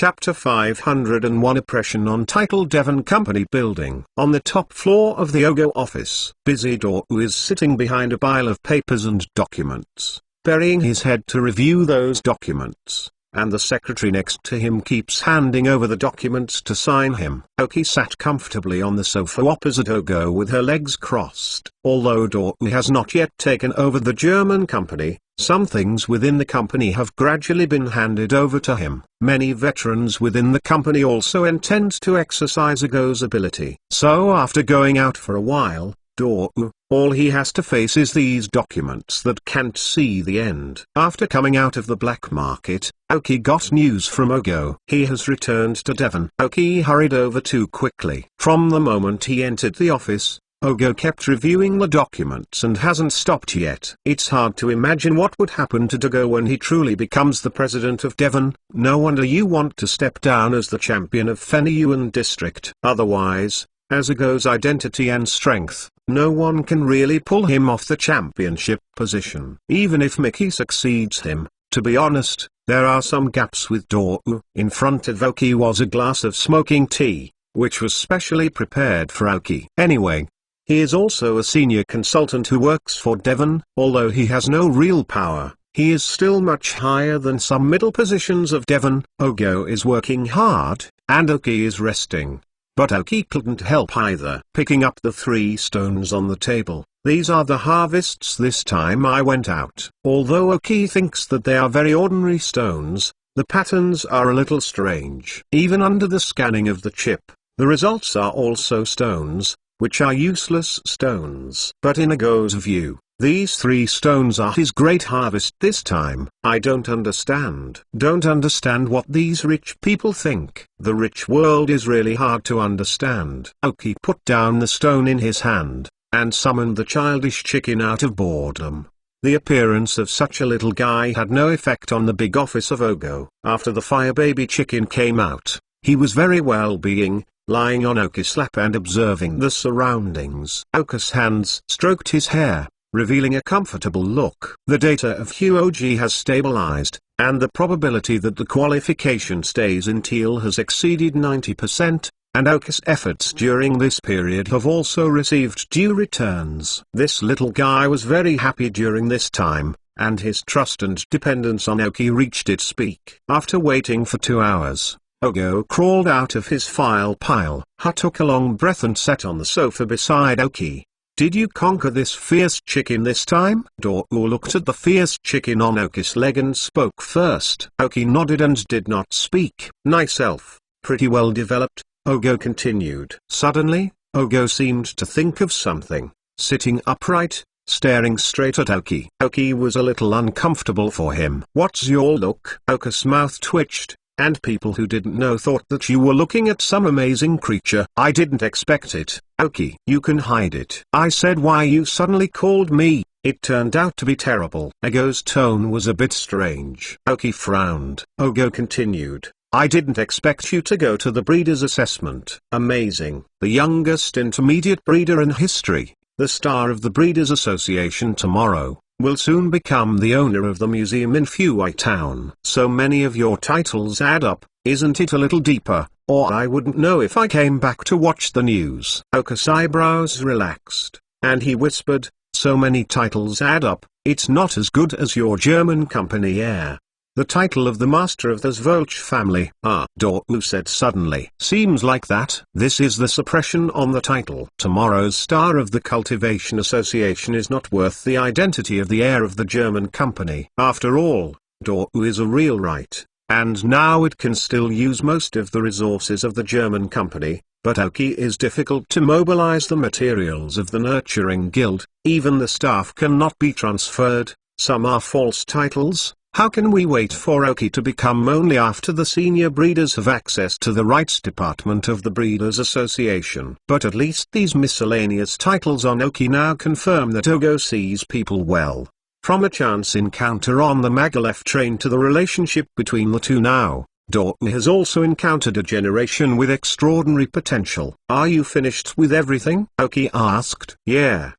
Chapter 501 Oppression on Title Devon Company Building. On the top floor of the Ogo office, busy Dawu is sitting behind a pile of papers and documents, burying his head to review those documents, and the secretary next to him keeps handing over the documents to sign him. Oki sat comfortably on the sofa opposite Ogo with her legs crossed. Although Dawu has not yet taken over the German company, some things within the company have gradually been handed over to him. Many veterans within the company also intend to exercise Ogo's ability. So after going out for a while, Dawu, all he has to face is these documents that can't see the end. After coming out of the black market, Oki got news from Ogo. He has returned to Devon. Oki hurried over too quickly. From the moment he entered the office, Ogo kept reviewing the documents and hasn't stopped yet. It's hard to imagine what would happen to Ogo when he truly becomes the president of Devon. No wonder you want to step down as the champion of Feniyuan district. Otherwise, as Ogo's identity and strength, no one can really pull him off the championship position. Even if Mickey succeeds him, to be honest, there are some gaps with Dawu. In front of Oki was a glass of smoking tea, which was specially prepared for Oki. Anyway, he is also a senior consultant who works for Devon. Although he has no real power, he is still much higher than some middle positions of Devon. Ogo is working hard, and Oki is resting. But Oki couldn't help either. Picking up the 3 stones on the table, these are the harvests this time I went out. Although Oki thinks that they are very ordinary stones, the patterns are a little strange. Even under the scanning of the chip, the results are also stones, which are useless stones. But in Ogo's view, these 3 stones are his great harvest this time. I don't understand. Don't understand what these rich people think. The rich world is really hard to understand. Oki put down the stone in his hand, and summoned the childish chicken out of boredom. The appearance of such a little guy had no effect on the big office of Ogo. After the fire baby chicken came out, he was very well-being, lying on Oki's lap and observing the surroundings. Oki's hands stroked his hair, revealing a comfortable look. The data of Huoji has stabilized, and the probability that the qualification stays in teal has exceeded 90%, and Oki's efforts during this period have also received due returns. This little guy was very happy during this time, and his trust and dependence on Oki reached its peak. After waiting for 2 hours, Ogo crawled out of his file pile. He took a long breath and sat on the sofa beside Oki. "Did you conquer this fierce chicken this time?" Dawu looked at the fierce chicken on Oki's leg and spoke first. Oki nodded and did not speak. "Nice elf, pretty well developed," Ogo continued. Suddenly, Ogo seemed to think of something. Sitting upright, staring straight at Oki. Oki was a little uncomfortable for him. "What's your look?" Oki's mouth twitched, and people who didn't know thought that you were looking at some amazing creature. "I didn't expect it." "Oki, you can hide it." "I said why you suddenly called me. It turned out to be terrible." Ogo's tone was a bit strange. Oki frowned. Ogo continued. "I didn't expect you to go to the breeder's assessment." "Amazing." The youngest intermediate breeder in history, the star of the Breeders' Association tomorrow, will soon become the owner of the museum in Fuwai Town. "So many of your titles add up, isn't it a little deeper, or I wouldn't know if I came back to watch the news." Oki's eyebrows relaxed, and he whispered, "So many titles add up, it's not as good as your German company heir. The title of the master of the Zvolch family." "Ah," Dawu said suddenly. "Seems like that." "This is the suppression on the title. Tomorrow's star of the Cultivation Association is not worth the identity of the heir of the German company. After all, Dawu is a real right, and now it can still use most of the resources of the German company, but Oki is difficult to mobilize the materials of the Nurturing Guild. Even the staff cannot be transferred. Some are false titles. How can we wait for Oki to become only after the senior breeders have access to the rights department of the Breeders' Association?" But at least these miscellaneous titles on Oki now confirm that Ogo sees people well. From a chance encounter on the Magalev train to the relationship between the two now, Dawu has also encountered a generation with extraordinary potential. "Are you finished with everything?" Oki asked. "Yeah,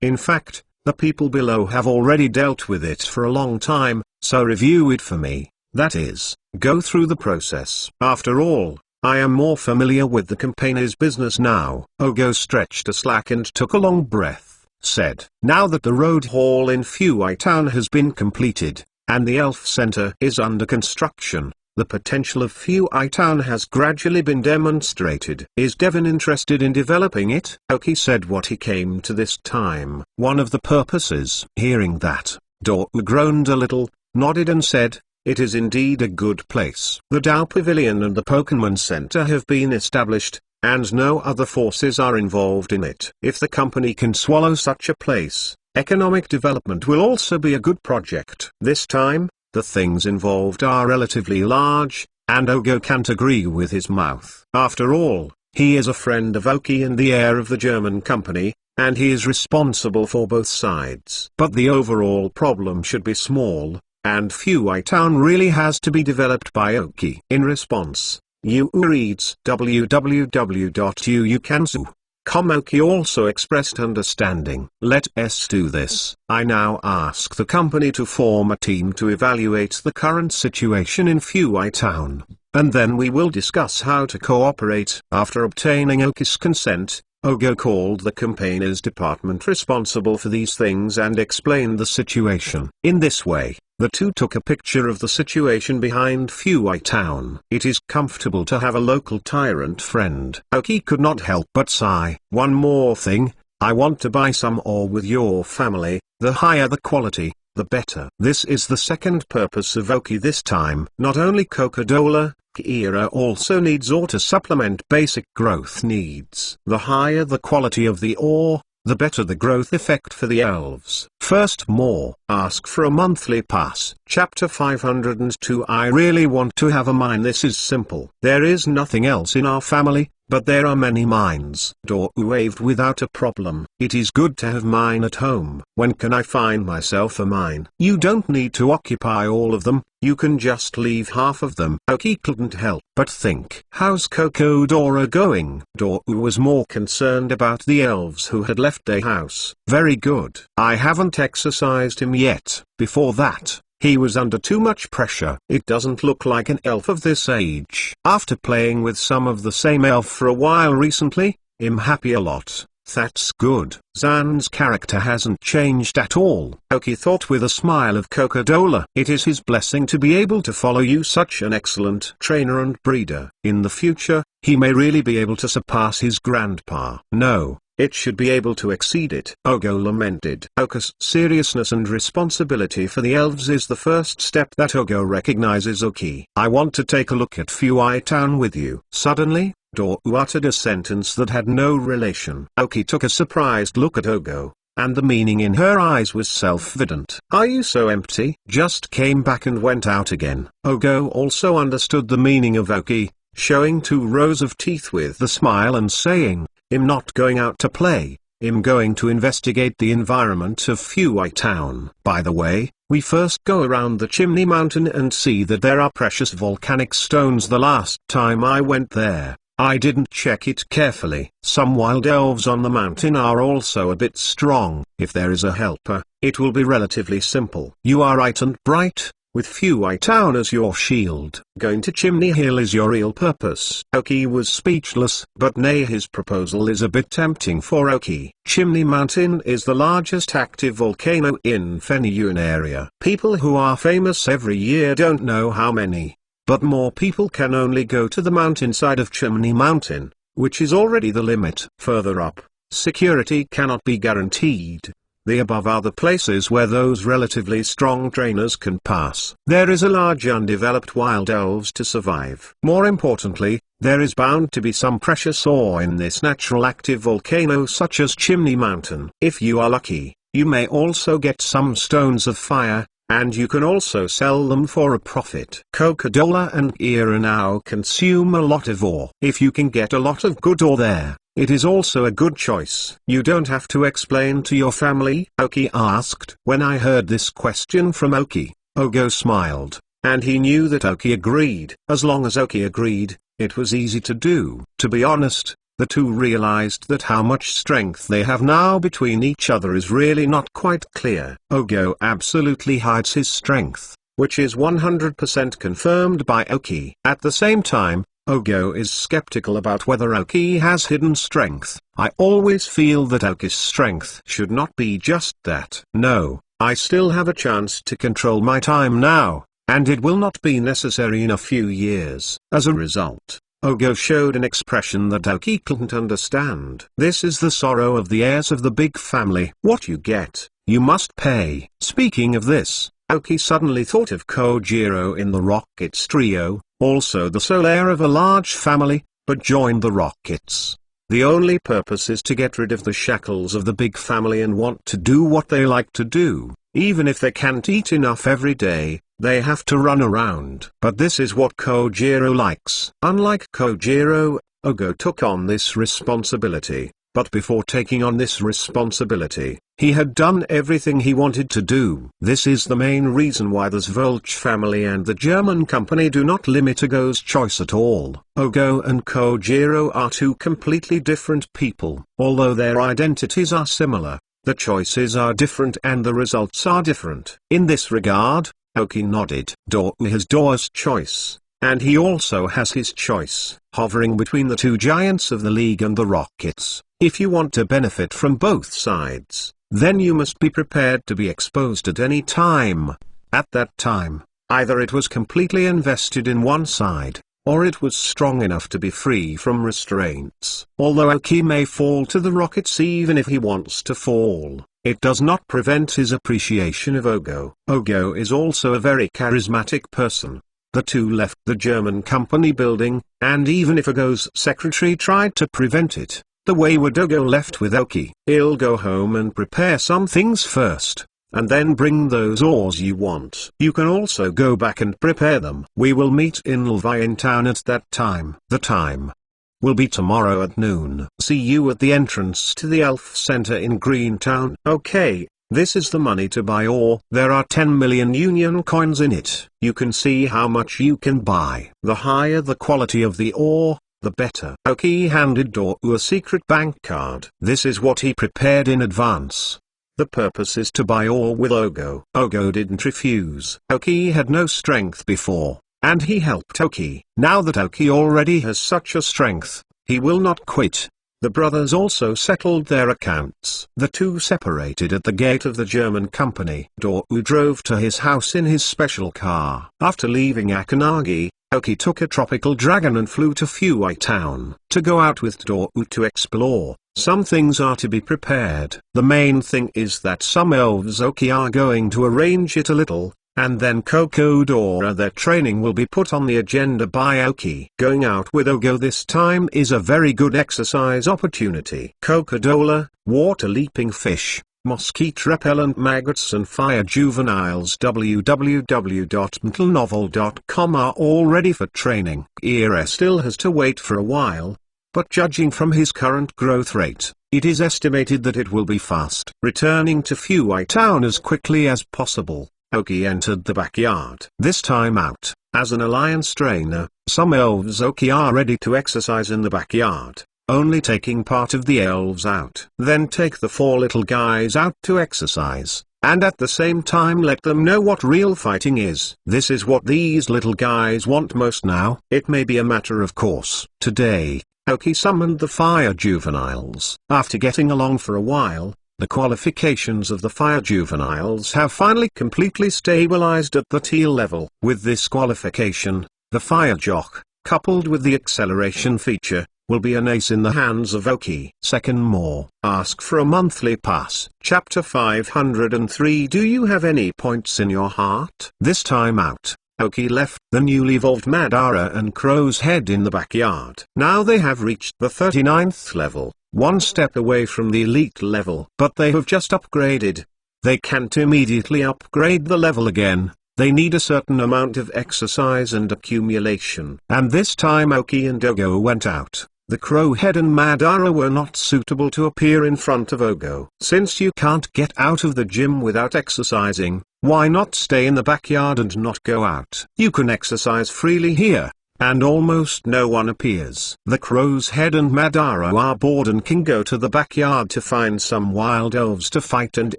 in fact, the people below have already dealt with it for a long time, so review it for me. that is, go through the process. After all, I am more familiar with the company's business now. Ogo stretched a slack and took a long breath, said, now that the road hall in Fuai Town has been completed, and the Elf Center is under construction, the potential of Fuai Town has gradually been demonstrated. Is Devon interested in developing it? Oki said what he came to this time. One of the purposes. Hearing that, Dao groaned a little, nodded and said, it is indeed a good place. The Dao Pavilion and the Pokemon Center have been established, and no other forces are involved in it. If the company can swallow such a place, economic development will also be a good project. This time, the things involved are relatively large, and Ogo can't agree with his mouth. After all, he is a friend of Oki and the heir of the German company, and he is responsible for both sides. But the overall problem should be small, and Fuai Town really has to be developed by Oki. In response, Yu reads www.yuukanzu.com. Oki also expressed understanding. Let us do this. I now ask the company to form a team to evaluate the current situation in Fuai Town, and then we will discuss how to cooperate. After obtaining Oki's consent, Ogo called the campaigners department responsible for these things and explained the situation. In this way, the two took a picture of the situation behind Fuai Town. It is comfortable to have a local tyrant friend. Oki could not help but sigh. One more thing, I want to buy some ore with your family. The higher the quality, the better. This is the second purpose of Oki this time. Not only Coca-Cola, Kira also needs ore to supplement basic growth needs. The higher the quality of the ore, the better the growth effect for the elves. First, more. Ask for a monthly pass. Chapter 502. I really want to have a mine. This is simple. There is nothing else in our family, but there are many mines. Dao waved without a problem. It is good to have mine at home. When can I find myself a mine? You don't need to occupy all of them, you can just leave half of them. Oki couldn't help but think. How's Kokodora going? Dao was more concerned about the elves who had left their house. Very good. I haven't exercised him yet. Before that, he was under too much pressure. It doesn't look like an elf of this age. After playing with some of the same elf for a while recently, I'm happy a lot. That's good. Zan's character hasn't changed at all. Oki thought with a smile of Coca-Cola. It is his blessing to be able to follow you, such an excellent trainer and breeder. In the future, he may really be able to surpass his grandpa. No, it should be able to exceed it. Ogo lamented. Oka's seriousness and responsibility for the elves is the first step that Ogo recognizes. Oki, I want to take a look at Fuai Town with you. Suddenly, Dao uttered a sentence that had no relation. Oki took a surprised look at Ogo, and the meaning in her eyes was self-evident. Are you so empty? Just came back and went out again. Ogo also understood the meaning of Oki, showing 2 rows of teeth with the smile and saying, I'm not going out to play, I'm going to investigate the environment of Fuai Town. By the way, we first go around the Chimney Mountain and see that there are precious volcanic stones. The last time I went there, I didn't check it carefully. Some wild elves on the mountain are also a bit strong. If there is a helper, it will be relatively simple. You are right and bright, with Fuai Town as your shield. Going to Chimney Hill is your real purpose. Oki was speechless, but nay, his proposal is a bit tempting for Oki. Chimney Mountain is the largest active volcano in Fenyuan area. People who are famous every year don't know how many. But more people can only go to the mountainside of Chimney Mountain, which is already the limit. Further up, security cannot be guaranteed. The above are the places where those relatively strong trainers can pass. There is a large undeveloped wild elves to survive. More importantly, there is bound to be some precious ore in this natural active volcano, such as Chimney Mountain. If you are lucky, you may also get some stones of fire, and you can also sell them for a profit. Coca-Cola and Kira now consume a lot of ore. If you can get a lot of good ore there, it is also a good choice. You don't have to explain to your family? Oki asked. When I heard this question from Oki, Ogo smiled, and he knew that Oki agreed. As long as Oki agreed, it was easy to do. To be honest, the two realized that how much strength they have now between each other is really not quite clear. Ogo absolutely hides his strength, which is 100% confirmed by Oki. At the same time, Ogo is skeptical about whether Oki has hidden strength. I always feel that Oki's strength should not be just that. No, I still have a chance to control my time now, and it will not be necessary in a few years. As a result, Ogo showed an expression that Oki couldn't understand. This is the sorrow of the heirs of the big family. What you get, you must pay. Speaking of this, Oki suddenly thought of Kojiro in the Rockets trio, also the sole heir of a large family, but joined the Rockets. The only purpose is to get rid of the shackles of the big family and want to do what they like to do. Even if they can't eat enough every day, they have to run around. But this is what Kojiro likes. Unlike Kojiro, Ogo took on this responsibility. But before taking on this responsibility, he had done everything he wanted to do. This is the main reason why the Zvolch family and the German company do not limit Ogo's choice at all. Ogo and Kojiro are two completely different people. Although their identities are similar, the choices are different and the results are different. In this regard, Oki nodded. Dortmund has Dor's choice, and he also has his choice. Hovering between the two giants of the league and the Rockets. If you want to benefit from both sides, then you must be prepared to be exposed at any time. At that time, either it was completely invested in one side, or it was strong enough to be free from restraints. Although Oki may fall to the Rockets even if he wants to fall, it does not prevent his appreciation of Ogo. Ogo is also a very charismatic person. The two left the German company building, and even if Ogo's secretary tried to prevent it, the wayward Ogo left with Oki. He'll go home and prepare some things first, and then bring those ores you want. You can also go back and prepare them. We will meet in Lvian town at that time. The time will be tomorrow at noon. See you at the entrance to the Elf Center in Greentown. Okay, this is the money to buy ore. There are 10 million Union coins in it. You can see how much you can buy. The higher the quality of the ore, the better. Oki handed Doru a secret bank card. This is what he prepared in advance. The purpose is to buy ore with Ogo. Ogo didn't refuse. Oki had no strength before, and he helped Oki. Now that Oki already has such a strength, he will not quit. The brothers also settled their accounts. The two separated at the gate of the German company. Doru drove to his house in his special car. After leaving Akanagi, Oki took a tropical dragon and flew to Fuai town. To go out with Doru to explore, some things are to be prepared. The main thing is that some elves Oki are going to arrange it a little, and then Kokodora their training will be put on the agenda by Oki. Going out with Ogo this time is a very good exercise opportunity. Kokodora, water-leaping fish, mosquito-repellent maggots and fire juveniles www.mentalnovel.com are all ready for training. Ira still has to wait for a while, but judging from his current growth rate, it is estimated that it will be fast. Returning to Fuai town as quickly as possible, Oki entered the backyard. This time out, as an alliance trainer, some elves Oki are ready to exercise in the backyard, only taking part of the elves out. Then take the 4 little guys out to exercise, and at the same time let them know what real fighting is. This is what these little guys want most now. It may be a matter of course. Today, Oki summoned the fire juveniles. After getting along for a while, the qualifications of the fire juveniles have finally completely stabilized at the teal level. With this qualification, the fire jock, coupled with the acceleration feature, will be an ace in the hands of Oki. Second more. Ask for a monthly pass. Chapter 503. Do you have any points in your heart? This time out, Oki left the newly evolved Madara and Crow's Head in the backyard. Now they have reached the 39th level, one step away from the elite level. But they have just upgraded. They can't immediately upgrade the level again. They need a certain amount of exercise and accumulation. And this time Oki and Ogo went out. The Crowhead and Madara were not suitable to appear in front of Ogo. Since you can't get out of the gym without exercising, why not stay in the backyard and not go out? You can exercise freely here, and almost no one appears. The Crow's Head and Madara are bored and can go to the backyard to find some wild elves to fight and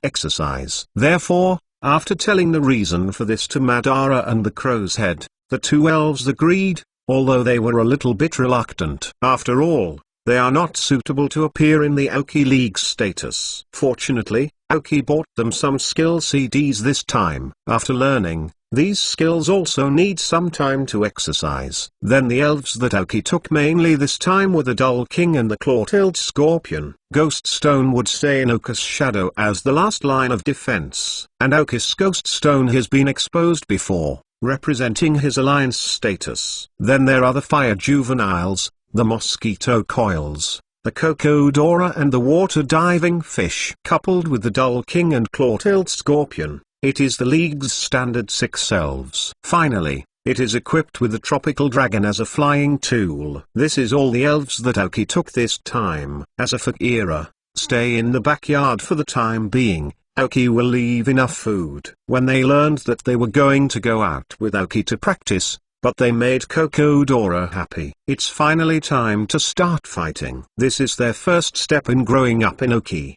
exercise. Therefore, After telling the reason for this to Madara and the Crow's Head, the two elves agreed, although they were a little bit reluctant. After all, they are not suitable to appear in the Aoki League status. Fortunately, Aoki bought them some skill CDs this time. After learning, these skills also need some time to exercise. Then the elves that Aoki took mainly this time were the Dull King and the Claw-tailed Scorpion. Ghost Stone would stay in Oka's shadow as the last line of defense, and Oka's Ghost Stone has been exposed before, representing his alliance status. Then there are the Fire Juveniles, the Mosquito Coils, the Cocodora and the Water Diving Fish. Coupled with the Dull King and Claw-tailed Scorpion, it is the League's standard 6 elves. Finally, it is equipped with the Tropical Dragon as a flying tool. This is all the elves that Aoki took this time. As a Fakira, stay in the backyard for the time being. Aoki will leave enough food. When they learned that they were going to go out with Aoki to practice, but they made Cocodora happy. It's finally time to start fighting. This is their first step in growing up in Aoki.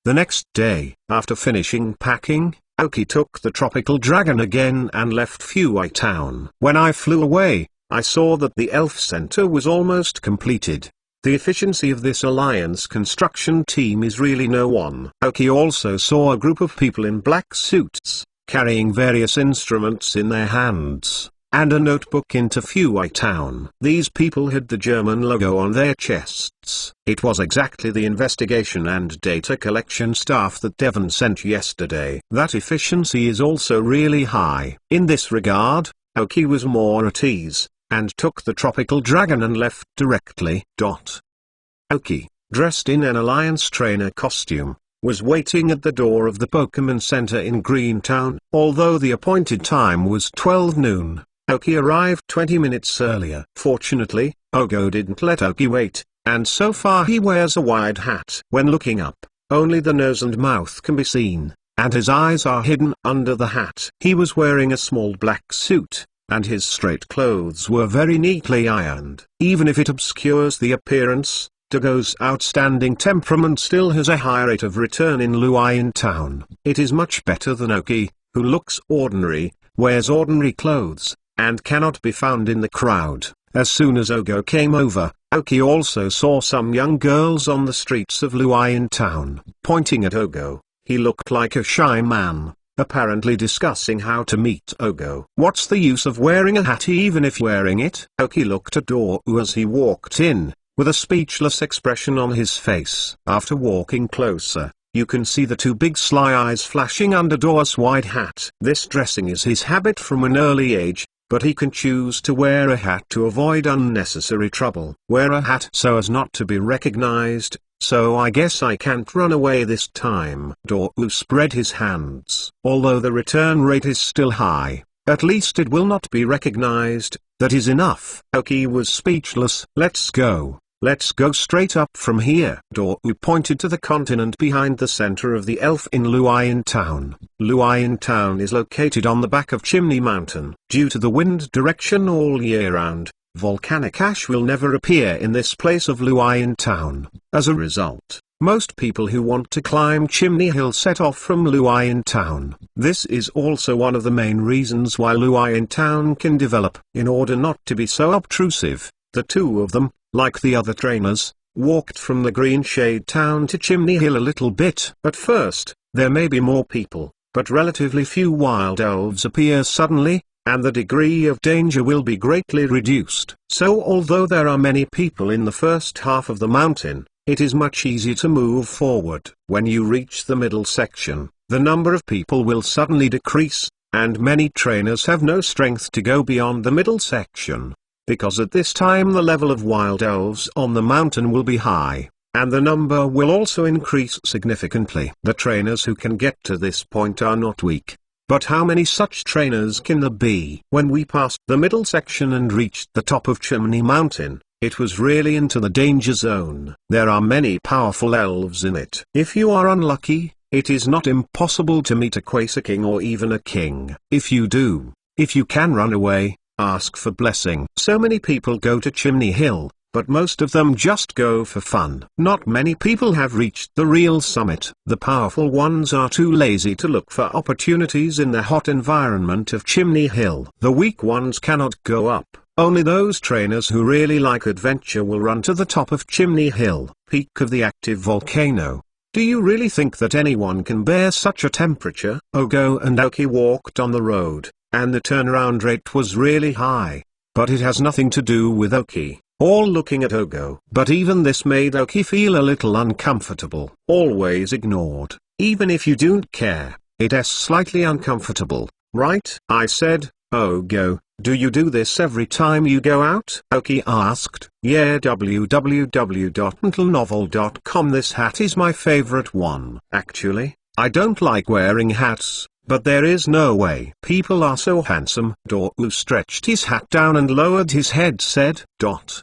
The next day, after finishing packing, Aoki took the Tropical Dragon again and left Fuwai Town. When I flew away, I saw that the Elf Center was almost completed. The efficiency of this alliance construction team is really no one. Aoki also saw a group of people in black suits, carrying various instruments in their hands, and a notebook into Fuwai Town. These people had the German logo on their chests. It was exactly the investigation and data collection staff that Devon sent yesterday. That efficiency is also really high. In this regard, Aoki was more at ease, and took the Tropical Dragon and left directly. Aoki, dressed in an Alliance trainer costume, was waiting at the door of the Pokémon Center in Green Town. Although the appointed time was 12 noon, Aoki arrived 20 minutes earlier. Fortunately, Ogo didn't let Aoki wait, and so far he wears a wide hat. When looking up, only the nose and mouth can be seen, and his eyes are hidden under the hat. He was wearing a small black suit, and his straight clothes were very neatly ironed. Even if it obscures the appearance, Dogo's outstanding temperament still has a high rate of return in Luoyang Town. It is much better than Aoki, who looks ordinary, wears ordinary clothes, and cannot be found in the crowd. As soon as Ogo came over, Aoki also saw some young girls on the streets of Luoyang Town. Pointing at Ogo, he looked like a shy man, apparently discussing how to meet Ogo. What's the use of wearing a hat even if wearing it? Aoki looked at Dou as he walked in, with a speechless expression on his face. After walking closer, you can see the two big sly eyes flashing under Dou's wide hat. This dressing is his habit from an early age, but he can choose to wear a hat to avoid unnecessary trouble. Wear a hat so as not to be recognized, so I guess I can't run away this time. Dou spread his hands. Although the return rate is still high, at least it will not be recognized. That is enough. Aoki was speechless. Let's go. Let's go straight up from here. Dou pointed to the continent behind the center of the elf in Luoyang Town. Luoyang Town is located on the back of Chimney Mountain. Due to the wind direction all year round, volcanic ash will never appear in this place of Luoyang Town. As a result, most people who want to climb Chimney Hill set off from Luoyang Town. This is also one of the main reasons why Luoyang Town can develop. In order not to be so obtrusive, the two of them, like the other trainers, walked from the Green Shade Town to Chimney Hill a little bit. At first, there may be more people, but relatively few wild elves appear suddenly, and the degree of danger will be greatly reduced. So although there are many people in the first half of the mountain, it is much easier to move forward. When you reach the middle section, the number of people will suddenly decrease, and many trainers have no strength to go beyond the middle section. Because at this time the level of wild elves on the mountain will be high, and the number will also increase significantly. The trainers who can get to this point are not weak. But how many such trainers can there be? When we passed the middle section and reached the top of Chimney Mountain, it was really into the danger zone. There are many powerful elves in it. If you are unlucky, it is not impossible to meet a Quasar King or even a king. If you do, if you can run away, ask for blessing. So many people go to Chimney Hill, but most of them just go for fun. Not many people have reached the real summit. The powerful ones are too lazy to look for opportunities in the hot environment of Chimney Hill. The weak ones cannot go up. Only those trainers who really like adventure will run to the top of Chimney Hill, peak of the active volcano. Do you really think that anyone can bear such a temperature? Ogo and Aoki walked on the road, and the turnaround rate was really high. But it has nothing to do with Aoki. All looking at Ogo. But even this made Aoki feel a little uncomfortable. Always ignored. Even if you don't care, it's slightly uncomfortable, right? I said, Ogo, do you do this every time you go out? Aoki asked. Yeah, www.mentalnovel.com. This hat is my favorite one. Actually, I don't like wearing hats. But there is no way. People are so handsome. Dorou stretched his hat down and lowered his head said, Don't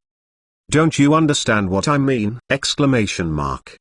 you understand what I mean? Exclamation mark.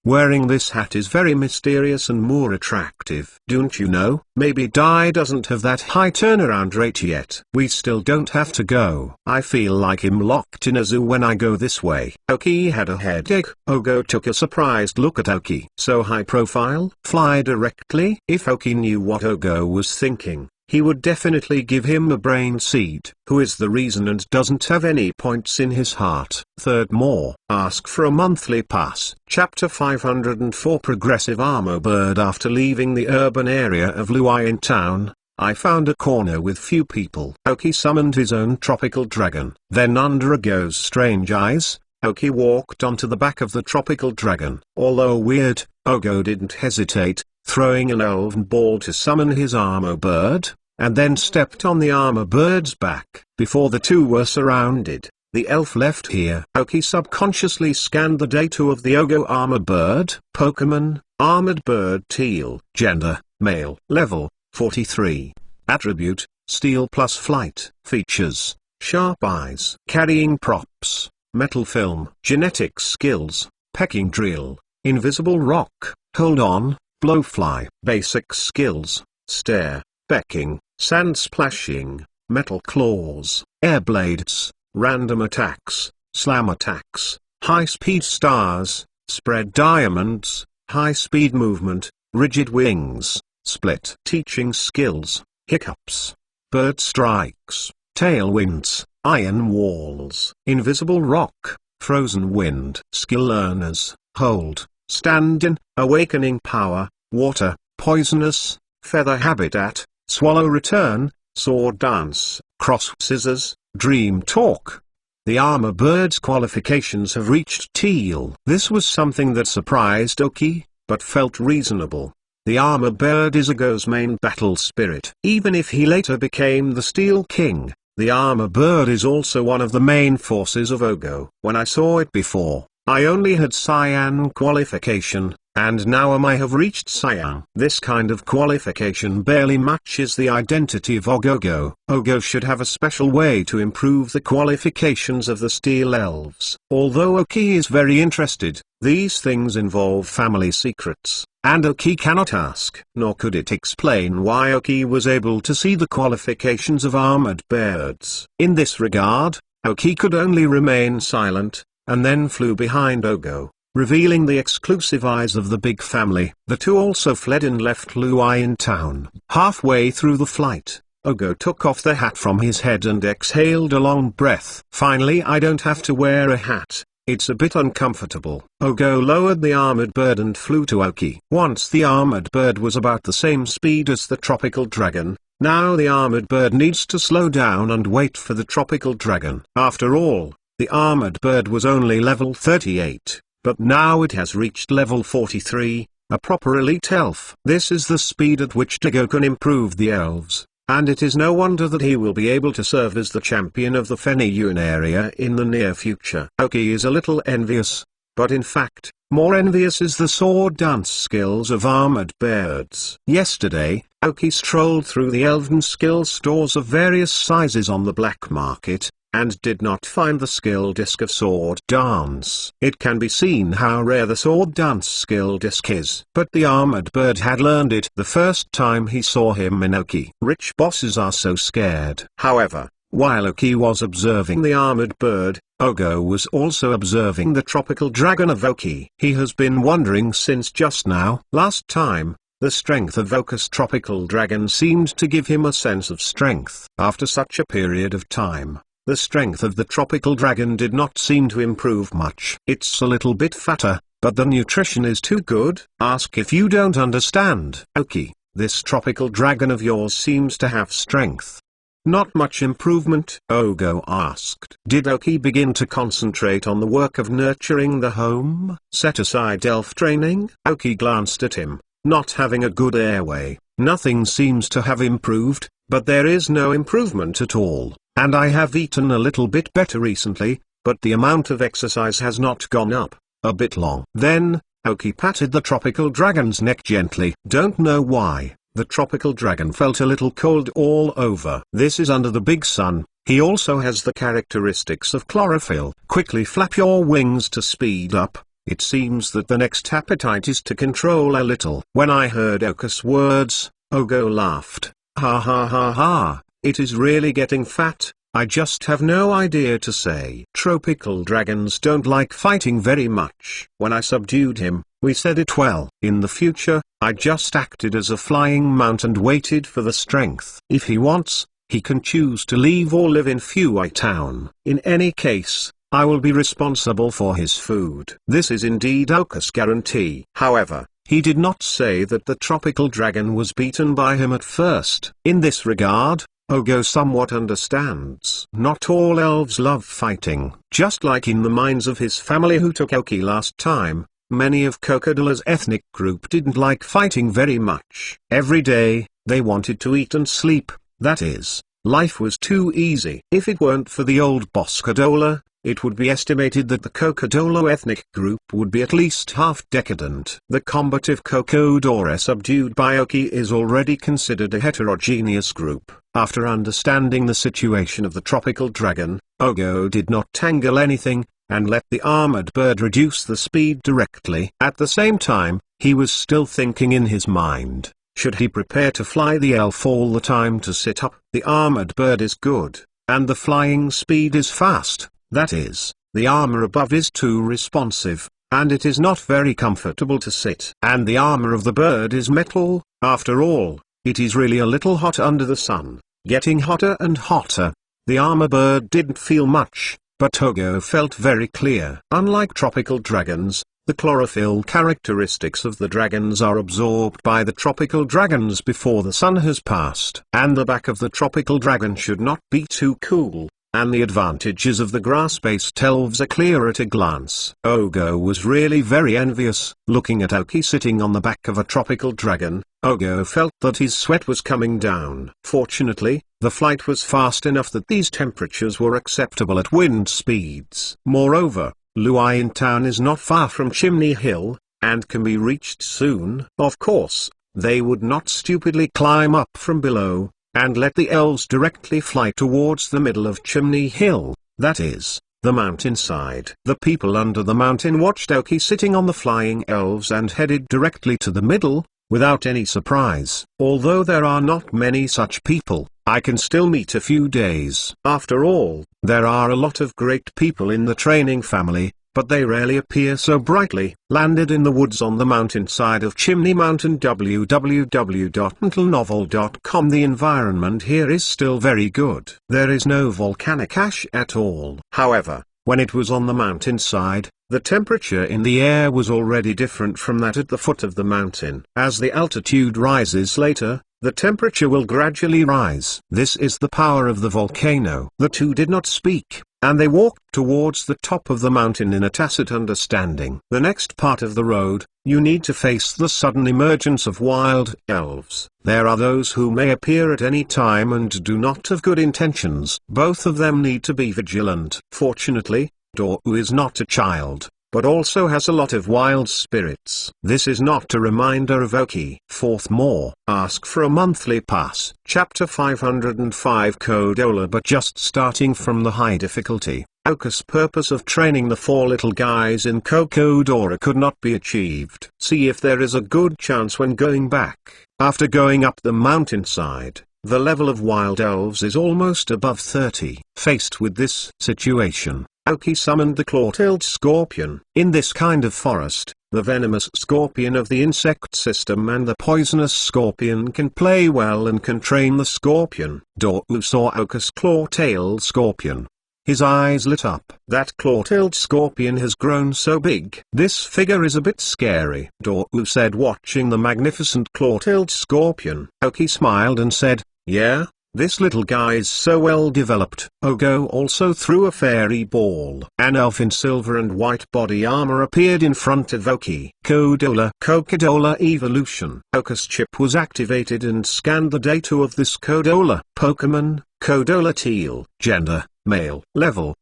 Wearing this hat is very mysterious and more attractive. Don't you know? Maybe Dai doesn't have that high turnaround rate yet. We still don't have to go. I feel like I'm locked in a zoo when I go this way. Aoki had a headache. Ogo took a surprised look at Aoki. So high profile? Fly directly? If Aoki knew what Ogo was thinking, he would definitely give him a brain seed. Who is the reason and doesn't have any points in his heart? Third more. Ask for a monthly pass. Chapter 504 Progressive Armor Bird. After leaving the urban area of Luoyang Town, I found a corner with few people. Aoki summoned his own tropical dragon. Then under Ogo's strange eyes, Aoki walked onto the back of the tropical dragon. Although weird, Ogo didn't hesitate, throwing an elven ball to summon his armor bird, and then stepped on the armor bird's back. Before the two were surrounded, the elf left here. Aoki subconsciously scanned the data of the Ogo armor bird. Pokemon, armored bird teal. Gender, male. Level, 43. Attribute, steel plus flight. Features, sharp eyes. Carrying props, metal film. Genetic skills, pecking drill, invisible rock, hold on, blowfly. Basic skills, stare, becking, sand splashing, metal claws, air blades, random attacks, slam attacks, high-speed stars, spread diamonds, high-speed movement, rigid wings, split. Teaching skills, hiccups, bird strikes, tailwinds, iron walls, invisible rock, frozen wind. Skill learners, hold, stand in, awakening power, water, poisonous, feather habitat, swallow return, sword dance, cross scissors, dream talk. The armor bird's qualifications have reached teal. This was something that surprised Aoki, but felt reasonable. The armor bird is Ogo's main battle spirit. Even if he later became the Steel King, the armor bird is also one of the main forces of Ogo. When I saw it before, I only had Cyan qualification, and now I have reached Cyan. This kind of qualification barely matches the identity of Ogogo. Ogo should have a special way to improve the qualifications of the Steel Elves. Although Aoki is very interested, these things involve family secrets, and Aoki cannot ask. Nor could it explain why Aoki was able to see the qualifications of armored birds. In this regard, Aoki could only remain silent, and then flew behind Ogo, revealing the exclusive eyes of the big family. The two also fled and left Luoyang Town. Halfway through the flight, Ogo took off the hat from his head and exhaled a long breath. Finally, I don't have to wear a hat. It's a bit uncomfortable. Ogo lowered the armored bird and flew to Aoki. Once the armored bird was about the same speed as the tropical dragon. Now the armored bird needs to slow down and wait for the tropical dragon. After all, the armored bird was only level 38, but now it has reached level 43, a proper elite elf. This is the speed at which Ogo can improve the elves, and it is no wonder that he will be able to serve as the champion of the Feniyuan area in the near future. Aoki is a little envious, but in fact, more envious is the sword dance skills of armored birds. Yesterday, Aoki strolled through the elven skill stores of various sizes on the black market, and did not find the skill disc of sword dance. It can be seen how rare the sword dance skill disc is. But the armored bird had learned it the first time he saw him in Aoki. Rich bosses are so scared. However, while Aoki was observing the armored bird, Ogo was also observing the tropical dragon of Oki. He has been wondering since just now. Last time, the strength of Oku's tropical dragon seemed to give him a sense of strength. After such a period of time, the strength of the tropical dragon did not seem to improve much. It's a little bit fatter, but the nutrition is too good. Ask if you don't understand. Oki, this tropical dragon of yours seems to have strength. Not much improvement? Ogo asked. Did Oki begin to concentrate on the work of nurturing the home? Set aside elf training? Oki glanced at him, not having a good airway. Nothing seems to have improved, but there is no improvement at all, and I have eaten a little bit better recently, but the amount of exercise has not gone up. A bit long. Then, Oki patted the tropical dragon's neck gently. Don't know why, the tropical dragon felt a little cold all over. This is under the big sun. He also has the characteristics of chlorophyll. Quickly flap your wings to speed up. It seems that the next appetite is to control a little. When I heard Oku's words, Ogo laughed. Ha ha ha ha, it is really getting fat. I just have no idea to say. Tropical dragons don't like fighting very much. When I subdued him, we said it well. In the future, I just acted as a flying mount and waited for the strength. If he wants, he can choose to leave or live in Fuai Town. In any case, I will be responsible for his food. This is indeed Oku's guarantee. However, he did not say that the tropical dragon was beaten by him at first. In this regard, Ogo somewhat understands. Not all elves love fighting. Just like in the minds of his family who took Oki last time, many of Crocodile's ethnic group didn't like fighting very much. Every day, they wanted to eat and sleep, that is, life was too easy. If it weren't for the old boss Kodola, it would be estimated that the Crocodile ethnic group would be at least half decadent. The combative Crocodile subdued by Oki is already considered a heterogeneous group. After understanding the situation of the tropical dragon, Ogo did not tangle anything, and let the armored bird reduce the speed directly. At the same time, he was still thinking in his mind, should he prepare to fly the elf all the time to sit up? The armored bird is good, and the flying speed is fast. That is, the armor above is too responsive, and it is not very comfortable to sit. And the armor of the bird is metal. After all, it is really a little hot under the sun, getting hotter and hotter. The armor bird didn't feel much, but Ogo felt very clear. Unlike tropical dragons, the chlorophyll characteristics of the dragons are absorbed by the tropical dragons before the sun has passed. And the back of the tropical dragon should not be too cool. And the advantages of the grass-based elves are clear at a glance. Ogo was really very envious. Looking at Oki sitting on the back of a tropical dragon, Ogo felt that his sweat was coming down. Fortunately, the flight was fast enough that these temperatures were acceptable at wind speeds. Moreover, Luain Town is not far from Chimney Hill, and can be reached soon. Of course, they would not stupidly climb up from below, and let the elves directly fly towards the middle of Chimney Hill, that is, the mountainside. The people under the mountain watched Oki sitting on the flying elves and headed directly to the middle, without any surprise. Although there are not many such people, I can still meet a few days. After all, there are a lot of great people in the training family, but they rarely appear so brightly. Landed in the woods on the mountainside of Chimney Mountain. www.mentalnovel.com. The environment here is still very good. There is no volcanic ash at all. However, when it was on the mountainside, the temperature in the air was already different from that at the foot of the mountain. As the altitude rises later, the temperature will gradually rise. This is the power of the volcano. The two did not speak, and they walked towards the top of the mountain in a tacit understanding. The next part of the road, you need to face the sudden emergence of wild elves. There are those who may appear at any time and do not have good intentions. Both of them need to be vigilant. Fortunately, Dou is not a child, but also has a lot of wild spirits. This is not a reminder of Oki. Fourth more. Ask for a monthly pass. Chapter 505. Kodola. But just starting from the high difficulty, Oku's purpose of training the four little guys in Kokodora could not be achieved. See if there is a good chance when going back. After going up the mountainside, the level of wild elves is almost above 30. Faced with this situation, Aoki summoned the claw-tailed scorpion. In this kind of forest, the venomous scorpion of the insect system and the poisonous scorpion can play well and can train the scorpion. Doryu saw Aoki's claw-tailed scorpion. His eyes lit up. That claw-tailed scorpion has grown so big. This figure is a bit scary, Doryu said, watching the magnificent claw-tailed scorpion. Aoki smiled and said, "Yeah, this little guy is so well developed." Ogo also threw a fairy ball. An elf in silver and white body armor appeared in front of Aoki. Kodola Evolution. Aoki's chip was activated and scanned the data of this Kodola. Pokemon, Kodola Teal. Gender, male. Level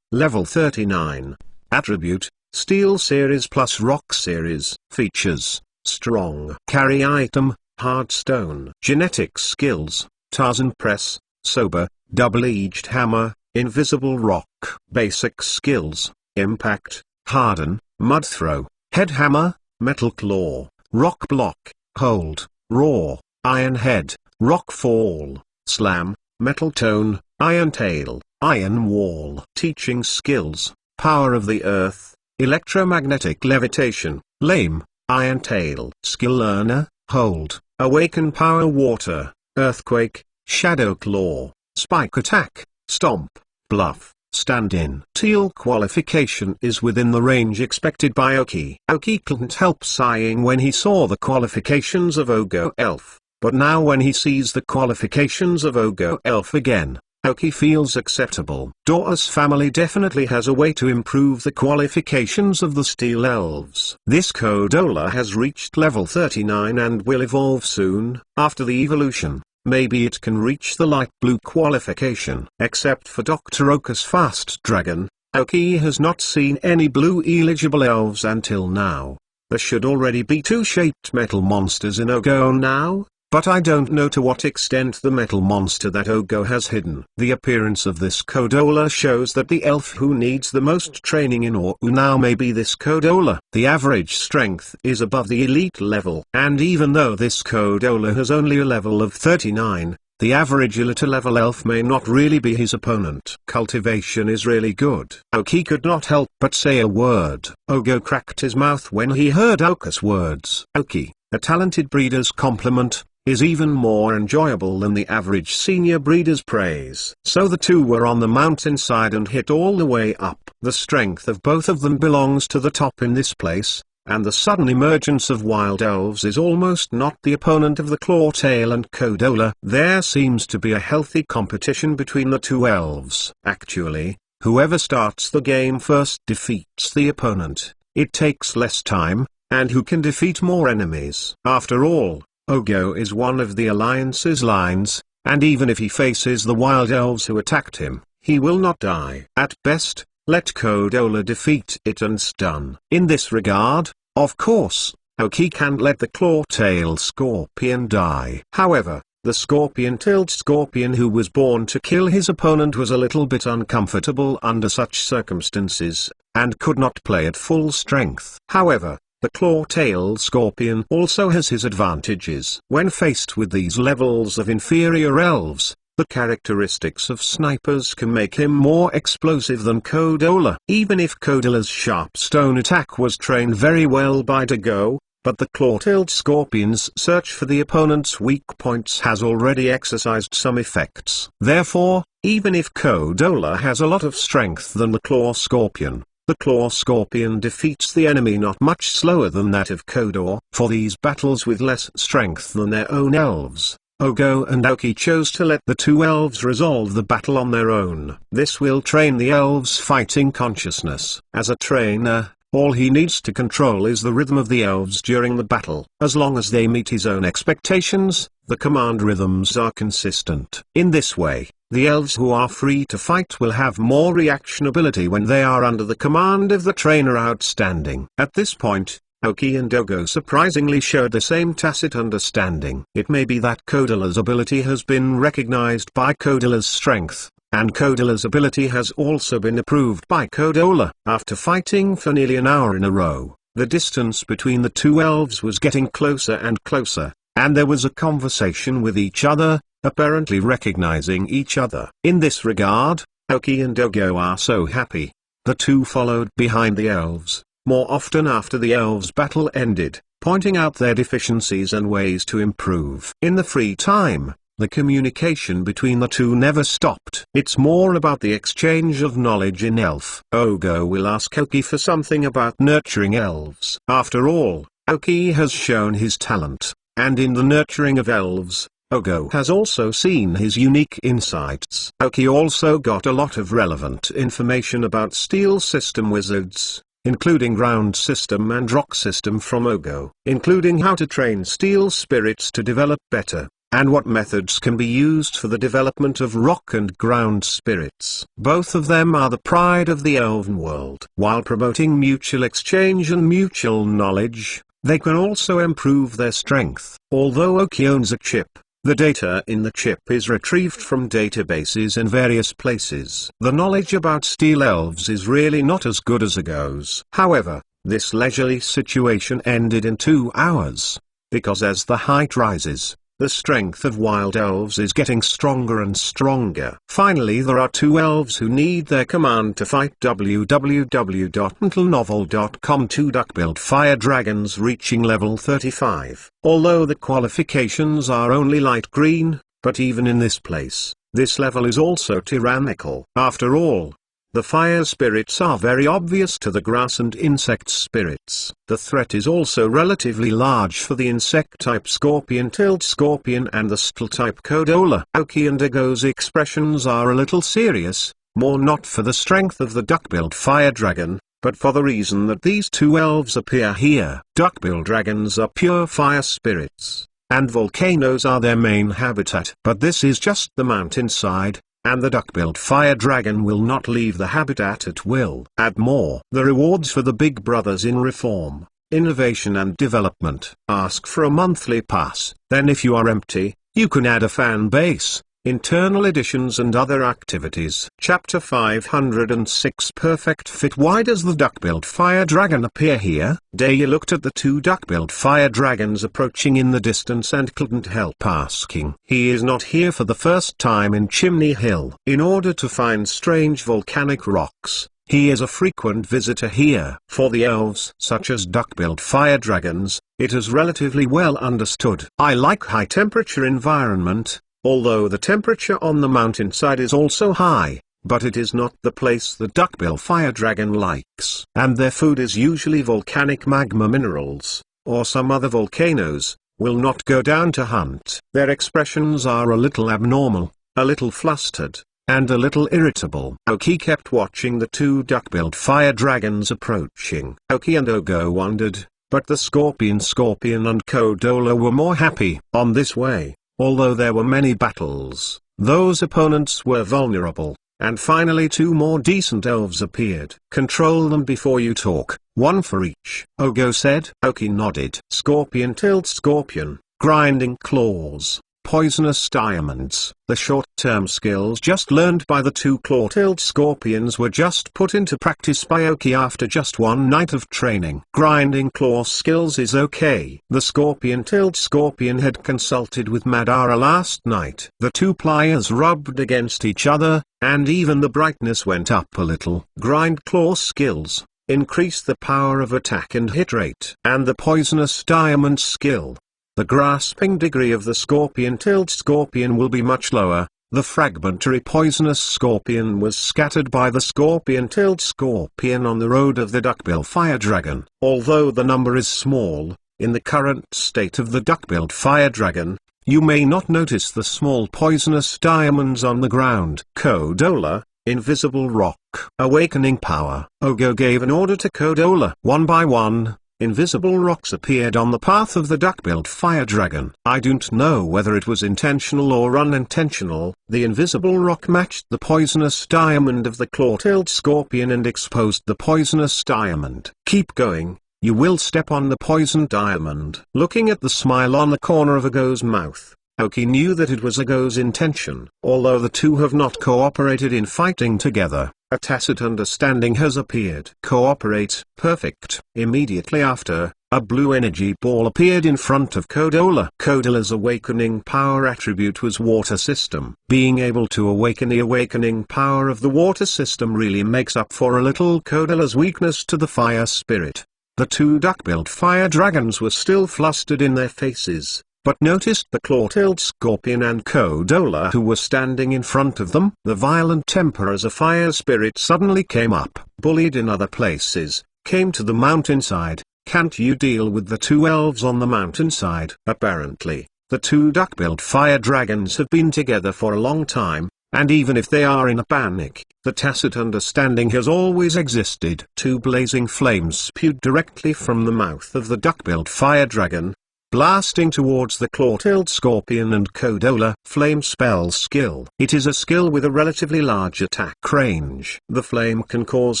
39. Attribute, Steel Series plus Rock Series. Features, strong. Carry item, hard stone. Genetic skills, Tarzan Press, Sober, Double-Edged Hammer, Invisible Rock. Basic skills, Impact, Harden, Mud Throw, Head Hammer, Metal Claw, Rock Block, Hold, Roar, Iron Head, Rock Fall, Slam, Metal Tone, Iron Tail, Iron Wall. Teaching skills, Power of the Earth, Electromagnetic Levitation, Lame, Iron Tail. Skill Learner, Hold, Awaken Power Water, Earthquake, Shadow Claw, Spike Attack, Stomp, Bluff, Stand-In. Teal qualification is within the range expected by Aoki. Aoki couldn't help sighing when he saw the qualifications of Ogo Elf, but now when he sees the qualifications of Ogo Elf again, Aoki feels acceptable. Dora's family definitely has a way to improve the qualifications of the Steel Elves. This Kodola has reached level 39 and will evolve soon. After the evolution, maybe it can reach the light blue qualification. Except for Dr. Oka's Fast Dragon, Aoki has not seen any blue eligible elves until now. There should already be 2 shaped metal monsters in Ogo now, but I don't know to what extent the metal monster that Ogo has hidden. The appearance of this Kodola shows that the elf who needs the most training in Oru now may be this Kodola. The average strength is above the elite level, and even though this Kodola has only a level of 39, the average elite level elf may not really be his opponent. Cultivation is really good. Aoki could not help but say a word. Ogo cracked his mouth when he heard Aoki's words. Aoki, a talented breeder's compliment, is even more enjoyable than the average senior breeder's praise. So the two were on the mountainside and hit all the way up. The strength of both of them belongs to the top in this place, and the sudden emergence of wild elves is almost not the opponent of the Clawtail and Kodola. There seems to be a healthy competition between the two elves. Actually, whoever starts the game first defeats the opponent. It takes less time, and who can defeat more enemies. After all, Ogo is one of the Alliance's lines, and even if he faces the wild elves who attacked him, he will not die. At best, let Kodola defeat it and stun. In this regard, of course, Aoki can't let the claw-tailed scorpion die. However, the scorpion-tailed scorpion who was born to kill his opponent was a little bit uncomfortable under such circumstances, and could not play at full strength. However, the claw-tailed scorpion also has his advantages. When faced with these levels of inferior elves, the characteristics of snipers can make him more explosive than Kodola. Even if Kodola's sharp stone attack was trained very well by Dago, but the claw-tailed scorpion's search for the opponent's weak points has already exercised some effects. Therefore, even if Kodola has a lot of strength than the claw scorpion, the claw scorpion defeats the enemy not much slower than that of Kodola. For these battles with less strength than their own elves, Ogo and Aoki chose to let the two elves resolve the battle on their own. This will train the elves' fighting consciousness. As a trainer, all he needs to control is the rhythm of the elves during the battle. As long as they meet his own expectations, the command rhythms are consistent. In this way, the elves who are free to fight will have more reaction ability when they are under the command of the trainer. Outstanding. At this point, Aoki and Ogo surprisingly showed the same tacit understanding. It may be that Kodola's ability has been recognized by Kodola's strength, and Kodola's ability has also been approved by Kodola. After fighting for nearly an hour in a row, the distance between the two elves was getting closer and closer, and there was a conversation with each other, apparently recognizing each other. In this regard, Aoki and Ogo are so happy. The two followed behind the elves, more often after the elves' battle ended, pointing out their deficiencies and ways to improve. In the free time, the communication between the two never stopped. It's more about the exchange of knowledge in elf. Ogo will ask Oki for something about nurturing elves. After all, Oki has shown his talent, and in the nurturing of elves, Ogo has also seen his unique insights. Oki also got a lot of relevant information about Steel System wizards, including Ground System and Rock System from Ogo, including how to train Steel spirits to develop better, and what methods can be used for the development of Rock and Ground spirits. Both of them are the pride of the Elven world. While promoting mutual exchange and mutual knowledge, they can also improve their strength. Although Oki owns a chip, the data in the chip is retrieved from databases in various places. The knowledge about Steel Elves is really not as good as Ogo's. However, this leisurely situation ended in 2 hours, because as the height rises, the strength of wild elves is getting stronger and stronger. Finally, there are 2 elves who need their command to fight. www.mentalnovel.com 2 duck-billed fire dragons reaching level 35. Although the qualifications are only light green, but even in this place, this level is also tyrannical. After all, the fire spirits are very obvious to the grass and insect spirits. The threat is also relatively large for the insect-type scorpion-tailed scorpion and the steel-type Kodola. Oki and Ogo's expressions are a little serious, more not for the strength of the duck-billed fire dragon, but for the reason that these 2 elves appear here. Duck-billed dragons are pure fire spirits, and volcanoes are their main habitat. But this is just the mountainside, and the duck-billed fire dragon will not leave the habitat at will. Add more. The rewards for the big brothers in reform, innovation and development. Ask for a monthly pass. Then if you are empty, you can add a fan base, internal editions and other activities. Chapter 506 Perfect Fit. Why does the duck-billed fire dragon appear here? Daya looked at the 2 duck-billed fire dragons approaching in the distance and couldn't help asking. He is not here for the first time in Chimney Hill. In order to find strange volcanic rocks, he is a frequent visitor here. For the elves, such as duck-billed fire dragons, it is relatively well understood. I like high-temperature environment, although the temperature on the mountainside is also high, but it is not the place the duck-bill fire dragon likes. And their food is usually volcanic magma minerals, or some other volcanoes, will not go down to hunt. Their expressions are a little abnormal, a little flustered, and a little irritable. Oki kept watching the 2 duck-billed fire dragons approaching. Oki and Ogo wondered, but the Scorpion and Kodola were more happy. On this way, although there were many battles, those opponents were vulnerable, and finally 2 more decent elves appeared. Control them before you talk, 1 for each, Ogo said. Oki nodded. Scorpion-tailed scorpion, grinding claws, poisonous diamonds. The short-term skills just learned by the 2 claw-tailed scorpions were just put into practice by Oki after just 1 night of training. Grinding claw skills is okay. The scorpion-tailed scorpion had consulted with Madara last night. The 2 pliers rubbed against each other, and even the brightness went up a little. Grind claw skills increase the power of attack and hit rate. And the poisonous diamond skill, the grasping degree of the scorpion-tailed scorpion will be much lower. The fragmentary poisonous scorpion was scattered by the scorpion-tailed scorpion on the road of the duck-bill fire dragon. Although the number is small, in the current state of the duck-billed fire dragon, you may not notice the small poisonous diamonds on the ground. Kodola, invisible rock. Awakening power. Ogo gave an order to Kodola. 1 by 1. Invisible rocks appeared on the path of the duck-billed fire dragon. I don't know whether it was intentional or unintentional. The invisible rock matched the poisonous diamond of the claw-tailed scorpion and exposed the poisonous diamond. Keep going, you will step on the poisoned diamond. Looking at the smile on the corner of Ogo's mouth, Oki knew that it was Ogo's intention. Although the 2 have not cooperated in fighting together, a tacit understanding has appeared. Cooperate. Perfect. Immediately after, a blue energy ball appeared in front of Kodola. Kodola's awakening power attribute was water system. Being able to awaken the awakening power of the water system really makes up for a little Kodola's weakness to the fire spirit. The two duck-billed fire dragons were still flustered in their faces, but noticed the claw-tailed scorpion and Kodola who were standing in front of them. The violent temper as a fire spirit suddenly came up. Bullied in other places, came to the mountainside. Can't you deal with the two elves on the mountainside? Apparently, the two duck-billed fire dragons have been together for a long time, and even if they are in a panic, the tacit understanding has always existed. Two blazing flames spewed directly from the mouth of the duck-billed fire dragon, blasting towards the claw-tailed scorpion and Kodola. Flame spell skill. It is a skill with a relatively large attack range. The flame can cause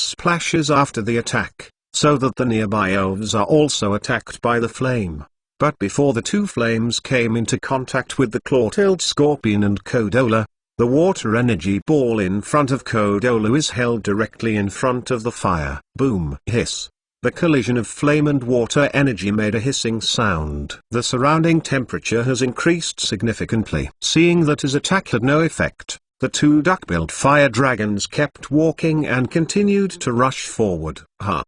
splashes after the attack, so that the nearby elves are also attacked by the flame. But before the two flames came into contact with the claw-tailed scorpion and Kodola, the water energy ball in front of Kodola is held directly in front of the fire. Boom! Hiss. The collision of flame and water energy made a hissing sound. The surrounding temperature has increased significantly. Seeing that his attack had no effect, the two duck-billed fire dragons kept walking and continued to rush forward.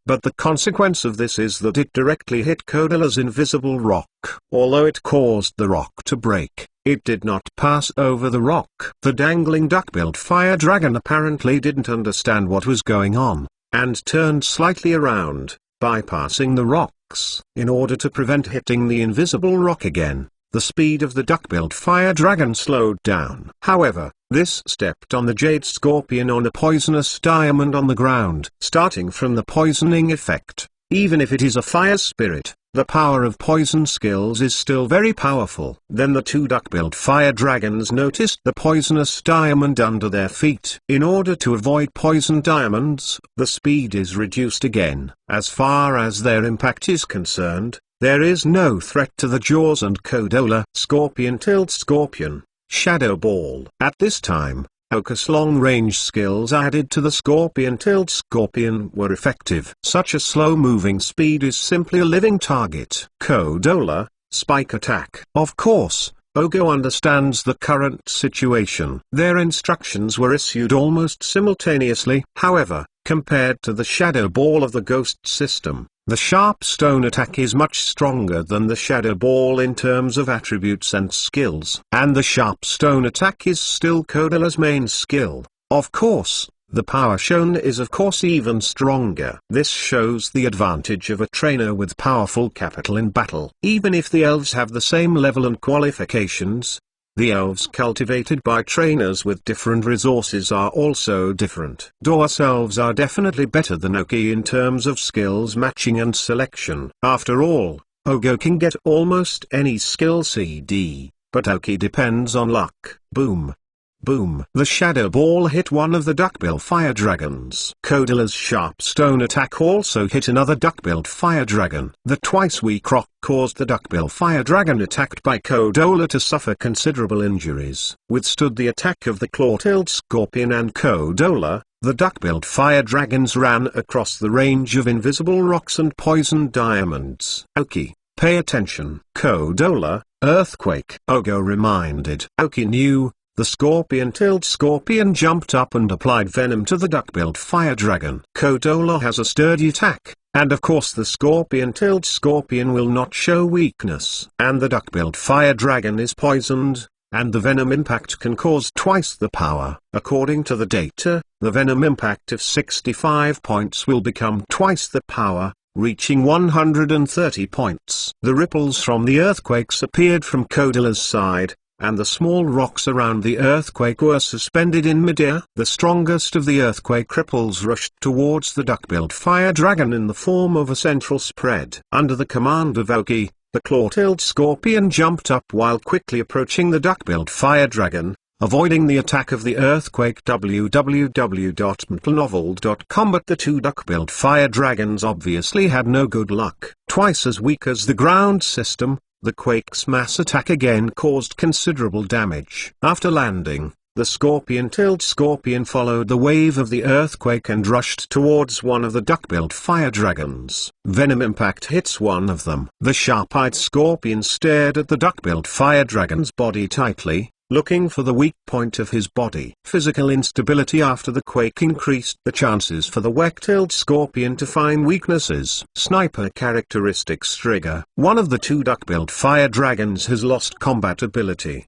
But the consequence of this is that it directly hit Kodola's invisible rock. Although it caused the rock to break, it did not pass over the rock. The dangling duck-billed fire dragon apparently didn't understand what was going on, and turned slightly around, bypassing the rocks, in order to prevent hitting the invisible rock again. The speed of the duck-billed fire dragon slowed down. However, this stepped on the jade scorpion on a poisonous diamond on the ground. Starting from the poisoning effect, even if it is a fire spirit, the power of poison skills is still very powerful. Then the two duck-billed fire dragons noticed the poisonous diamond under their feet. In order to avoid poison diamonds, the speed is reduced again. As far as their impact is concerned, there is no threat to the jaws and Kodola. Scorpion-tailed scorpion, shadow ball. At this time, Oka's long-range skills added to the scorpion-tailed scorpion were effective. Such a slow-moving speed is simply a living target. Kodola, spike attack. Of course, Ogo understands the current situation. Their instructions were issued almost simultaneously. However, compared to the shadow ball of the ghost system, the sharp stone attack is much stronger than the shadow ball in terms of attributes and skills. And the sharp stone attack is still Kodola's main skill. Of course, the power shown is of course even stronger. This shows the advantage of a trainer with powerful capital in battle. Even if the elves have the same level and qualifications, the elves cultivated by trainers with different resources are also different. Dwarf elves are definitely better than Oki in terms of skills matching and selection. After all, Ogo can get almost any skill CD, but Oki depends on luck. Boom. Boom. The shadow ball hit one of the duck-billed fire dragons. Kodola's sharp stone attack also hit another duck-billed fire dragon. The twice weak rock caused the duck-billed fire dragon attacked by Kodola to suffer considerable injuries. Withstood the attack of the claw-tailed scorpion and Kodola, the duck-billed fire dragons ran across the range of invisible rocks and poisoned diamonds. Oki, pay attention. Kodola, earthquake. Ogo reminded. Oki knew. The scorpion-tailed scorpion jumped up and applied venom to the duck-billed fire dragon. Kodola has a sturdy attack, and of course the scorpion-tailed scorpion will not show weakness. And the duck-billed fire dragon is poisoned, and the venom impact can cause twice the power. According to the data, the venom impact of 65 points will become twice the power, reaching 130 points. The ripples from the earthquakes appeared from Kodola's side, and the small rocks around the earthquake were suspended in midair. The strongest of the earthquake ripples rushed towards the duck-billed fire dragon in the form of a central spread. Under the command of Oki, the claw-tailed scorpion jumped up while quickly approaching the duck-billed fire dragon, avoiding the attack of the earthquake. www.mtnovel.com. But the two duck-billed fire dragons obviously had no good luck. Twice as weak as the ground system, the quake's mass attack again caused considerable damage. After landing, The scorpion-tailed scorpion followed the wave of the earthquake and rushed towards one of the duck-billed fire dragons. Venom impact hits one of them. The sharp-eyed scorpion stared at the duck-billed fire dragon's body tightly, looking for the weak point of his body. Physical instability after the quake increased the chances for the wag-tailed scorpion to find weaknesses. Sniper characteristics trigger. One of the two duck-billed fire dragons has lost combat ability.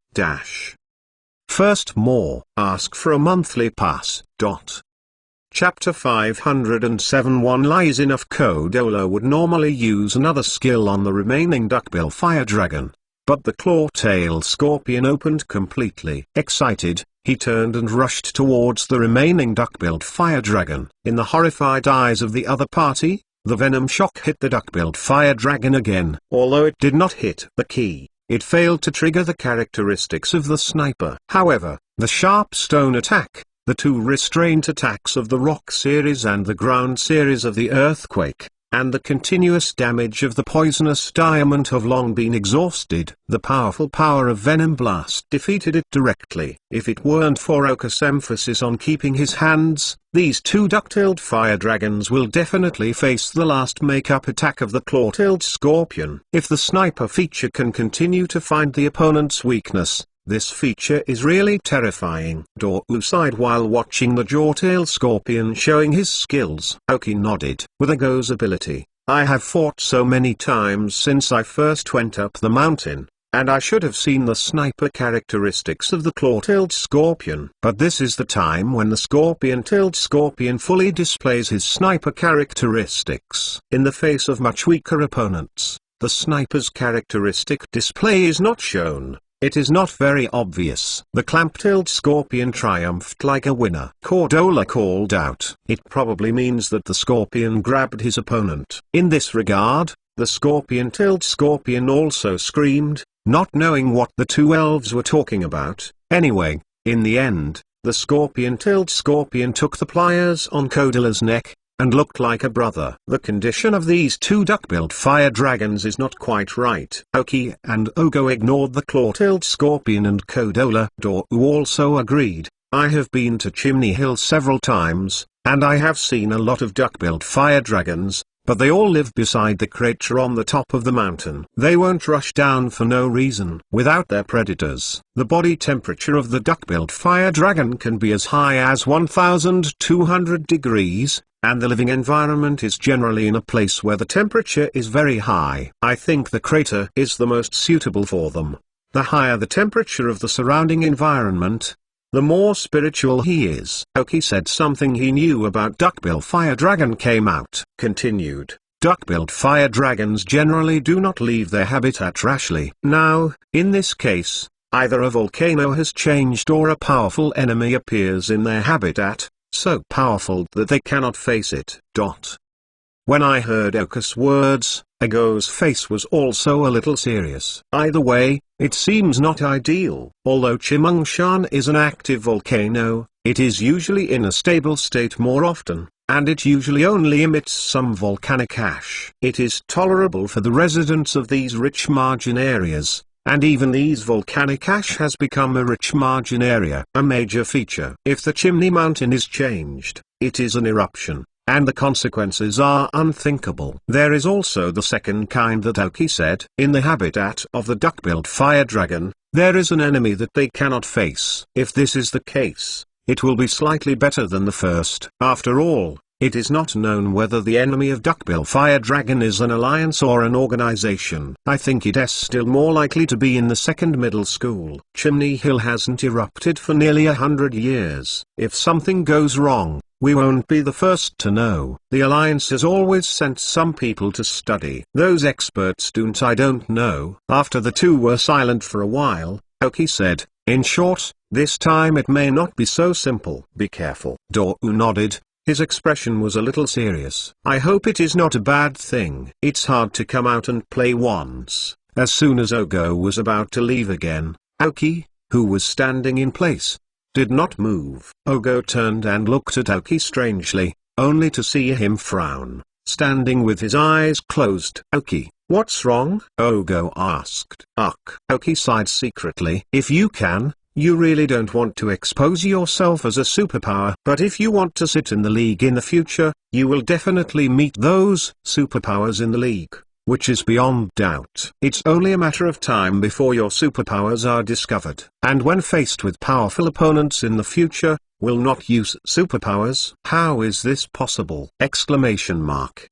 First more, ask for a monthly pass. Chapter 507 One lies enough. Kodola would normally use another skill on the remaining duckbill fire dragon, but the claw-tail scorpion opened completely. Excited, he turned and rushed towards the remaining duck-billed fire dragon. In the horrified eyes of the other party, the venom shock hit the duck-billed fire dragon again. Although it did not hit the key, it failed to trigger the characteristics of the sniper. However, the sharp stone attack, the two restraint attacks of the rock series and the ground series of the earthquake, and the continuous damage of the poisonous diamond have long been exhausted. The powerful power of Venom Blast defeated it directly. If it weren't for Oka's emphasis on keeping his hands, these two duck-tailed fire dragons will definitely face the last make-up attack of the claw-tailed scorpion. If the sniper feature can continue to find the opponent's weakness, this feature is really terrifying. Doryu sighed while watching the jaw-tailed scorpion showing his skills. Oki nodded. With Ago's ability, I have fought so many times since I first went up the mountain, and I should have seen the sniper characteristics of the claw-tailed scorpion. But this is the time when the scorpion-tailed scorpion fully displays his sniper characteristics. In the face of much weaker opponents, the sniper's characteristic display is not shown. It is not very obvious. The clamp-tailed scorpion triumphed like a winner. Kodola called out. It probably means that the scorpion grabbed his opponent. In this regard, the scorpion-tailed scorpion also screamed, not knowing what the two elves were talking about. Anyway, in the end, the scorpion-tailed scorpion took the pliers on Kodola's neck, and looked like a brother. The condition of these two duck-billed fire dragons is not quite right. Oki and Ogo ignored the claw-tailed scorpion and Kodola. Doryu also agreed. I have been to Chimney Hill several times, and I have seen a lot of duck-billed fire dragons, but they all live beside the crater on the top of the mountain. They won't rush down for no reason. Without their predators, the body temperature of the duck-billed fire dragon can be as high as 1200 degrees, and the living environment is generally in a place where the temperature is very high. I think the crater is the most suitable for them. The higher the temperature of the surrounding environment, the more spiritual he is. Oki said something he knew about duckbill fire dragon came out. Continued. Duck-billed fire dragons generally do not leave their habitat rashly. Now, in this case, either a volcano has changed or a powerful enemy appears in their habitat, so powerful that they cannot face it. When I heard Oka's words, Ago's face was also a little serious. Either way, it seems not ideal. Although Chimungshan is an active volcano, it is usually in a stable state more often, and it usually only emits some volcanic ash. It is tolerable for the residents of these rich margin areas, and even these volcanic ash has become a rich margin area. A major feature. If the chimney mountain is changed, it is an eruption, and the consequences are unthinkable. There is also the second kind that Oki said. In the habitat of the duck-billed fire dragon, there is an enemy that they cannot face. If this is the case, it will be slightly better than the first. After all, it is not known whether the enemy of duckbill fire dragon is an alliance or an organization. I think it is still more likely to be in the second middle school. Chimney Hill hasn't erupted for nearly 100 years. If something goes wrong, we won't be the first to know. The alliance has always sent some people to study. Those experts I don't know. After the two were silent for a while, Oki said, in short, this time it may not be so simple. Be careful. Doryu nodded. His expression was a little serious. I hope it is not a bad thing. It's hard to come out and play once. As soon as Ogo was about to leave again, Oki, who was standing in place, did not move. Ogo turned and looked at Oki strangely, only to see him frown, standing with his eyes closed. Oki, what's wrong? Ogo asked. Oki sighed secretly. If you can, You really don't want to expose yourself as a superpower. But if you want to sit in the league in the future, you will definitely meet those superpowers in the league, which is beyond doubt. It's only a matter of time before your superpowers are discovered. And when faced with powerful opponents in the future, will not use superpowers. How is this possible? Exclamation mark.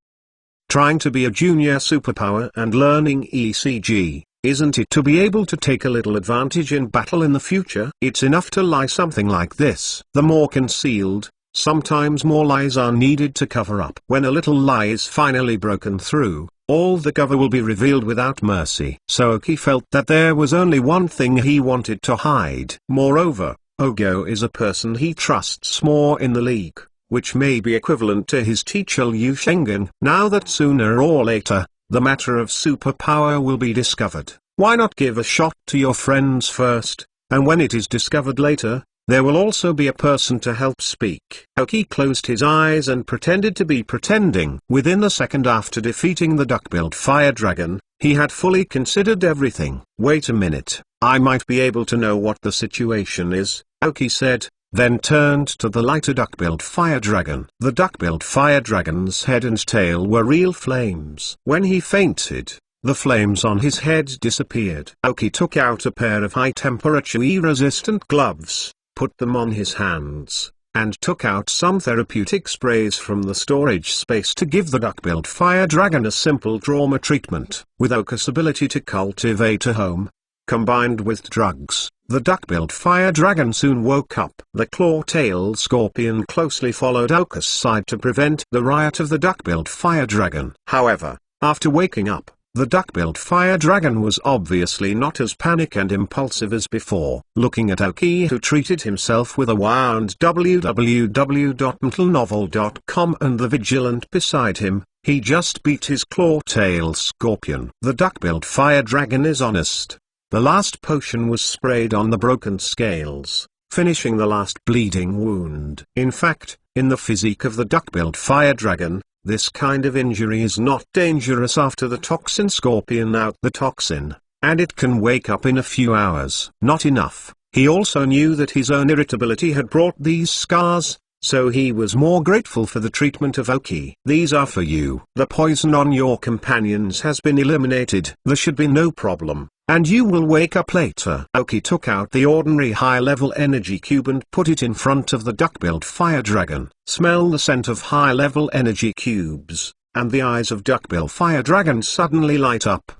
Trying to be a junior superpower and learning ECG, isn't it to be able to take a little advantage in battle in the future? It's enough to lie something like this. The more concealed, sometimes more lies are needed to cover up. When a little lie is finally broken through, all the cover will be revealed without mercy. So Oki felt that there was only one thing he wanted to hide. Moreover, Ogo is a person he trusts more in the league, which may be equivalent to his teacher Liu Shengen. Now that sooner or later, the matter of superpower will be discovered, why not give a shot to your friends first, and when it is discovered later, there will also be a person to help speak. Oki closed his eyes and pretended to be pretending. Within the second after defeating the duck-billed fire dragon, he had fully considered everything. Wait a minute, I might be able to know what the situation is, Oki said, then turned to the lighter duck-billed fire dragon. The duck-billed fire dragon's head and tail were real flames. When he fainted, the flames on his head disappeared. Oki took out a pair of high-temperature E-resistant gloves, put them on his hands, and took out some therapeutic sprays from the storage space to give the duck-billed fire dragon a simple trauma treatment. With Oka's ability to cultivate a home, combined with drugs, the duck-billed fire dragon soon woke up. The claw-tailed scorpion closely followed Oka's side to prevent the riot of the duck-billed fire dragon. However, after waking up, the duck-billed fire dragon was obviously not as panic and impulsive as before. Looking at Oki, who treated himself with a wound www.mentalnovel.com and the vigilant beside him, he just beat his claw-tailed scorpion. The duck-billed fire dragon is honest. The last potion was sprayed on the broken scales, finishing the last bleeding wound. In fact, in the physique of the duck-billed fire dragon, this kind of injury is not dangerous after the toxin scorpion out the toxin, and it can wake up in a few hours. Not enough, he also knew that his own irritability had brought these scars, so he was more grateful for the treatment of Oki. These are for you. The poison on your companions has been eliminated. There should be no problem, and you will wake up later. Oki took out the ordinary high-level energy cube and put it in front of the duck-billed fire dragon. Smell the scent of high-level energy cubes, and the eyes of duck-billed fire dragon suddenly light up.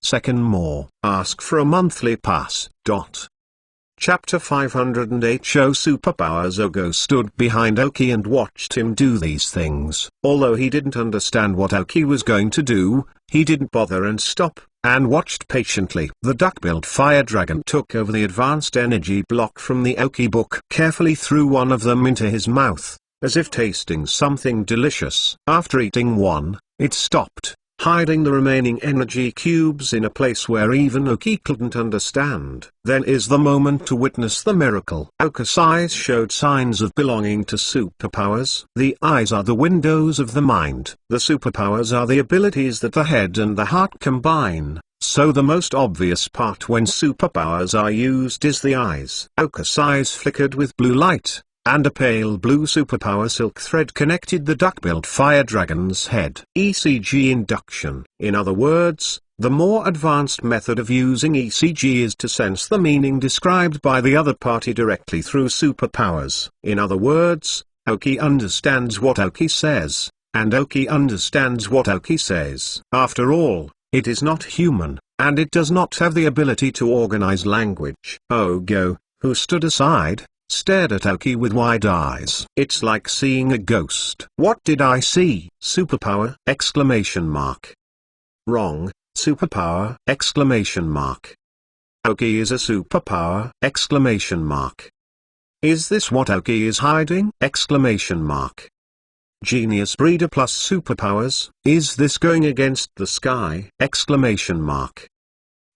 Second more. Ask for a monthly pass. Chapter 508 Show Superpowers. Ogo stood behind Oki and watched him do these things. Although he didn't understand what Oki was going to do, he didn't bother and stop, and watched patiently. The duck-billed fire dragon took over the advanced energy block from the Oki book, carefully threw one of them into his mouth, as if tasting something delicious. After eating one, it stopped, hiding the remaining energy cubes in a place where even Oki couldn't understand. Then is the moment to witness the miracle. Oka's eyes showed signs of belonging to superpowers. The eyes are the windows of the mind. The superpowers are the abilities that the head and the heart combine. So the most obvious part when superpowers are used is the eyes. Oka's eyes flickered with blue light, and a pale blue superpower silk thread connected the duck-billed fire dragon's head. ECG induction. In other words, the more advanced method of using ECG is to sense the meaning described by the other party directly through superpowers. In other words, Oki understands what Oki says, and Oki understands what Oki says. After all, it is not human, and it does not have the ability to organize language. Ogo, who stood aside, stared at Oki with wide eyes. It's like seeing a ghost. What did I see? Superpower! Exclamation mark. Wrong, superpower! Exclamation mark. Oki is a superpower! Exclamation mark. Is this what Oki is hiding? Exclamation mark. Genius breeder plus superpowers, is this going against the sky? Exclamation mark.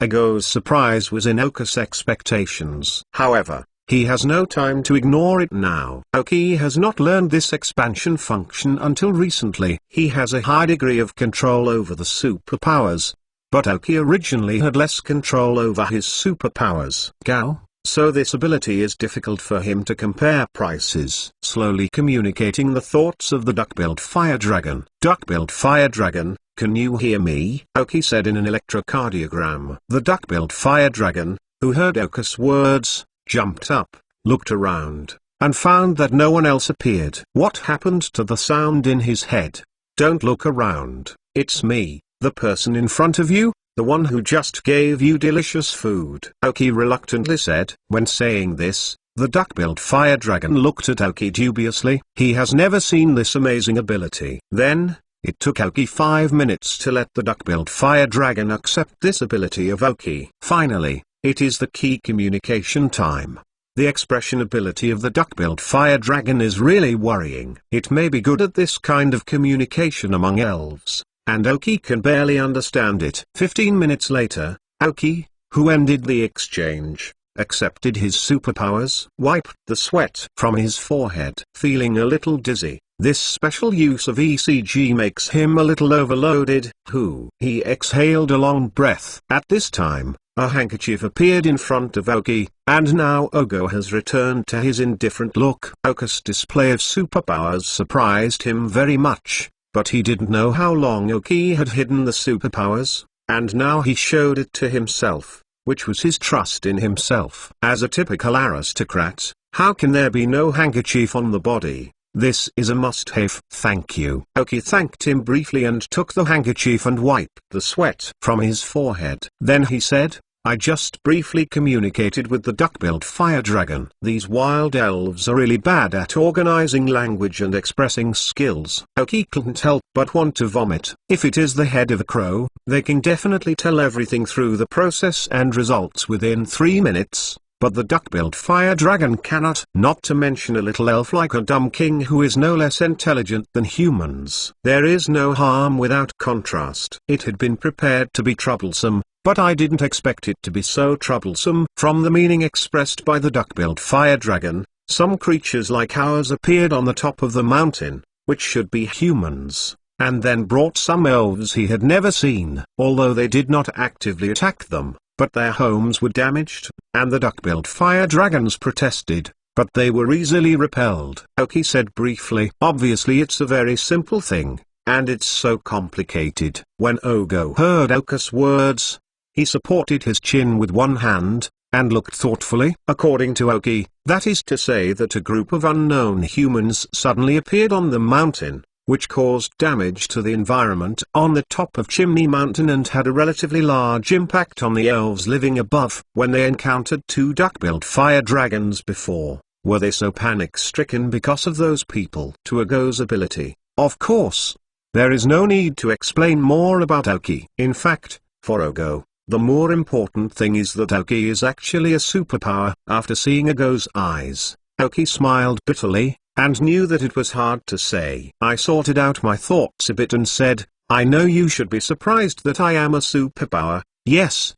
Ogo's surprise was in Oka's expectations. However, he has no time to ignore it now. Oki has not learned this expansion function until recently. He has a high degree of control over the superpowers. but Aoki originally had less control over his superpowers. Gao, so this ability is difficult for him to compare prices. Slowly communicating the thoughts of the duck-billed fire dragon. Duck-billed fire dragon, can you hear me? Aoki said in an electrocardiogram. The duck-billed fire dragon, who heard Aoki's words, jumped up, looked around, and found that no one else appeared. What happened to the sound in his head? Don't look around, it's me, the person in front of you, the one who just gave you delicious food. Aoki reluctantly said. When saying this, the duck-billed fire dragon looked at Aoki dubiously. He has never seen this amazing ability. Then, it took Aoki 5 minutes to let the duck-billed fire dragon accept this ability of Aoki. Finally, it is the key communication time. The expression ability of the duck-billed fire dragon is really worrying. It may be good at this kind of communication among elves, and Aoki can barely understand it. 15 minutes later, Aoki, who ended the exchange, accepted his superpowers, wiped the sweat from his forehead. Feeling a little dizzy, this special use of ECG makes him a little overloaded. He exhaled a long breath. At this time, a handkerchief appeared in front of Aoki, and now Ogo has returned to his indifferent look. Aoki's display of superpowers surprised him very much, but he didn't know how long Aoki had hidden the superpowers, and now he showed it to himself, which was his trust in himself. As a typical aristocrat, how can there be no handkerchief on the body? This is a must-have. Thank you. Aoki thanked him briefly and took the handkerchief and wiped the sweat from his forehead. Then he said, I just briefly communicated with the duck-billed fire dragon. These wild elves are really bad at organizing language and expressing skills. Aoki couldn't help but want to vomit. If it is the head of a crow, they can definitely tell everything through the process and results within 3 minutes. But the duck-billed fire dragon cannot, not to mention a little elf like a dumb king who is no less intelligent than humans. There is no harm without contrast. It had been prepared to be troublesome, but I didn't expect it to be so troublesome. From the meaning expressed by the duck-billed fire dragon, some creatures like ours appeared on the top of the mountain, which should be humans, and then brought some elves he had never seen. Although they did not actively attack them, but their homes were damaged, and the duck-billed fire dragons protested, but they were easily repelled. Aoki said briefly, obviously it's a very simple thing, and it's so complicated. When Ogo heard Aoki's words, he supported his chin with one hand, and looked thoughtfully. According to Aoki, that is to say that a group of unknown humans suddenly appeared on the mountain, which caused damage to the environment on the top of Chimney Mountain and had a relatively large impact on the elves living above. When they encountered 2 duck-billed fire dragons before, were they so panic-stricken because of those people? To Ogo's ability, of course. There is no need to explain more about Aoki. In fact, for Ogo, the more important thing is that Aoki is actually a superpower. After seeing Ogo's eyes, Aoki smiled bitterly, and knew that it was hard to say. I sorted out my thoughts a bit and said, I know you should be surprised that I am a superpower. Yes,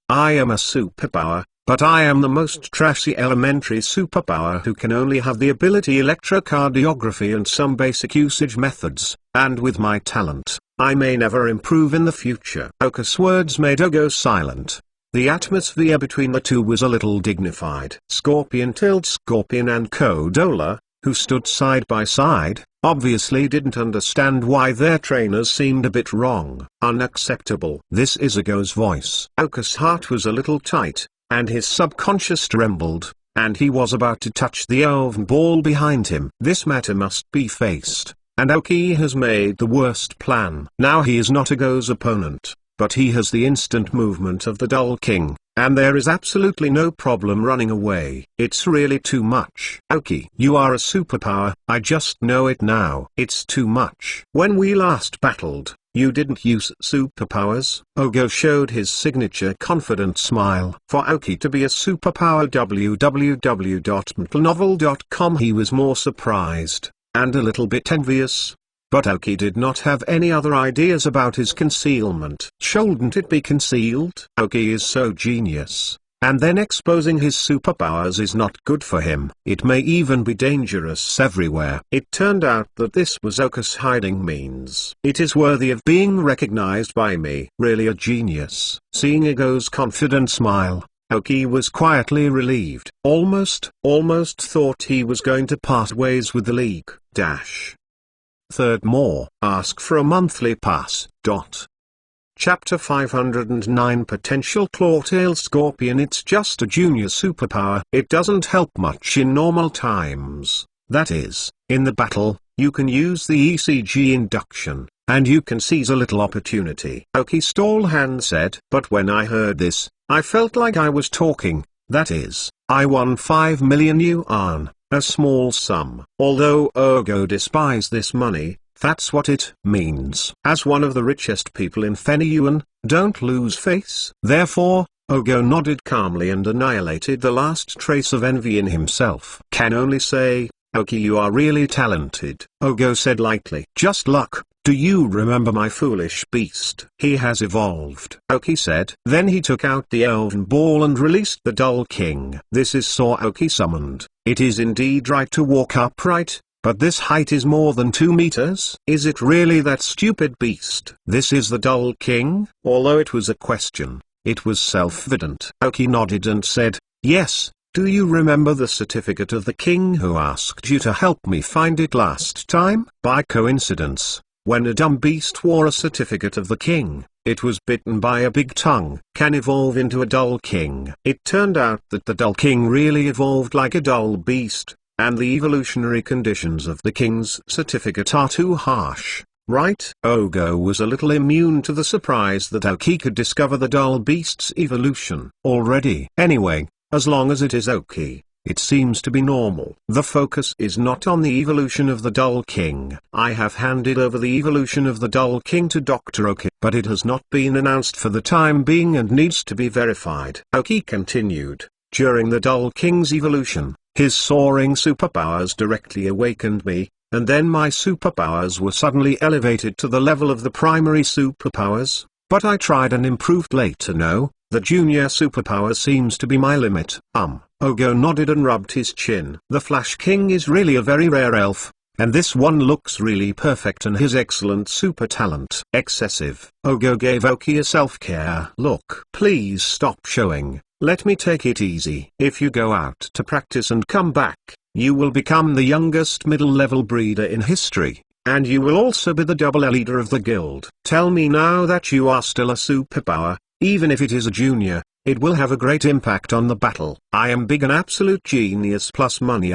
I am a superpower, but I am the most trashy elementary superpower who can only have the ability electrocardiography and some basic usage methods, and with my talent, I may never improve in the future. Ogo's words made Ogo silent. The atmosphere between the two was a little dignified. Scorpion-tailed Scorpion and Kodola, who stood side by side, obviously didn't understand why their trainers seemed a bit wrong. Unacceptable. This is Ogo's voice. Ogo's heart was a little tight, and his subconscious trembled, and he was about to touch the elven ball behind him. This matter must be faced, and Aoki has made the worst plan. Now he is not Ogo's opponent, but he has the instant movement of the Dull King, and there is absolutely no problem running away. It's really too much. Aoki, you are a superpower, I just know it now. It's too much. When we last battled, you didn't use superpowers. Ogo showed his signature confident smile. For Aoki to be a superpower www.mtlnovel.com, he was more surprised, and a little bit envious. But Aoki did not have any other ideas about his concealment. Shouldn't it be concealed? Aoki is so genius. and then exposing his superpowers is not good for him. It may even be dangerous everywhere. It turned out that this was Oka's hiding means. It is worthy of being recognized by me. Really a genius. Seeing Igo's confident smile, Oki was quietly relieved. Almost thought he was going to part ways with the league. Third more. Ask for a monthly pass. Chapter 509 Potential Clawtail Scorpion. It's just a junior superpower. It doesn't help much in normal times. That is, in the battle, you can use the ECG induction, and you can seize a little opportunity. Oki's tall hand said. But when I heard this, I felt like I was talking. That is, I won 5 million yuan, a small sum. Although Ogo despised this money, that's what it means. As one of the richest people in Fenyuan, don't lose face. Therefore, Ogo nodded calmly and annihilated the last trace of envy in himself. Can only say, Oki, you are really talented. Ogo said lightly. Just luck. Do you remember my foolish beast? He has evolved, Oki said. Then he took out the elven ball and released the Dull King. This is Saw Oki summoned. It is indeed right to walk upright, but this height is more than 2 meters. Is it really that stupid beast? This is the Dull King? Although it was a question, it was self-evident. Oki nodded and said, yes. Do you remember the certificate of the king who asked you to help me find it last time? By coincidence, when a dumb beast wore a certificate of the king, it was bitten by a big tongue, can evolve into a Dull King. It turned out that the Dull King really evolved like a dull beast, and the evolutionary conditions of the king's certificate are too harsh, right? Ogo was a little immune to the surprise that Oki could discover the dull beast's evolution already. Anyway, as long as it is Oki, it seems to be normal. The focus is not on the evolution of the Dull King. I have handed over the evolution of the Dull King to Dr. Oki, but it has not been announced for the time being and needs to be verified. Oki continued. During the Dull King's evolution, his soaring superpowers directly awakened me, and then my superpowers were suddenly elevated to the level of the primary superpowers, but I tried and improved later. No, the junior superpower seems to be my limit. Ogo nodded and rubbed his chin. The Flash King is really a very rare elf, and this one looks really perfect and his excellent super talent. Excessive. Ogo gave Oki a self-care look. Please stop showing. Let me take it easy. If you go out to practice and come back, you will become the youngest middle-level breeder in history, and you will also be the double A leader of the guild. Tell me now that you are still a superpower, even if it is a junior, it will have a great impact on the battle. I am big and absolute genius plus money.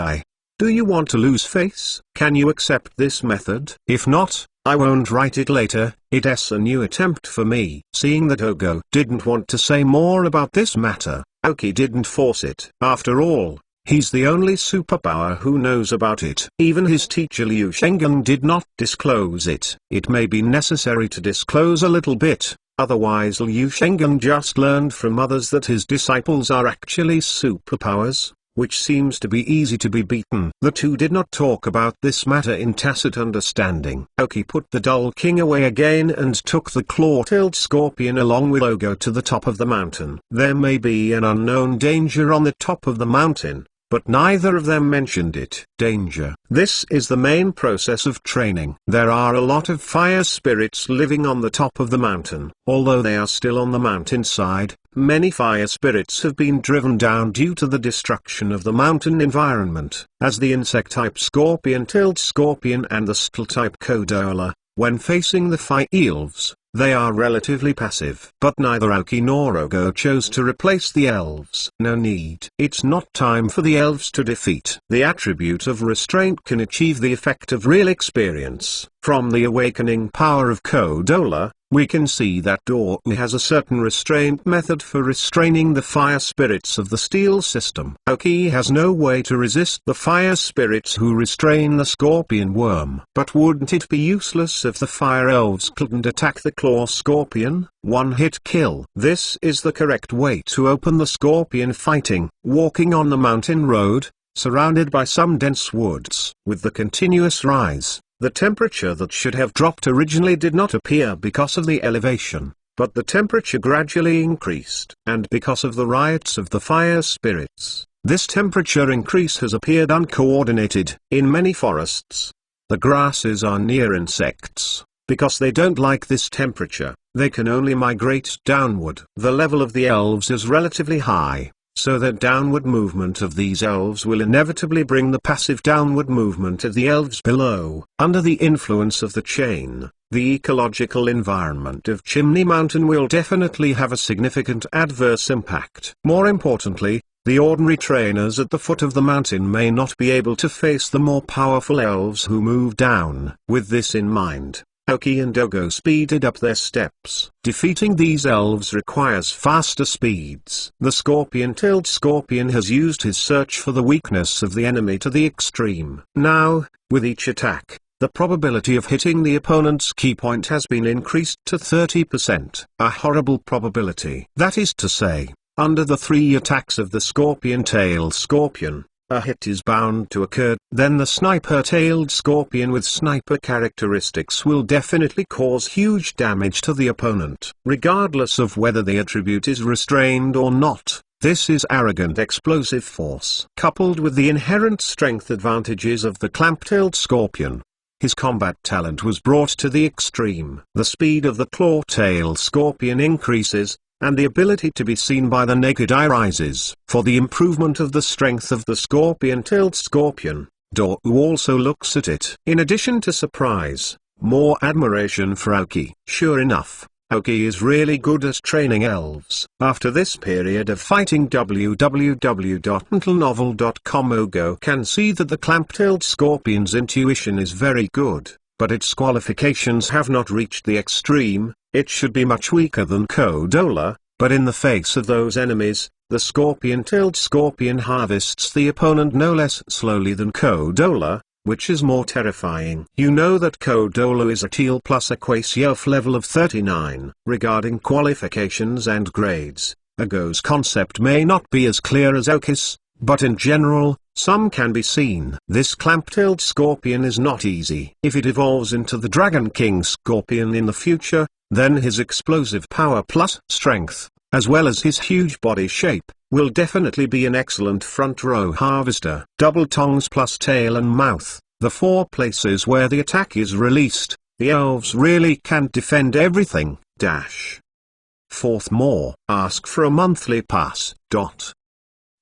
Do you want to lose face? Can you accept this method? If not, I won't write it later. It's a new attempt for me. Seeing that Ogo didn't want to say more about this matter, Oki didn't force it. After all, he's the only superpower who knows about it. Even his teacher Liu Shengen did not disclose it. It may be necessary to disclose a little bit, otherwise Liu Shengen just learned from others that his disciples are actually superpowers, which seems to be easy to be beaten. The two did not talk about this matter in tacit understanding. Oki put the Dull King away again and took the claw-tailed scorpion along with Ogo to the top of the mountain. There may be an unknown danger on the top of the mountain, but neither of them mentioned it. Danger. This is the main process of training. There are a lot of fire spirits living on the top of the mountain. Although they are still on the mountainside, many fire spirits have been driven down due to the destruction of the mountain environment. As the insect-type scorpion-tailed scorpion and the steel-type Kodola, when facing the fire elves, they are relatively passive. But neither Oki nor Ogo chose to replace the elves. No need. It's not time for the elves to defeat. The attribute of restraint can achieve the effect of real experience. From the awakening power of Kodola, we can see that Dorothy has a certain restraint method for restraining the fire spirits of the steel system. Oki has no way to resist the fire spirits who restrain the scorpion worm. But wouldn't it be useless if the fire elves couldn't attack the claw scorpion? One-hit kill. This is the correct way to open the scorpion fighting. Walking on the mountain road, surrounded by some dense woods. With the continuous rise, the temperature that should have dropped originally did not appear because of the elevation. but the temperature gradually increased. And because of the riots of the fire spirits, this temperature increase has appeared uncoordinated. In many forests, the grasses are near insects. Because they don't like this temperature, they can only migrate downward. The level of the elves is relatively high, so that downward movement of these elves will inevitably bring the passive downward movement of the elves below. Under the influence of the chain, the ecological environment of Chimney Mountain will definitely have a significant adverse impact. More importantly, the ordinary trainers at the foot of the mountain may not be able to face the more powerful elves who move down. With this in mind, Aoki and Ogo speeded up their steps. Defeating these elves requires faster speeds. The scorpion-tailed scorpion has used his search for the weakness of the enemy to the extreme. Now, with each attack, the probability of hitting the opponent's key point has been increased to 30%. A horrible probability. That is to say, under the 3 attacks of the scorpion-tailed scorpion, a hit is bound to occur. Then the sniper-tailed scorpion with sniper characteristics will definitely cause huge damage to the opponent. Regardless of whether the attribute is restrained or not, this is arrogant explosive force. Coupled with the inherent strength advantages of the clamp-tailed scorpion, his combat talent was brought to the extreme. The speed of the claw-tailed scorpion increases, and the ability to be seen by the naked eye rises. For the improvement of the strength of the scorpion-tailed scorpion, Doryu also looks at it. In addition to surprise, more admiration for Aoki. Sure enough, Aoki is really good at training elves. After this period of fighting, www.untlenovel.com, Ogo can see that the clamp-tailed scorpion's intuition is very good, but its qualifications have not reached the extreme. It should be much weaker than Kodola, but in the face of those enemies, the scorpion-tailed scorpion harvests the opponent no less slowly than Kodola, which is more terrifying. You know that Kodola is a teal plus a Quasi-Elf level of 39. Regarding qualifications and grades, Ogo's concept may not be as clear as Aoki's, but in general, some can be seen. This clamp-tailed scorpion is not easy. If it evolves into the Dragon King scorpion in the future, then his explosive power plus strength, as well as his huge body shape, will definitely be an excellent front-row harvester. Double tongues plus tail and mouth, the 4 places where the attack is released, the elves really can't defend everything. Fourth more, ask for a monthly pass.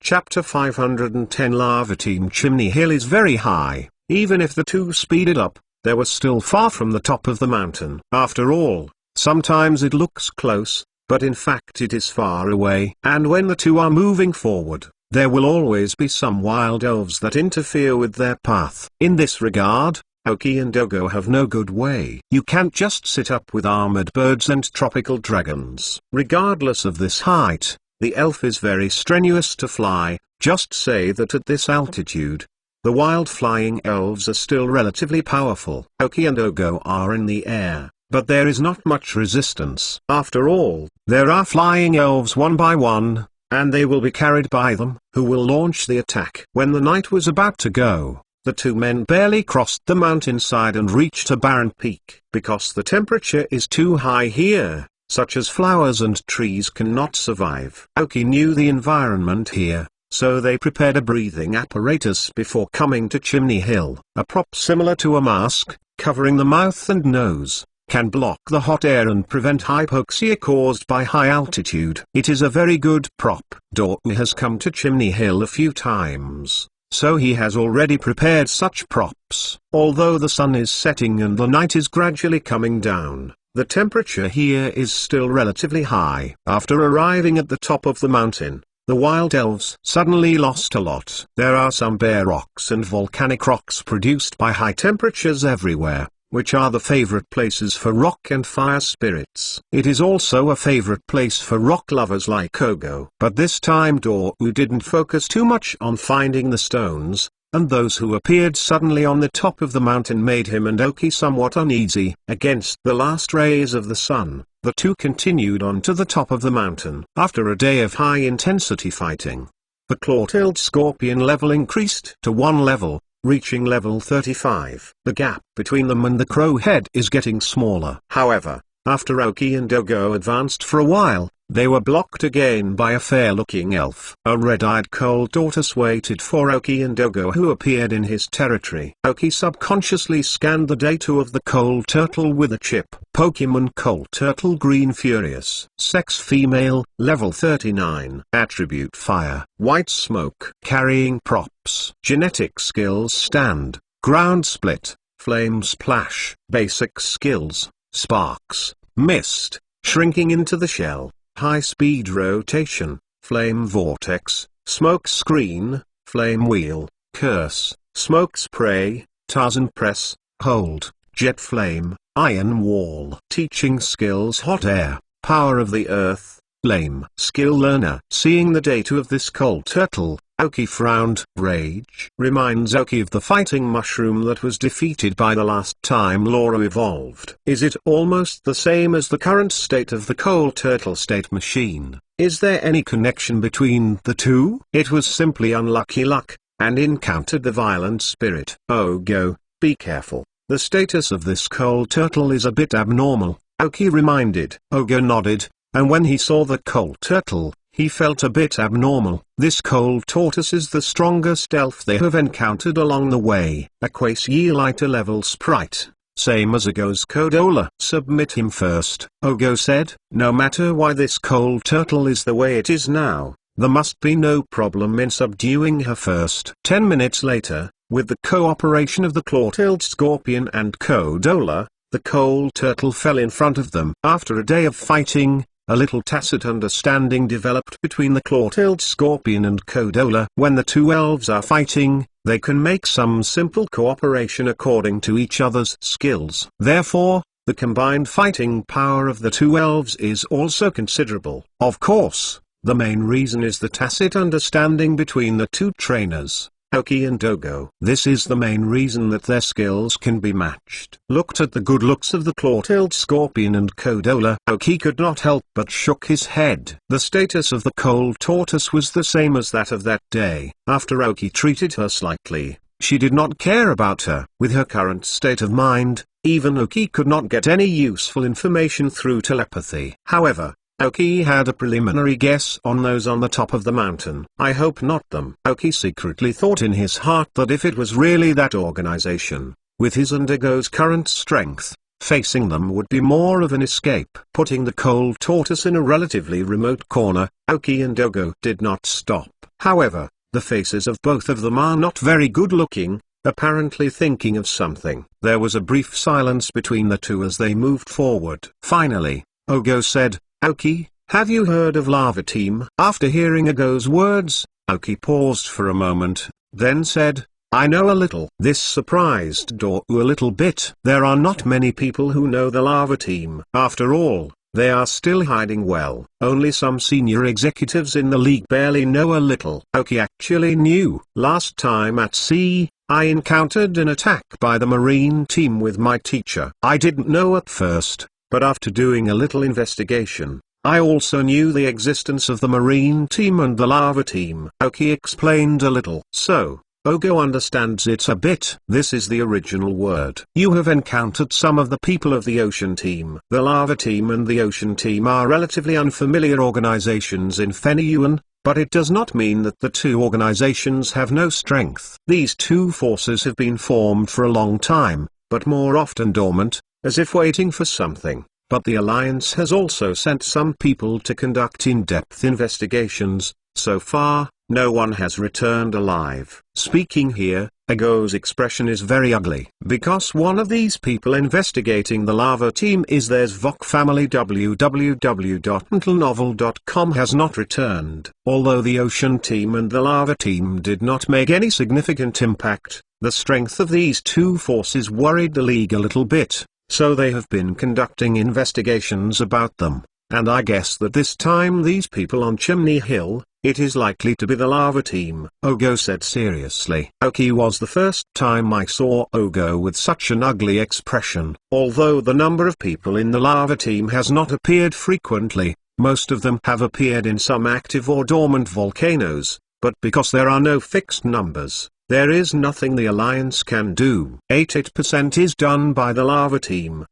Chapter 510. Lava Team Chimney Hill is very high. Even if the two speeded up, they were still far from the top of the mountain. After all, sometimes it looks close, but in fact it is far away. And when the two are moving forward, there will always be some wild elves that interfere with their path. In this regard, Aoki and Ogo have no good way. You can't just sit up with armored birds and tropical dragons. Regardless of this height, the elf is very strenuous to fly. Just say that at this altitude, the wild flying elves are still relatively powerful. Aoki and Ogo are in the air, but there is not much resistance. After all, there are flying elves one by one, and they will be carried by them, who will launch the attack. When the night was about to go, the two men barely crossed the mountainside and reached a barren peak. Because the temperature is too high here, such as flowers and trees cannot survive. Aoki knew the environment here, so they prepared a breathing apparatus before coming to Chimney Hill. A prop similar to a mask, covering the mouth and nose, can block the hot air and prevent hypoxia caused by high altitude. It is a very good prop. Doryu has come to Chimney Hill a few times, so he has already prepared such props. Although the sun is setting and the night is gradually coming down, the temperature here is still relatively high. After arriving at the top of the mountain, the wild elves suddenly lost a lot. There are some bare rocks and volcanic rocks produced by high temperatures everywhere, which are the favorite places for rock and fire spirits. It is also a favorite place for rock lovers like Ogo. But this time Doryu didn't focus too much on finding the stones, and those who appeared suddenly on the top of the mountain made him and Aoki somewhat uneasy. Against the last rays of the sun, the two continued on to the top of the mountain. After a day of high-intensity fighting, the claw-tailed scorpion level increased to 1 level, reaching level 35. The gap between them and the crowhead is getting smaller. However, After Oki and Ogo advanced for a while, they were blocked again by a fair-looking elf. A red-eyed coal tortoise waited for Oki and Ogo, who appeared in his territory. Oki subconsciously scanned the data of the coal turtle with a chip. Pokemon Coal Turtle Green Furious. Sex female, level 39. Attribute fire. White smoke. Carrying props. Genetic skills stand. Ground split. Flame splash. Basic skills. Sparks. Mist. Shrinking into the shell. High-speed rotation, flame vortex, smoke screen, flame wheel, curse, smoke spray, Tarzan press, hold, jet flame, iron wall. Teaching skills: hot air, power of the earth, lame. Skill learner. Seeing the data of this coal turtle, Oki frowned. Rage reminds Oki of the fighting mushroom that was defeated by the last time Laura evolved. Is it almost the same as the current state of the coal turtle state machine? Is there any connection between the two? It was simply unlucky luck, and encountered the violent spirit. Ogo, be careful. The status of this coal turtle is a bit abnormal, Oki reminded. Ogo nodded, and when he saw the coal turtle, he felt a bit abnormal. This coal tortoise is the strongest elf they have encountered along the way. A Quasi-Elite level sprite, same as Ogo's Kodola. Submit him first, Ogo said. No matter why this coal turtle is the way it is now, there must be no problem in subduing her first. 10 minutes later, with the cooperation of the claw-tailed scorpion and Kodola, the coal turtle fell in front of them. After a day of fighting, a little tacit understanding developed between the claw-tailed scorpion and Kodola. When the two elves are fighting, they can make some simple cooperation according to each other's skills. Therefore, the combined fighting power of the two elves is also considerable. Of course, the main reason is the tacit understanding between the two trainers, Oki and Ogo. This is the main reason that their skills can be matched. Looked at the good looks of the claw-tailed scorpion and Kodola, Oki could not help but shook his head. The status of the coal tortoise was the same as that of that day. After Oki treated her slightly, she did not care about her. With her current state of mind, even Oki could not get any useful information through telepathy. However, Oki had a preliminary guess on those on the top of the mountain. I hope not them. Oki secretly thought in his heart that if it was really that organization, with his and Ogo's current strength, facing them would be more of an escape. Putting the coal tortoise in a relatively remote corner, Oki and Ogo did not stop. However, the faces of both of them are not very good looking, apparently thinking of something. There was a brief silence between the two as they moved forward. Finally, Ogo said, Oki, have you heard of Lava Team? After hearing Ogo's words, Oki paused for a moment, then said, I know a little. This surprised Dorou a little bit. There are not many people who know the Lava Team. After all, they are still hiding well. Only some senior executives in the league barely know a little. Oki actually knew. Last time at sea, I encountered an attack by the Marine team with my teacher. I didn't know at first, but after doing a little investigation, I also knew the existence of the Marine team and the Lava Team. Oki explained a little. So, Ogo understands it a bit. This is the original word. You have encountered some of the people of the Ocean Team. The Lava Team and the Ocean Team are relatively unfamiliar organizations in Feniyuan, but it does not mean that the two organizations have no strength. These two forces have been formed for a long time, but more often dormant, as if waiting for something. But the Alliance has also sent some people to conduct in-depth investigations. So far, no one has returned alive. Speaking here, Ogo's expression is very ugly. Because one of these people investigating the Lava Team is their Zvok family. www.untilnovel.com has not returned. Although the Ocean Team and the Lava Team did not make any significant impact, the strength of these two forces worried the League a little bit. So they have been conducting investigations about them, and I guess that this time these people on Chimney Hill, it is likely to be the Lava Team, Ogo said seriously. Oki was the first time I saw Ogo with such an ugly expression. Although the number of people in the Lava Team has not appeared frequently, most of them have appeared in some active or dormant volcanoes, but because there are no fixed numbers, there is nothing the Alliance can do. 88% is done by the Lava Team.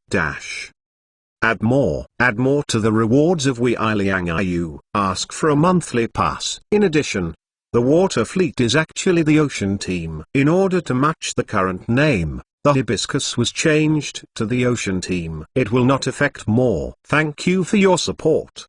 Add more to the rewards of Wei Liang Iu. Ask for a monthly pass. In addition, the water fleet is actually the ocean team. In order to match the current name, the hibiscus was changed to the ocean team. It will not affect more. Thank you for your support.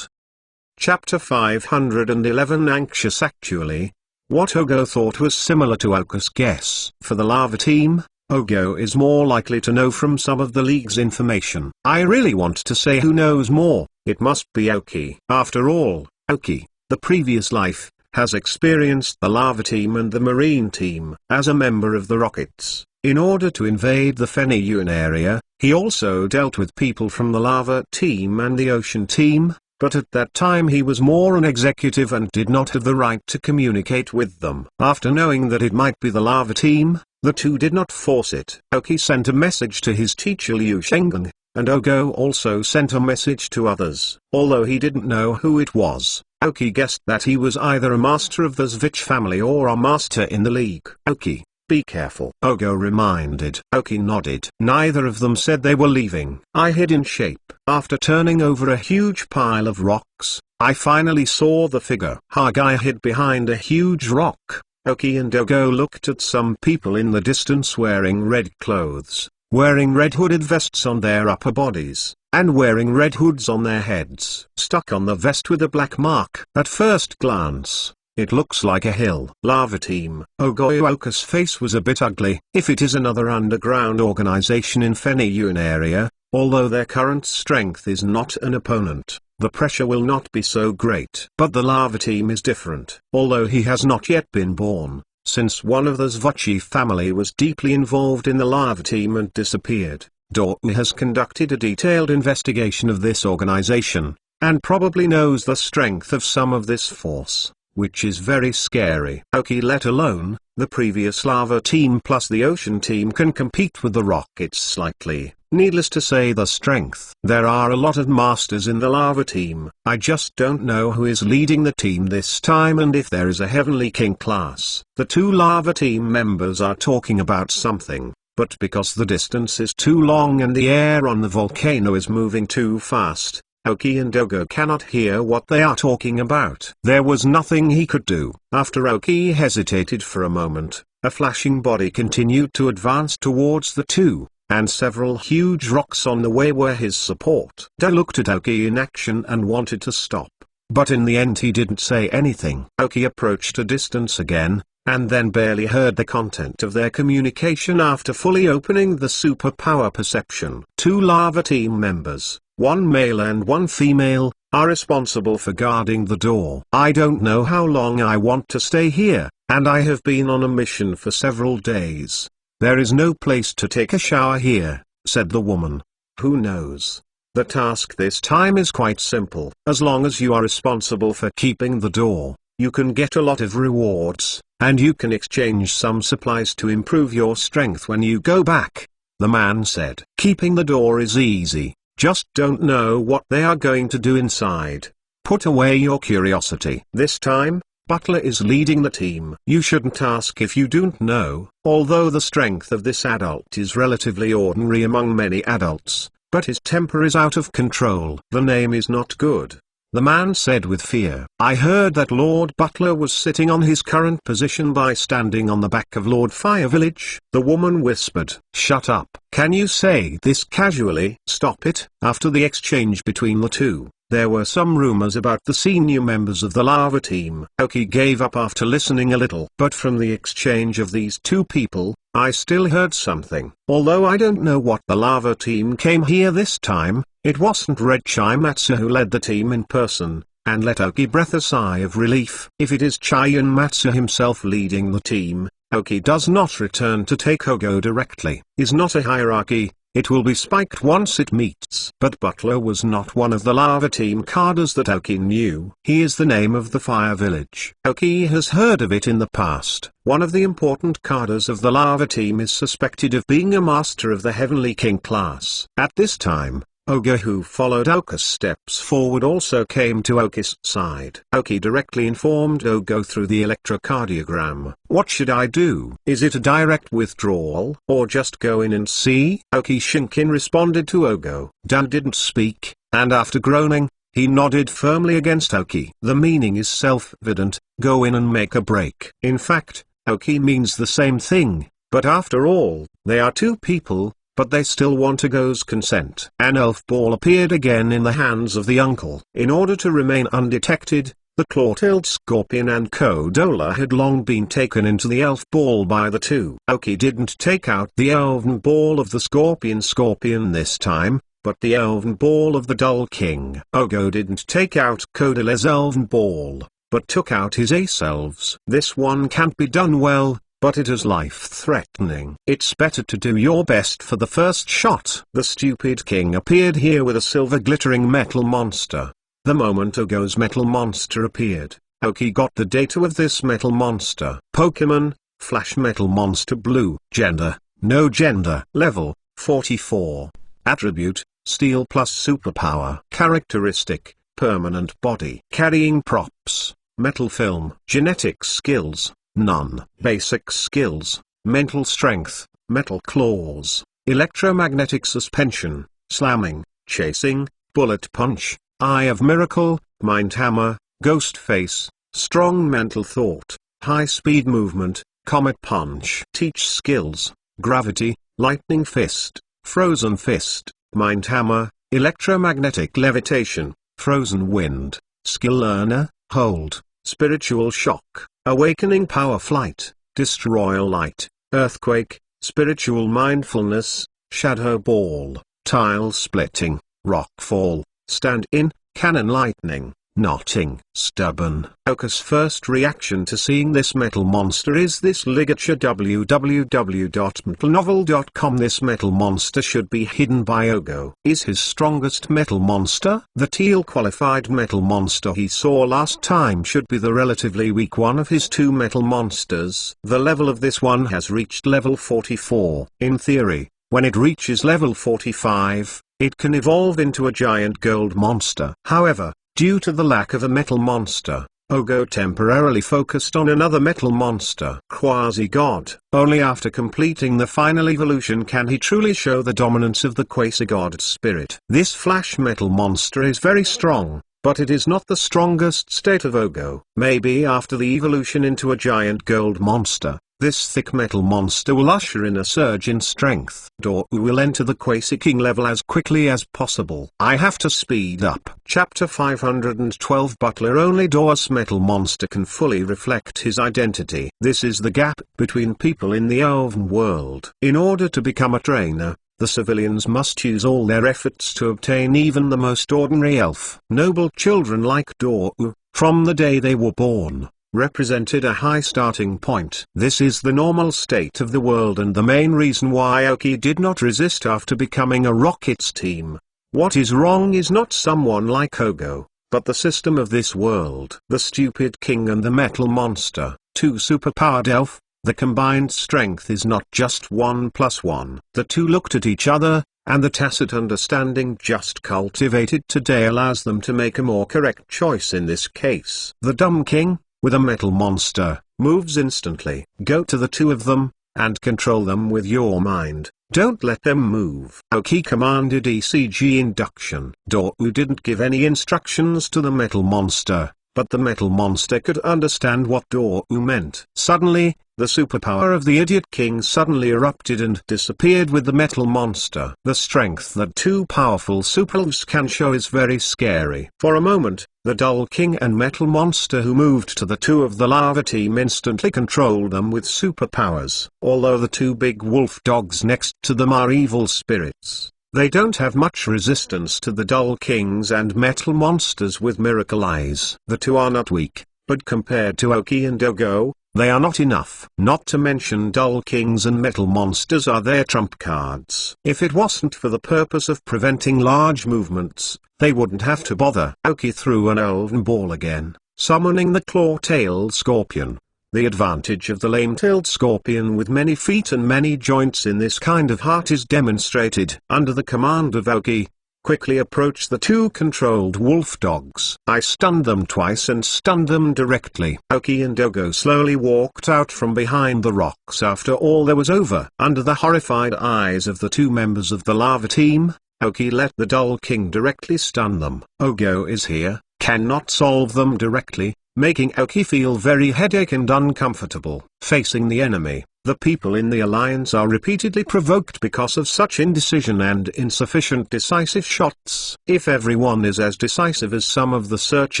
Chapter 511 Anxious. Actually, what Ogo thought was similar to Oka's guess. For the lava team, Ogo is more likely to know from some of the league's information. I really want to say who knows more. It must be Aoki. After all, Aoki, the previous life, has experienced the lava team and the marine team. As a member of the Rockets, in order to invade the Feniyuan area, he also dealt with people from the lava team and the ocean team, but at that time he was more an executive and did not have the right to communicate with them. After knowing that it might be the lava team, the two did not force it. Aoki sent a message to his teacher Liu Shengang, and Ogo also sent a message to others. Although he didn't know who it was, Aoki guessed that he was either a master of the Zvich family or a master in the league. Aoki, be careful, Ogo reminded. Aoki nodded. Neither of them said they were leaving. I hid in shape. After turning over a huge pile of rocks, I finally saw the figure. Hagai hid behind a huge rock. Aoki and Ogo looked at some people in the distance wearing red clothes, wearing red hooded vests on their upper bodies, and wearing red hoods on their heads. Stuck on the vest with a black mark. At first glance, it looks like a hill. Lava team. Oka's face was a bit ugly. If it is another underground organization in Feniyuan area, although their current strength is not an opponent, the pressure will not be so great. But the lava team is different. Although he has not yet been born, since one of the Zvuchi family was deeply involved in the lava team and disappeared, Dortmund has conducted a detailed investigation of this organization, and probably knows the strength of some of this force, which is very scary. Aoki, let alone, the previous lava team plus the ocean team can compete with the Rockets slightly. Needless to say, the strength. There are a lot of masters in the lava team. I just don't know who is leading the team this time and if there is a Heavenly King class. The two lava team members are talking about something, but because the distance is too long and the air on the volcano is moving too fast, Aoki and Ogo cannot hear what they are talking about. There was nothing he could do. After Aoki hesitated for a moment, a flashing body continued to advance towards the two, and several huge rocks on the way were his support. Da looked at Aoki in action and wanted to stop, but in the end he didn't say anything. Aoki approached a distance again, and then barely heard the content of their communication after fully opening the superpower perception. Two lava team members, one male and one female, are responsible for guarding the door. I don't know how long I want to stay here, and I have been on a mission for several days. There is no place to take a shower here, said the woman. Who knows? The task this time is quite simple. As long as you are responsible for keeping the door, you can get a lot of rewards, and you can exchange some supplies to improve your strength when you go back, the man said. Keeping the door is easy, just don't know what they are going to do inside. Put away your curiosity. This time, Butler is leading the team. You shouldn't ask if you don't know. Although the strength of this adult is relatively ordinary among many adults, but his temper is out of control. The name is not good, the man said with fear. I heard that Lord Butler was sitting on his current position by standing on the back of Lord Fire Village. The woman whispered. Shut up. Can you say this casually? Stop it. After the exchange between the two, there were some rumors about the senior members of the lava team. Aoki gave up after listening a little. But from the exchange of these two people, I still heard something. Although I don't know what the lava team came here this time, it wasn't Red Chimatsu who led the team in person, and let Aoki breathe a sigh of relief. If it is Chimatsu himself leading the team, Aoki does not return to take Ogo directly. Is not a hierarchy. It will be spiked once it meets. But Butler was not one of the lava team cadres that Aoki knew. He is the name of the Fire Village. Aoki has heard of it in the past. One of the important cadres of the lava team is suspected of being a master of the Heavenly King class. At this time, Ogo, who followed Oki's steps forward, also came to Oki's side. Oki directly informed Ogo through the electrocardiogram. "What should I do? Is it a direct withdrawal, or just go in and see?" Oki Shinkin responded to Ogo. Dan didn't speak, and after groaning, he nodded firmly against Oki. The meaning is self-evident: go in and make a break. In fact, Oki means the same thing, but after all, they are two people, but they still want Ogo's consent. An elf ball appeared again in the hands of the uncle. In order to remain undetected, the claw-tailed scorpion and Kodola had long been taken into the elf ball by the two. Oki didn't take out the elven ball of the scorpion this time, but the elven ball of the Dull King. Ogo didn't take out Kodola's elven ball, but took out his ace elves. This one can't be done well, but it is life-threatening. It's better to do your best for the first shot. The stupid king appeared here with a silver glittering metal monster. The moment Ogo's metal monster appeared, Oki got the data of this metal monster. Pokemon, Flash Metal Monster Blue. Gender, no gender. Level, 44. Attribute, Steel plus superpower. Characteristic, permanent body. Carrying props, metal film. Genetic skills, none. Basic skills, mental strength, metal claws, electromagnetic suspension, slamming, chasing, bullet punch, eye of miracle, mind hammer, ghost face, strong mental thought, high speed movement, comet punch. Teach skills, gravity, lightning fist, frozen fist, mind hammer, electromagnetic levitation, frozen wind, skill learner, hold, spiritual shock, awakening power flight, destroy light, earthquake, spiritual mindfulness, shadow ball, tile splitting, rock fall, stand in, cannon lightning, knotting. Stubborn. Oki's first reaction to seeing this metal monster is this ligature. www.metalnovel.com. This metal monster should be hidden by Ogo. Is his strongest metal monster? The teal qualified metal monster he saw last time should be the relatively weak one of his two metal monsters. The level of this one has reached level 44. In theory, when it reaches level 45, it can evolve into a giant gold monster. However, due to the lack of a metal monster, Ogo temporarily focused on another metal monster, Quasi-God. Only after completing the final evolution can he truly show the dominance of the Quasi-God spirit. This flash metal monster is very strong, but it is not the strongest state of Ogo. Maybe after the evolution into a giant gold monster, this thick metal monster will usher in a surge in strength. Dorou will enter the Quasi-King level as quickly as possible. I have to speed up. Chapter 512. Butler. Only Dou's metal monster can fully reflect his identity. This is the gap between people in the elven world. In order to become a trainer, the civilians must use all their efforts to obtain even the most ordinary elf. Noble children like Dorou, from the day they were born, represented a high starting point. This is the normal state of the world and the main reason why Oki did not resist after becoming a Rockets team. What is wrong is not someone like Ogo, but the system of this world. The stupid king and the metal monster, two superpowered elf. The combined strength is not just 1 + 1. The two looked at each other, and the tacit understanding just cultivated today allows them to make a more correct choice in this case. The dumb king, with a metal monster, moves instantly. Go to the two of them, and control them with your mind. Don't let them move. Oki commanded ECG induction. Dorou didn't give any instructions to the metal monster, but the metal monster could understand what Dorou meant. Suddenly, the superpower of the idiot king suddenly erupted and disappeared with the metal monster. The strength that two powerful superelves can show is very scary. For a moment, the dull king and metal monster who moved to the two of the lava team instantly controlled them with superpowers. Although the two big wolf dogs next to them are evil spirits, they don't have much resistance to the dull kings and metal monsters with miracle eyes. The two are not weak, but compared to Oki and Ogo, they are not enough. Not to mention dull kings and metal monsters are their trump cards. If it wasn't for the purpose of preventing large movements, they wouldn't have to bother. Oki threw an elven ball again, summoning the claw-tailed scorpion. The advantage of the lame-tailed scorpion with many feet and many joints in this kind of heart is demonstrated. Under the command of Oki, quickly approached the two controlled wolf dogs. I stunned them twice and stunned them directly. Aoki and Dogo slowly walked out from behind the rocks after all that was over. Under the horrified eyes of the two members of the lava team, Aoki let the Dull King directly stun them. Ogo is here, cannot solve them directly, making Aoki feel very headache and uncomfortable. Facing the enemy, the people in the alliance are repeatedly provoked because of such indecision and insufficient decisive shots. If everyone is as decisive as some of the search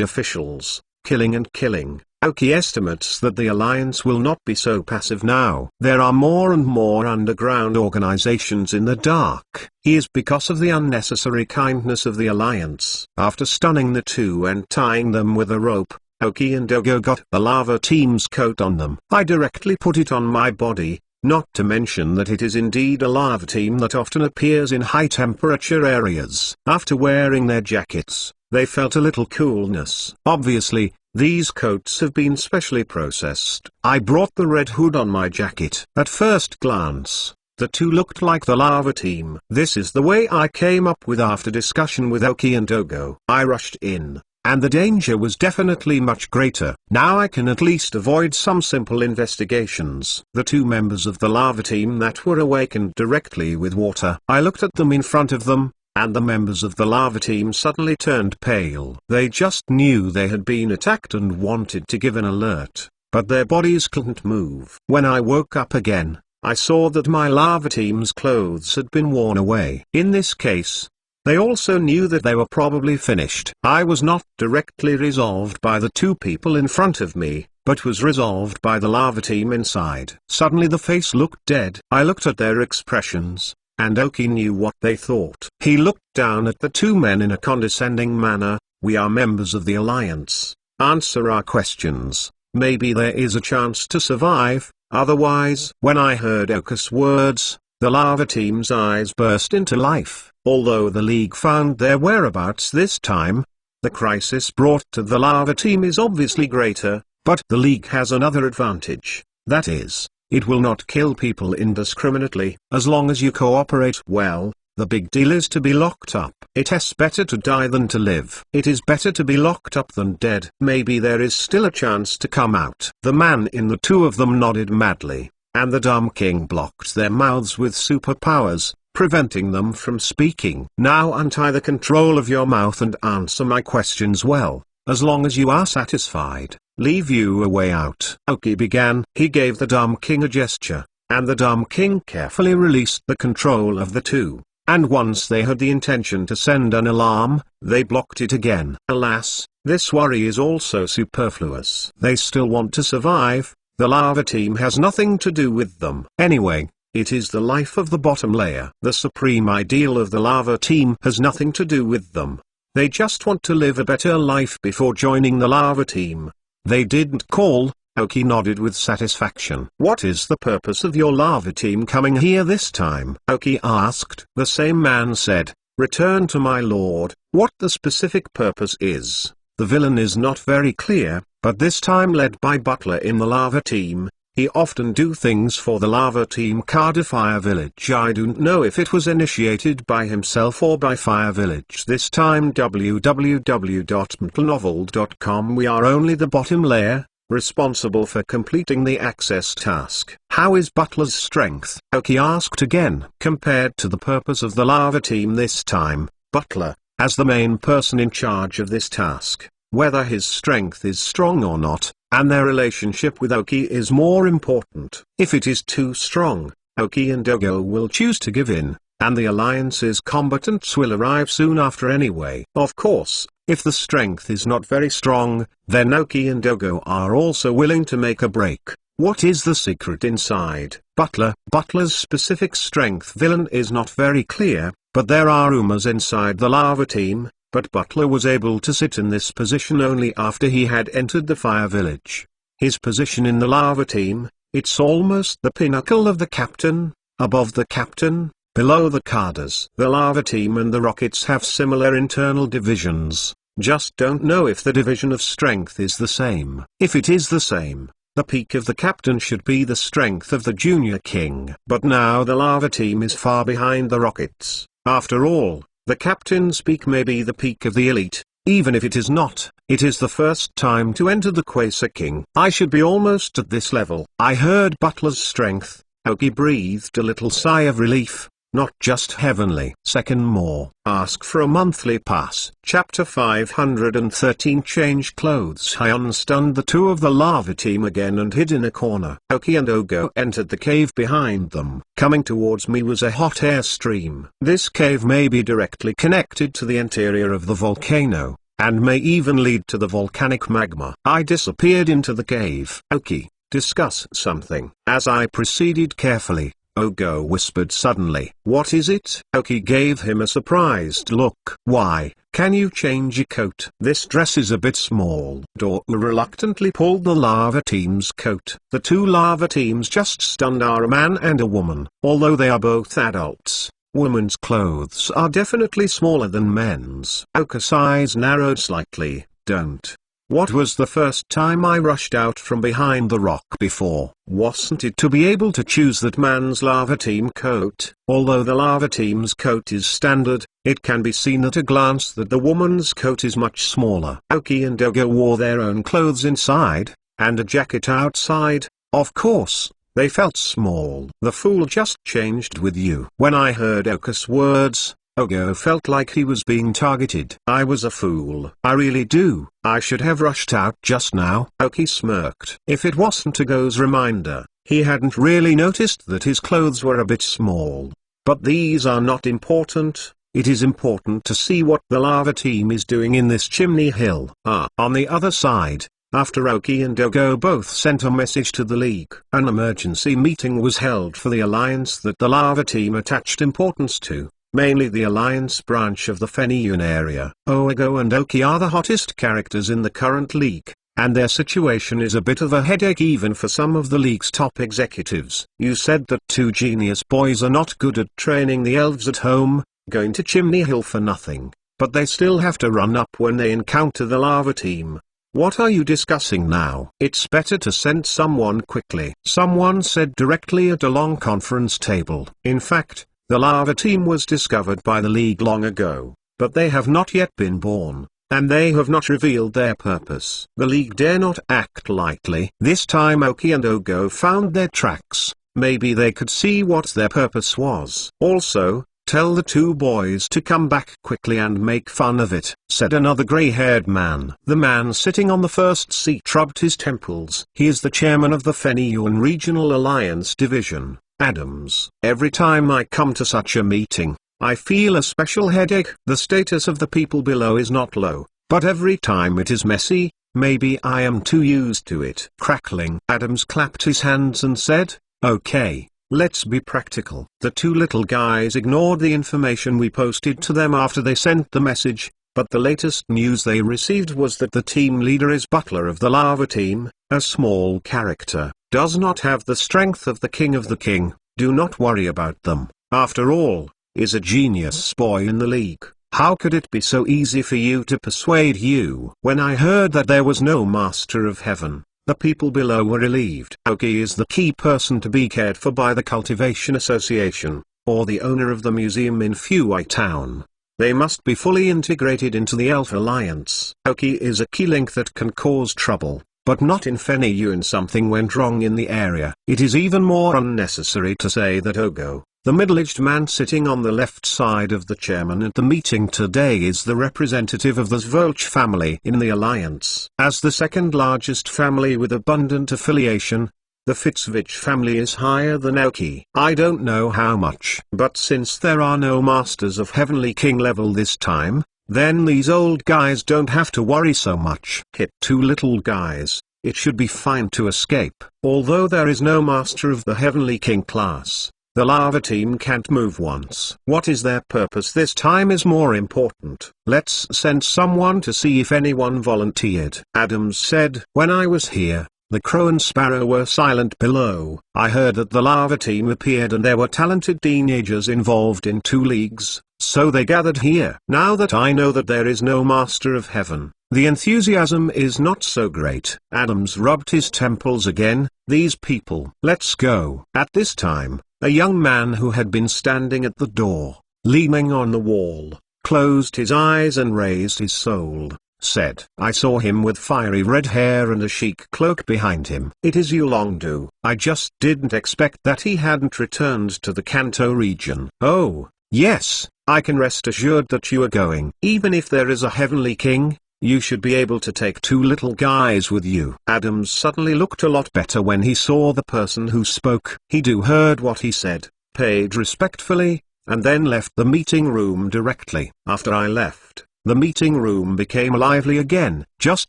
officials, killing and killing, Aoki estimates that the alliance will not be so passive now. There are more and more underground organizations in the dark. It is because of the unnecessary kindness of the alliance. After stunning the two and tying them with a rope, Aoki and Dogo got the lava team's coat on them. I directly put it on my body, not to mention that it is indeed a lava team that often appears in high temperature areas. After wearing their jackets, they felt a little coolness. Obviously, these coats have been specially processed. I brought the red hood on my jacket. At first glance, the two looked like the lava team. This is the way I came up with after discussion with Aoki and Dogo. I rushed in, and the danger was definitely much greater. Now I can at least avoid some simple investigations. The two members of the lava team that were awakened directly with water. I looked at them in front of them, and the members of the lava team suddenly turned pale. They just knew they had been attacked and wanted to give an alert, but their bodies couldn't move. When I woke up again, I saw that my lava team's clothes had been worn away. In this case, they also knew that they were probably finished. I was not directly resolved by the two people in front of me, but was resolved by the lava team inside. Suddenly the face looked dead. I looked at their expressions, and Aoki knew what they thought. He looked down at the two men in a condescending manner. We are members of the Alliance. Answer our questions. Maybe there is a chance to survive, otherwise. When I heard Aoki's words, the lava team's eyes burst into life. Although the League found their whereabouts this time, the crisis brought to the lava team is obviously greater, but the League has another advantage. That is, it will not kill people indiscriminately. As long as you cooperate well, the big deal is to be locked up. It is better to die than to live. It is better to be locked up than dead. Maybe there is still a chance to come out. The man in the two of them nodded madly, and the Dumb King blocked their mouths with superpowers, preventing them from speaking. Now untie the control of your mouth and answer my questions well. As long as you are satisfied, leave you a way out. Aoki began. He gave the Dumb King a gesture, and the Dumb King carefully released the control of the two. And once they had the intention to send an alarm, they blocked it again. Alas, this worry is also superfluous. They still want to survive. The lava team has nothing to do with them. Anyway, it is the life of the bottom layer. The supreme ideal of the lava team has nothing to do with them. They just want to live a better life before joining the lava team. They didn't call. Aoki nodded with satisfaction. What is the purpose of your lava team coming here this time? Aoki asked. The same man said, return to my lord. What the specific purpose is, the villain is not very clear, but this time led by Butler in the lava team. He often do things for the lava team Cardiff Fire Village. I don't know if it was initiated by himself or by Fire Village this time. www.mtlnovel.com. We are only the bottom layer, responsible for completing the access task. How is Butler's strength? Aoki asked again. Compared to the purpose of the lava team this time, Butler, as the main person in charge of this task, whether his strength is strong or not, and their relationship with Aoki is more important. If it is too strong, Aoki and Dogo will choose to give in, and the alliance's combatants will arrive soon after anyway. Of course, if the strength is not very strong, then Aoki and Dogo are also willing to make a break. What is the secret inside Butler? Butler's specific strength villain is not very clear, but there are rumors inside the lava team. But Butler was able to sit in this position only after he had entered the Fire Village. His position in the lava team, it's almost the pinnacle of the captain, above the captain, below the cadres. The lava team and the rockets have similar internal divisions, just don't know if the division of strength is the same. If it is the same, the peak of the captain should be the strength of the junior king. But now the lava team is far behind the rockets. After all, The captain's peak may be the peak of the elite. Even if it is not, it is the first time to enter the Quasar King. I should be almost at this level. I heard Butler's strength. Oki breathed a little sigh of relief. Not just heavenly. Second more. Ask for a monthly pass. Chapter 513. Change clothes. Hyun stunned the two of the lava team again and hid in a corner. Oki and Ogo entered the cave behind them. Coming towards me was a hot air stream. This cave may be directly connected to the interior of the volcano, and may even lead to the volcanic magma. I disappeared into the cave. Oki, discuss something. As I proceeded carefully, Ogo whispered suddenly. What is it? Oki gave him a surprised look. Why, can you change your coat? This dress is a bit small. Dou reluctantly pulled the lava team's coat. The two lava teams just stunned are a man and a woman. Although they are both adults, women's clothes are definitely smaller than men's. Oka's eyes narrowed slightly. Don't. What was the first time I rushed out from behind the rock before? Wasn't it to be able to choose that man's lava team coat? Although the lava team's coat is standard, it can be seen at a glance that the woman's coat is much smaller. Oki and Ogo wore their own clothes inside, and a jacket outside. Of course, they felt small. The fool just changed with you. When I heard Oka's words, Ogo felt like he was being targeted. I was a fool. I really do. I should have rushed out just now. Oki smirked. If it wasn't Ogo's reminder, he hadn't really noticed that his clothes were a bit small. But these are not important. It is important to see what the lava team is doing in this chimney hill. On the other side, after Oki and Ogo both sent a message to the League, an emergency meeting was held for the alliance that the lava team attached importance to. Mainly the Alliance branch of the Feniyun area. Ogo and Oki are the hottest characters in the current League, and their situation is a bit of a headache even for some of the League's top executives. You said that two genius boys are not good at training the elves at home, going to Chimney Hill for nothing, but they still have to run up when they encounter the lava team. What are you discussing now? It's better to send someone quickly. Someone said directly at a long conference table. In fact, the lava team was discovered by the League long ago, but they have not yet been born, and they have not revealed their purpose. The League dare not act lightly. This time Oki and Ogo found their tracks. Maybe they could see what their purpose was. Also, tell the two boys to come back quickly and make fun of it, said another grey-haired man. The man sitting on the first seat rubbed his temples. He is the chairman of the Feniyun Regional Alliance Division, Adams. Every time I come to such a meeting, I feel a special headache. The status of the people below is not low, but every time it is messy. Maybe I am too used to it. Crackling. Adams clapped his hands and said, okay, let's be practical. The two little guys ignored the information we posted to them after they sent the message, but the latest news they received was that the team leader is Butler of the lava team, a small character. Does not have the strength of the king of the king. Do not worry about them. After all, is a genius boy in the League. How could it be so easy for you to persuade you? When I heard that there was no Master of Heaven, the people below were relieved. Oki is the key person to be cared for by the Cultivation Association, or the owner of the museum in Fuai Town. They must be fully integrated into the Elf Alliance. Oki is a key link that can cause trouble. But not in Feniyun. Something went wrong in the area. It is even more unnecessary to say that Ogo, the middle-aged man sitting on the left side of the chairman at the meeting today, is the representative of the Zvolch family in the alliance. As the second largest family with abundant affiliation, the Fitzvich family is higher than Oki. I don't know how much. But since there are no Masters of Heavenly King level this time, then these old guys don't have to worry so much. Hit two little guys, it should be fine to escape. Although there is no Master of the Heavenly King class, the lava team can't move once. What is their purpose this time is more important. Let's send someone to see if anyone volunteered. Adams said, when I was here, the Crow and Sparrow were silent below. I heard that the lava team appeared and there were talented teenagers involved in 2 leagues, so they gathered here. Now that I know that there is no Master of Heaven, the enthusiasm is not so great. Adams rubbed his temples again. These people. Let's go. At this time, a young man who had been standing at the door, leaning on the wall, closed his eyes and raised his soul, said, "I saw him with fiery red hair and a chic cloak behind him. It is Yulongdu. I just didn't expect that he hadn't returned to the Kanto region." "Oh, yes, I can rest assured that you are going. Even if there is a heavenly king, you should be able to take two little guys with you." Adams suddenly looked a lot better when he saw the person who spoke. He heard what he said, paid respectfully, and then left the meeting room directly. After I left, the meeting room became lively again. "Just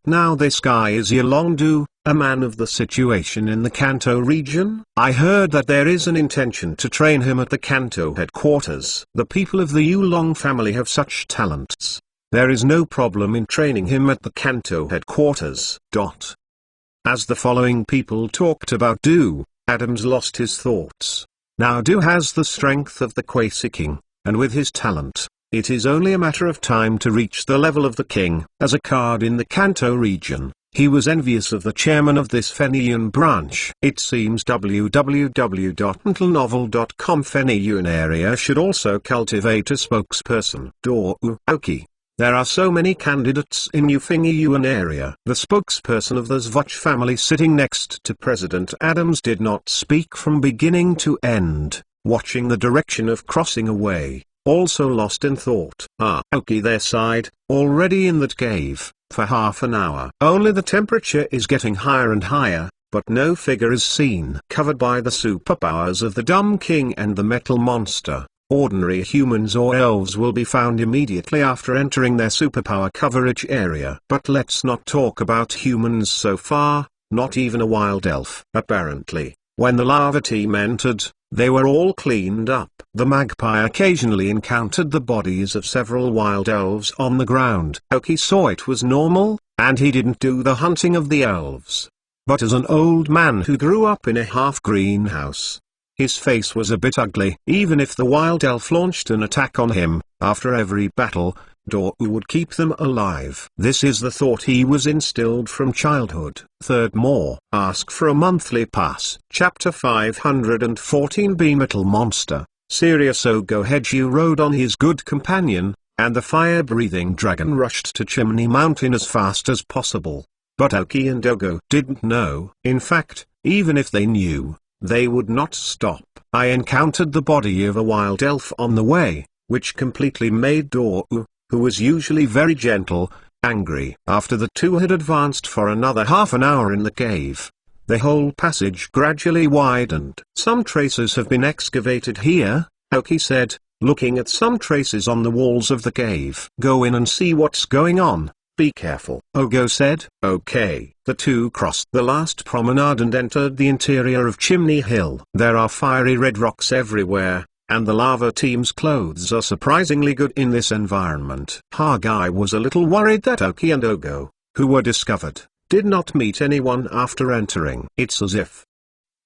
now this guy is Yulongdu, a man of the situation in the Kanto region. I heard that there is an intention to train him at the Kanto headquarters. The people of the Yulong family have such talents. There is no problem in training him at the Kanto headquarters." As the following people talked about Do, Adams lost his thoughts. Now Do has the strength of the Kwasi King, and with his talent, it is only a matter of time to reach the level of the king. As a card in the Kanto region, he was envious of the chairman of this Feniyun branch. It seems www.mentalnovel.com Feniyun area should also cultivate a spokesperson. Aoki. There are so many candidates in Feniyun area. The spokesperson of the Zvuch family sitting next to President Adams did not speak from beginning to end, watching the direction of crossing away, also lost in thought. Aoki there sighed, already in that cave, for half an hour. Only the temperature is getting higher and higher, but no figure is seen. Covered by the superpowers of the Dumb King and the Metal Monster, ordinary humans or elves will be found immediately after entering their superpower coverage area. But let's not talk about humans so far, not even a wild elf. Apparently, when the lava team entered, they were all cleaned up. The magpie occasionally encountered the bodies of several wild elves on the ground. Aoki saw it was normal, and he didn't do the hunting of the elves. But as an old man who grew up in a half-greenhouse, his face was a bit ugly. Even if the wild elf launched an attack on him, after every battle, Dou would keep them alive. This is the thought he was instilled from childhood. Third more. Ask for a monthly pass. Chapter 514b Metal Monster. Serious Ogoheju rode on his good companion, and the fire-breathing dragon rushed to Chimney Mountain as fast as possible. But Aoki and Ogo didn't know. In fact, even if they knew, they would not stop. I encountered the body of a wild elf on the way, which completely made Dou, who was usually very gentle, angry. After the two had advanced for another half an hour in the cave, the whole passage gradually widened. "Some traces have been excavated here," Aoki said, looking at some traces on the walls of the cave. "Go in and see what's going on. Be careful." Ogo said. Okay. The two crossed the last promenade and entered the interior of Chimney Hill. There are fiery red rocks everywhere, and the lava team's clothes are surprisingly good in this environment. Hagai was a little worried that Aoki and Ogo, who were discovered, did not meet anyone after entering. It's as if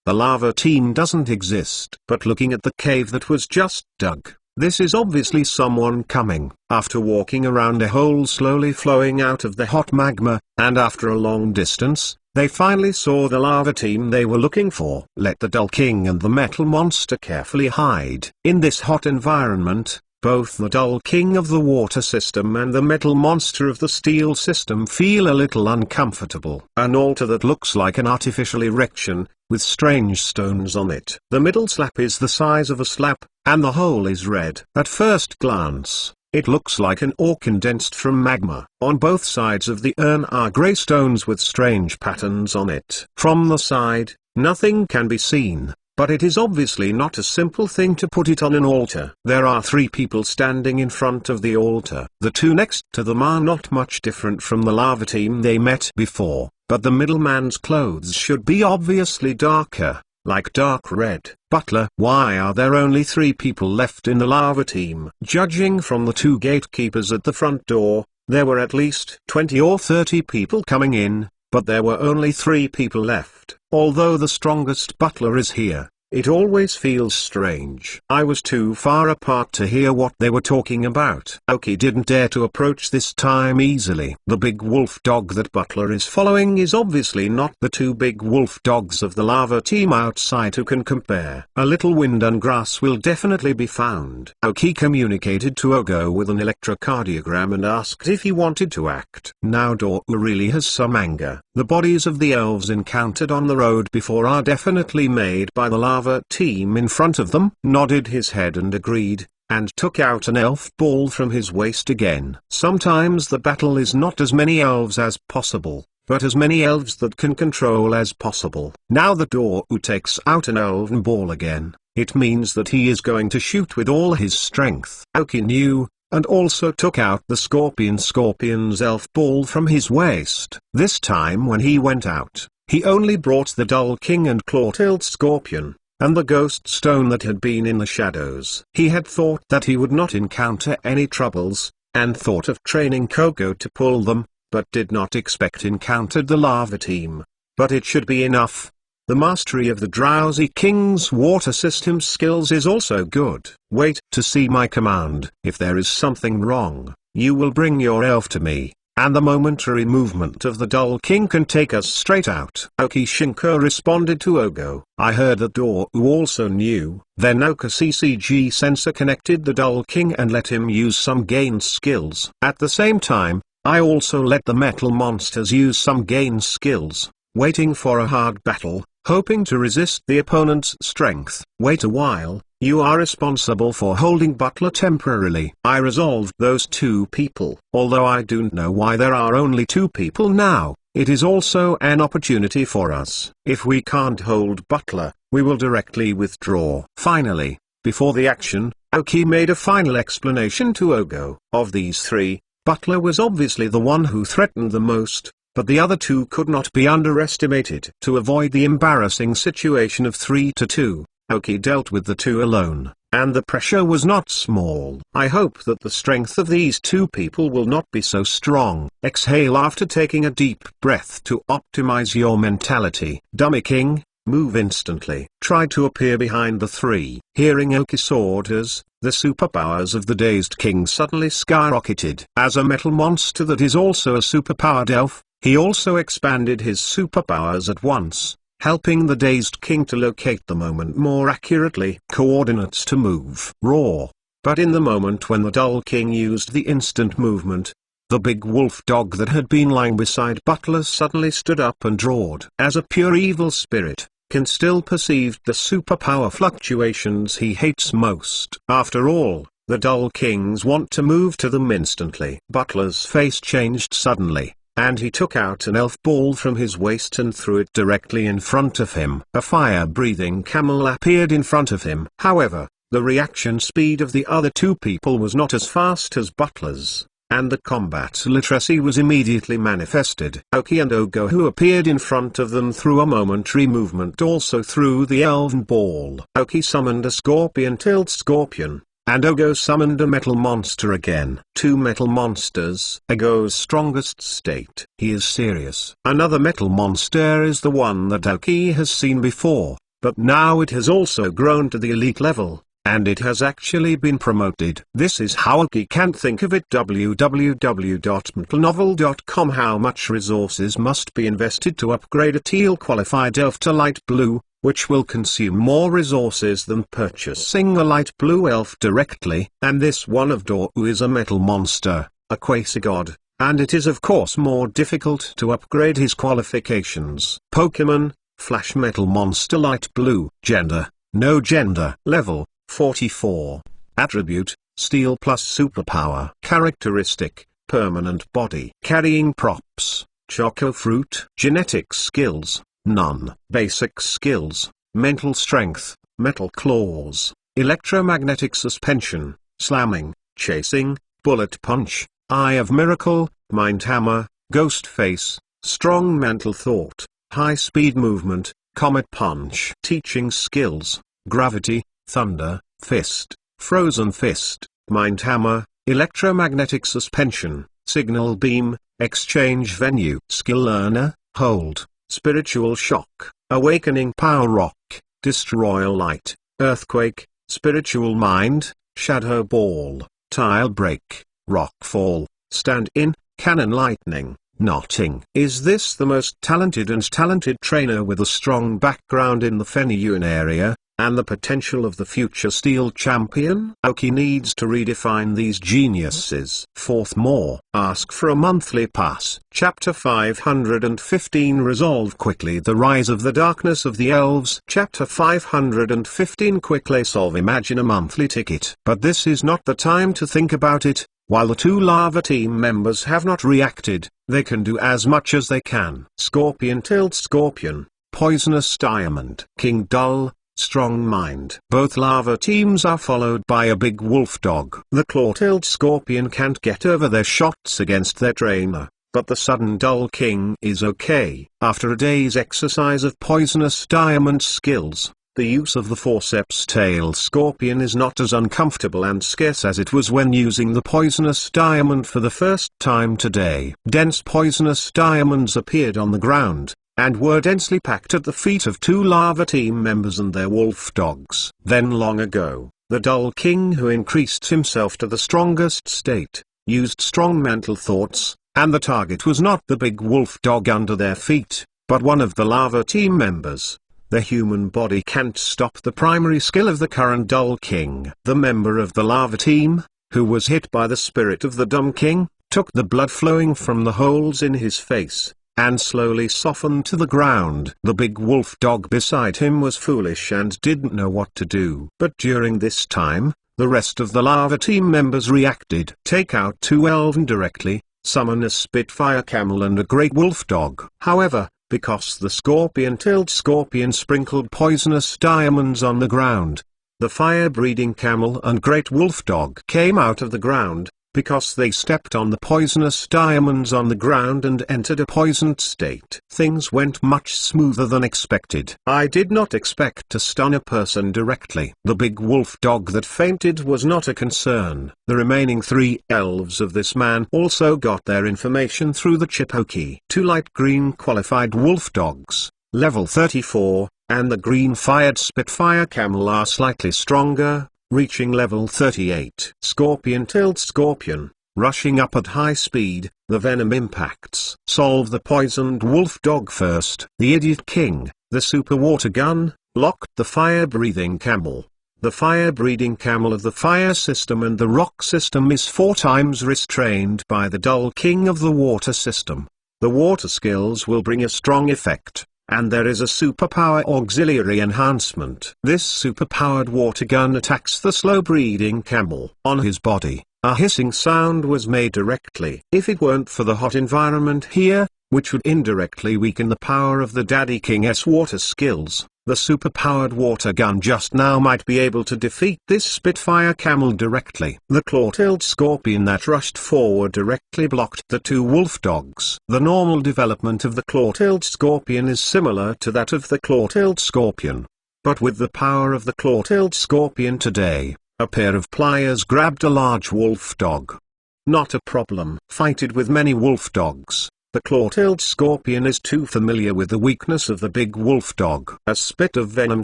the lava team doesn't exist. But looking at the cave that was just dug, this is obviously someone coming. After walking around a hole slowly flowing out of the hot magma, and after a long distance, they finally saw the lava team they were looking for. Let the Dull King and the Metal Monster carefully hide. In this hot environment, both the Dull King of the water system and the Metal Monster of the steel system feel a little uncomfortable. An altar that looks like an artificial erection, with strange stones on it. The middle slab is the size of a slab, and the hole is red. At first glance, it looks like an ore condensed from magma. On both sides of the urn are grey stones with strange patterns on it. From the side, nothing can be seen, but it is obviously not a simple thing to put it on an altar. There are three people standing in front of the altar. The two next to them are not much different from the lava team they met before, but the middleman's clothes should be obviously darker, like dark red. Butler, why are there only 3 people left in the lava team? Judging from the 2 gatekeepers at the front door, there were at least 20 or 30 people coming in, but there were only 3 people left. Although the strongest butler is here, It always feels strange. I was too far apart to hear what they were talking about. Aoki didn't dare to approach this time easily. The big wolf dog that Butler is following is obviously not the two big wolf dogs of the lava team outside who can compare. A little wind and grass will definitely be found. Aoki communicated to Ogo with an electrocardiogram and asked if he wanted to act. Now Dou really has some anger. The bodies of the elves encountered on the road before are definitely made by the lava team in front of them. Nodded his head and agreed, and took out an elf ball from his waist again. Sometimes the battle is not as many elves as possible, but as many elves that can control as possible. Now that Dou takes out an elven ball again, it means that he is going to shoot with all his strength. Aoki knew, and also took out the Scorpion's elf ball from his waist. This time when he went out, he only brought the Dull King and Claw-tailed Scorpion, and the ghost stone that had been in the shadows. He had thought that he would not encounter any troubles, and thought of training Kogo to pull them, but did not expect encountered the lava team. But it should be enough. The mastery of the Drowsy King's water system skills is also good. Wait to see my command. If there is something wrong, you will bring your elf to me, and the momentary movement of the Dull King can take us straight out. Aoki Shinko responded to Ogo. I heard that Dou also knew. Then Oka CCG sensor connected the Dull King and let him use some gain skills. At the same time, I also let the metal monsters use some gain skills, waiting for a hard battle, hoping to resist the opponent's strength. Wait a while. You are responsible for holding Butler temporarily. I resolved those two people. Although I don't know why there are only two people now, it is also an opportunity for us. If we can't hold Butler, we will directly withdraw. Finally, before the action, Aoki made a final explanation to Ogo. Of these three, Butler was obviously the one who threatened the most, but the other two could not be underestimated. To avoid the embarrassing situation of 3-2, Aoki dealt with the two alone, and the pressure was not small. I hope that the strength of these two people will not be so strong. Exhale after taking a deep breath to optimize your mentality. Dummy King, move instantly. Try to appear behind the three. Hearing Aoki's orders, the superpowers of the Dazed King suddenly skyrocketed. As a metal monster that is also a superpowered elf, he also expanded his superpowers at once, helping the Dazed King to locate the moment more accurately. Coordinates to move. Roar. But in the moment when the Dull King used the instant movement, the big wolf dog that had been lying beside Butler suddenly stood up and roared. As a pure evil spirit, can still perceive the superpower fluctuations he hates most. After all, the Dull Kings want to move to them instantly. Butler's face changed suddenly, and he took out an elf ball from his waist and threw it directly in front of him. A fire-breathing camel appeared in front of him. However, the reaction speed of the other two people was not as fast as Butler's, and the combat literacy was immediately manifested. Aoki and Ogo, who appeared in front of them through a momentary movement, also threw the elven ball. Aoki summoned a Scorpion-tailed Scorpion, and Ogo summoned a metal monster again. Two metal monsters. Ogo's strongest state. He is serious. Another metal monster is the one that Aoki has seen before, but now it has also grown to the elite level, and it has actually been promoted. This is how Aoki can think of it. www.metalnovel.com. How much resources must be invested to upgrade a teal qualified elf to light blue, which will consume more resources than purchasing a light blue elf directly. And this one of Dou is a metal monster, a quasi-god, and it is of course more difficult to upgrade his qualifications. Pokemon, Flash Metal Monster Light Blue. Gender, no gender. Level, 44. Attribute, Steel plus Superpower. Characteristic, Permanent Body. Carrying Props, Choco Fruit. Genetic Skills, none. Basic Skills, Mental Strength, Metal Claws, Electromagnetic Suspension, Slamming, Chasing, Bullet Punch, Eye of Miracle, Mind Hammer, Ghost Face, Strong Mental Thought, High Speed Movement, Comet Punch. Teaching Skills, Gravity, Thunder, Fist, Frozen Fist, Mind Hammer, Electromagnetic Suspension, Signal Beam, Exchange Venue. Skill Learner, Hold, Spiritual Shock, Awakening Power Rock, Destroy Light, Earthquake, Spiritual Mind, Shadow Ball, Tile Break, Rock Fall, Stand In, Cannon Lightning, Knotting. Is this the most talented trainer with a strong background in the Fenyuan area, and the potential of the future Steel Champion? Aoki needs to redefine these geniuses. Fourth, more. Ask for a monthly pass. Chapter 515. Resolve quickly the rise of the darkness of the elves. Chapter 515. Quickly solve. Imagine a monthly ticket. But this is not the time to think about it. While the two lava team members have not reacted, they can do as much as they can. Scorpion-tailed Scorpion, Poisonous Diamond. King Dull, Strong Mind. Both lava teams are followed by a big wolf dog. The claw-tailed Scorpion can't get over their shots against their trainer, but the sudden Dull King is okay. After a day's exercise of Poisonous Diamond's skills, the use of the forceps-tailed Scorpion is not as uncomfortable and scarce as it was when using the Poisonous Diamond for the first time today. Dense Poisonous Diamonds appeared on the ground, and were densely packed at the feet of two lava team members and their wolf dogs. Then long ago, the Dull King, who increased himself to the strongest state, used strong mental thoughts, and the target was not the big wolf dog under their feet, but one of the lava team members. The human body can't stop the primary skill of the current Dull King. The member of the lava team, who was hit by the spirit of the Dumb King, took the blood flowing from the holes in his face, and slowly softened to the ground. The big wolf dog beside him was foolish and didn't know what to do. But during this time, the rest of the lava team members reacted. Take out two elven directly, summon a Spitfire Camel and a Great Wolf Dog. However, because the Scorpion-tailed Scorpion sprinkled Poisonous Diamonds on the ground, the Fire-breathing Camel and Great Wolf Dog came out of the ground, because they stepped on the Poisonous Diamonds on the ground and entered a poisoned state. Things went much smoother than expected. I did not expect to stun a person directly. The big wolf dog that fainted was not a concern. The remaining three elves of this man also got their information through the chip Aoki. Two light green qualified wolf dogs, level 34, and the green-fired Spitfire Camel are slightly stronger, reaching level 38. Scorpion-tailed Scorpion, rushing up at high speed, the venom impacts. Solve the poisoned wolf dog first. The Idiot King, the super water gun, locked the fire-breathing camel. The fire-breathing camel of the fire system and the rock system is 4 times restrained by the Dull King of the water system. The water skills will bring a strong effect. And there is a superpower auxiliary enhancement. This superpowered water gun attacks the slow-breathing camel. On his body, a hissing sound was made directly. If it weren't for the hot environment here, which would indirectly weaken the power of the Daddy King's water skills, the superpowered water gun just now might be able to defeat this Spitfire Camel directly. The claw-tailed Scorpion that rushed forward directly blocked the two wolf dogs. The normal development of the claw-tailed Scorpion is similar to that of the claw-tailed Scorpion. But with the power of the claw-tailed Scorpion today, a pair of pliers grabbed a large wolf dog. Not a problem. Fighted with many wolf dogs. The claw-tailed Scorpion is too familiar with the weakness of the big wolf dog. A spit of venom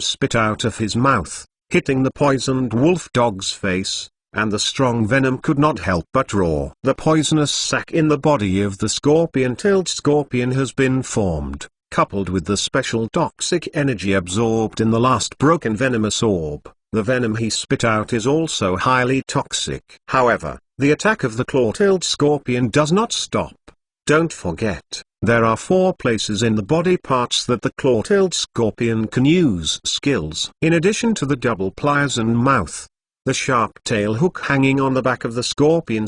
spit out of his mouth, hitting the poisoned wolf dog's face, and the strong venom could not help but roar. The poisonous sac in the body of the Scorpion-tailed Scorpion has been formed, coupled with the special toxic energy absorbed in the last broken venomous orb. The venom he spit out is also highly toxic. However, the attack of the claw-tailed Scorpion does not stop. Don't forget, there are 4 places in the body parts that the claw-tailed Scorpion can use skills. In addition to the double pliers and mouth, the sharp tail hook hanging on the back of the Scorpion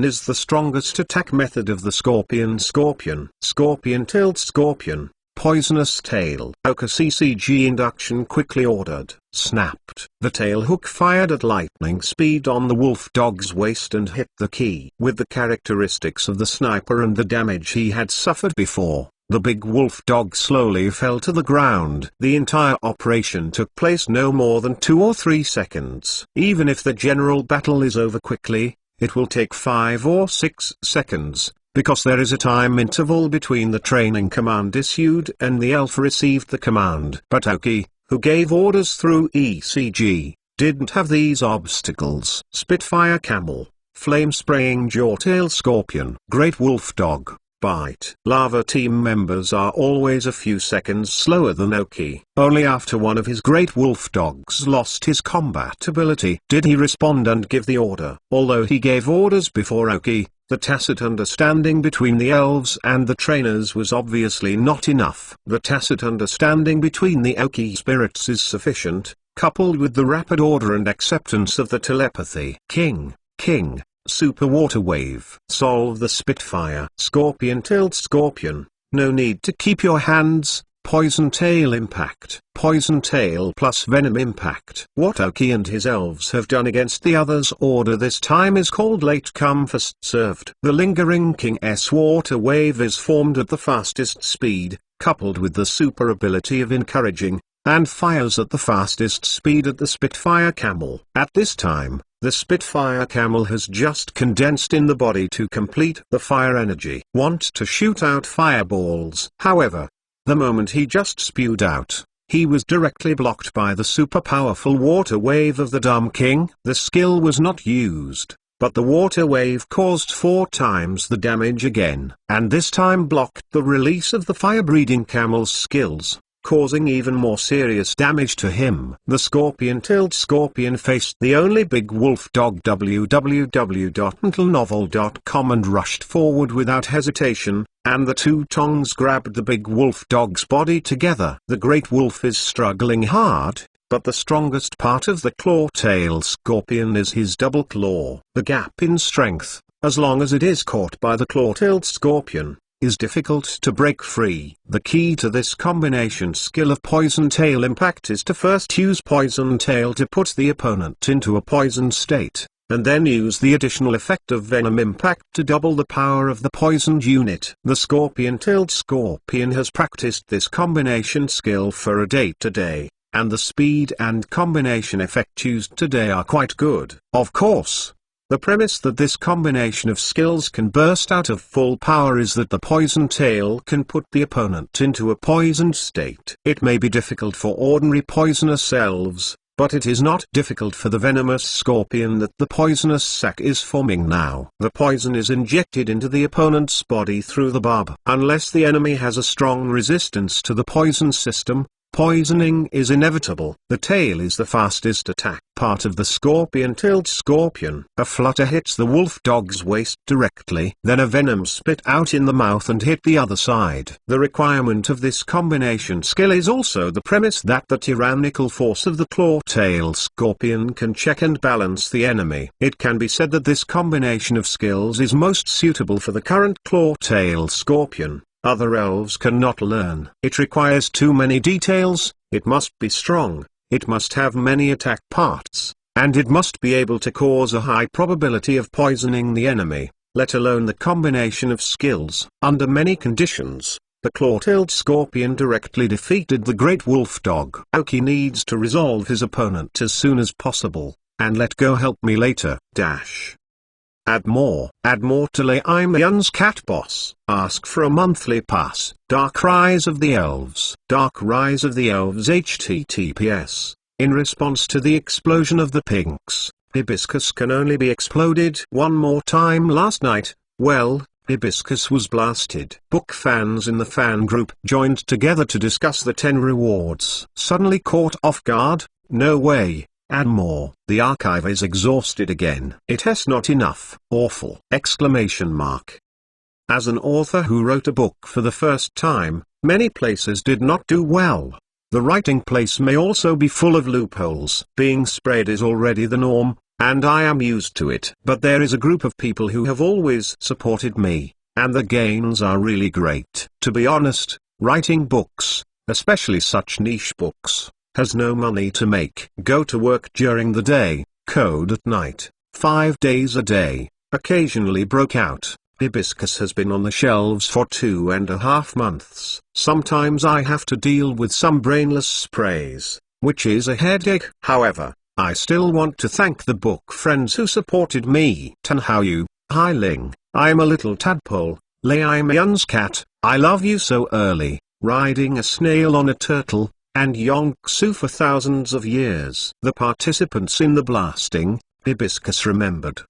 is the strongest attack method of the Scorpion. Scorpion-tailed Scorpion, poisonous tail. Aoki CCG induction quickly ordered, snapped. The tail hook fired at lightning speed on the wolf dog's waist and hit the key. With the characteristics of the sniper and the damage he had suffered before, the big wolf dog slowly fell to the ground. The entire operation took place no more than 2 or 3 seconds. Even if the general battle is over quickly, it will take 5 or 6 seconds. Because there is a time interval between the training command issued and the elf received the command. But Aoki, who gave orders through ECG, didn't have these obstacles. Spitfire Camel, Flame-spraying Jawtail Scorpion, Great Wolf Dog, Bite. Lava team members are always a few seconds slower than Oki. Only after one of his Great Wolf Dogs lost his combat ability did he respond and give the order. Although he gave orders before Oki, the tacit understanding between the elves and the trainers was obviously not enough. The tacit understanding between the Oki spirits is sufficient, coupled with the rapid order and acceptance of the telepathy. King, Super Water Wave. Solve the Spitfire. Scorpion-tailed Scorpion, no need to keep your hands. Poison Tail Impact. Poison Tail plus Venom Impact. What Oki and his elves have done against the others' order this time is called late come first served. The lingering King's Water Wave is formed at the fastest speed, coupled with the super ability of encouraging, and fires at the fastest speed at the Spitfire Camel. At this time, the Spitfire Camel has just condensed in the body to complete the fire energy. Want to shoot out fireballs. However, the moment he just spewed out, he was directly blocked by the super powerful water wave of the Dumb King. The skill was not used, but the water wave caused 4 times the damage again, and this time blocked the release of the fire-breathing camel's skills, causing even more serious damage to him. The Scorpion-tailed Scorpion faced the only big wolf dog www.mentalnovel.com and rushed forward without hesitation, and the two tongs grabbed the big wolf dog's body together. The great wolf is struggling hard, but the strongest part of the claw-tailed Scorpion is his double claw. The gap in strength, as long as it is caught by the claw-tailed Scorpion, is difficult to break free. The key to this combination skill of Poison Tail Impact is to first use Poison Tail to put the opponent into a poisoned state, and then use the additional effect of Venom Impact to double the power of the poisoned unit. The Scorpion-tailed Scorpion has practiced this combination skill for a day today, and the speed and combination effect used today are quite good. Of course, the premise that this combination of skills can burst out of full power is that the Poison Tail can put the opponent into a poisoned state. It may be difficult for ordinary poisonous elves, but it is not difficult for the venomous scorpion that the poisonous sac is forming now. The poison is injected into the opponent's body through the barb. Unless the enemy has a strong resistance to the poison system, poisoning is inevitable. The tail is the fastest attack part of the Scorpion-tailed Scorpion. A flutter hits the wolf dog's waist directly, then a venom spit out in the mouth and hit the other side. The requirement of this combination skill is also the premise that the tyrannical force of the claw-tailed Scorpion can check and balance the enemy. It can be said that this combination of skills is most suitable for the current claw-tailed Scorpion. Other elves cannot learn. It requires too many details, it must be strong, it must have many attack parts, and it must be able to cause a high probability of poisoning the enemy, let alone the combination of skills. Under many conditions, the claw-tailed Scorpion directly defeated the great wolf dog. Oki needs to resolve his opponent as soon as possible, and let go help me later. Add more to Lay I'm Yun's cat boss. Ask for a monthly pass. Dark Rise of the Elves. Dark Rise of the Elves HTTPS. In response to the explosion of the pinks, Hibiscus can only be exploded one more time last night. Well, Hibiscus was blasted. Book fans in the fan group joined together to discuss the 10 rewards. Suddenly caught off guard, no way. Add more. The archive is exhausted again. It has not enough. Awful! Exclamation mark. As an author who wrote a book for the first time, many places did not do well. The writing place may also be full of loopholes. Being sprayed is already the norm, and I am used to it. But there is a group of people who have always supported me, and the gains are really great. To be honest, writing books, especially such niche books, has no money to make. Go to work during the day, code at night, 5 days a day, occasionally broke out. Hibiscus has been on the shelves for 2.5 months. Sometimes I have to deal with some brainless sprays, which is a headache. However, I still want to thank the book friends who supported me. Tan Hao Yu, Hi Ling, I'm a little tadpole, Lei I'm Yun's cat, I love you so early, riding a snail on a turtle, and Yongsu for thousands of years. The participants in the blasting, Hibiscus remembered,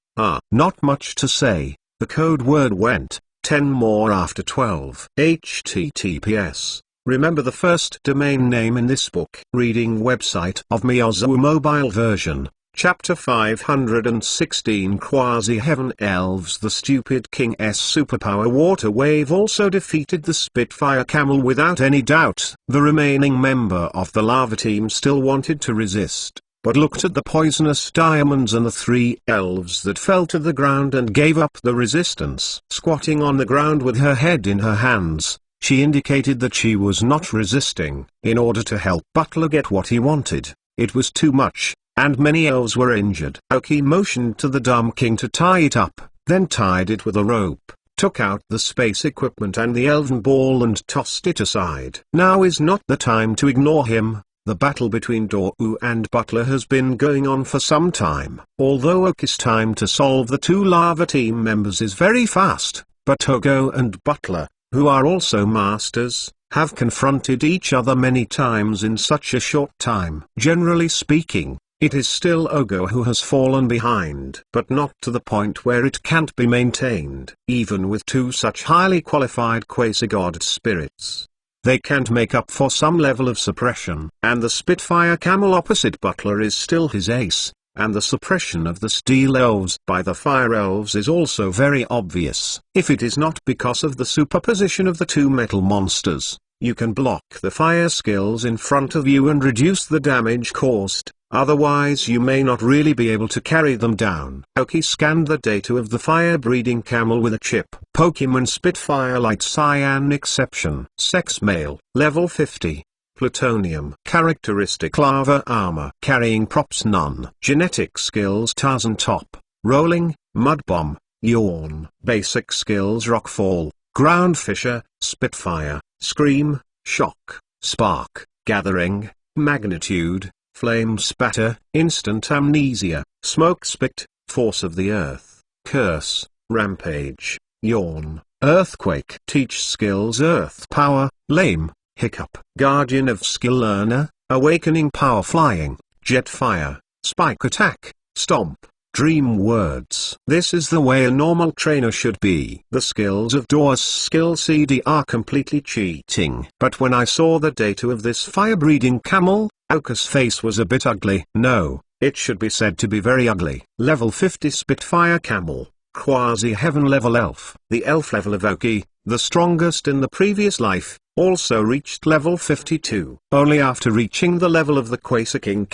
not much to say. The code word went, 10 more after 12. HTTPS. Remember the first domain name in this book. Reading website of Miyazu mobile version. Chapter 516 Quasi-Heaven Elves. The stupid King's superpower water wave also defeated the Spitfire Camel without any doubt. The remaining member of the lava team still wanted to resist, but looked at the poisonous diamonds and the 3 elves that fell to the ground and gave up the resistance. Squatting on the ground with her head in her hands, she indicated that she was not resisting. In order to help Butler get what he wanted, it was too much, and many elves were injured. Aoki motioned to the Dumb King to tie it up, then tied it with a rope, took out the space equipment and the elven ball and tossed it aside. Now is not the time to ignore him. The battle between Dou and Butler has been going on for some time. Although Aoki's time to solve the 2 lava team members is very fast, but Ogo and Butler, who are also masters, have confronted each other many times in such a short time. Generally speaking, it is still Ogo who has fallen behind, but not to the point where it can't be maintained. Even with 2 such highly qualified quasi-god spirits, they can't make up for some level of suppression. And the Spitfire Camel opposite Butler is still his ace, and the suppression of the Steel Elves by the Fire Elves is also very obvious. If it is not because of the superposition of the 2 metal monsters, you can block the fire skills in front of you and reduce the damage caused. Otherwise you may not really be able to carry them down. Aoki scanned the data of the fire-breeding camel with a chip. Pokemon Spitfire Light Cyan exception. Sex male. Level 50. Plutonium. Characteristic lava armor. Carrying props none. Genetic skills Tarzan top. Rolling, mud bomb, yawn. Basic skills rockfall, ground fissure, spitfire, scream, shock, spark, gathering, magnitude, flame spatter, instant amnesia, smoke spit, force of the earth, curse, rampage, yawn, earthquake. Teach skills earth power, lame, hiccup, guardian of skill learner, awakening power flying, jet fire, spike attack, stomp, dream words. This is the way a normal trainer should be. The skills of Dou's skill CD are completely cheating. But when I saw the data of this fire-breeding camel, Aoki's face was a bit ugly. No, it should be said to be very ugly. Level 50 Spitfire Camel, Quasi-Heaven level elf. The elf level of Aoki, the strongest in the previous life, also reached level 52. Only after reaching the level of the Quasi-King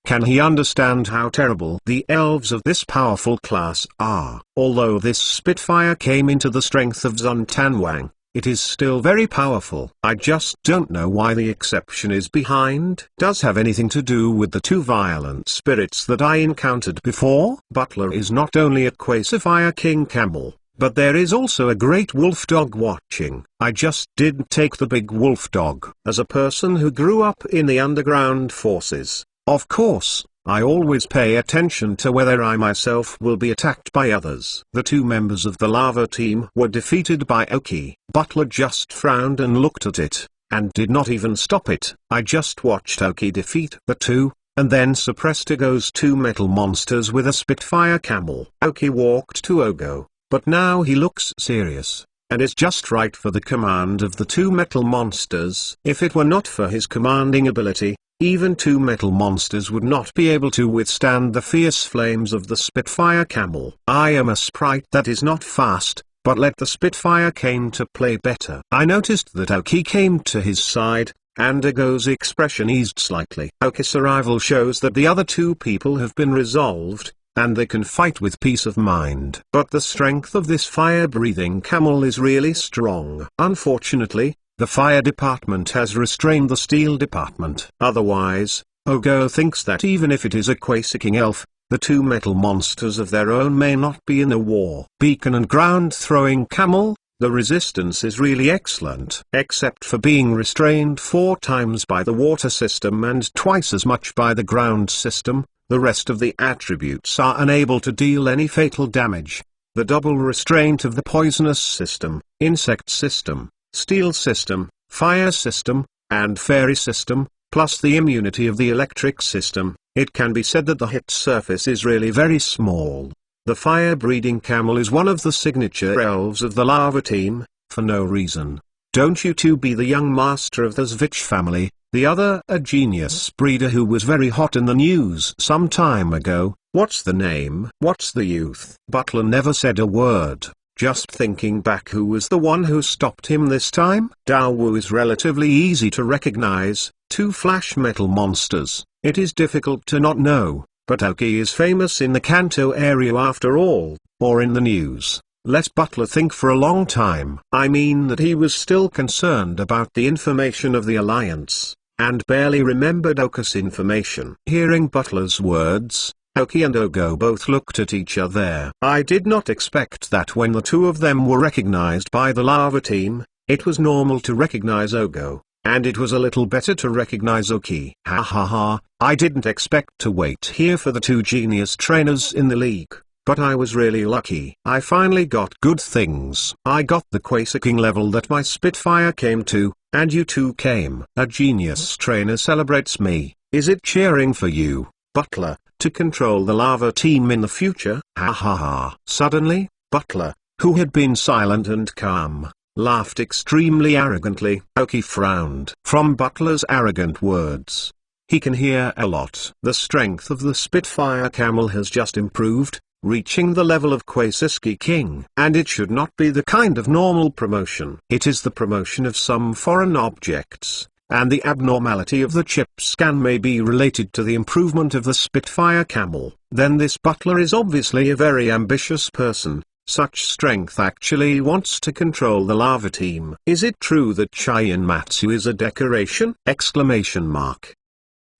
can he understand how terrible the elves of this powerful class are. Although this Spitfire came into the strength of Zun Tanwang, it is still very powerful. I just don't know why the exception is behind. Does have anything to do with the 2 violent spirits that I encountered before? Butler is not only a Quasi-Fire King Camel, but there is also a great wolf dog watching. I just didn't take the big wolf dog. As a person who grew up in the underground forces, of course, I always pay attention to whether I myself will be attacked by others. The 2 members of the lava team were defeated by Aoki. Butler just frowned and looked at it, and did not even stop it. I just watched Aoki defeat the 2, and then suppressed Ogo's 2 metal monsters with a Spitfire Camel. Aoki walked to Ogo, but now he looks serious, and is just right for the command of the 2 metal monsters. If it were not for his commanding ability, even 2 metal monsters would not be able to withstand the fierce flames of the Spitfire Camel. I am a sprite that is not fast, but let the Spitfire came to play better. I noticed that Aoki came to his side, and Ogo's expression eased slightly. Aoki's arrival shows that the other 2 people have been resolved, and they can fight with peace of mind. But the strength of this fire-breathing camel is really strong. Unfortunately, the fire department has restrained the steel department. Otherwise, Ogo thinks that even if it is a Quasi-King elf, the 2 metal monsters of their own may not be in a war. Beacon and ground-throwing camel, the resistance is really excellent. Except for being restrained 4 times by the water system and twice as much by the ground system, the rest of the attributes are unable to deal any fatal damage. The double restraint of the poisonous system, insect system, steel system, fire system, and fairy system, plus the immunity of the electric system, it can be said that the hit surface is really very small. The fire-breathing camel is one of the signature elves of the lava team, for no reason. Don't you two be the young master of the Zvich family, the other a genius breeder who was very hot in the news some time ago. What's the name? What's the youth? Butler never said a word, just thinking back who was the one who stopped him this time. Daowu is relatively easy to recognize, two flash metal monsters. It is difficult to not know, but Aoki is famous in the Kanto area after all, or in the news. Let Butler think for a long time. I mean that he was still concerned about the information of the Alliance, and barely remembered Aoki's information. Hearing Butler's words, Aoki and Ogo both looked at each other. I did not expect that when the two of them were recognized by the lava team. It was normal to recognize Ogo, and it was a little better to recognize Aoki. Ha ha ha, I didn't expect to wait here for the two genius trainers in the league. But I was really lucky. I finally got good things. I got the Quasar level that my Spitfire came to, and you two came. A genius trainer celebrates me. Is it cheering for you, Butler, to control the lava team in the future? Ha ha ha. Suddenly, Butler, who had been silent and calm, laughed extremely arrogantly. Aoki frowned. From Butler's arrogant words, he can hear a lot. The strength of the Spitfire camel has just improved, reaching the level of Quasar King. And it should not be the kind of normal promotion. It is the promotion of some foreign objects, and the abnormality of the chip scan may be related to the improvement of the Spitfire camel. Then this Butler is obviously a very ambitious person. Such strength actually wants to control the lava team. Is it true that Chien Matsu is a decoration? Exclamation mark.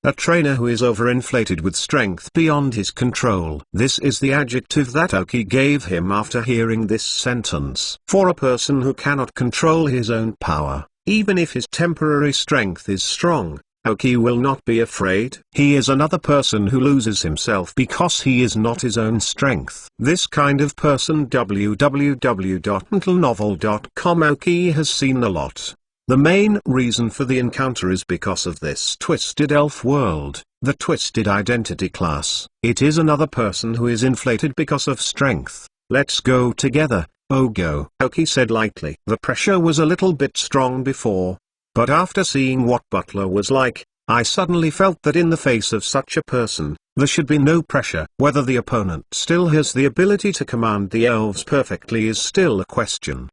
A trainer who is overinflated with strength beyond his control. This is the adjective that Aoki gave him after hearing this sentence. For a person who cannot control his own power, even if his temporary strength is strong, Aoki will not be afraid. He is another person who loses himself because he is not his own strength. This kind of person www.mentalnovel.com. Aoki has seen a lot. The main reason for the encounter is because of this Twisted Elf world, the Twisted Identity class. It is another person who is inflated because of strength. Let's go together, Ogo, Aoki said lightly. The pressure was a little bit strong before, but after seeing what Butler was like, I suddenly felt that in the face of such a person, there should be no pressure. Whether the opponent still has the ability to command the elves perfectly is still a question.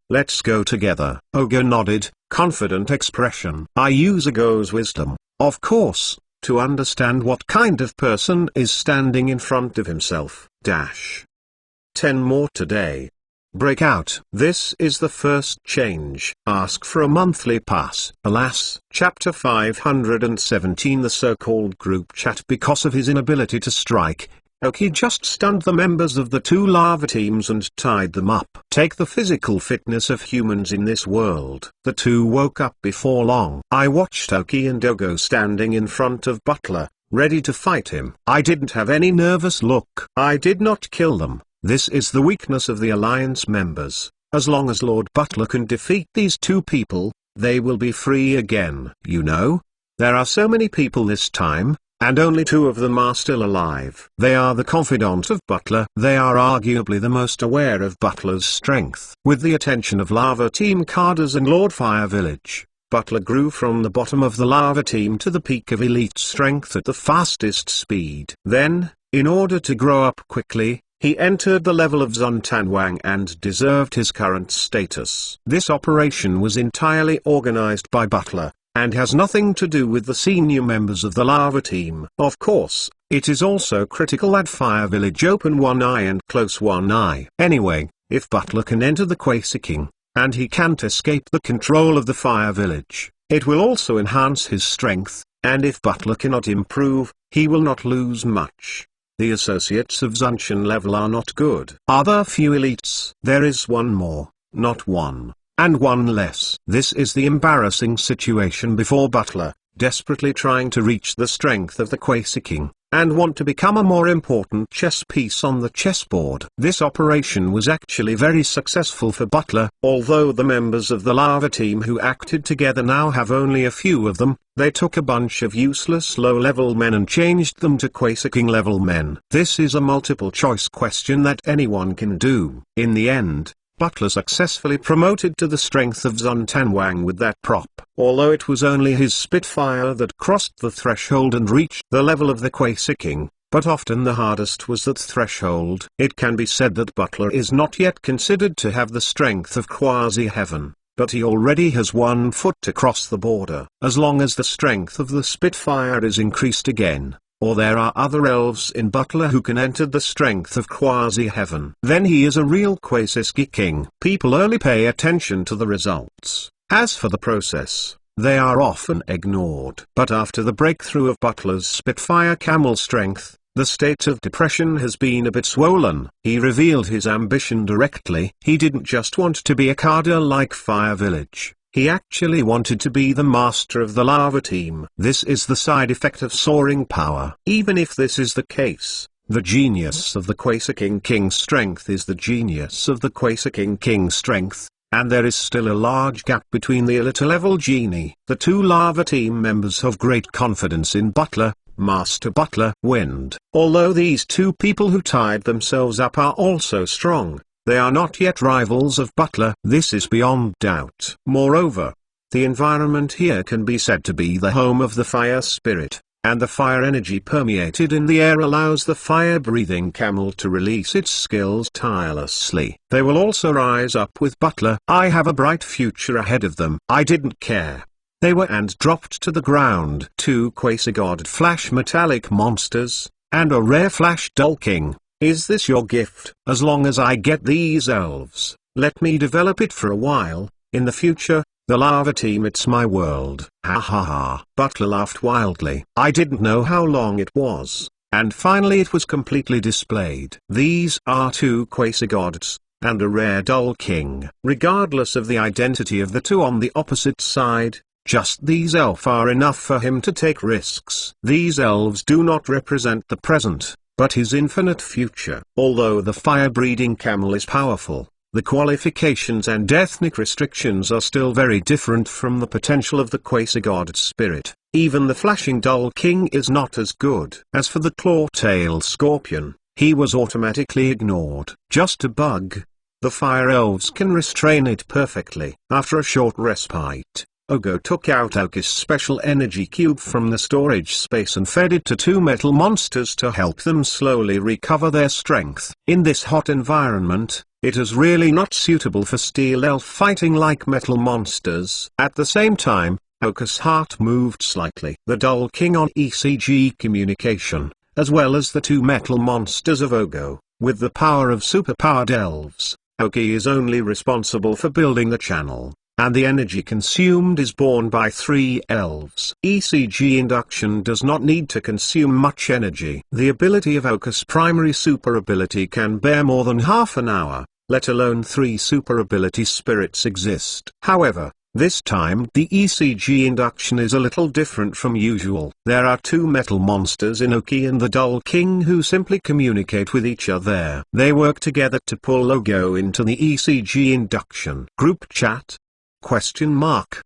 Let's go together. Ogo nodded, confident expression. I use Ogo's wisdom, of course, to understand what kind of person is standing in front of himself. 10 more today. Breakout. This is the first change. Ask for a monthly pass. Alas. Chapter 517. The so-called group chat. Because of his inability to strike, Aoki just stunned the members of the two lava teams and tied them up. Take the physical fitness of humans in this world. The two woke up before long. I watched Aoki and Ogo standing in front of Butler, ready to fight him. I didn't have any nervous look. I did not kill them. This is the weakness of the Alliance members. As long as Lord Butler can defeat these two people, they will be free again. You know? There are so many people this time, and only two of them are still alive. They are the confidant of Butler. They are arguably the most aware of Butler's strength. With the attention of Lava Team Carders and Lord Fire Village, Butler grew from the bottom of the lava team to the peak of elite strength at the fastest speed. Then, in order to grow up quickly, he entered the level of Zuntanwang and deserved his current status. This operation was entirely organized by Butler, and has nothing to do with the senior members of the lava team. Of course, it is also critical that Fire Village open one eye and close one eye. Anyway, if Butler can enter the Quasar King, and he can't escape the control of the Fire Village, it will also enhance his strength, and if Butler cannot improve, he will not lose much. The associates of Zunshan level are not good. Are there few elites? There is one more, not one, and one less. This is the embarrassing situation before Butler, desperately trying to reach the strength of the Quasar King. and want to become a more important chess piece on the chessboard. This operation was actually very successful for Butler. Although the members of the lava team who acted together now have only a few of them, they took a bunch of useless low-level men and changed them to Quasar King level men. This is a multiple choice question that anyone can do. In the end, Butler successfully promoted to the strength of Zun Tanwang with that prop. Although it was only his Spitfire that crossed the threshold and reached the level of the Quasar King, but often the hardest was that threshold. It can be said that Butler is not yet considered to have the strength of Quasi-Heaven, but he already has 1 foot to cross the border. As long as the strength of the Spitfire is increased again, or there are other elves in Butler who can enter the strength of Quasi-Heaven, then he is a real Quasar King. People only pay attention to the results. As for the process, they are often ignored. But after the breakthrough of Butler's Spitfire camel strength, the state of depression has been a bit swollen. He revealed his ambition directly. He didn't just want to be a Carder like Fire Village. He actually wanted to be the master of the lava team. This is the side effect of soaring power. Even if this is the case, the genius of the Quasar King's strength is the genius of the Quasar King's strength, and there is still a large gap between the elite-level genie. The 2 lava team members have great confidence in Butler, Master Butler Wind. Although these 2 people who tied themselves up are also strong, they are not yet rivals of Butler. This is beyond doubt. Moreover, the environment here can be said to be the home of the fire spirit, and the fire energy permeated in the air allows the fire-breathing camel to release its skills tirelessly. They will also rise up with Butler. I have a bright future ahead of them. I didn't care. They were and dropped to the ground. 2 Quasar God Flash metallic monsters, and a rare Flash Dull King. Is this your gift? As long as I get these elves, let me develop it for a while. In the future, the lava team, it's my world. Ha ha ha. Butler laughed wildly. I didn't know how long it was, and finally it was completely displayed. These are 2 Quasar gods, and a rare Dull King. Regardless of the identity of the 2 on the opposite side, just these elves are enough for him to take risks. These elves do not represent the present, but his infinite future. Although the fire-breathing camel is powerful, the qualifications and ethnic restrictions are still very different from the potential of the Quasar God spirit. Even the flashing Dull King is not as good. As for the claw-tailed scorpion, he was automatically ignored. Just a bug. The fire elves can restrain it perfectly. After a short respite, Ogo took out Aoki's special energy cube from the storage space and fed it to 2 metal monsters to help them slowly recover their strength. In this hot environment, it is really not suitable for steel elf fighting like metal monsters. At the same time, Aoki's heart moved slightly. The Dull King on ECG communication, as well as the 2 metal monsters of Ogo, with the power of superpowered elves. Aoki is only responsible for building the channel, and the energy consumed is borne by 3 elves. ECG induction does not need to consume much energy. The ability of Aoki's primary super ability can bear more than half an hour, let alone 3 super ability spirits exist. However, this time the ECG induction is a little different from usual. There are 2 metal monsters in Aoki and the Dull King who simply communicate with each other. They work together to pull Ogo into the ECG induction. Group chat? ?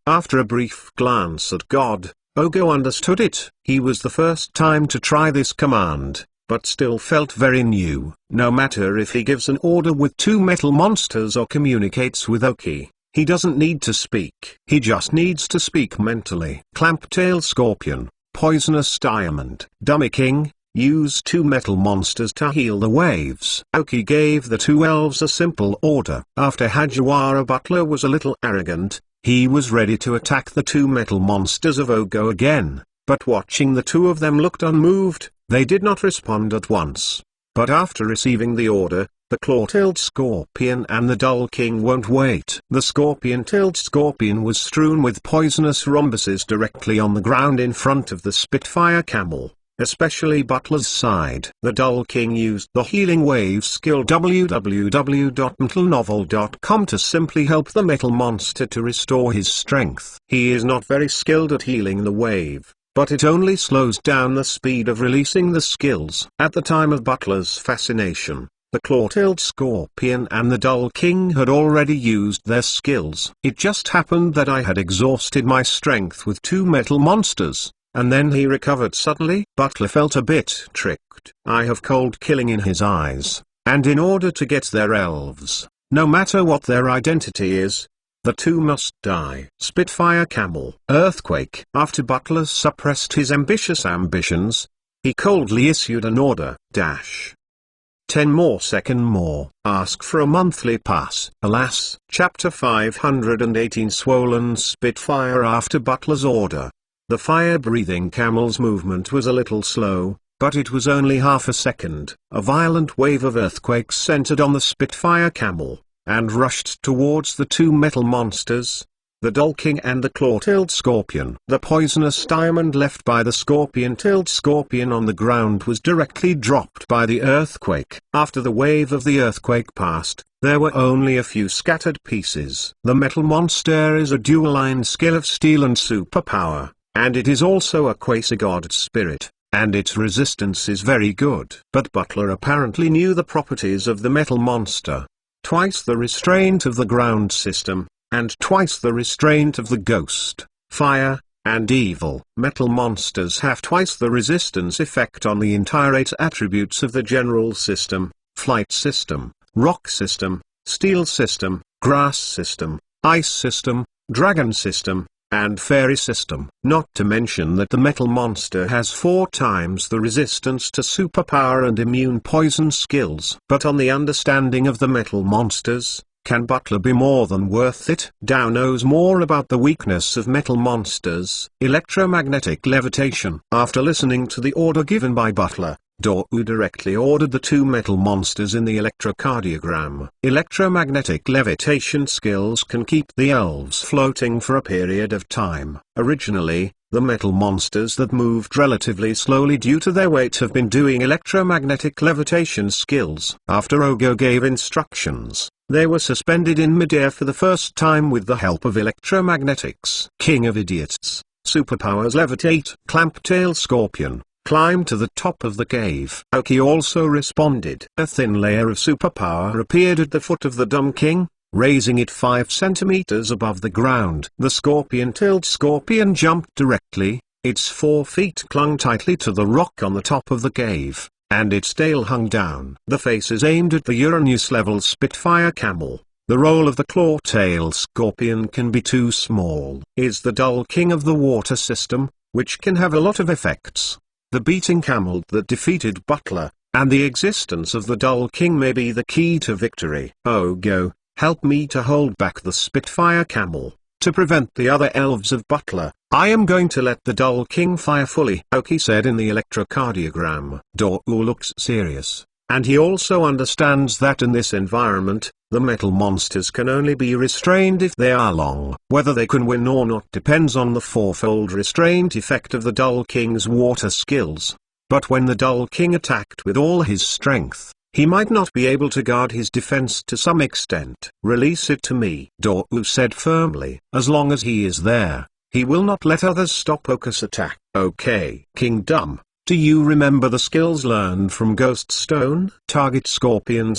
After a brief glance at God, Ogo understood it. He was the first time to try this command, but still felt very new. No matter if he gives an order with 2 metal monsters or communicates with Aoki, he doesn't need to speak. He just needs to speak mentally. Clamp-tailed scorpion, poisonous diamond. Dummy King, use 2 metal monsters to heal the waves. Aoki gave the 2 elves a simple order. After Hajiwara Butler was a little arrogant, he was ready to attack the 2 metal monsters of Ogo again, but watching the 2 of them looked unmoved, they did not respond at once. But after receiving the order, the claw-tailed scorpion and the Dull King won't wait. The scorpion-tailed scorpion was strewn with poisonous rhombuses directly on the ground in front of the Spitfire camel, especially Butler's side. The Dull King used the healing wave skill www.metalnovel.com to simply help the metal monster to restore his strength. He is not very skilled at healing the wave, but it only slows down the speed of releasing the skills. At the time of Butler's fascination, the claw-tailed scorpion and the Dull King had already used their skills. It just happened that I had exhausted my strength with 2 metal monsters, and then he recovered suddenly. Butler felt a bit tricked. I have cold killing in his eyes, and in order to get their elves, no matter what their identity is, the 2 must die. Spitfire Camel. Earthquake. After Butler suppressed his ambitious ambitions, he coldly issued an order. 10 more second more. Ask for a monthly pass. Alas. Chapter 518. Swollen Spitfire. After Butler's order, the fire-breathing camel's movement was a little slow, but it was only half a second. A violent wave of earthquakes centered on the Spitfire Camel, and rushed towards the 2 metal monsters, the Dull King and the claw-tailed scorpion. The poisonous diamond left by the scorpion-tailed scorpion on the ground was directly dropped by the earthquake. After the wave of the earthquake passed, there were only a few scattered pieces. The metal monster is a dual-line skill of steel and superpower, and it is also a quasi-god spirit, and its resistance is very good. But Butler apparently knew the properties of the metal monster. Twice the restraint of the ground system, and twice the restraint of the ghost, fire, and evil. Metal monsters have twice the resistance effect on the entire 8 attributes of the general system: flight system, rock system, steel system, grass system, ice system, dragon system, and fairy system. Not to mention that the metal monster has 4 times the resistance to superpower and immune poison skills. But on the understanding of the metal monsters, can Butler be more than worth it? Dow knows more about the weakness of metal monsters. Electromagnetic levitation. After listening to the order given by Butler, Dow directly ordered the 2 metal monsters in the electrocardiogram. Electromagnetic levitation skills can keep the elves floating for a period of time. Originally, the metal monsters that moved relatively slowly due to their weight have been doing electromagnetic levitation skills. After Ogo gave instructions, they were suspended in midair for the first time with the help of electromagnetics. King of Idiots. Superpowers levitate. Clamp-tail scorpion. Climb to the top of the cave. Aoki also responded. A thin layer of superpower appeared at the foot of the Dumb King, raising it 5 centimeters above the ground. The scorpion-tailed scorpion jumped directly, its 4 feet clung tightly to the rock on the top of the cave, and its tail hung down. The face is aimed at the Uranus-level Spitfire Camel. The role of the claw-tail scorpion can be too small. Is the Dull King of the water system, which can have a lot of effects. The beating camel that defeated Butler, and the existence of the Dull King may be the key to victory. Ogo, help me to hold back the Spitfire Camel, to prevent the other elves of Butler. I am going to let the Dull King fire fully, Aoki said in the electrocardiogram. Dow looks serious, and he also understands that in this environment, the metal monsters can only be restrained if they are long. Whether they can win or not depends on the 4-fold restraint effect of the Dull King's water skills. But when the Dull King attacked with all his strength, he might not be able to guard his defense to some extent. Release it to me, Dow said firmly. As long as he is there, he will not let others stop Oko's attack. Okay. Kingdom. Do you remember the skills learned from Ghost Stone? Target Scorpion.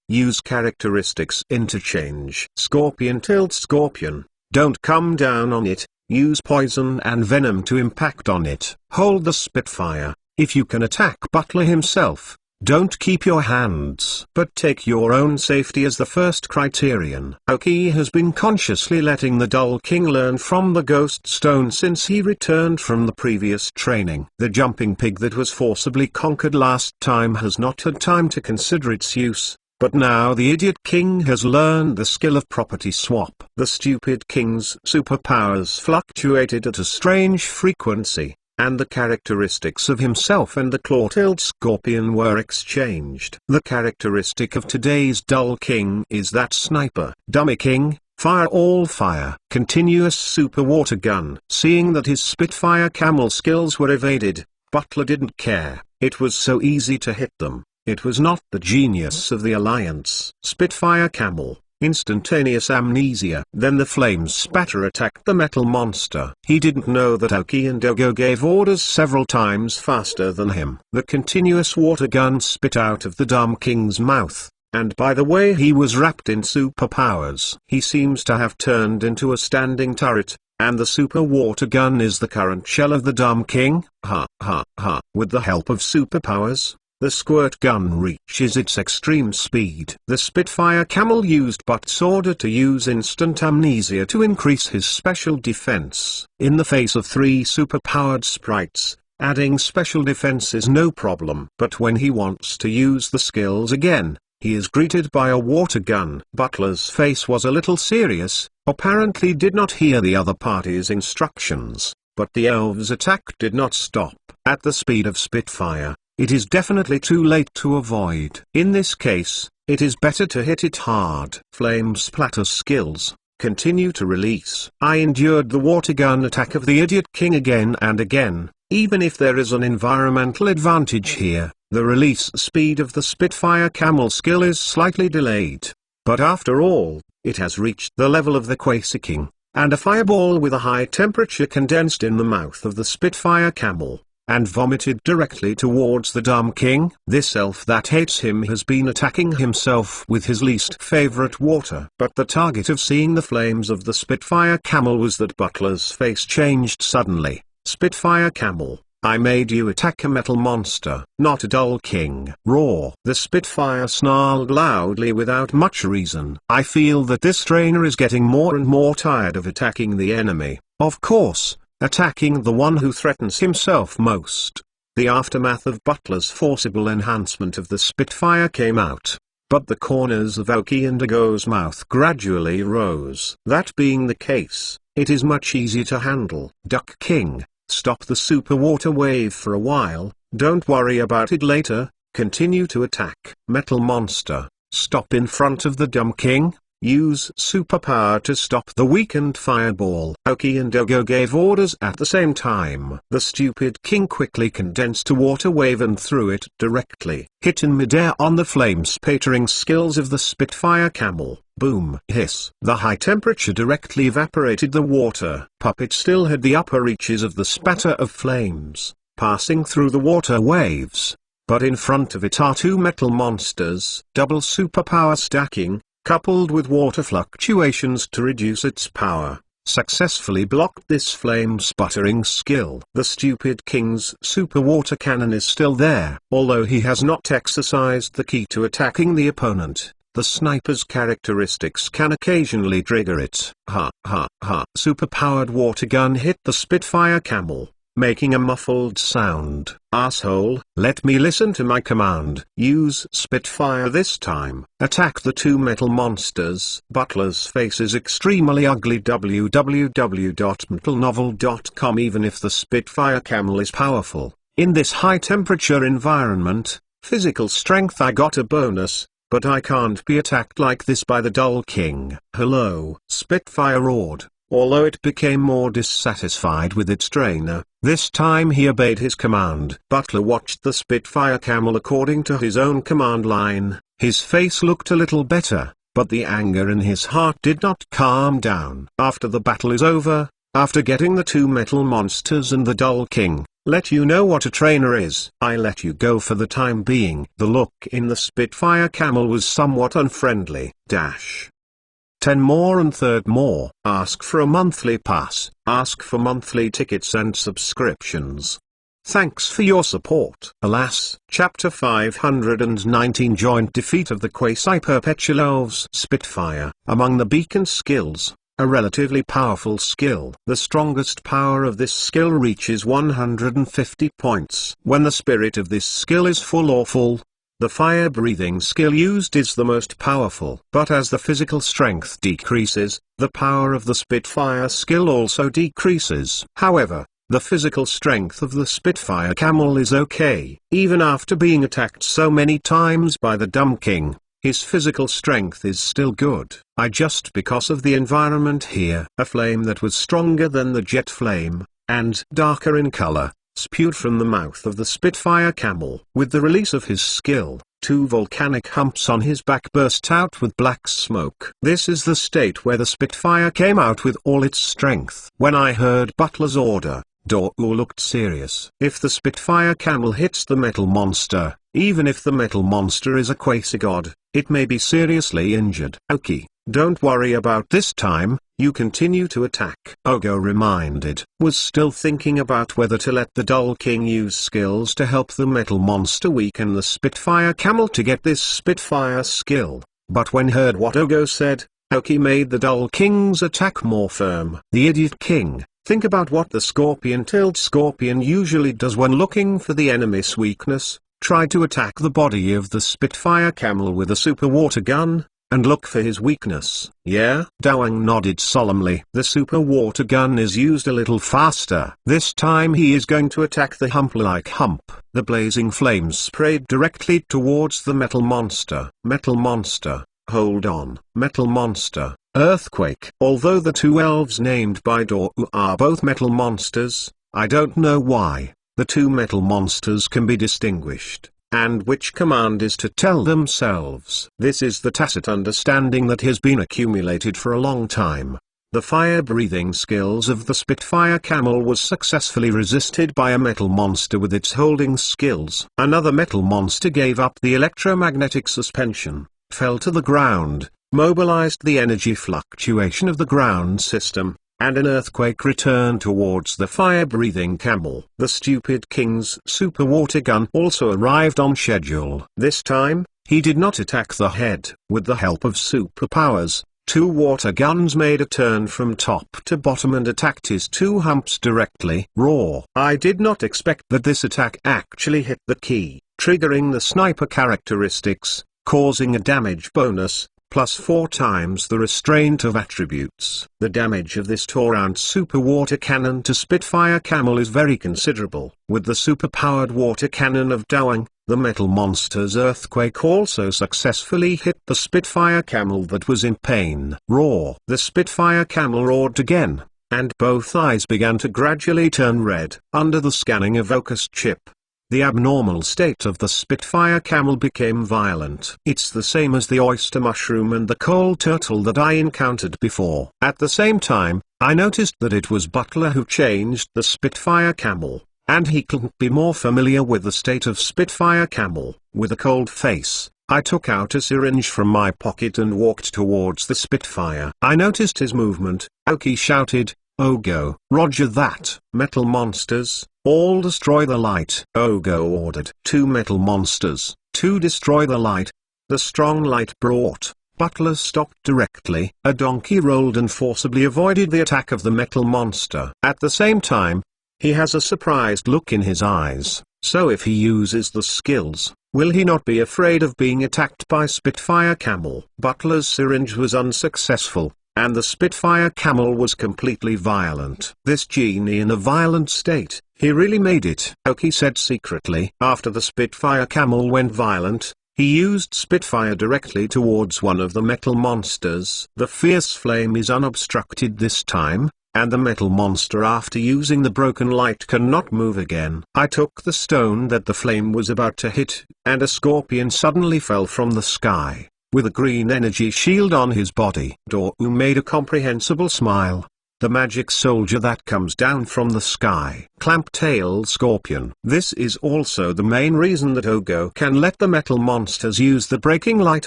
Use characteristics interchange. Scorpion-tailed scorpion. Don't come down on it. Use poison and venom to impact on it. Hold the Spitfire. If you can attack Butler himself, don't keep your hands, but take your own safety as the first criterion. Aoki has been consciously letting the Dull King learn from the Ghost Stone since he returned from the previous training. The jumping pig that was forcibly conquered last time has not had time to consider its use. But now the Idiot King has learned the skill of property swap. The Stupid King's superpowers fluctuated at a strange frequency, and the characteristics of himself and the claw-tailed scorpion were exchanged. The characteristic of today's Dull King is that sniper. Dummy King, fire all fire. Continuous super water gun. Seeing that his Spitfire Camel skills were evaded, Butler didn't care. It was so easy to hit them. It was not the genius of the Alliance. Spitfire Camel, Instantaneous amnesia. Then the flame spatter attacked the metal monster. He didn't know that Aoki and Ogo gave orders several times faster than him. The continuous water gun spit out of the Dumb King's mouth. And by the way, he was wrapped in superpowers. He seems to have turned into a standing turret, and the super water gun is the current shell of the Dumb King. Ha ha ha. With the help of superpowers, the squirt gun reaches its extreme speed. The Spitfire Camel used Butt's order to use instant amnesia to increase his special defense. In the face of 3 superpowered sprites, adding special defense is no problem. But when he wants to use the skills again, he is greeted by a water gun. Butler's face was a little serious, apparently did not hear the other party's instructions, but the elves' attack did not stop. At the speed of Spitfire, it is definitely too late to avoid. In this case, it is better to hit it hard. Flame splatter skills continue to release. I endured the water gun attack of the Idiot King again and again. Even if there is an environmental advantage here, the release speed of the Spitfire Camel skill is slightly delayed. But after all, it has reached the level of the Quasiking, and a fireball with a high temperature condensed in the mouth of the Spitfire Camel, and vomited directly towards the Dumb King. This elf that hates him has been attacking himself with his least favorite water. But the target of seeing the flames of the Spitfire Camel was that Butler's face changed suddenly. Spitfire Camel, I made you attack a metal monster, not a dull king. Roar. The Spitfire snarled loudly without much reason. I feel that this trainer is getting more and more tired of attacking the enemy. Of course, attacking the one who threatens himself most. The aftermath of Butler's forcible enhancement of the Spitfire came out, but the corners of Aoki and Ogo's mouth gradually rose. That being the case, it is much easier to handle. Duck King, stop the super water wave for a while, don't worry about it later, continue to attack. Metal monster, stop in front of the Dumb King, use superpower to stop the weakened fireball. Aoki and Ogo gave orders at the same time. The stupid king quickly condensed a water wave and threw it directly, hit in midair on the flame spattering skills of the Spitfire Camel. Boom. Hiss. The high temperature directly evaporated the water. Puppet still had the upper reaches of the spatter of flames, passing through the water waves. But in front of it are 2 metal monsters. Double superpower stacking, coupled with water fluctuations to reduce its power, successfully blocked this flame sputtering skill. The stupid king's super water cannon is still there. Although he has not exercised the key to attacking the opponent, the sniper's characteristics can occasionally trigger it. Ha ha ha. Superpowered water gun hit the Spitfire Camel, making a muffled sound. Asshole, let me listen to my command. Use Spitfire this time. Attack the 2 metal monsters. Butler's face is extremely ugly. www.metalnovel.com. Even if the Spitfire Camel is powerful, in this high temperature environment, physical strength I got a bonus. But I can't be attacked like this by the Dull King. Hello. Spitfire roared, although it became more dissatisfied with its trainer. This time he obeyed his command. Butler watched the Spitfire Camel according to his own command line. His face looked a little better, but the anger in his heart did not calm down. After the battle is over, after getting the 2 metal monsters and the Dull King, let you know what a trainer is. I let you go for the time being. The look in the Spitfire Camel was somewhat unfriendly. 10 more and third more. Ask for a monthly pass. Ask for monthly tickets and subscriptions. Thanks for your support. Alas. Chapter 519 Joint Defeat of the Quasi-Perpetual Elves. Spitfire. Among the beacon skills, a relatively powerful skill. The strongest power of this skill reaches 150 points. When the spirit of this skill is full or full, the fire-breathing skill used is the most powerful. But as the physical strength decreases, the power of the Spitfire skill also decreases. However, the physical strength of the Spitfire Camel is okay. Even after being attacked so many times by the Dumb King, his physical strength is still good. Just because of the environment here. A flame that was stronger than the jet flame, and darker in color, spewed from the mouth of the Spitfire Camel. With the release of his skill, 2 volcanic humps on his back burst out with black smoke. This is the state where the Spitfire came out with all its strength. When I heard Butler's order, Dou looked serious. If the Spitfire camel hits the metal monster, even if the metal monster is a quasi-god, it may be seriously injured. Aoki, don't worry about this time, you continue to attack. Ogo reminded, was still thinking about whether to let the Dull King use skills to help the metal monster weaken the Spitfire camel to get this Spitfire skill, but when heard what Ogo said, Aoki made the Dull King's attack more firm. The Idiot King, think about what the scorpion-tailed scorpion usually does when looking for the enemy's weakness. Try to attack the body of the Spitfire camel with a super water gun, and look for his weakness. Yeah? Dawang nodded solemnly. The super water gun is used a little faster. This time he is going to attack the hump-like hump. The blazing flames sprayed directly towards the metal monster. Metal monster, hold on. Metal monster, earthquake. Although the 2 elves named by Dou are both metal monsters, I don't know why the 2 metal monsters can be distinguished, and which command is to tell themselves. This is the tacit understanding that has been accumulated for a long time. The fire-breathing skills of the Spitfire camel was successfully resisted by a metal monster with its holding skills. Another metal monster gave up the electromagnetic suspension, fell to the ground, mobilized the energy fluctuation of the ground system, and an earthquake returned towards the fire-breathing camel. The stupid king's super water gun also arrived on schedule. This time, he did not attack the head. With the help of superpowers, 2 water guns made a turn from top to bottom and attacked his 2 humps directly. Raw. I did not expect that this attack actually hit the key, triggering the sniper characteristics, causing a damage bonus, plus 4 times the restraint of attributes. The damage of this Torrent super water cannon to Spitfire camel is very considerable. With the super-powered water cannon of Dawang, the metal monster's earthquake also successfully hit the Spitfire camel that was in pain. Roar! The Spitfire camel roared again, and both eyes began to gradually turn red. Under the scanning of Focus chip, the abnormal state of the Spitfire camel became violent. It's the same as the oyster mushroom and the coal turtle that I encountered before. At the same time, I noticed that it was Butler who changed the Spitfire camel, and he couldn't be more familiar with the state of Spitfire camel. With a cold face, I took out a syringe from my pocket and walked towards the Spitfire. I noticed his movement. Aoki shouted, "Ogo, roger that." Metal monsters, all destroy the light. Ogo ordered. 2 metal monsters, 2 destroy the light. The strong light brought. Butler stopped directly. A donkey rolled and forcibly avoided the attack of the metal monster. At the same time, he has a surprised look in his eyes, so if he uses the skills, will he not be afraid of being attacked by Spitfire camel? Butler's syringe was unsuccessful, and the Spitfire camel was completely violent. This genie in a violent state, he really made it, Aoki said secretly. After the Spitfire camel went violent, he used Spitfire directly towards one of the metal monsters. The fierce flame is unobstructed this time, and the metal monster after using the broken light cannot move again. I took the stone that the flame was about to hit, and a scorpion suddenly fell from the sky, with a green energy shield on his body. Dou made a comprehensible smile. The magic soldier that comes down from the sky. Clamp-tailed scorpion. This is also the main reason that Ogo can let the metal monsters use the breaking light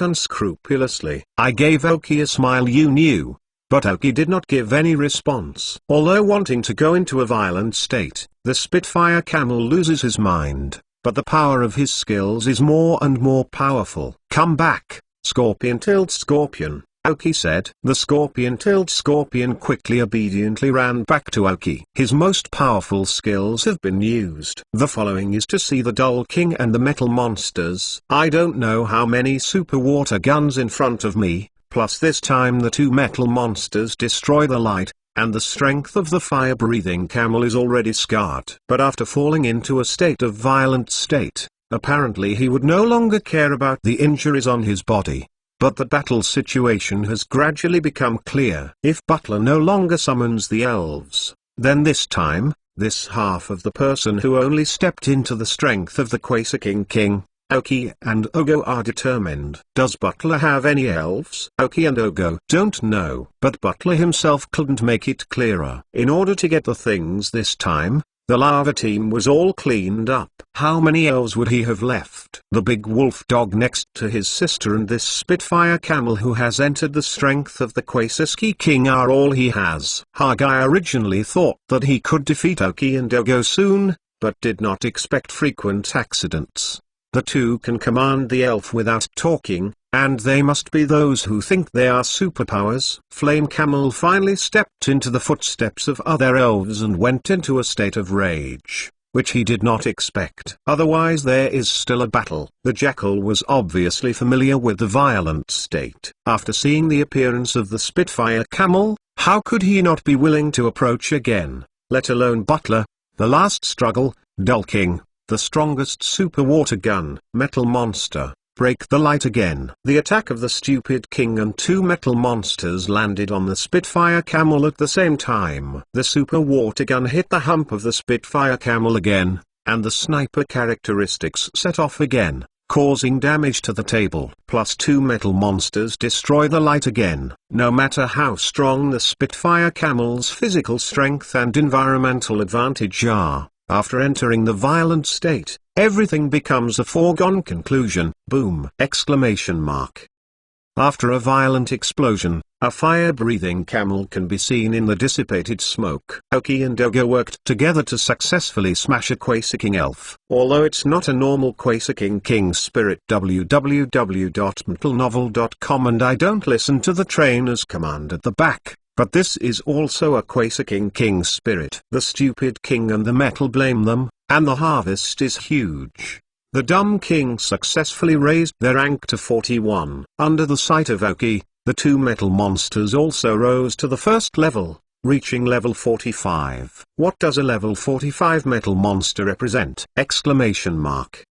unscrupulously. I gave Aoki a smile you knew, but Aoki did not give any response. Although wanting to go into a violent state, the Spitfire camel loses his mind, but the power of his skills is more and more powerful. Come back, scorpion-tailed scorpion, Aoki said. The scorpion-tailed scorpion quickly obediently ran back to Aoki. His most powerful skills have been used. The following is to see the Dull King and the metal monsters. I don't know how many super water guns in front of me, plus this time the 2 metal monsters destroy the light, and the strength of the fire-breathing camel is already scarred. But after falling into a state of violent state, apparently he would no longer care about the injuries on his body. But the battle situation has gradually become clear. If Butler no longer summons the elves, then this time, this half of the person who only stepped into the strength of the Quasar King Aoki and Ogo are determined. Does Butler have any elves? Aoki and Ogo don't know, but Butler himself couldn't make it clearer. In order to get the things this time, the lava team was all cleaned up. How many elves would he have left? The big wolf dog next to his sister and this Spitfire camel who has entered the strength of the Quaesiski King are all he has. Hagai originally thought that he could defeat Aoki and Ogo soon, but did not expect frequent accidents. The two can command the elf without talking, and they must be those who think they are superpowers. Flame Camel finally stepped into the footsteps of other elves and went into a state of rage, which he did not expect. Otherwise there is still a battle. The Jackal was obviously familiar with the violent state. After seeing the appearance of the Spitfire Camel, how could he not be willing to approach again, let alone Butler? The last struggle, King, the strongest super water gun, Metal Monster. Break the light again. The attack of the stupid king and two metal monsters landed on the Spitfire camel at the same time. The super water gun hit the hump of the Spitfire camel again, and the sniper characteristics set off again, causing damage to the table. Plus two metal monsters destroy the light again. No matter how strong the Spitfire camel's physical strength and environmental advantage are, after entering the violent state, everything becomes a foregone conclusion. Boom! Exclamation mark. After a violent explosion, a fire-breathing camel can be seen in the dissipated smoke. Aoki and Ogo worked together to successfully smash a Quaesiking elf. Although it's not a normal Quaesiking king spirit, www.metalnovel.com, and I don't listen to the trainer's command at the back, but this is also a Quaesiking king spirit. The stupid king and the metal blame them, and the harvest is huge. The dumb king successfully raised their rank to 41. Under the sight of Aoki, the two metal monsters also rose to the first level, reaching level 45. What does a level 45 metal monster represent? Exclamation mark.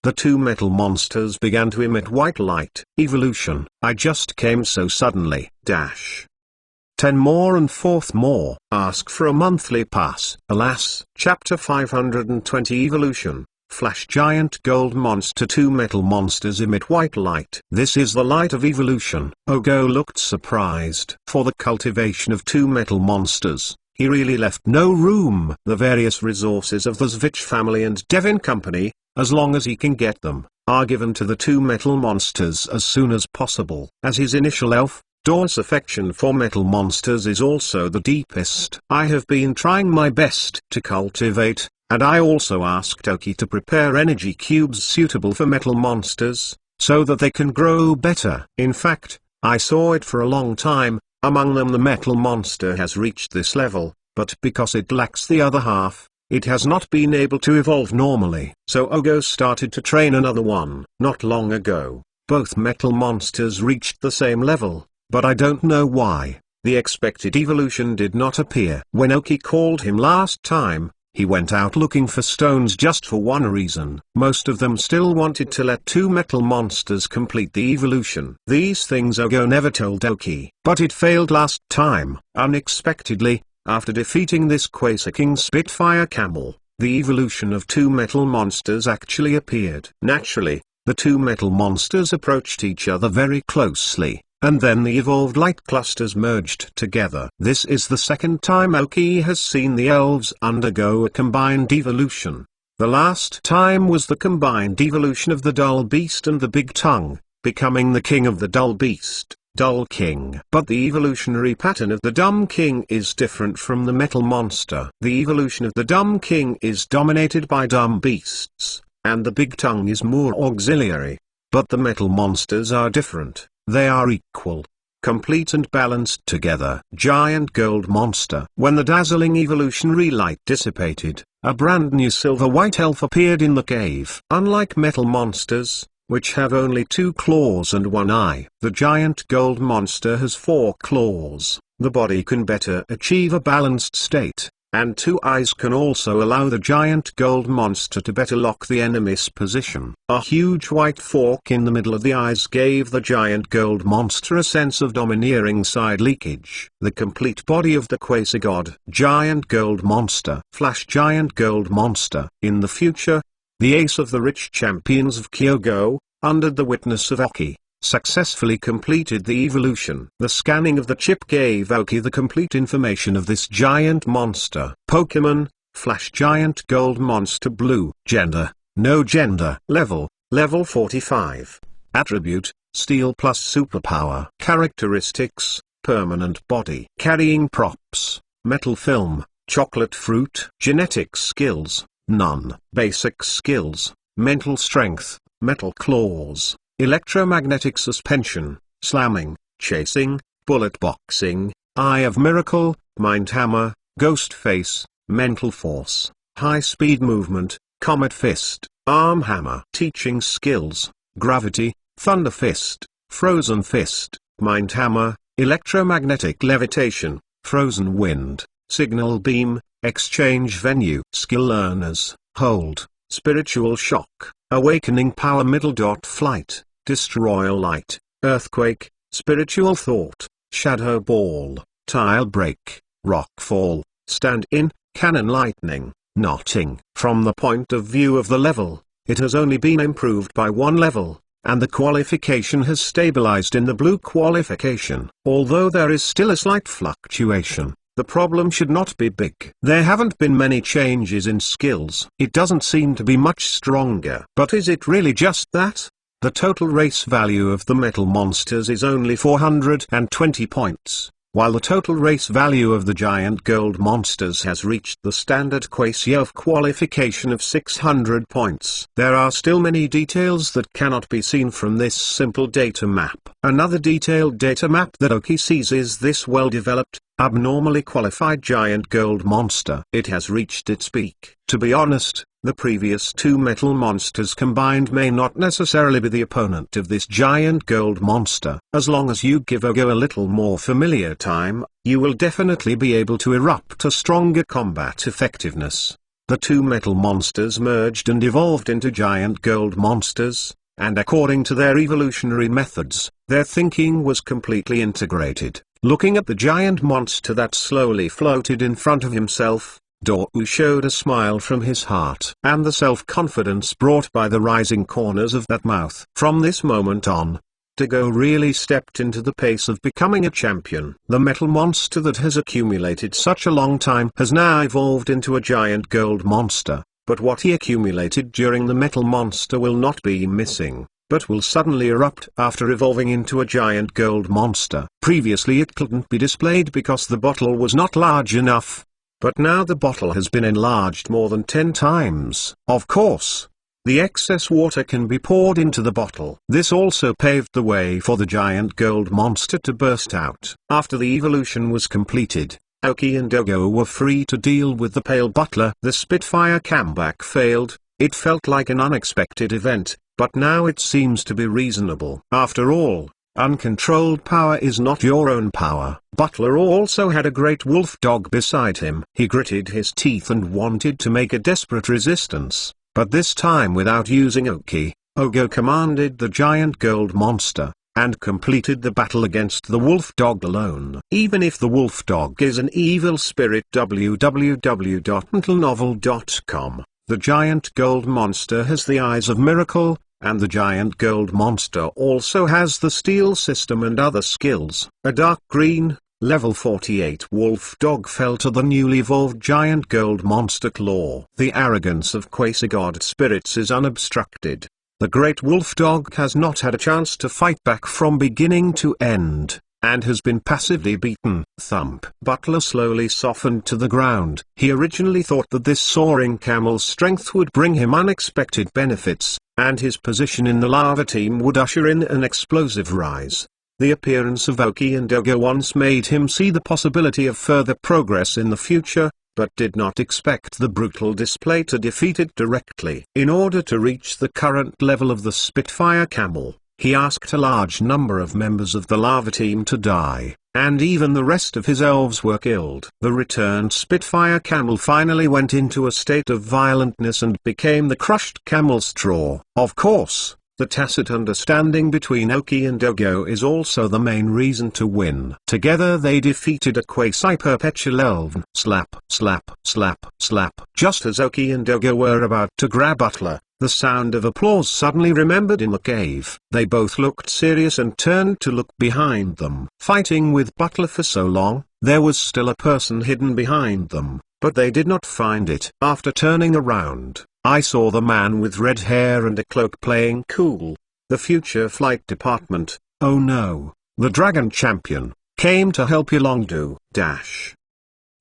The two metal monsters began to emit white light. Evolution. I just came so suddenly. 10 more and 4th more. Ask for a monthly pass. Alas. Chapter 520 Evolution. Flash giant gold monster. Two metal monsters emit white light. This is the light of evolution. Ogo looked surprised. For the cultivation of two metal monsters, he really left no room. The various resources of the Zvich family and Devon Company, as long as he can get them, are given to the two metal monsters as soon as possible. As his initial elf, Dor's affection for metal monsters is also the deepest. I have been trying my best to cultivate, and I also asked Aoki to prepare energy cubes suitable for metal monsters, so that they can grow better. In fact, I saw it for a long time. Among them the metal monster has reached this level, but because it lacks the other half, it has not been able to evolve normally. So Ogo started to train another one. Not long ago, both metal monsters reached the same level. But I don't know why, the expected evolution did not appear. When Aoki called him last time, he went out looking for stones just for one reason. Most of them still wanted to let two metal monsters complete the evolution. These things Ogo never told Aoki. But it failed last time. Unexpectedly, after defeating this Quaesiking Spitfire camel, the evolution of two metal monsters actually appeared. Naturally, the two metal monsters approached each other very closely, and then the evolved light clusters merged together. This is the second time Aoki has seen the elves undergo a combined evolution. The last time was the combined evolution of the Dull Beast and the Big Tongue, becoming the king of the Dull Beast, Dull King. But the evolutionary pattern of the Dumb King is different from the Metal Monster. The evolution of the Dumb King is dominated by dumb beasts, and the Big Tongue is more auxiliary. But the Metal Monsters are different. They are equal, complete and balanced together. Giant gold monster. When the dazzling evolutionary light dissipated, a brand new silver-white elf appeared in the cave. Unlike metal monsters, which have only 2 claws and 1 eye, the giant gold monster has 4 claws. The body can better achieve a balanced state, and 2 eyes can also allow the giant gold monster to better lock the enemy's position. A huge white fork in the middle of the eyes gave the giant gold monster a sense of domineering side leakage. The complete body of the Quasi-God giant gold monster. Flash giant gold monster. In the future, the ace of the rich champions of Kyogo, under the witness of Oki, successfully completed the evolution. The scanning of the chip gave Oki the complete information of this giant monster. Pokemon, Flash Giant Gold Monster Blue. Gender, no gender. Level 45. Attribute, Steel plus superpower. Characteristics, permanent body. Carrying props, metal film, chocolate fruit. Genetic skills, none. Basic skills, mental strength, metal claws, electromagnetic suspension, slamming, chasing, bullet boxing, eye of miracle, mind hammer, ghost face, mental force, high speed movement, comet fist, arm hammer. Teaching skills, gravity, thunder fist, frozen fist, mind hammer, electromagnetic levitation, frozen wind, signal beam, exchange venue. Skill learners, hold, spiritual shock, awakening power. Middle dot flight, destroy light, earthquake, spiritual thought, shadow ball, tile break, rock fall, stand in, cannon lightning, knotting. From the point of view of the level, it has only been improved by one level, and the qualification has stabilized in the blue qualification. Although there is still a slight fluctuation, the problem should not be big. There haven't been many changes in skills. It doesn't seem to be much stronger. But is it really just that? The total race value of the metal monsters is only 420 points, while the total race value of the giant gold monsters has reached the standard quotient of qualification of 600 points. There are still many details that cannot be seen from this simple data map. Another detailed data map that Oki sees is this well-developed, abnormally qualified giant gold monster. It has reached its peak. To be honest, the previous two metal monsters combined may not necessarily be the opponent of this giant gold monster. As long as you give Ogo a little more familiar time, you will definitely be able to erupt a stronger combat effectiveness. The two metal monsters merged and evolved into giant gold monsters, and according to their evolutionary methods, their thinking was completely integrated. Looking at the giant monster that slowly floated in front of himself, Doryu showed a smile from his heart and the self-confidence brought by the rising corners of that mouth. From this moment on, Dago really stepped into the pace of becoming a champion. The metal monster that has accumulated such a long time has now evolved into a giant gold monster, but what he accumulated during the metal monster will not be missing, but will suddenly erupt after evolving into a giant gold monster. Previously it couldn't be displayed because the bottle was not large enough. But now the bottle has been enlarged more than 10 times. Of course, the excess water can be poured into the bottle. This also paved the way for the giant gold monster to burst out. After the evolution was completed, Oki and Dogo were free to deal with the Pale Butler. The Spitfire comeback failed. It felt like an unexpected event, but now it seems to be reasonable. After all, uncontrolled power is not your own power. Butler also had a great wolf dog beside him. He gritted his teeth and wanted to make a desperate resistance, but this time without using Oki. Ogo commanded the giant gold monster, and completed the battle against the wolf dog alone. Even if the wolf dog is an evil spirit, www.mentalnovel.com, the giant gold monster has the eyes of miracle, and the giant gold monster also has the steel system and other skills. A dark green, level 48 wolf dog fell to the newly evolved giant gold monster Claw. The arrogance of quasi-god spirits is unobstructed. The great wolf dog has not had a chance to fight back from beginning to end, and has been passively beaten. Thump. Butler slowly softened to the ground. He originally thought that this soaring camel's strength would bring him unexpected benefits, and his position in the lava team would usher in an explosive rise. The appearance of Oki and Dogo once made him see the possibility of further progress in the future, but did not expect the brutal display to defeat it directly. In order to reach the current level of the Spitfire camel, he asked a large number of members of the lava team to die, and even the rest of his elves were killed. The returned Spitfire camel finally went into a state of violentness and became the crushed camel straw. Of course, the tacit understanding between Oki and Dogo is also the main reason to win. Together they defeated a quasi-perpetual elven. Slap, slap, slap, slap. Just as Oki and Dogo were about to grab Butler, The sound of applause suddenly remembered in the cave. They both looked serious and turned to look behind them. Fighting with Butler for so long, there was still a person hidden behind them, but they did not find it. After turning around, I saw the man with red hair and a cloak playing cool. The future flight department, oh no, the Dragon Champion, came to help Yolongdu.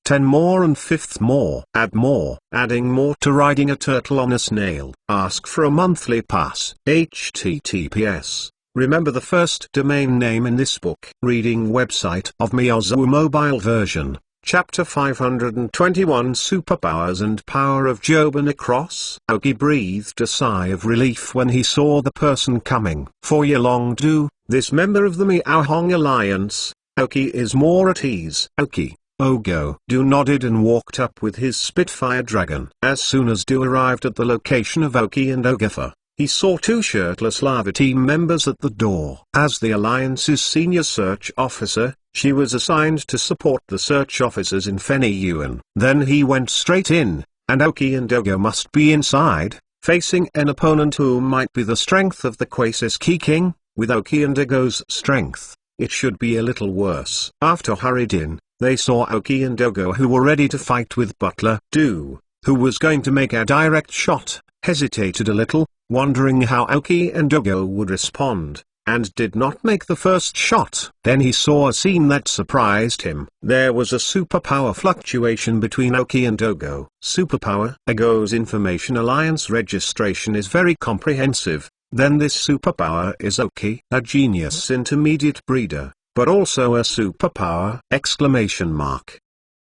10 more and 5th more. Add more. Adding more to riding a turtle on a snail. Ask for a monthly pass. HTTPS. Remember the first domain name in this book. Reading website of Miyazu mobile version. Chapter 521 Superpowers and Power of Joban Across. Aoki breathed a sigh of relief when he saw the person coming. For Yolongdu, this member of the Miaohong Alliance, Aoki is more at ease. Aoki. Ogo Du nodded and walked up with his Spitfire dragon. As soon as Du arrived at the location of Aoki and Ogifa, he saw 2 shirtless lava team members at the door. As the Alliance's senior search officer, she was assigned to support the search officers in Fenyuan. Then he went straight in, and Aoki and Ogo must be inside, facing an opponent who might be the strength of the Quasiski King. With Aoki and Ogo's strength, it should be a little worse. After hurried in, they saw Aoki and Ogo who were ready to fight with Butler. Du, who was going to make a direct shot, hesitated a little, wondering how Aoki and Ogo would respond, and did not make the first shot. Then he saw a scene that surprised him. There was a superpower fluctuation between Aoki and Ogo. Superpower. Ogo's Information Alliance registration is very comprehensive. Then this superpower is Aoki, a genius intermediate breeder, but also a superpower!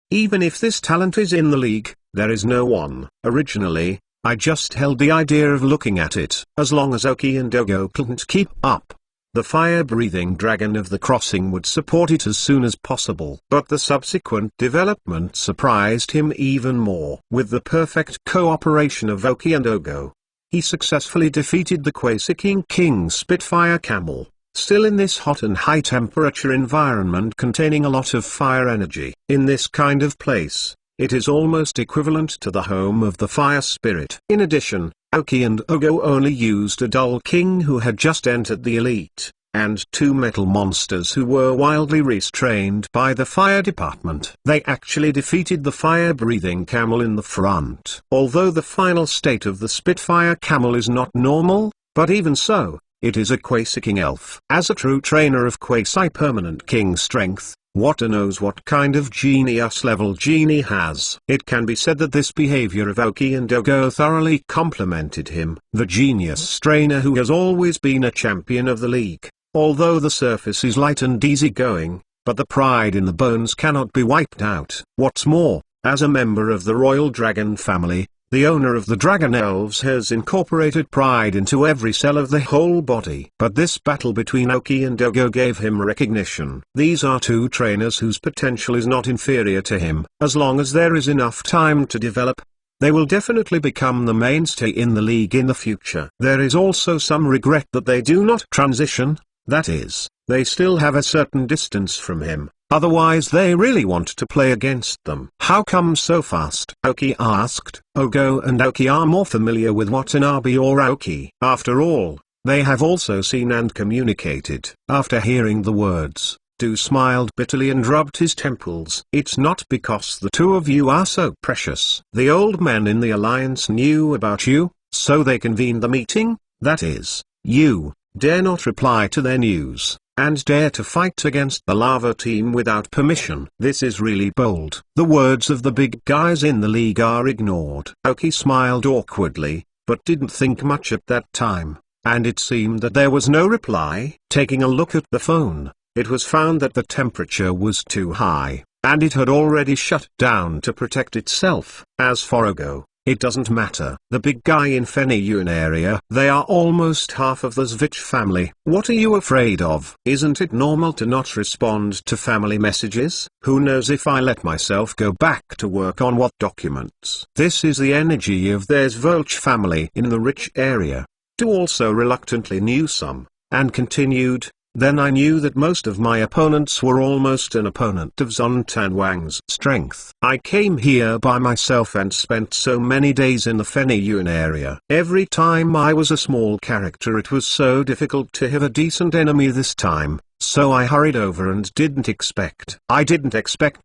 Even if this talent is in the league, there is no one. Originally, I just held the idea of looking at it. As long as Aoki and Ogo couldn't keep up, the fire-breathing dragon of the crossing would support it as soon as possible. But the subsequent development surprised him even more. With the perfect cooperation of Aoki and Ogo, he successfully defeated the Quasiking King Spitfire Camel. Still in this hot and high-temperature environment containing a lot of fire energy. In this kind of place, it is almost equivalent to the home of the fire spirit. In addition, Aoki and Ogo only used a Dull King who had just entered the elite, and 2 metal monsters who were wildly restrained by the fire department. They actually defeated the fire-breathing camel in the front. Although the final state of the Spitfire camel is not normal, but even so, it is a Quasiking elf. As a true trainer of Quasi-permanent king strength, Wata knows what kind of genius level Genie has. It can be said that this behavior of Aoki and Ogo thoroughly complemented him. The genius trainer who has always been a champion of the league, although the surface is light and easygoing, but the pride in the bones cannot be wiped out. What's more, as a member of the Royal Dragon family, the owner of the Dragon Elves has incorporated pride into every cell of the whole body. But this battle between Aoki and Ogo gave him recognition. These are 2 trainers whose potential is not inferior to him. As long as there is enough time to develop, they will definitely become the mainstay in the league in the future. There is also some regret that they do not transition, that is, they still have a certain distance from him. Otherwise they really want to play against them. How come so fast? Aoki asked. Ogo and Aoki are more familiar with Watanabe or Aoki. After all, they have also seen and communicated. After hearing the words, Du smiled bitterly and rubbed his temples. It's not because the 2 of you are so precious. The old men in the Alliance knew about you, so they convened the meeting. That is, you dare not reply to their news, and dare to fight against the lava team without permission. This is really bold. The words of the big guys in the league are ignored. Aoki smiled awkwardly, but didn't think much at that time, and it seemed that there was no reply. Taking a look at the phone, it was found that the temperature was too high, and it had already shut down to protect itself. As for Ogo, it doesn't matter. The big guy in Fenyuan area, they are almost half of the Zvich family. What are you afraid of? Isn't it normal to not respond to family messages? Who knows if I let myself go back to work on what documents? This is the energy of their Zvich family in the rich area. Du also reluctantly knew some, and continued, Then I knew that most of my opponents were almost an opponent of Zhong Tanwang's strength. I came here by myself and spent so many days in the Fenyuan area. Every time I was a small character it was so difficult to have a decent enemy this time, so I hurried over and I didn't expect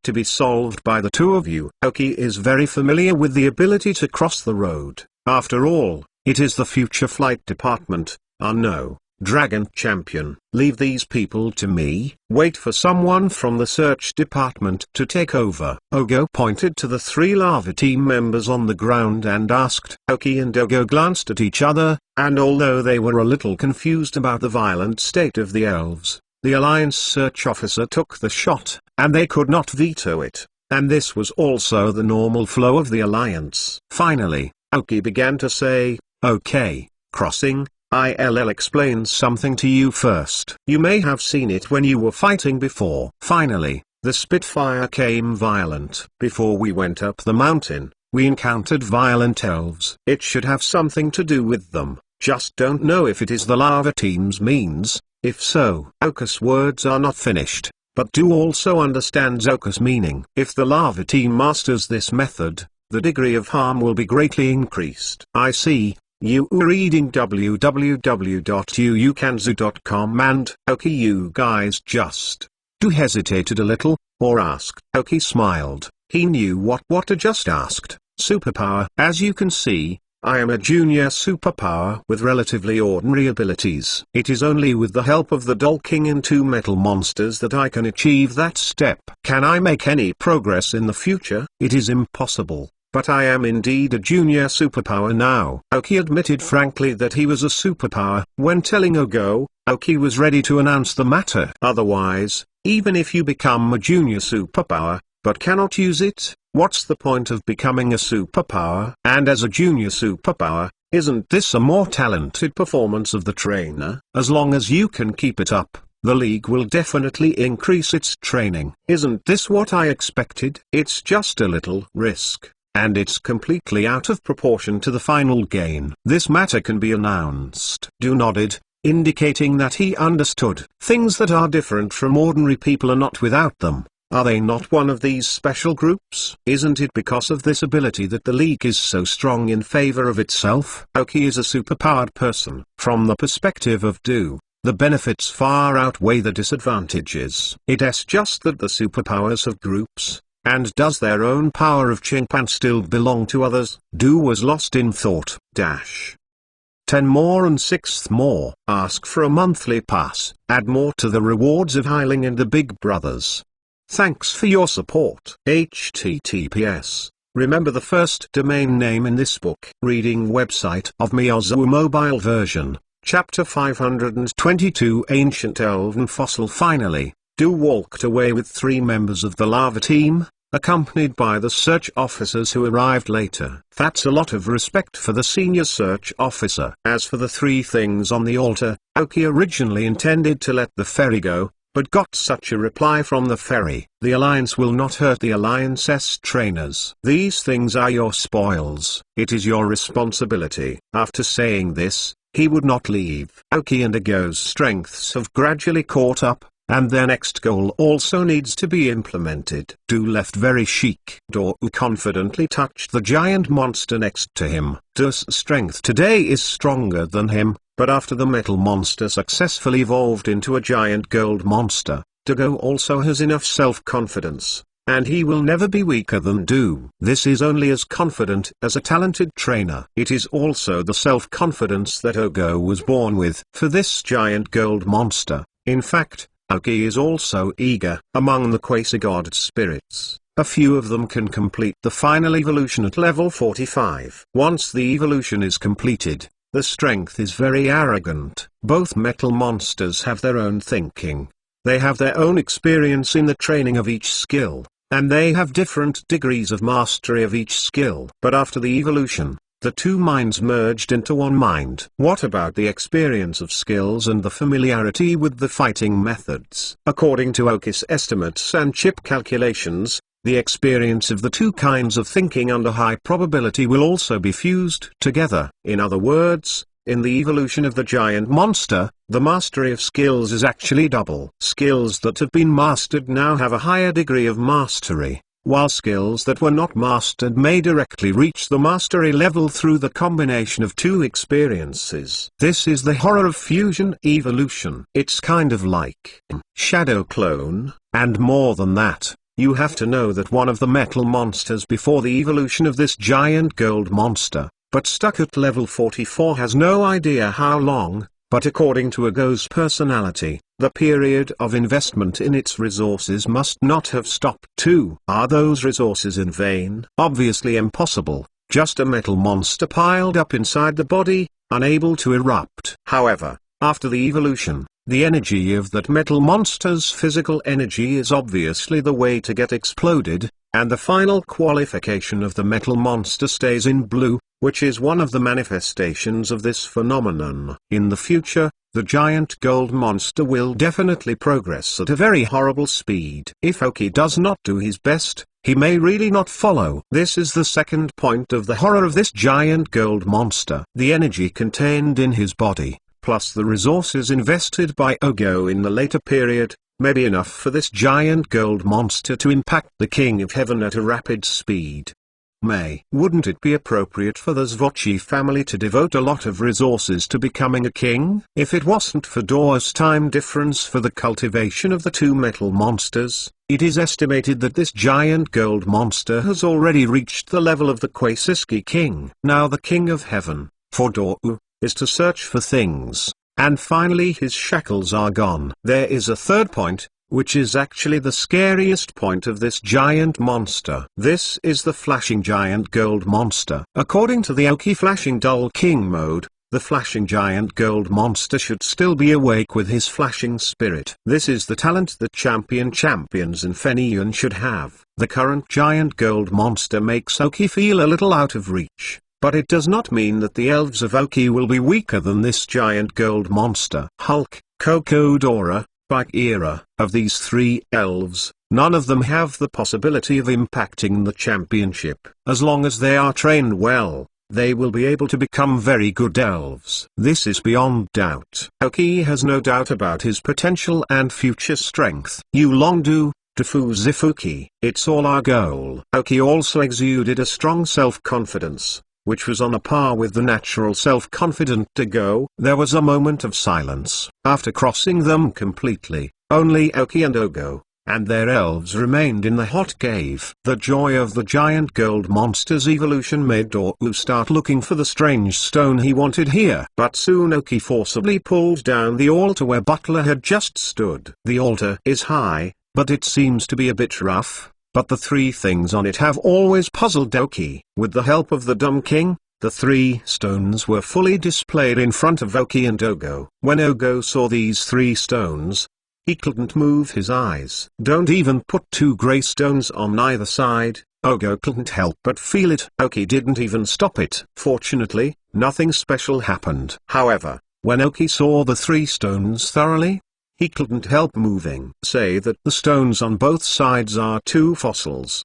to be solved by the two of you. Aoki is very familiar with the ability to cross the road. After all, it is the future flight department. No. Dragon Champion. Leave these people to me. Wait for someone from the search department to take over. Ogo pointed to the three lava team members on the ground and asked. Aoki and Ogo glanced at each other, and although they were a little confused about the violent state of the elves, the Alliance search officer took the shot, and they could not veto it. And this was also the normal flow of the Alliance. Finally, Aoki began to say, "Okay, crossing. I'll explain something to you first. You may have seen it when you were fighting before." Finally, the Spitfire came violent. Before we went up the mountain, we encountered violent elves. It should have something to do with them, just don't know if it is the lava team's means. If so, Aoki's words are not finished, but do also understand Zoka's meaning. If the lava team masters this method, the degree of harm will be greatly increased. I see. You are reading www.uukanzu.com and Aoki, you guys just hesitated a little, or asked. Aoki smiled. He knew what to just asked. Superpower. As you can see, I am a junior superpower with relatively ordinary abilities. It is only with the help of the Doll King and two metal monsters that I can achieve that step. Can I make any progress in the future? It is impossible. But I am indeed a junior superpower now. Aoki admitted frankly that he was a superpower. When telling Ogo, Aoki was ready to announce the matter. Otherwise, even if you become a junior superpower, but cannot use it, what's the point of becoming a superpower? And as a junior superpower, isn't this a more talented performance of the trainer? As long as you can keep it up, the league will definitely increase its training. Isn't this what I expected? It's just a little risk, and it's completely out of proportion to the final gain. This matter can be announced. Du nodded, indicating that he understood. Things that are different from ordinary people are not without them. Are they not one of these special groups? Isn't it because of this ability that the league is so strong in favor of itself? Aoki is a superpowered person. From the perspective of Du, the benefits far outweigh the disadvantages. It's just that the superpowers have groups, and does their own power of Chingpan still belong to others? Du was lost in thought. 10 more and 6th more. Ask for a monthly pass. Add more to the rewards of Hyling and the Big Brothers. Thanks for your support. HTTPS. Remember the first domain name in this book. Reading website of Miyazawa mobile version. Chapter 522 Ancient Elven Fossil. Finally, Du walked away with 3 members of the lava team, accompanied by the search officers who arrived later. That's a lot of respect for the senior search officer. As for the 3 things on the altar, Aoki originally intended to let the ferry go, but got such a reply from the ferry. The Alliance will not hurt the Alliance's trainers. These things are your spoils. It is your responsibility. After saying this, he would not leave. Aoki and Ogo's strengths have gradually caught up, and their next goal also needs to be implemented. Du left very chic. Du confidently touched the giant monster next to him. Du's strength today is stronger than him, but after the metal monster successfully evolved into a giant gold monster, Du also has enough self-confidence, and he will never be weaker than Du. This is only as confident as a talented trainer. It is also the self-confidence that Ogo was born with. For this giant gold monster, in fact, Aoki is also eager. Among the quasi-god spirits, a few of them can complete the final evolution at level 45. Once the evolution is completed, the strength is very arrogant. Both metal monsters have their own thinking. They have their own experience in the training of each skill, and they have different degrees of mastery of each skill. But after the evolution, the 2 minds merged into one mind. What about the experience of skills and the familiarity with the fighting methods? According to Aoki's estimates and chip calculations, the experience of the 2 kinds of thinking under high probability will also be fused together. In other words, in the evolution of the giant monster, the mastery of skills is actually double. Skills that have been mastered now have a higher degree of mastery, while skills that were not mastered may directly reach the mastery level through the combination of two experiences. This is the horror of fusion evolution. It's kind of like Shadow Clone, and more than that. You have to know that one of the metal monsters before the evolution of this giant gold monster, but stuck at level 44, has no idea how long, but according to Ogo's personality, the period of investment in its resources must not have stopped too. Are those resources in vain? Obviously impossible, just a metal monster piled up inside the body, unable to erupt. However, after the evolution, the energy of that metal monster's physical energy is obviously the way to get exploded, and the final qualification of the metal monster stays in blue, which is one of the manifestations of this phenomenon. In the future, the giant gold monster will definitely progress at a very horrible speed. If Oki does not do his best, he may really not follow. This is the second point of the horror of this giant gold monster. The energy contained in his body, plus the resources invested by Ogo in the later period, may be enough for this giant gold monster to impact the King of Heaven at a rapid speed. Wouldn't it be appropriate for the Zvochi family to devote a lot of resources to becoming a king? If it wasn't for Dor's time difference for the cultivation of the two metal monsters, it is estimated that this giant gold monster has already reached the level of the Kwasiski king. Now the King of Heaven, for Doru, is to search for things, and finally his shackles are gone. There is a third point, which is actually the scariest point of this giant monster. This is the flashing giant gold monster. According to the Oki flashing dull king mode, the flashing giant gold monster should still be awake with his flashing spirit. This is the talent that champions in Fenian should have. The current giant gold monster makes Oki feel a little out of reach, but it does not mean that the elves of Oki will be weaker than this giant gold monster. Hulk, Koko, Dora, Bagheera, of these three elves, none of them have the possibility of impacting the championship. As long as they are trained well, they will be able to become very good elves. This is beyond doubt. Oki has no doubt about his potential and future strength. Yulongdu, Tofu Zifuki, it's all our goal. Oki also exuded a strong self-confidence, which was on a par with the natural self-confident Ogo. There was a moment of silence. After crossing them completely, only Oki and Ogo, and their elves remained in the hot cave. The joy of the giant gold monster's evolution made Doru start looking for the strange stone he wanted here. But soon Oki forcibly pulled down the altar where Butler had just stood. The altar is high, but it seems to be a bit rough. But the three things on it have always puzzled Oki. With the help of the Dumb King, the three stones were fully displayed in front of Oki and Ogo. When Ogo saw these three stones, he couldn't move his eyes. Don't even put two grey stones on either side. Ogo couldn't help but feel it. Oki didn't even stop it. Fortunately, nothing special happened. However, when Oki saw the three stones thoroughly, he couldn't help moving. Say that the stones on both sides are two fossils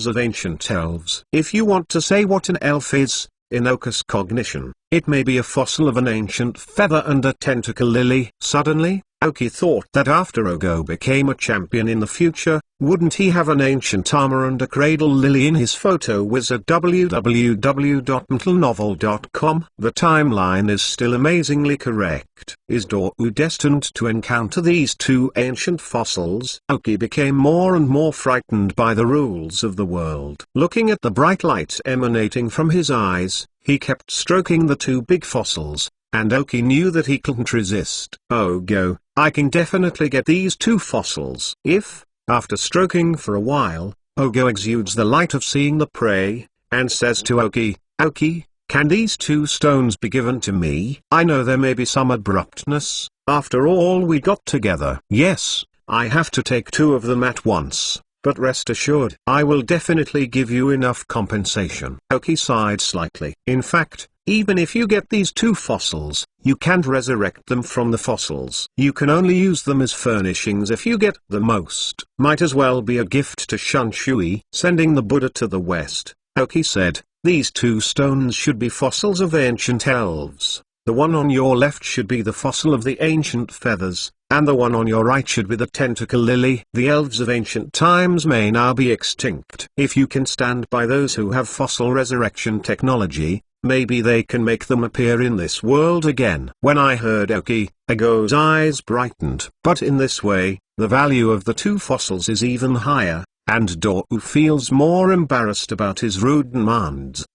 of ancient elves. If you want to say what an elf is, in Oki's cognition, it may be a fossil of an ancient feather and a tentacle lily. Suddenly, Oki thought that after Ogo became a champion in the future, wouldn't he have an ancient armor and a cradle lily in his photo wizard? www.metalnovel.com. The timeline is still amazingly correct. Is Doru destined to encounter these two ancient fossils? Oki became more and more frightened by the rules of the world. Looking at the bright light emanating from his eyes, he kept stroking the two big fossils, and Oki knew that he couldn't resist. Ogo, I can definitely get these two fossils. If, after stroking for a while, Ogo exudes the light of seeing the prey, and says to Oki, Oki, can these two stones be given to me? I know there may be some abruptness, after all we got together. Yes, I have to take two of them at once, but rest assured, I will definitely give you enough compensation. Oki sighed slightly. In fact, even if you get these two fossils, you can't resurrect them from the fossils. You can only use them as furnishings if you get the most. Might as well be a gift to Shunshui. Sending the Buddha to the west, Oki said, these two stones should be fossils of ancient elves. The one on your left should be the fossil of the ancient feathers, and the one on your right should be the tentacle lily. The elves of ancient times may now be extinct. If you can stand by those who have fossil resurrection technology, maybe they can make them appear in this world again. When I heard Oki, Ago's eyes brightened. But in this way, the value of the two fossils is even higher, and Dou feels more embarrassed about his rude demands.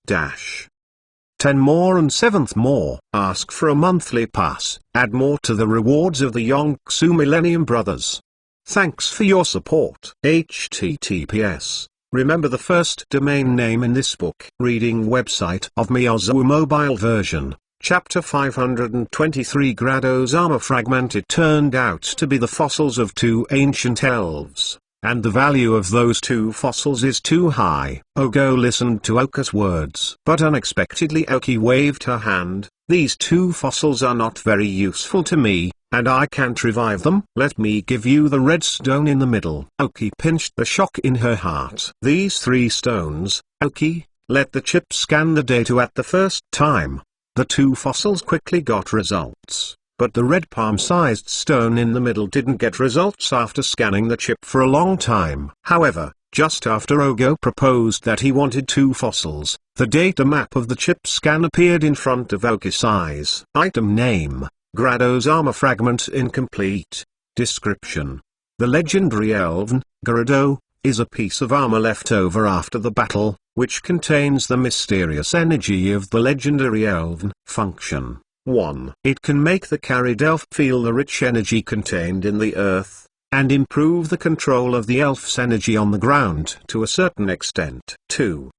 10 more and 7th more. Ask for a monthly pass. Add more to the rewards of the Yongsu Millennium Brothers. Thanks for your support. HTTPS. Remember the first domain name in this book. Reading website of Miyazawa mobile version. Chapter 523 Grado's armor fragment. It turned out to be the fossils of two ancient elves, and the value of those two fossils is too high. Ogo listened to Oka's words. But unexpectedly Oki waved her hand. These two fossils are not very useful to me, and I can't revive them. Let me give you the red stone in the middle. Oki pinched the shock in her heart. These 3 stones, Oki, let the chip scan the data at the first time. The two fossils quickly got results. But the red palm-sized stone in the middle didn't get results after scanning the chip for a long time. However, just after Ogo proposed that he wanted 2 fossils, the data map of the chip scan appeared in front of Oki's eyes. Item name, Grado's armor fragment incomplete. Description: the legendary elven, Grado, is a piece of armor left over after the battle, which contains the mysterious energy of the legendary elven. Function: 1. It can make the carried elf feel the rich energy contained in the earth, and improve the control of the elf's energy on the ground to a certain extent. 2.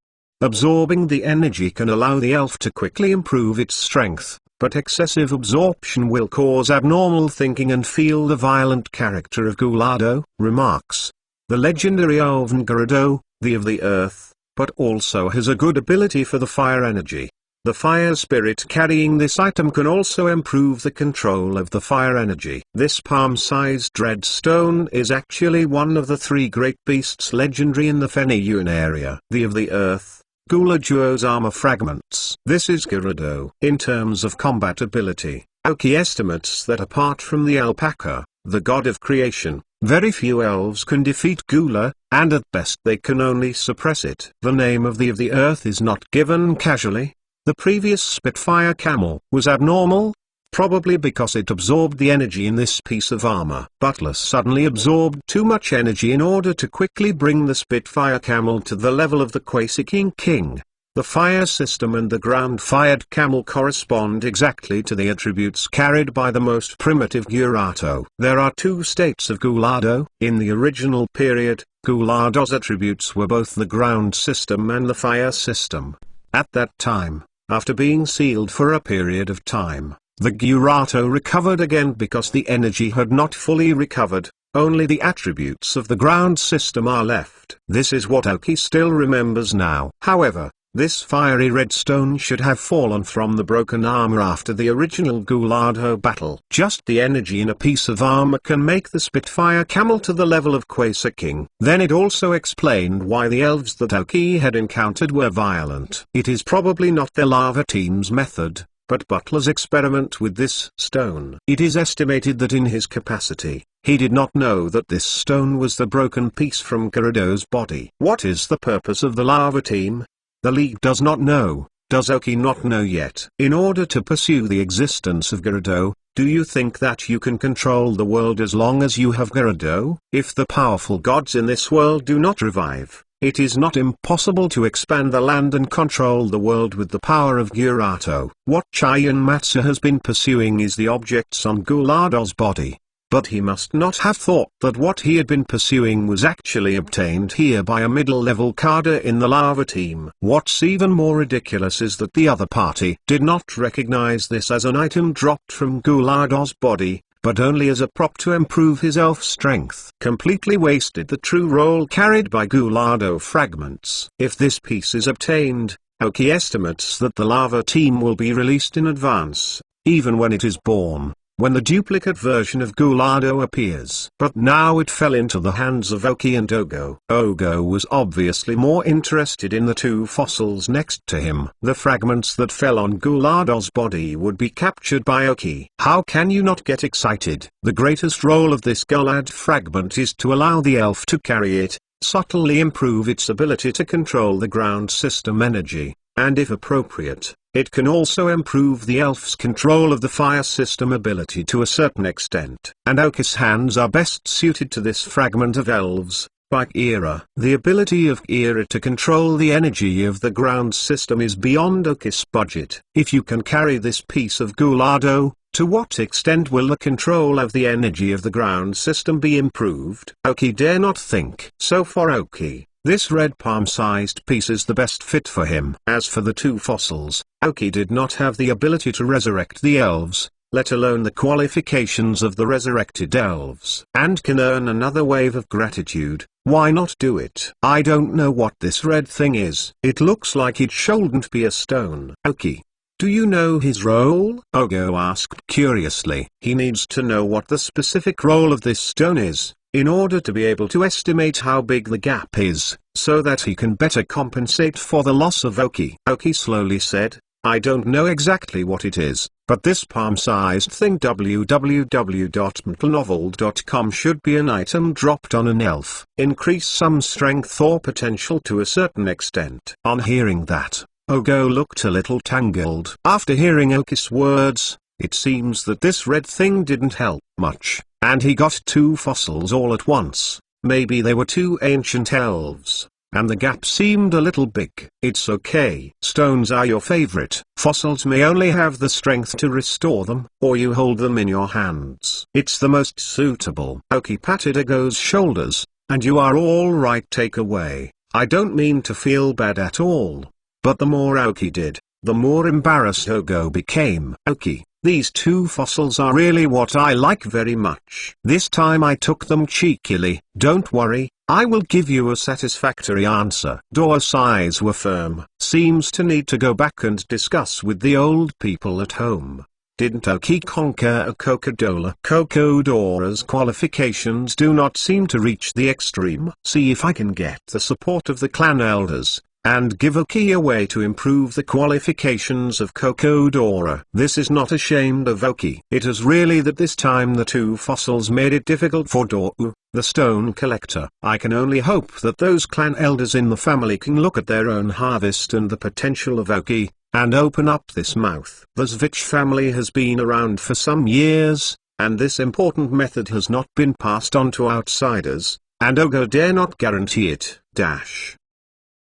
Absorbing the energy can allow the elf to quickly improve its strength, but excessive absorption will cause abnormal thinking and feel the violent character of Gulado. Remarks: the legendary elven Grado, the of the earth, but also has a good ability for the fire energy. The fire spirit carrying this item can also improve the control of the fire energy. This palm-sized red stone is actually one of the 3 great beasts legendary in the Feniyun area. The of the earth, Guladuo's armor fragments. This is Grado. In terms of combat ability, Oki estimates that apart from the alpaca, the god of creation, very few elves can defeat Gula, and at best they can only suppress it. The name of the earth is not given casually. The previous Spitfire camel was abnormal, probably because it absorbed the energy in this piece of armor. Butler suddenly absorbed too much energy in order to quickly bring the Spitfire camel to the level of the Quasiking King. The fire system and the ground-fired camel correspond exactly to the attributes carried by the most primitive Gurato. There are 2 states of Gulado. In the original period, Gulado's attributes were both the ground system and the fire system. At that time, after being sealed for a period of time, the Gurato recovered again because the energy had not fully recovered. Only the attributes of the ground system are left. This is what Oki still remembers now. However, this fiery red stone should have fallen from the broken armor after the original Gulado battle. Just the energy in a piece of armor can make the Spitfire camel to the level of Quasiking. Then it also explained why the elves that Oki had encountered were violent. It is probably not the lava team's method, but Butler's experiment with this stone. It is estimated that in his capacity, he did not know that this stone was the broken piece from Grado's body. What is the purpose of the lava team? The League does not know. Does Oki not know yet? In order to pursue the existence of Grado, do you think that you can control the world as long as you have Grado? If the powerful gods in this world do not revive, it is not impossible to expand the land and control the world with the power of Gurato. What Chayun Matsu has been pursuing is the objects on Gulado's body. But he must not have thought that what he had been pursuing was actually obtained here by a middle-level cadre in the lava team. What's even more ridiculous is that the other party did not recognize this as an item dropped from Gulado's body, but only as a prop to improve his elf strength. Completely wasted the true role carried by Gulado fragments. If this piece is obtained, Oki estimates that the lava team will be released in advance, even when it is born. when the duplicate version of Gulado appears. But now it fell into the hands of Oki and Ogo. Ogo was obviously more interested in the two fossils next to him. The fragments that fell on Gulado's body would be captured by Oki. How can you not get excited? The greatest role of this Gulad fragment is to allow the elf to carry it, subtly improve its ability to control the ground system energy, and if appropriate, it can also improve the elf's control of the fire system ability to a certain extent. And Oki's hands are best suited to this fragment of elves, by Kira. The ability of Kira to control the energy of the ground system is beyond Oki's budget. If you can carry this piece of Gulado, to what extent will the control of the energy of the ground system be improved? Oki dare not think. So for Oki, this red palm-sized piece is the best fit for him. As for the two fossils, Oki did not have the ability to resurrect the elves, let alone the qualifications of the resurrected elves. And can earn another wave of gratitude. Why not do it? I don't know what this red thing is. It looks like it shouldn't be a stone. Oki, do you know his role? Ogo asked curiously. He needs to know what the specific role of this stone is, in order to be able to estimate how big the gap is, so that he can better compensate for the loss of Oki. Oki slowly said, I don't know exactly what it is, but this palm-sized thing www.metalnovel.com should be an item dropped on an elf. Increase some strength or potential to a certain extent. On hearing that, Ogo looked a little tangled. After hearing Oki's words, it seems that this red thing didn't help much, and he got two fossils all at once. Maybe they were two ancient elves, and the gap seemed a little big. It's okay. Stones are your favorite. Fossils may only have the strength to restore them, or you hold them in your hands. It's the most suitable. Oki patted Ogo's shoulders, and you are all right. Take away. I don't mean to feel bad at all. But the more Oki did, the more embarrassed Ogo became. Oki, these two fossils are really what I like very much. This time I took them cheekily. Don't worry, I will give you a satisfactory answer. Door's eyes were firm. Seems to need to go back and discuss with the old people at home. Didn't Oki conquer a Kokodola? Kokodora's qualifications do not seem to reach the extreme. See if I can get the support of the clan elders, and give Oki a way to improve the qualifications of Kokodora. This is not ashamed of Oki. It is really that this time the two fossils made it difficult for Doru, the stone collector. I can only hope that those clan elders in the family can look at their own harvest and the potential of Oki, and open up this mouth. The Zvich family has been around for some years, and this important method has not been passed on to outsiders, and Ogo dare not guarantee it.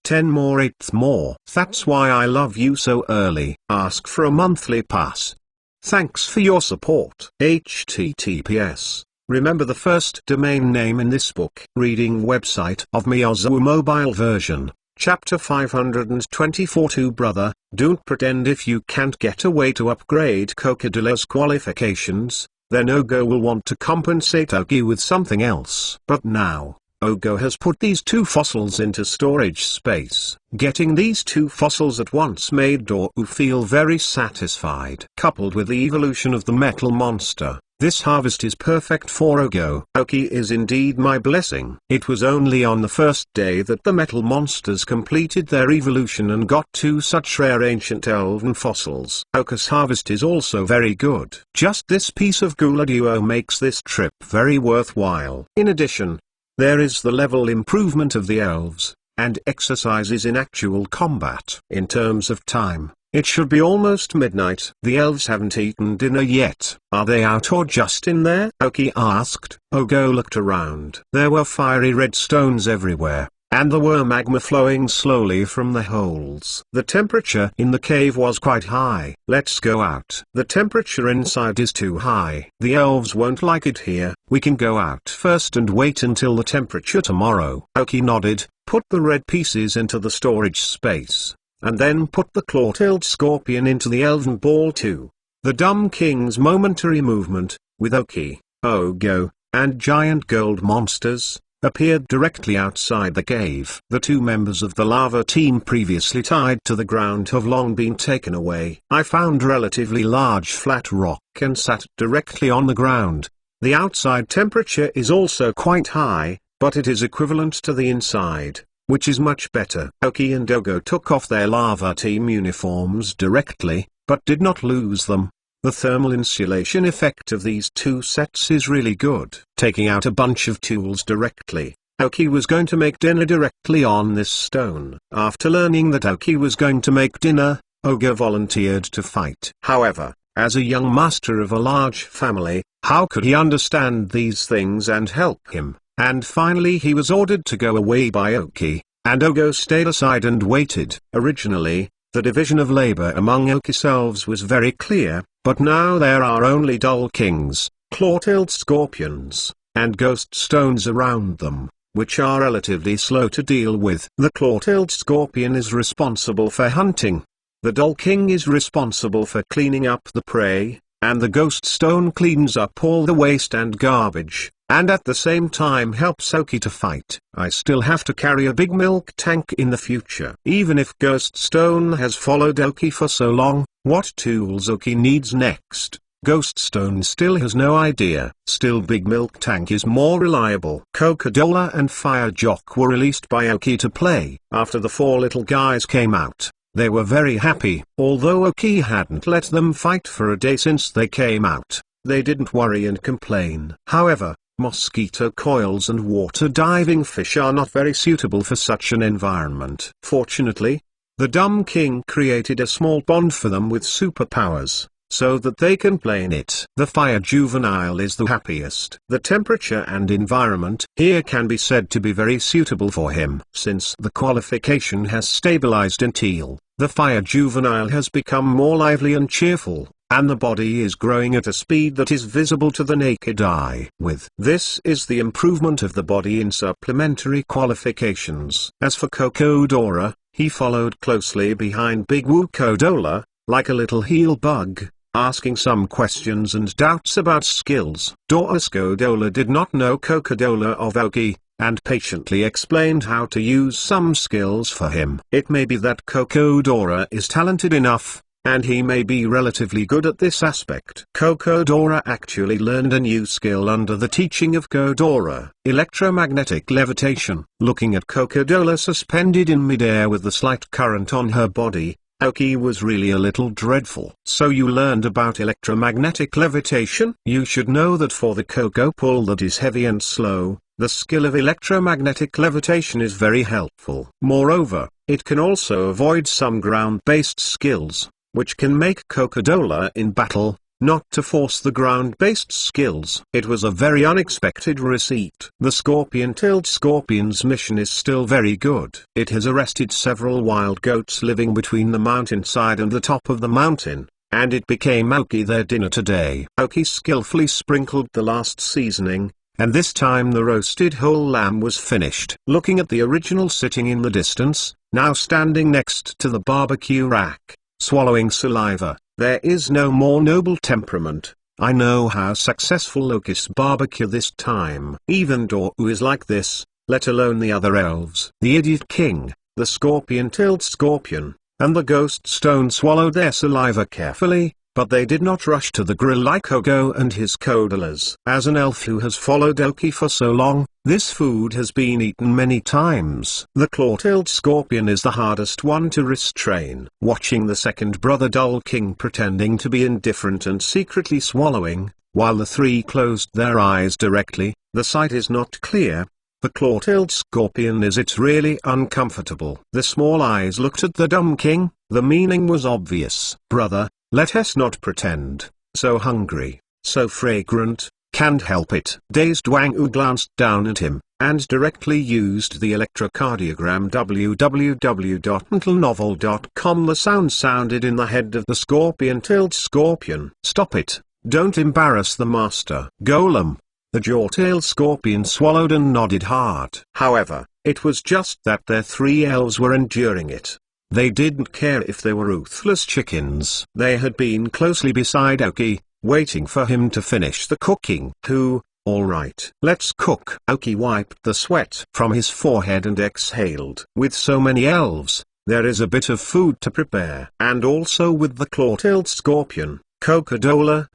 10 more 8th more. That's why I love you so early. Ask for a monthly pass. Thanks for your support. HTTPS. Remember the first domain name in this book. Reading website of Miyazawa mobile version. Chapter 524. To brother, don't pretend if you can't get a way to upgrade Kokodola's qualifications, then Ogo will want to compensate Oki with something else. But now, Ogo has put these two fossils into storage space. Getting these two fossils at once made Doru feel very satisfied. Coupled with the evolution of the metal monster, this harvest is perfect for Ogo. Oki is indeed my blessing. It was only on the first day that the metal monsters completed their evolution and got two such rare ancient elven fossils. Oki's harvest is also very good. Just this piece of Guladuo makes this trip very worthwhile. In addition, there is the level improvement of the elves, and exercises in actual combat. In terms of time, it should be almost midnight. The elves haven't eaten dinner yet. Are they out or just in there? Oki asked. Ogo looked around. There were fiery red stones everywhere, and there were magma flowing slowly from the holes. The temperature in the cave was quite high. Let's go out. The temperature inside is too high. The elves won't like it here. We can go out first and wait until the temperature tomorrow. Oki nodded, put the red pieces into the storage space, and then put the claw-tailed scorpion into the elven ball too. The Dumb King's momentary movement, with Oki, Ogo, and giant gold monsters, appeared directly outside the cave. The two members of the lava team previously tied to the ground have long been taken away. I found relatively large flat rock and sat directly on the ground. The outside temperature is also quite high, but it is equivalent to the inside, which is much better. Oki and Ogo took off their lava team uniforms directly, but did not lose them. The thermal insulation effect of these two sets is really good. Taking out a bunch of tools directly, Oki was going to make dinner directly on this stone. After learning that Oki was going to make dinner, Ogo volunteered to fight. However, as a young master of a large family, how could he understand these things and help him? And finally he was ordered to go away by Oki, and Ogo stayed aside and waited. Originally, the division of labor among Oki selves was very clear, but now there are only dull kings, claw-tailed scorpions, and ghost stones around them, which are relatively slow to deal with. The claw-tailed scorpion is responsible for hunting. The dull king is responsible for cleaning up the prey, and the ghost stone cleans up all the waste and garbage, and at the same time helps Oki to fight. I still have to carry a big milk tank in the future. Even if Ghost Stone has followed Oki for so long, what tools Oki needs next, Ghost Stone still has no idea. Still, Big Milk Tank is more reliable. Coca-Cola and Fire Jock were released by Oki to play. After the four little guys came out, they were very happy. Although Oki hadn't let them fight for a day since they came out, they didn't worry and complain. However, mosquito coils and water diving fish are not very suitable for such an environment. Fortunately, the Dumb King created a small pond for them with superpowers, so that they can play in it. The Fire Juvenile is the happiest. The temperature and environment here can be said to be very suitable for him. Since the qualification has stabilized in Teal, the Fire Juvenile has become more lively and cheerful, and the body is growing at a speed that is visible to the naked eye. With this is the improvement of the body in supplementary qualifications. As for Cocodora, he followed closely behind Big Wukodola, like a little heel bug, asking some questions and doubts about skills. Dorascodola did not know Cocodola of Oki, and patiently explained how to use some skills for him. It may be that Cocodora is talented enough, and he may be relatively good at this aspect. Cocodora actually learned a new skill under the teaching of Codora, electromagnetic levitation. Looking at Cocodola suspended in midair with the slight current on her body, Oki was really a little dreadful. So you learned about electromagnetic levitation? You should know that for the cocoa pull that is heavy and slow, the skill of electromagnetic levitation is very helpful. Moreover, it can also avoid some ground-based skills, which can make Cocodola in battle, not to force the ground-based skills. It was a very unexpected receipt. The scorpion-tailed scorpion's mission is still very good. It has arrested several wild goats living between the mountainside and the top of the mountain, and it became Oki their dinner today. Oki skillfully sprinkled the last seasoning, and this time the roasted whole lamb was finished. Looking at the original sitting in the distance, now standing next to the barbecue rack, swallowing saliva, there is no more noble temperament. I know how successful Oki's barbecue this time. Even Doru is like this, let alone the other elves. The Idiot King, the scorpion-tailed scorpion, and the ghost stone swallowed their saliva carefully, but they did not rush to the grill like Ogo and his Codolas. As an elf who has followed Oki for so long, this food has been eaten many times. The claw-tailed scorpion is the hardest one to restrain. Watching the second brother Dull King pretending to be indifferent and secretly swallowing, while the three closed their eyes directly, the sight is not clear. The claw-tailed scorpion is it's really uncomfortable. The small eyes looked at the Dumb King, the meaning was obvious. Brother, let us not pretend, so hungry, so fragrant, can't help it. Dazed Wang Wu glanced down at him, and directly used the electrocardiogram. www.mentalnovel.com. The sound sounded in the head of the scorpion-tailed scorpion. Stop it, don't embarrass the master. Golem. The jaw-tailed scorpion swallowed and nodded hard. However, it was just that their three elves were enduring it. They didn't care if they were ruthless chickens. They had been closely beside Oki, waiting for him to finish the cooking. Who, Alright, let's cook. Aoki wiped the sweat from his forehead and exhaled. With so many elves, there is a bit of food to prepare. And also with the claw-tailed scorpion, Kodola,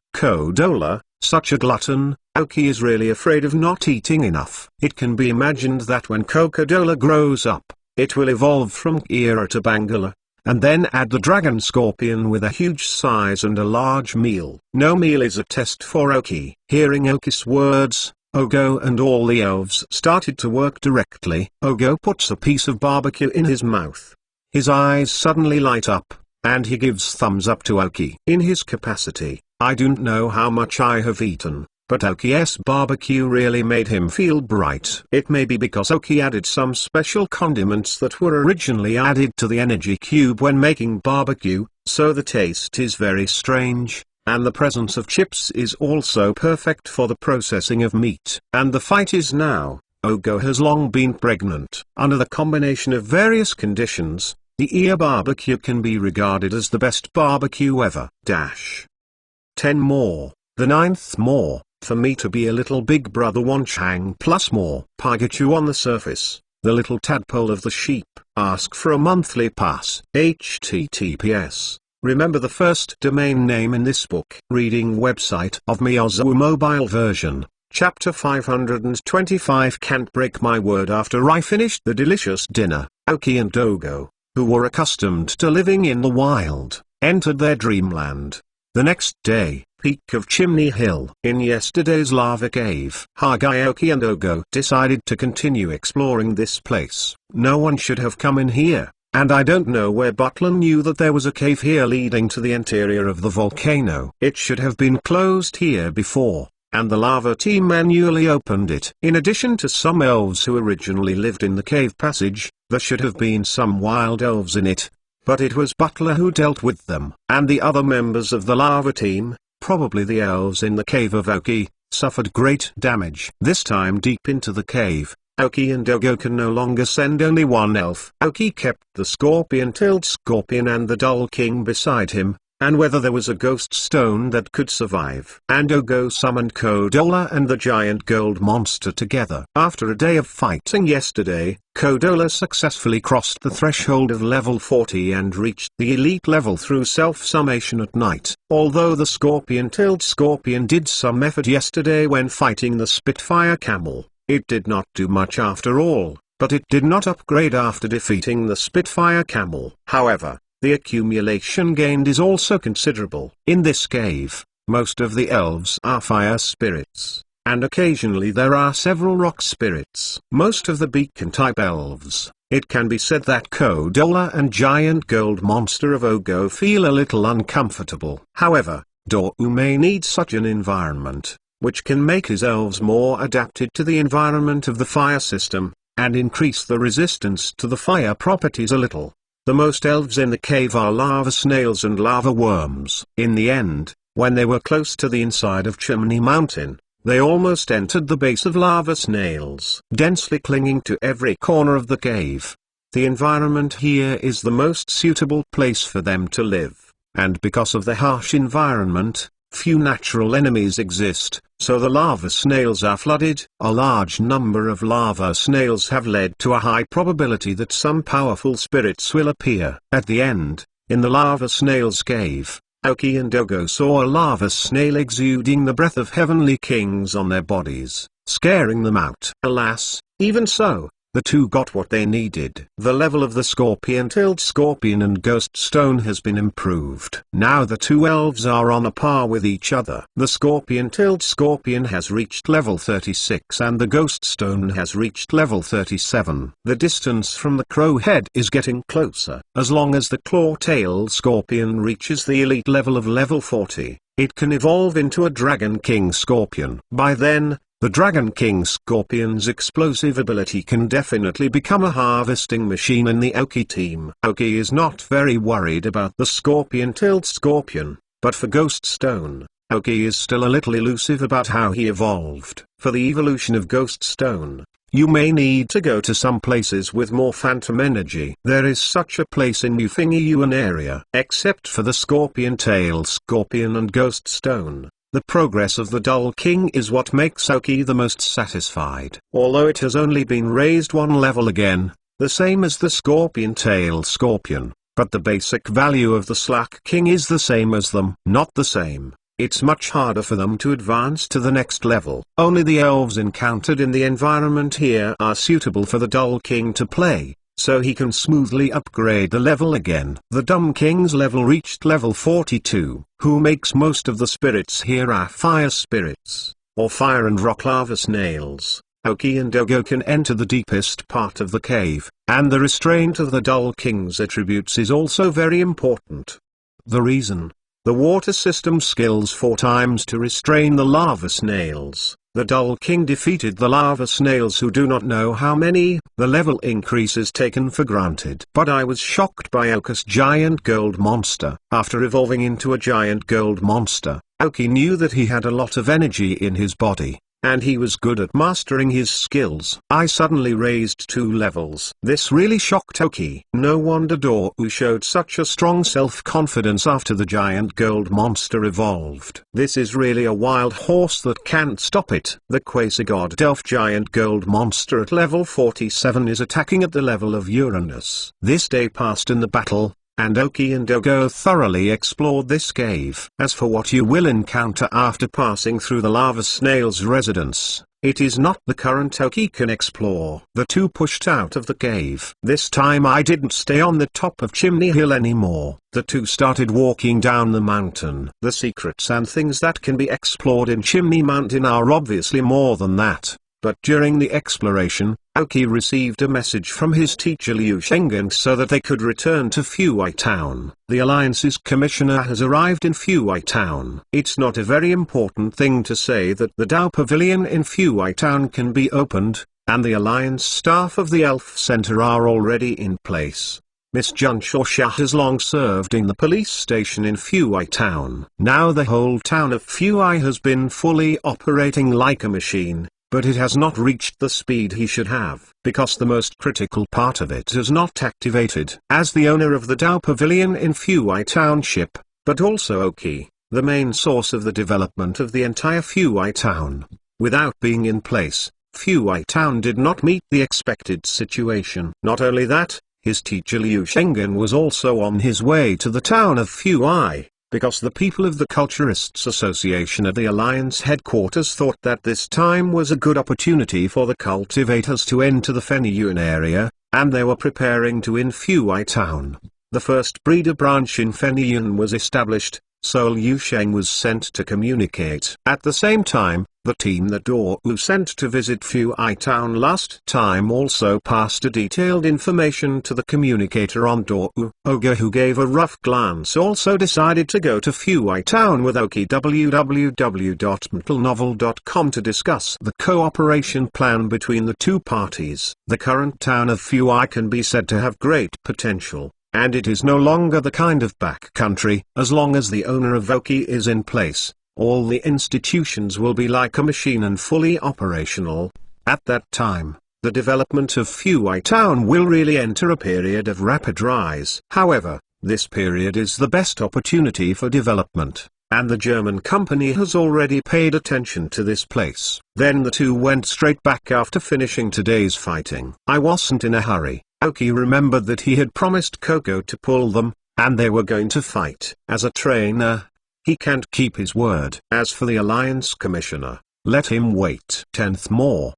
such a glutton, Aoki is really afraid of not eating enough. It can be imagined that when Kodola grows up, it will evolve from Kira to Bangala, and then add the dragon scorpion with a huge size and a large meal. No meal is a test for Aoki. Hearing Aoki's words, Ogo and all the elves started to work directly. Ogo puts a piece of barbecue in his mouth. His eyes suddenly light up, and he gives thumbs up to Aoki. In his capacity, I don't know how much I have eaten, but Aoki's barbecue really made him feel bright. It may be because Aoki added some special condiments that were originally added to the energy cube when making barbecue, so the taste is very strange, and the presence of chips is also perfect for the processing of meat. And the fight is now. Ogo has long been pregnant. Under the combination of various conditions, the ear barbecue can be regarded as the best barbecue ever. 10 more, the 9th more, for me to be a little big brother Wanchang plus more. Pikachu on the surface, the little tadpole of the sheep, ask for a monthly pass. HTTPS. Remember the first domain name in this book. Reading website of Miyazu mobile version. Chapter 525. Can't break my word. After I finished the delicious dinner, Aoki and Ogo, who were accustomed to living in the wild, entered their dreamland. The next day, peak of Chimney Hill. In yesterday's lava cave, Aoki and Ogo decided to continue exploring this place. No one should have come in here, and I don't know where Butler knew that there was a cave here leading to the interior of the volcano. It should have been closed here before, and the lava team manually opened it. In addition to some elves who originally lived in the cave passage, there should have been some wild elves in it. But it was Butler who dealt with them. And the other members of the lava team, probably the elves in the cave of Aoki, suffered great damage. This time deep into the cave, Aoki and Ogo can no longer send only one elf. Aoki kept the scorpion-tailed scorpion and the Dull King beside him, and whether there was a ghost stone that could survive. And Ogo summoned Kodola and the giant gold monster together. After a day of fighting yesterday, Kodola successfully crossed the threshold of level 40 and reached the elite level through self-summation at night. Although the scorpion-tailed scorpion did some effort yesterday when fighting the Spitfire camel, it did not do much after all, but it did not upgrade after defeating the Spitfire camel. However, the accumulation gained is also considerable. In this cave, most of the elves are fire spirits, and occasionally there are several rock spirits. Most of the beacon-type elves, it can be said that Kodola and giant gold monster of Ogo feel a little uncomfortable. However, Dou may need such an environment, which can make his elves more adapted to the environment of the fire system, and increase the resistance to the fire properties a little. The most elves in the cave are lava snails and lava worms. In the end, when they were close to the inside of Chimney Mountain, they almost entered the base of lava snails, densely clinging to every corner of the cave. The environment here is the most suitable place for them to live, and because of the harsh environment, few natural enemies exist, so the lava snails are flooded. A large number of lava snails have led to a high probability that some powerful spirits will appear. At the end, in the lava snail's cave, Aoki and Ogo saw a lava snail exuding the breath of heavenly kings on their bodies, scaring them out. Alas, even so, the two got what they needed. The level of the scorpion-tailed scorpion and ghost stone has been improved. Now the two elves are on a par with each other. The scorpion-tailed scorpion has reached level 36 and the ghost stone has reached level 37. The distance from the crow head is getting closer. As long as the claw-tailed scorpion reaches the elite level of level 40, it can evolve into a Dragon King scorpion. By then, the Dragon King Scorpion's explosive ability can definitely become a harvesting machine in the Aoki team. Aoki is not very worried about the scorpion-tailed scorpion, but for Ghost Stone, Aoki is still a little elusive about how he evolved. For the evolution of Ghost Stone, you may need to go to some places with more phantom energy. There is such a place in Yuan area. Except for the scorpion-tailed scorpion and Ghost Stone, The progress of the Dull King is what makes Aoki the most satisfied. Although it has only been raised one level again, the same as the Scorpion-tailed Scorpion, but the basic value of the Slack King is the same as them. Not the same. It's much harder for them to advance to the next level. Only the elves encountered in the environment here are suitable for the Dull King to play, so he can smoothly upgrade the level again. The Dumb King's level reached level 42. Who makes most of the spirits here are fire spirits, or fire and rock lava snails. Aoki and Ogo can enter the deepest part of the cave, and the restraint of the Dull King's attributes is also very important. The reason: the water system skills 4 times to restrain the lava snails. The Dull King defeated the lava snails who do not know how many. The level increase is taken for granted. But I was shocked by Aoki's giant gold monster. After evolving into a giant gold monster, Aoki knew that he had a lot of energy in his body, and he was good at mastering his skills. I suddenly raised 2 levels. This really shocked Aoki. No wonder Dorwu showed such a strong self-confidence after the giant gold monster evolved. This is really a wild horse that can't stop it. The Quasi-God Elf giant gold monster at level 47 is attacking at the level of Uranus. This day passed in the battle, and Aoki and Ogo thoroughly explored this cave. As for what you will encounter after passing through the lava snail's residence, it is not the current Aoki can explore. The two pushed out of the cave. This time I didn't stay on the top of Chimney Hill anymore. The two started walking down the mountain. The secrets and things that can be explored in Chimney Mountain are obviously more than that. But during the exploration, Aoki received a message from his teacher Liu Shengen so that they could return to Fuwei Town. The Alliance's commissioner has arrived in Fuwei Town. It's not a very important thing to say that the Dao Pavilion in Fuwei Town can be opened, and the Alliance staff of the Elf Center are already in place. Miss Jun Shosha has long served in the police station in Fuwei Town. Now the whole town of Fuwei has been fully operating like a machine. But it has not reached the speed he should have, because the most critical part of it is not activated. As the owner of the Dao Pavilion in Fuwei Township, but also Aoki, the main source of the development of the entire Fuwei Town, without being in place, Fuwei Town did not meet the expected situation. Not only that, his teacher Liu Shengen was also on his way to the town of Fuwei, because the people of the Culturists Association at the Alliance headquarters thought that this time was a good opportunity for the cultivators to enter the Fenyun area, and they were preparing to in Fuwei Town. The first breeder branch in Fenyun was established, so Liu Sheng was sent to communicate. At the same time, the team that Dorwu sent to visit Fuwei Town last time also passed a detailed information to the communicator on Dorwu. Ogo, who gave a rough glance, also decided to go to Fuwei Town with Aoki www.mentalnovel.com to discuss the cooperation plan between the two parties. The current town of Fuwei can be said to have great potential, and it is no longer the kind of backcountry. As long as the owner of Aoki is in place, all the institutions will be like a machine and fully operational. At that time, the development of Fuwei Town will really enter a period of rapid rise. However, this period is the best opportunity for development, and the German company has already paid attention to this place. Then the two went straight back after finishing today's fighting. I wasn't in a hurry. Aoki remembered that he had promised Coco to pull them, and they were going to fight. As a trainer, he can't keep his word. As for the Alliance Commissioner, let him wait. 10th more.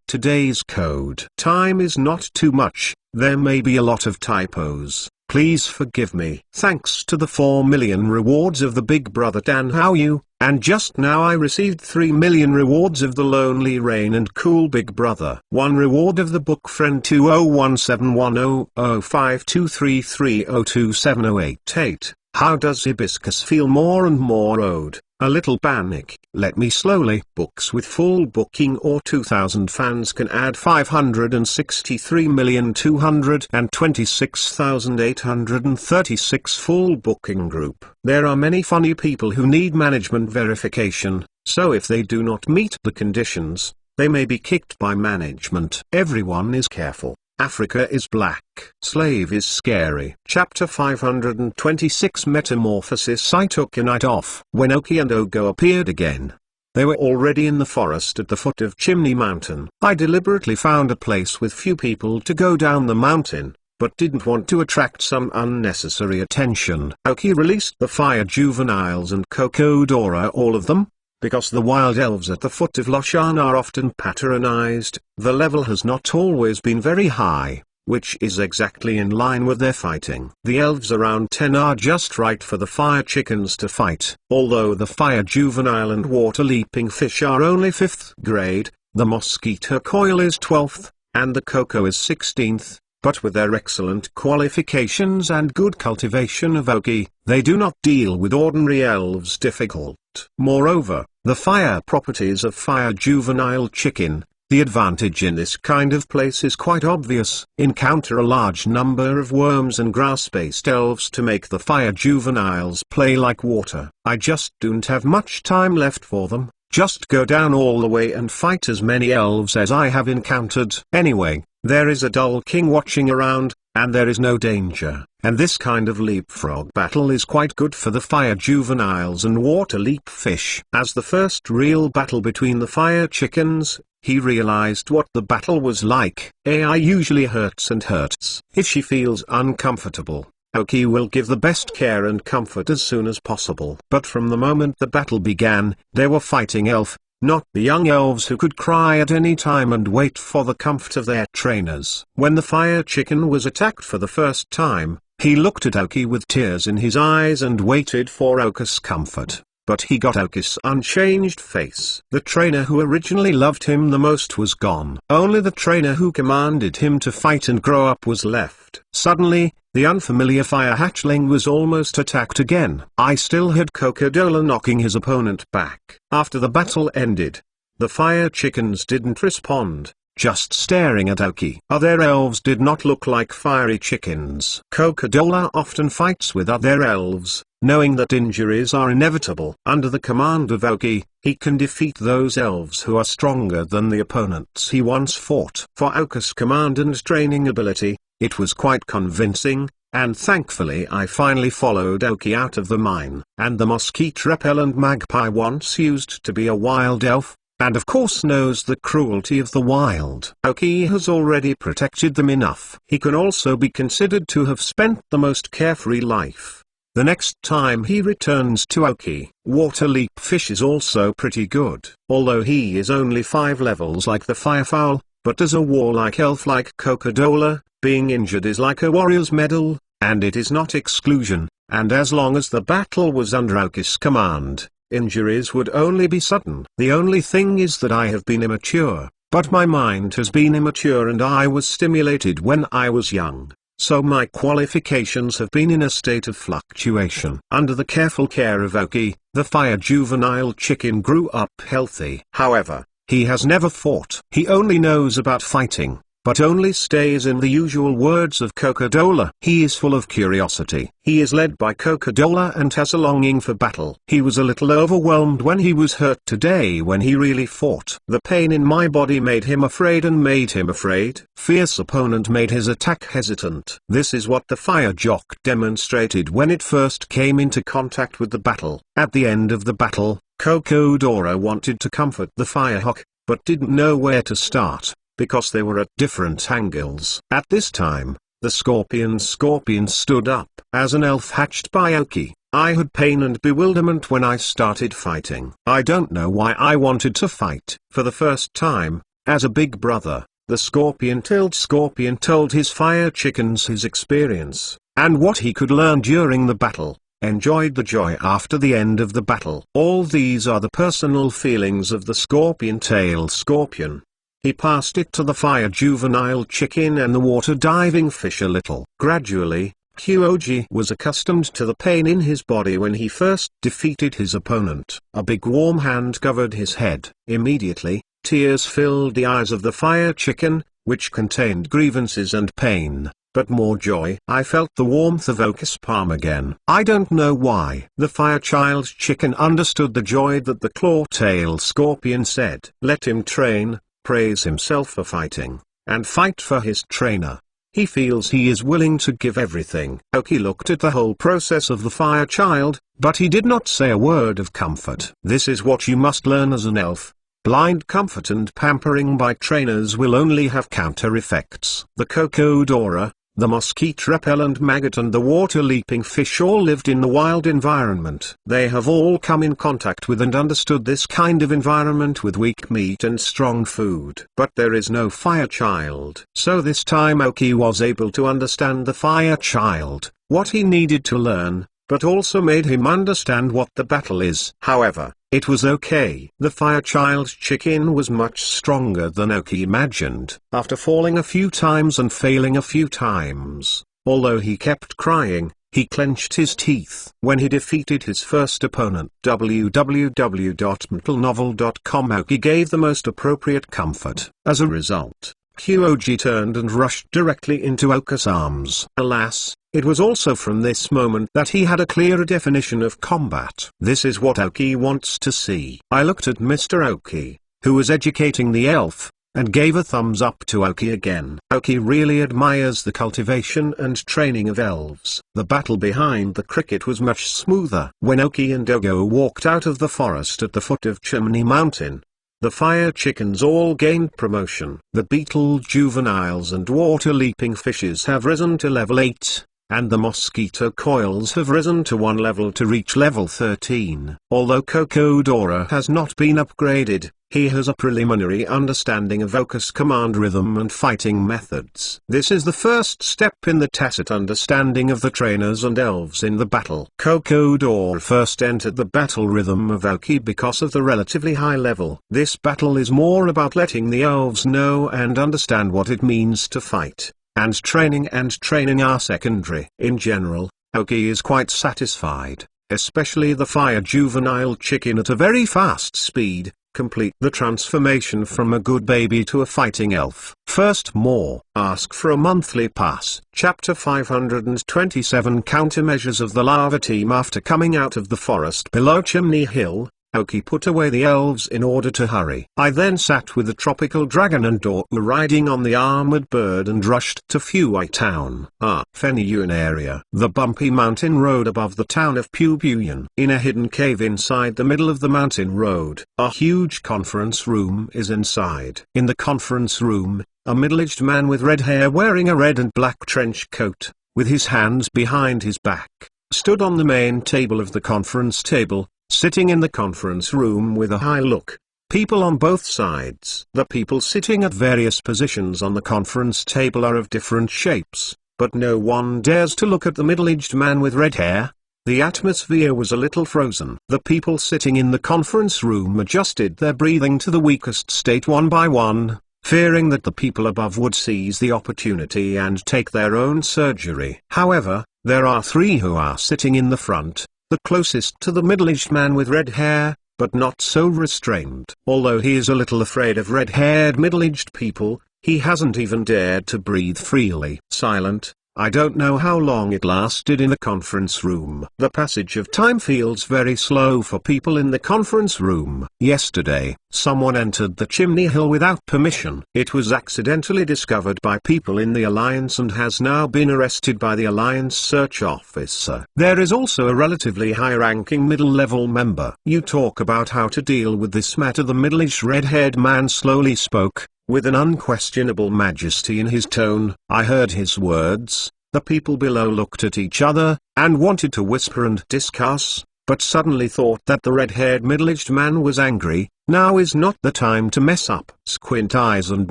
Today's code. Time is not too much, there may be a lot of typos. Please forgive me. Thanks to the 4 million rewards of the Big Brother Dan Haoyu, and just now I received 3 million rewards of the Lonely Rain and Cool Big Brother. 1 reward of the Book Friend 2017100523302708. How does Hibiscus feel? More and more owed. A little panic. Let me slowly. Books with full booking or 2,000 fans can add 563,226,836 full booking group. There are many funny people who need management verification, so if they do not meet the conditions, they may be kicked by management. Everyone is careful. Africa is black. Slave is scary. Chapter 526 Metamorphosis. I took a night off. When Oki and Ogo appeared again, they were already in the forest at the foot of Chimney Mountain. I deliberately found a place with few people to go down the mountain, but didn't want to attract some unnecessary attention. Oki released the fire juveniles and Cocodora, all of them. Because the wild elves at the foot of Loshan are often patronized, the level has not always been very high, which is exactly in line with their fighting. The elves around 10 are just right for the fire chickens to fight. Although the fire juvenile and water leaping fish are only 5th grade, the mosquito coil is 12th, and the coco is 16th. But with their excellent qualifications and good cultivation of Oki, they do not deal with ordinary elves difficult. Moreover, the fire properties of fire juvenile chicken, the advantage in this kind of place is quite obvious. Encounter a large number of worms and grass-based elves to make the fire juveniles play like water. I just don't have much time left for them. Just go down all the way and fight as many elves as I have encountered. Anyway, there is a dull king watching around, and there is no danger, and this kind of leapfrog battle is quite good for the fire juveniles and water leap fish. As the first real battle between the fire chickens, he realized what the battle was like. AI usually hurts and hurts. If she feels uncomfortable, Oki will give the best care and comfort as soon as possible. But from the moment the battle began, they were fighting elf, not the young elves who could cry at any time and wait for the comfort of their trainers. When the fire chicken was attacked for the first time, he looked at Oki with tears in his eyes and waited for Oki's comfort. But he got Oki's unchanged face. The trainer who originally loved him the most was gone. Only the trainer who commanded him to fight and grow up was left. Suddenly, the unfamiliar fire hatchling was almost attacked again. I still had Cocodola knocking his opponent back. After the battle ended, the fire chickens didn't respond, just staring at Oki. Other elves did not look like fiery chickens. Cocodola often fights with other elves, knowing that injuries are inevitable. Under the command of Oki, he can defeat those elves who are stronger than the opponents he once fought. For Oki's command and training ability, it was quite convincing, and thankfully I finally followed Oki out of the mine. And the mosquito-repellent magpie once used to be a wild elf, and of course knows the cruelty of the wild. Oki has already protected them enough. He can also be considered to have spent the most carefree life. The next time he returns to Oki, water leap fish is also pretty good. Although he is only 5 levels like the firefowl, but as a warlike elf like Cocodola, being injured is like a warrior's medal, and it is not exclusion, and as long as the battle was under Oki's command, injuries would only be sudden. The only thing is that I have been immature, but my mind has been immature and I was stimulated when I was young. So my qualifications have been in a state of fluctuation. Under the careful care of Oki, the fire juvenile chicken grew up healthy. However, he has never fought. He only knows about fighting, but only stays in the usual words of Cocodola. He is full of curiosity. He is led by Cocodola and has a longing for battle. He was a little overwhelmed when he was hurt today when he really fought. The pain in my body made him afraid and made him afraid. Fierce opponent made his attack hesitant. This is what the fire jock demonstrated when it first came into contact with the battle. At the end of the battle, Cocodora wanted to comfort the firehawk, but didn't know where to start, because they were at different angles. At this time, the scorpion stood up. As an elf hatched by Oki, I had pain and bewilderment when I started fighting. I don't know why I wanted to fight. For the first time, as a big brother, the scorpion-tailed scorpion told his fire chickens his experience, and what he could learn during the battle. Enjoyed the joy after the end of the battle. All these are the personal feelings of the scorpion-tailed scorpion. He passed it to the fire juvenile chicken and the water diving fish a little. Gradually, Hyoji was accustomed to the pain in his body when he first defeated his opponent. A big warm hand covered his head. Immediately, tears filled the eyes of the fire chicken, which contained grievances and pain, but more joy. I felt the warmth of Oki's palm again. I don't know why. The fire child chicken understood the joy that the claw-tailed scorpion said. Let him train, praise himself for fighting, and fight for his trainer. He feels he is willing to give everything. Aoki looked at the whole process of the fire child, but he did not say a word of comfort. This is what you must learn as an elf. Blind comfort and pampering by trainers will only have counter effects. The Cocodora, the mosquito-repellent maggot and the water-leaping fish all lived in the wild environment. They have all come in contact with and understood this kind of environment with weak meat and strong food. But there is no fire child. So this time Aoki was able to understand the fire child, what he needed to learn, but also made him understand what the battle is. However, it was okay. The fire child's chicken was much stronger than Aoki imagined. After falling a few times and failing a few times, although he kept crying, he clenched his teeth. When he defeated his first opponent, www.mentalnovel.com, Aoki gave the most appropriate comfort. As a result, Hyoji turned and rushed directly into Oka's arms. Alas, it was also from this moment that he had a clearer definition of combat. This is what Aoki wants to see. I looked at Mr. Aoki, who was educating the elf, and gave a thumbs up to Aoki again. Aoki really admires the cultivation and training of elves. The battle behind the cricket was much smoother. When Aoki and Ogo walked out of the forest at the foot of Chimney Mountain, the fire chickens all gained promotion. The beetle juveniles and water-leaping fishes have risen to level 8, and the mosquito coils have risen to 1 level to reach level 13. Although Cocodora has not been upgraded, he has a preliminary understanding of Oka's command rhythm and fighting methods. This is the first step in the tacit understanding of the trainers and elves in the battle. Cocodora first entered the battle rhythm of Aoki because of the relatively high level. This battle is more about letting the elves know and understand what it means to fight, and training are secondary. In general, Aoki is quite satisfied, especially the fire juvenile chicken at a very fast speed, complete the transformation from a good baby to a fighting elf. First, more. Ask for a monthly pass. Chapter 527 Countermeasures of the Lava Team. After coming out of the forest below Chimney Hill, Aoki put away the elves in order to hurry. I then sat with the tropical dragon and Dortmund riding on the armored bird and rushed to Fuai Town. Fenyuan area. The bumpy mountain road above the town of Pubuyan. In a hidden cave inside the middle of the mountain road, a huge conference room is inside. In the conference room, a middle-aged man with red hair wearing a red and black trench coat, with his hands behind his back, stood on the main table of the conference table, sitting in the conference room with a high look. People on both sides. The people sitting at various positions on the conference table are of different shapes, but no one dares to look at the middle-aged man with red hair. The atmosphere was a little frozen. The people sitting in the conference room adjusted their breathing to the weakest state one by one, fearing that the people above would seize the opportunity and take their own surgery. However, there are 3 who are sitting in the front, the closest to the middle-aged man with red hair, but not so restrained. Although he is a little afraid of red-haired middle-aged people, he hasn't even dared to breathe freely. Silent. I don't know how long it lasted in the conference room. The passage of time feels very slow for people in the conference room. Yesterday, someone entered the Chimney Hill without permission. It was accidentally discovered by people in the Alliance and has now been arrested by the Alliance search officer. There is also a relatively high-ranking middle-level member. You talk about how to deal with this matter. The middle-aged red-haired man slowly spoke, with an unquestionable majesty in his tone. I heard his words. The people below looked at each other, and wanted to whisper and discuss, but suddenly thought that the red-haired middle-aged man was angry. Now is not the time to mess up. Squint eyes and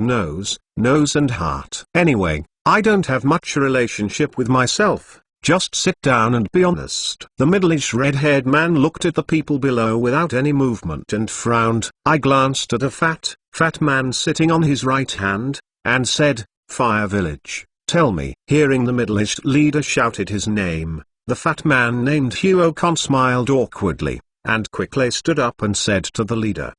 nose and heart. Anyway, I don't have much relationship with myself. Just sit down and be honest. The middle-aged red-haired man looked at the people below without any movement and frowned. I glanced at a fat man sitting on his right hand, and said, Fire Village, tell me. Hearing the middle-aged leader shouted his name, the fat man named Huokon smiled awkwardly, and quickly stood up and said to the leader,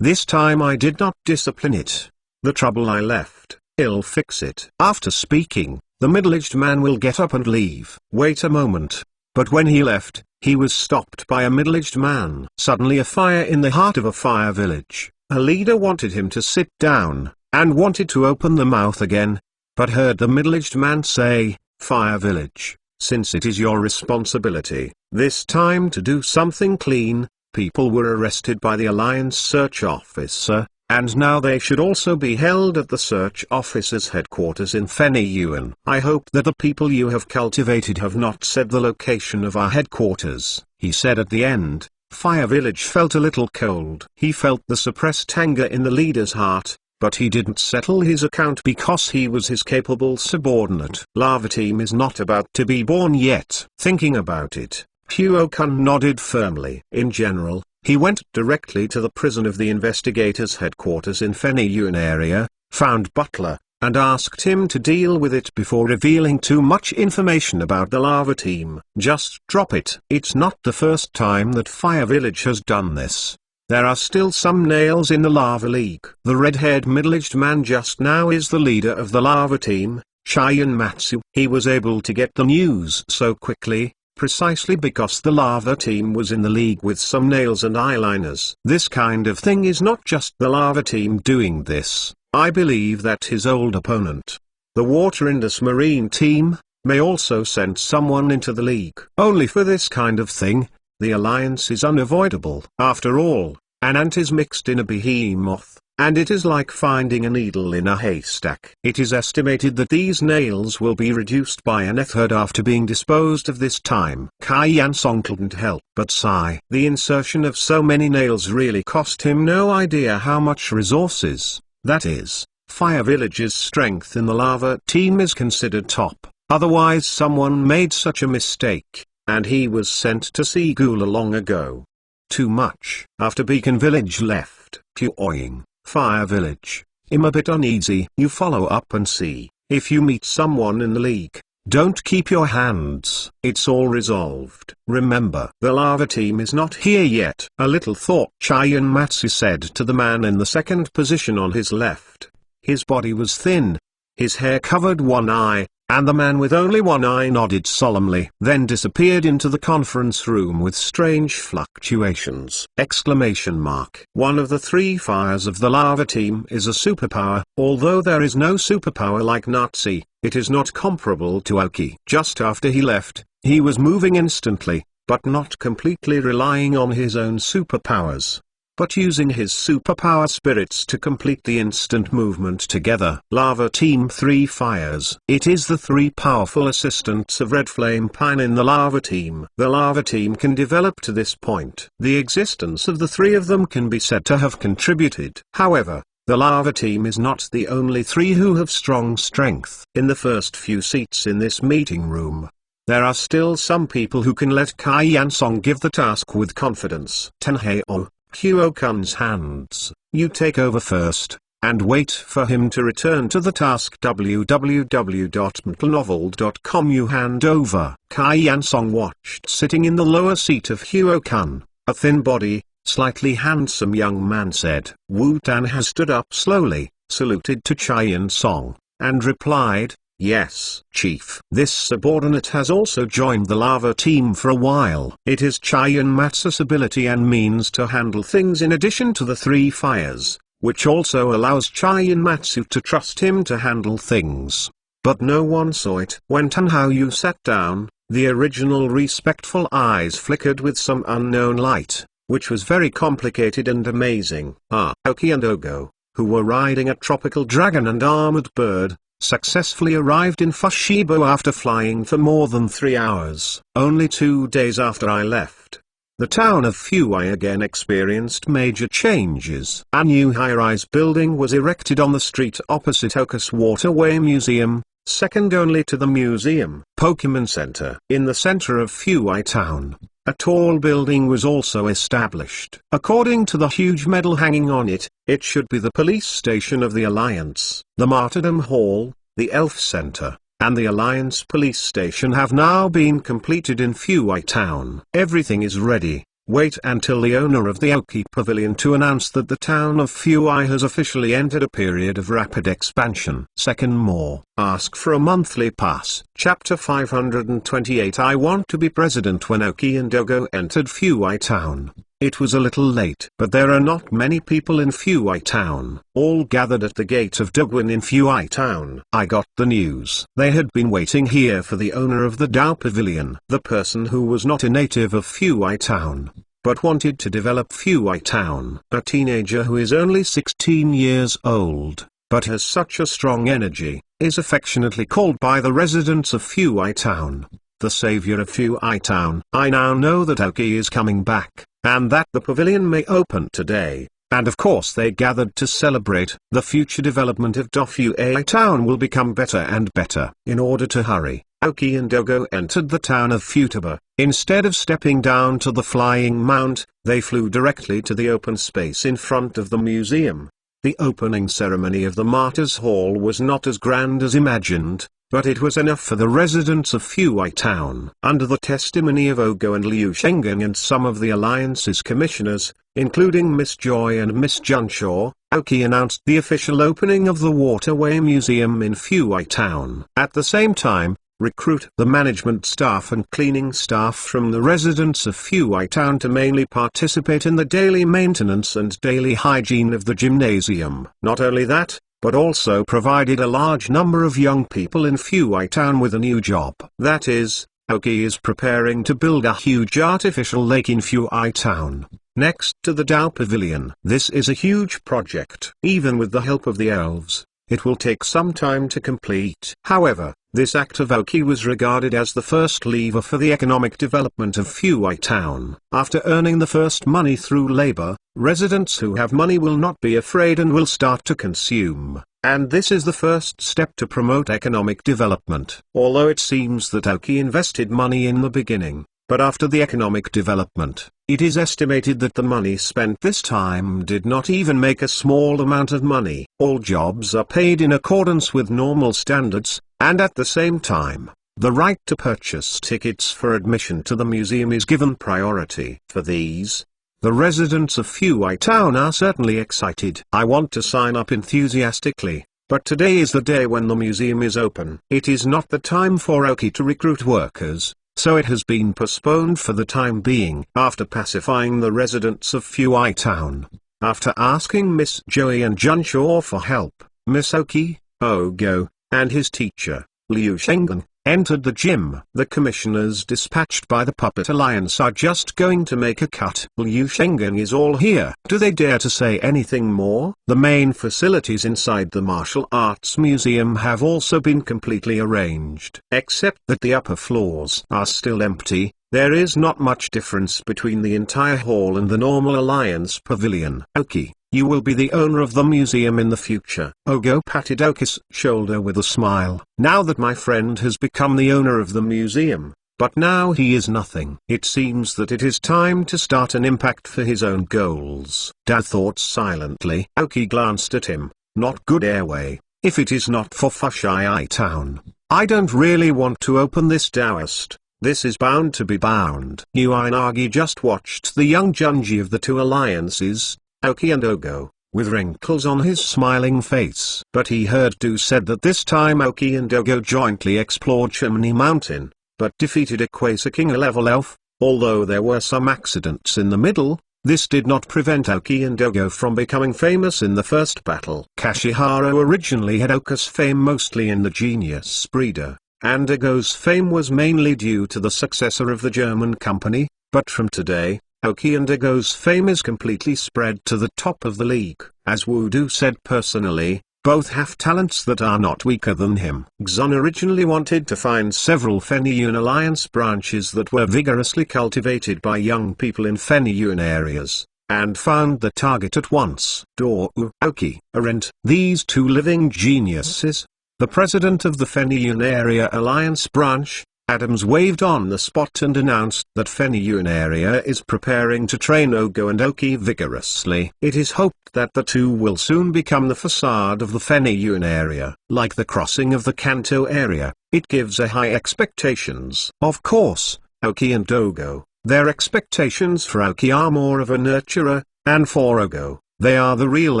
this time I did not discipline it. The trouble I left, I'll fix it. After speaking, the middle-aged man will get up and leave. Wait a moment. But when he left, he was stopped by a middle-aged man. Suddenly a fire in the heart of a fire village. A leader wanted him to sit down, and wanted to open the mouth again, but heard the middle-aged man say, "Fire Village, since it is your responsibility, this time to do something clean, people were arrested by the Alliance search officer, and now they should also be held at the search officer's headquarters in Fenny-Yuen. I hope that the people you have cultivated have not said the location of our headquarters," he said at the end. Fire Village felt a little cold. He felt the suppressed anger in the leader's heart, but he didn't settle his account because he was his capable subordinate. Lava Team is not about to be born yet. Thinking about it, Huo-kun nodded firmly. In general, he went directly to the prison of the investigators' headquarters in Fenny-Yuen area, found Butler, and asked him to deal with it before revealing too much information about the Lava Team. Just drop it. It's not the first time that Fire Village has done this. There are still some nails in the Lava League. The red-haired middle-aged man just now is the leader of the Lava Team, Chien Matsu. He was able to get the news so quickly, precisely because the Lava Team was in the league with some nails and eyeliners. This kind of thing is not just the Lava Team doing this. I believe that his old opponent, the Water Indus Marine Team, may also send someone into the league. Only for this kind of thing, the alliance is unavoidable. After all, an ant is mixed in a behemoth, and it is like finding a needle in a haystack. It is estimated that these nails will be reduced by a third after being disposed of this time. Kai Yansong couldn't help but sigh. The insertion of so many nails really cost him no idea how much resources. That is, Fire Village's strength in the Lava Team is considered top, otherwise someone made such a mistake, and he was sent to Sigula long ago. Too much. After Beacon Village left, Huoying, Fire Village, I'm a bit uneasy. You follow up and see, if you meet someone in the league, don't keep your hands. It's all resolved. Remember, the Lava Team is not here yet. A little thought, Chien Matsu said to the man in the second position on his left. His body was thin. His hair covered one eye, and the man with only one eye nodded solemnly, then disappeared into the conference room with strange fluctuations. Exclamation mark. One of the three fires of the Lava Team is a superpower. Although there is no superpower like Nazi, it is not comparable to Aoki. Just after he left, he was moving instantly, but not completely relying on his own superpowers, but using his superpower spirits to complete the instant movement together. Lava Team 3 fires. It is the three powerful assistants of Red Flame Pine in the Lava Team. The Lava Team can develop to this point. The existence of the three of them can be said to have contributed. However, the Lava Team is not the only three who have strong strength. In the first few seats in this meeting room, there are still some people who can let Kai Yansong give the task with confidence. Tenheo, Huo-kun's hands, you take over first, and wait for him to return to the task. www.mtnovel.com. You hand over. Kai Yansong watched. Sitting in the lower seat of Huo-kun, a thin body, slightly handsome young man said. Wu-tan has stood up slowly, saluted to Chien Song, and replied, "Yes, Chief." This subordinate has also joined the Lava Team for a while. It is Chien Matsu's ability and means to handle things in addition to the three fires, which also allows Chien Matsu to trust him to handle things. But no one saw it. When Tanhaoyu sat down, the original respectful eyes flickered with some unknown light, which was very complicated and amazing. Aoki and Ogo, who were riding a tropical dragon and armored bird, successfully arrived in Fushibo after flying for more than 3 hours. Only 2 days after I left, the town of Fuai again experienced major changes. A new high-rise building was erected on the street opposite Okus Waterway Museum, second only to the museum. Pokemon Center. In the center of Fuai town, a tall building was also established. According to the huge medal hanging on it, it should be the police station of the Alliance. The Martyrdom Hall, the Elf Center, and the Alliance police station have now been completed in Fuai town. Everything is ready. Wait until the owner of the Aoki Pavilion to announce that the town of Fuai has officially entered a period of rapid expansion. Second more. Ask for a monthly pass. Chapter 528. I want to be president. When Aoki and Ogo entered Fuai town, It was a little late, but there are not many people in Fuai Town, all gathered at the gate of Dogwin in Fuai Town. I got the news. They had been waiting here for the owner of the Dao Pavilion, the person who was not a native of Fuai Town, but wanted to develop Fuai Town. A teenager who is only 16 years old, but has such a strong energy, is affectionately called by the residents of Fuai Town the savior of Fuai Town. I now know that Aoki is coming back, and that the pavilion may open today, and of course they gathered to celebrate. The future development of Fuai Town will become better and better. In order to hurry, Aoki and Dogo entered the town of Futaba. Instead of stepping down to the flying mount, they flew directly to the open space in front of the museum. The opening ceremony of the Martyrs Hall was not as grand as imagined, but it was enough for the residents of Fuai Town. Under the testimony of Ogo and Liu Shengang and some of the Alliance's commissioners, including Miss Joy and Miss Junshaw, Aoki announced the official opening of the Waterway Museum in Fuai Town. At the same time, recruit the management staff and cleaning staff from the residents of Fuai Town to mainly participate in the daily maintenance and daily hygiene of the gymnasium. Not only that, but also provided a large number of young people in Fuai Town with a new job. That is, Aoki is preparing to build a huge artificial lake in Fuai Town, next to the Dao Pavilion. This is a huge project. Even with the help of the elves, it will take some time to complete. However, this act of Aoki was regarded as the first lever for the economic development of Fuai Town. After earning the first money through labor, residents who have money will not be afraid and will start to consume. And this is the first step to promote economic development. Although it seems that Aoki invested money in the beginning, but after the economic development, it is estimated that the money spent this time did not even make a small amount of money. All jobs are paid in accordance with normal standards, and at the same time, the right to purchase tickets for admission to the museum is given priority. For these, the residents of Fuai Town are certainly excited. I want to sign up enthusiastically, but today is the day when the museum is open. It is not the time for Aoki to recruit workers, so it has been postponed for the time being. After pacifying the residents of Fuai Town, after asking Miss Joey and Junshaw for help, Miss Aoki, Ogo, and his teacher, Liu Shengan, entered the gym. The commissioners dispatched by the Puppet Alliance are just going to make a cut. Liu Shengan is all here. Do they dare to say anything more? The main facilities inside the Martial Arts Museum have also been completely arranged. Except that the upper floors are still empty, there is not much difference between the entire hall and the normal Alliance Pavilion. Aoki, you will be the owner of the museum in the future. Ogo patted Aoki's shoulder with a smile. Now that my friend has become the owner of the museum, but now he is nothing. It seems that it is time to start an impact for his own goals. Dad thought silently. Aoki glanced at him. Not good airway. If it is not for Fuai Town, I don't really want to open this Taoist. This is bound to be bound. Uinagi just watched the young Junji of the two alliances, Aoki and Ogo, with wrinkles on his smiling face. But he heard Do said that this time Aoki and Ogo jointly explored Chimney Mountain, but defeated a Quasar King, a level elf. Although there were some accidents in the middle, this did not prevent Aoki and Ogo from becoming famous in the first battle. Kashiharu originally had Ogo's fame mostly in the Genius Breeder, and Ogo's fame was mainly due to the successor of the German company, but from today, Aoki and Ogo's fame is completely spread to the top of the league. As Wudu said personally, both have talents that are not weaker than him. Xun originally wanted to find several Feniyun Alliance branches that were vigorously cultivated by young people in Feniyun areas, and found the target at once. Dou, Aoki, Arendt, these two living geniuses. The president of the Feniyun Area Alliance branch, Adams, waved on the spot and announced that Feniyun Area is preparing to train Ogo and Aoki vigorously. It is hoped that the two will soon become the facade of the Feniyun Area. Like the crossing of the Kanto area, it gives a high expectations. Of course, Aoki and Ogo, their expectations for Aoki are more of a nurturer, and for Ogo, they are the real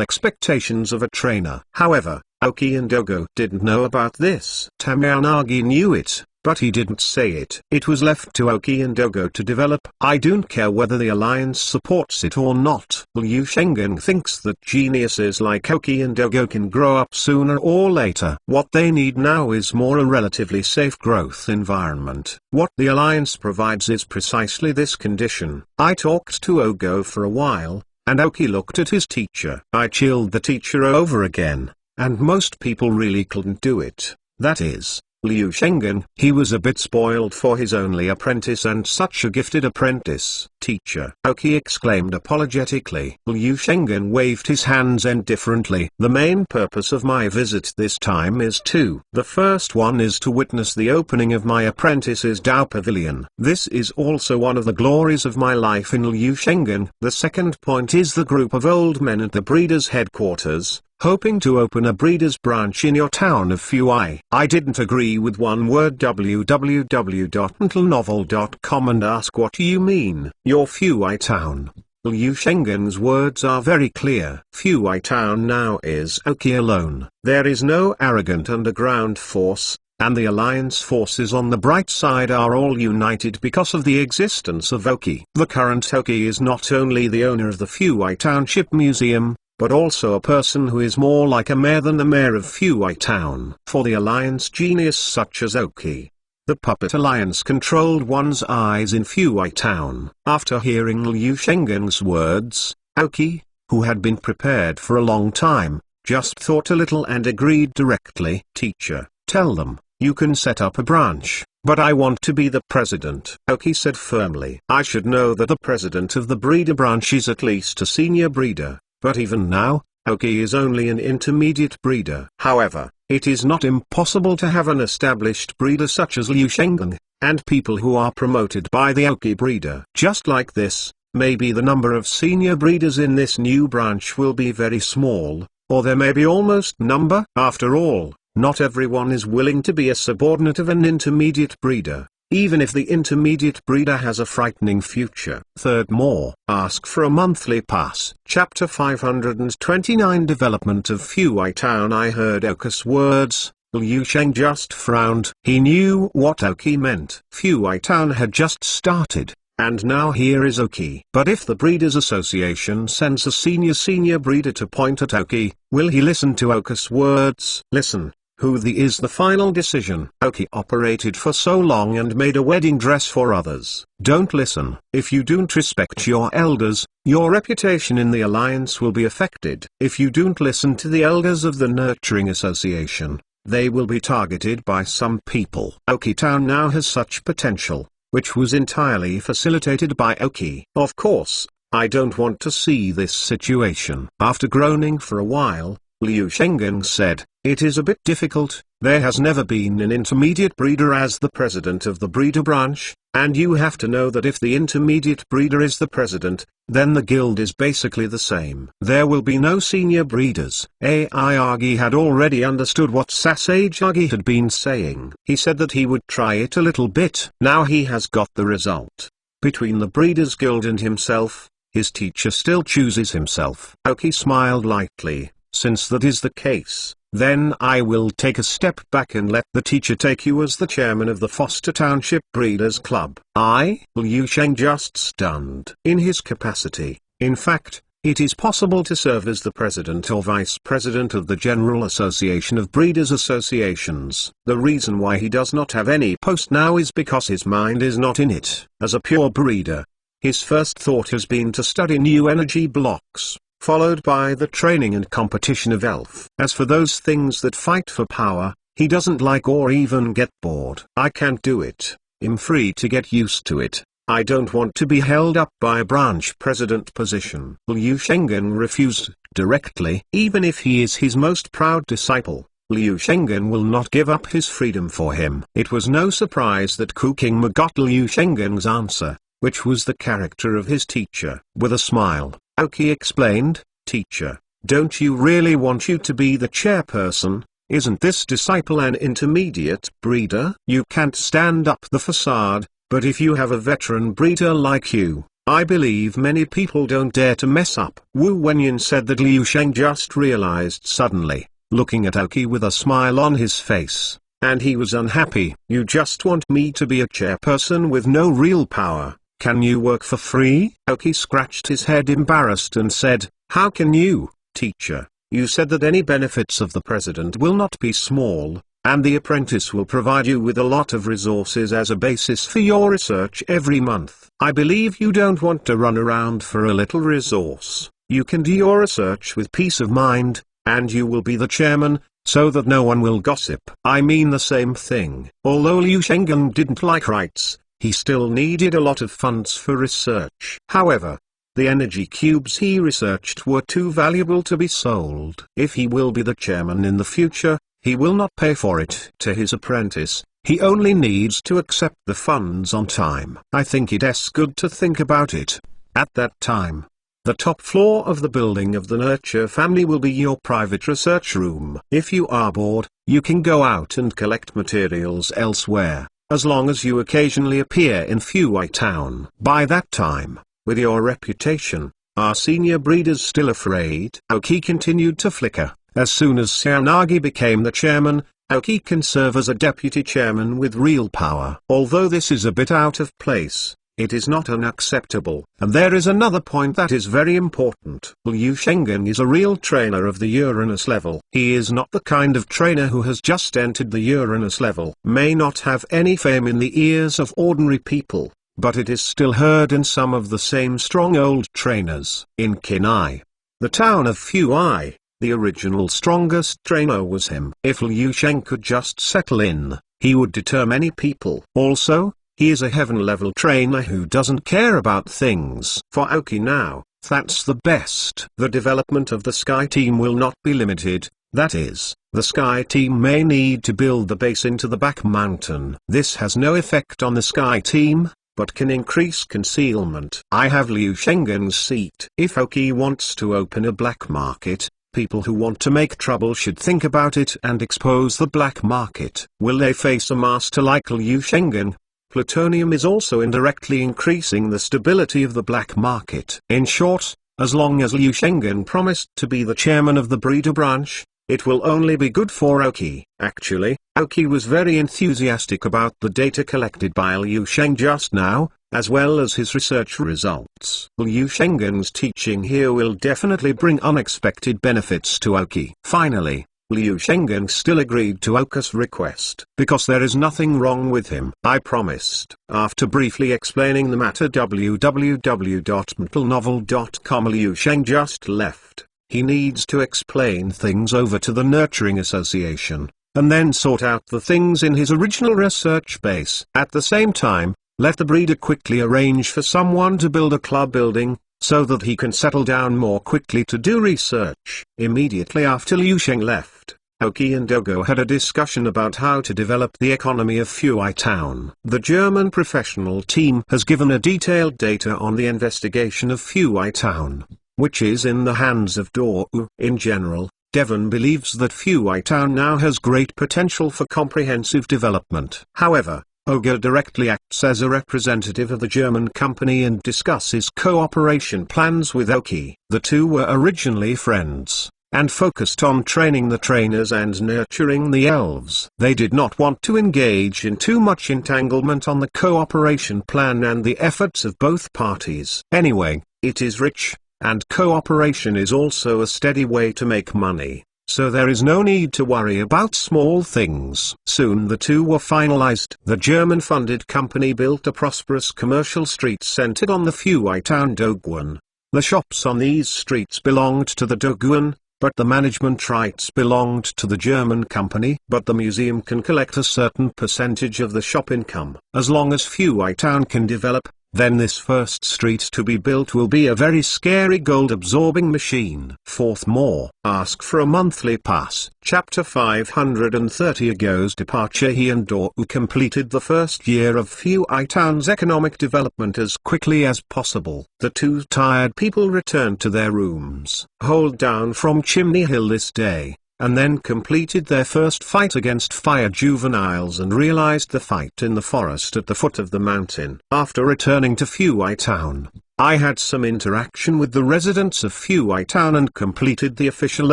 expectations of a trainer. However, Aoki and Ogo didn't know about this. Tamayanagi knew it, but he didn't say it. It was left to Oki and Ogo to develop. I don't care whether the alliance supports it or not. Liu Shengen thinks that geniuses like Oki and Ogo can grow up sooner or later. What they need now is more a relatively safe growth environment. What the alliance provides is precisely this condition. I talked to Ogo for a while, and Oki looked at his teacher. I chilled the teacher over again, and most people really couldn't do it. That is, Liu Shengen. He was a bit spoiled for his only apprentice and such a gifted apprentice. Teacher, Oki exclaimed apologetically. Liu Shengen waved his hands indifferently. The main purpose of my visit this time is two. The first one is to witness the opening of my apprentice's Dao Pavilion. This is also one of the glories of my life in Liu Shengen. The second point is the group of old men at the breeders' headquarters, hoping to open a breeders' branch in your town of Fuai. I didn't agree with one word www.mentalnovel.com and ask what you mean. Your Fuai town. Liu Shengen's words are very clear. Fuai town now is Oki alone. There is no arrogant underground force, and the alliance forces on the bright side are all united because of the existence of Oki. The current Oki is not only the owner of the Fuai Township Museum, but also a person who is more like a mayor than the mayor of Fuai Town. For the alliance genius such as Oki, the puppet alliance controlled one's eyes in Fuai Town. After hearing Liu Shengen's words, Oki, who had been prepared for a long time, just thought a little and agreed directly. Teacher, tell them, you can set up a branch, but I want to be the president. Oki said firmly. I should know that the president of the breeder branch is at least a senior breeder. But even now, Oki is only an intermediate breeder. However, it is not impossible to have an established breeder such as Liu Shengen, and people who are promoted by the Oki breeder. Just like this, maybe the number of senior breeders in this new branch will be very small, or there may be almost number. After all, not everyone is willing to be a subordinate of an intermediate breeder, even if the intermediate breeder has a frightening future. Third, more. Ask for a monthly pass. Chapter 529 Development of Fuai Town. I heard Oki's words. Liu Sheng just frowned. He knew what Oki meant. Fuai Town had just started, and now here is Oki. But if the Breeders' Association sends a senior breeder to point at Oki, will he listen to Oki's words? Listen. Who is the final decision. Oki operated for so long and made a wedding dress for others. Don't listen. If you don't respect your elders, your reputation in the alliance will be affected. If you don't listen to the elders of the Nurturing Association, they will be targeted by some people. Oki Town now has such potential, which was entirely facilitated by Oki. Of course, I don't want to see this situation. After groaning for a while, Liu Shengen said, it is a bit difficult. There has never been an intermediate breeder as the president of the breeder branch, and you have to know that if the intermediate breeder is the president, then the guild is basically the same. There will be no senior breeders. Aiyagi had already understood what Sasage-agi had been saying. He said that he would try it a little bit. Now he has got the result. Between the breeders guild and himself, his teacher still chooses himself. Oki smiled lightly. Since that is the case, then I will take a step back and let the teacher take you as the chairman of the Foster Township Breeders Club. Liu Sheng just stunned. In his capacity, in fact, it is possible to serve as the president or vice president of the General Association of Breeders Associations. The reason why he does not have any post now is because his mind is not in it. As a pure breeder, his first thought has been to study new energy blocks, followed by the training and competition of Elf. As for those things that fight for power, he doesn't like or even get bored. I can't do it. I'm free to get used to it. I don't want to be held up by a branch president position. Liu Shengen refused directly. Even if he is his most proud disciple, Liu Shengen will not give up his freedom for him. It was no surprise that Ku Kingma got Liu Shengen's answer, which was the character of his teacher. With a smile, Oki explained, Teacher, don't you really want you to be the chairperson? Isn't this disciple an intermediate breeder? You can't stand up the facade, but if you have a veteran breeder like you, I believe many people don't dare to mess up. Wu Wenyan said that Liu Sheng just realized suddenly, looking at Oki with a smile on his face, and he was unhappy. "You just want me to be a chairperson with no real power. Can you work for free?" Aoki scratched his head embarrassed and said, "How can you, teacher? You said that any benefits of the president will not be small, and the apprentice will provide you with a lot of resources as a basis for your research every month. I believe you don't want to run around for a little resource. You can do your research with peace of mind, and you will be the chairman, so that no one will gossip." I mean the same thing. Although Liu Shengen didn't like rights, he still needed a lot of funds for research. However, the energy cubes he researched were too valuable to be sold. If he will be the chairman in the future, he will not pay for it to his apprentice. He only needs to accept the funds on time. I think it's good to think about it. At that time, the top floor of the building of the Nurture family will be your private research room. If you are bored, you can go out and collect materials elsewhere, as long as you occasionally appear in Fuai Town. By that time, with your reputation, are senior breeders still afraid? Aoki continued to flicker. As soon as Xiaonagi became the chairman, Aoki can serve as a deputy chairman with real power. Although this is a bit out of place, it is not unacceptable. And there is another point that is very important. Liu Shengen is a real trainer of the Uranus level. He is not the kind of trainer who has just entered the Uranus level. May not have any fame in the ears of ordinary people, but it is still heard in some of the same strong old trainers. In Kinai, the town of Fuai, the original strongest trainer was him. If Liu Sheng could just settle in, he would deter many people. Also, he is a heaven-level trainer who doesn't care about things. For Aoki now, that's the best. The development of the Sky Team will not be limited, that is, the Sky Team may need to build the base into the back mountain. This has no effect on the Sky Team, but can increase concealment. I have Liu Shengen's seat. If Aoki wants to open a black market, people who want to make trouble should think about it and expose the black market. Will they face a master like Liu Shengen? Plutonium is also indirectly increasing the stability of the black market. In short, as long as Liu Shengen promised to be the chairman of the breeder branch, it will only be good for Aoki. Actually, Aoki was very enthusiastic about the data collected by Liu Sheng just now, as well as his research results. Liu Shengen's teaching here will definitely bring unexpected benefits to Aoki. Finally, Liu Shengen still agreed to Aoki's request, because there is nothing wrong with him. I promised. After briefly explaining the matter www.mentalnovel.com, Liu Sheng just left. He needs to explain things over to the Nurturing Association, and then sort out the things in his original research base. At the same time, let the breeder quickly arrange for someone to build a club building, so that he can settle down more quickly to do research. Immediately after Liu Sheng left, Aoki and Dogo had a discussion about how to develop the economy of Fuai Town. The German professional team has given a detailed data on the investigation of Fuai Town, which is in the hands of Dou. In general, Devon believes that Fuai Town now has great potential for comprehensive development. However, Oga directly acts as a representative of the German company and discusses cooperation plans with Aoki. The two were originally friends, and focused on training the trainers and nurturing the elves. They did not want to engage in too much entanglement on the cooperation plan and the efforts of both parties. Anyway, it is rich, and cooperation is also a steady way to make money. So there is no need to worry about small things. Soon the two were finalized. The German-funded company built a prosperous commercial street centered on the Fuai Town Doguan. The shops on these streets belonged to the Doguan, but the management rights belonged to the German company. But the museum can collect a certain percentage of the shop income. As long as Fuai Town can develop, then this first street to be built will be a very scary gold-absorbing machine. Fourth, more. Ask for a monthly pass. Chapter 530. Ago's departure. He and Dou completed the first year of Fuai Town's economic development as quickly as possible. The two tired people returned to their rooms. Hold down from Chimney Hill this day, and then completed their first fight against fire juveniles and realized the fight in the forest at the foot of the mountain. After returning to Fuai Town, I had some interaction with the residents of Fuai Town and completed the official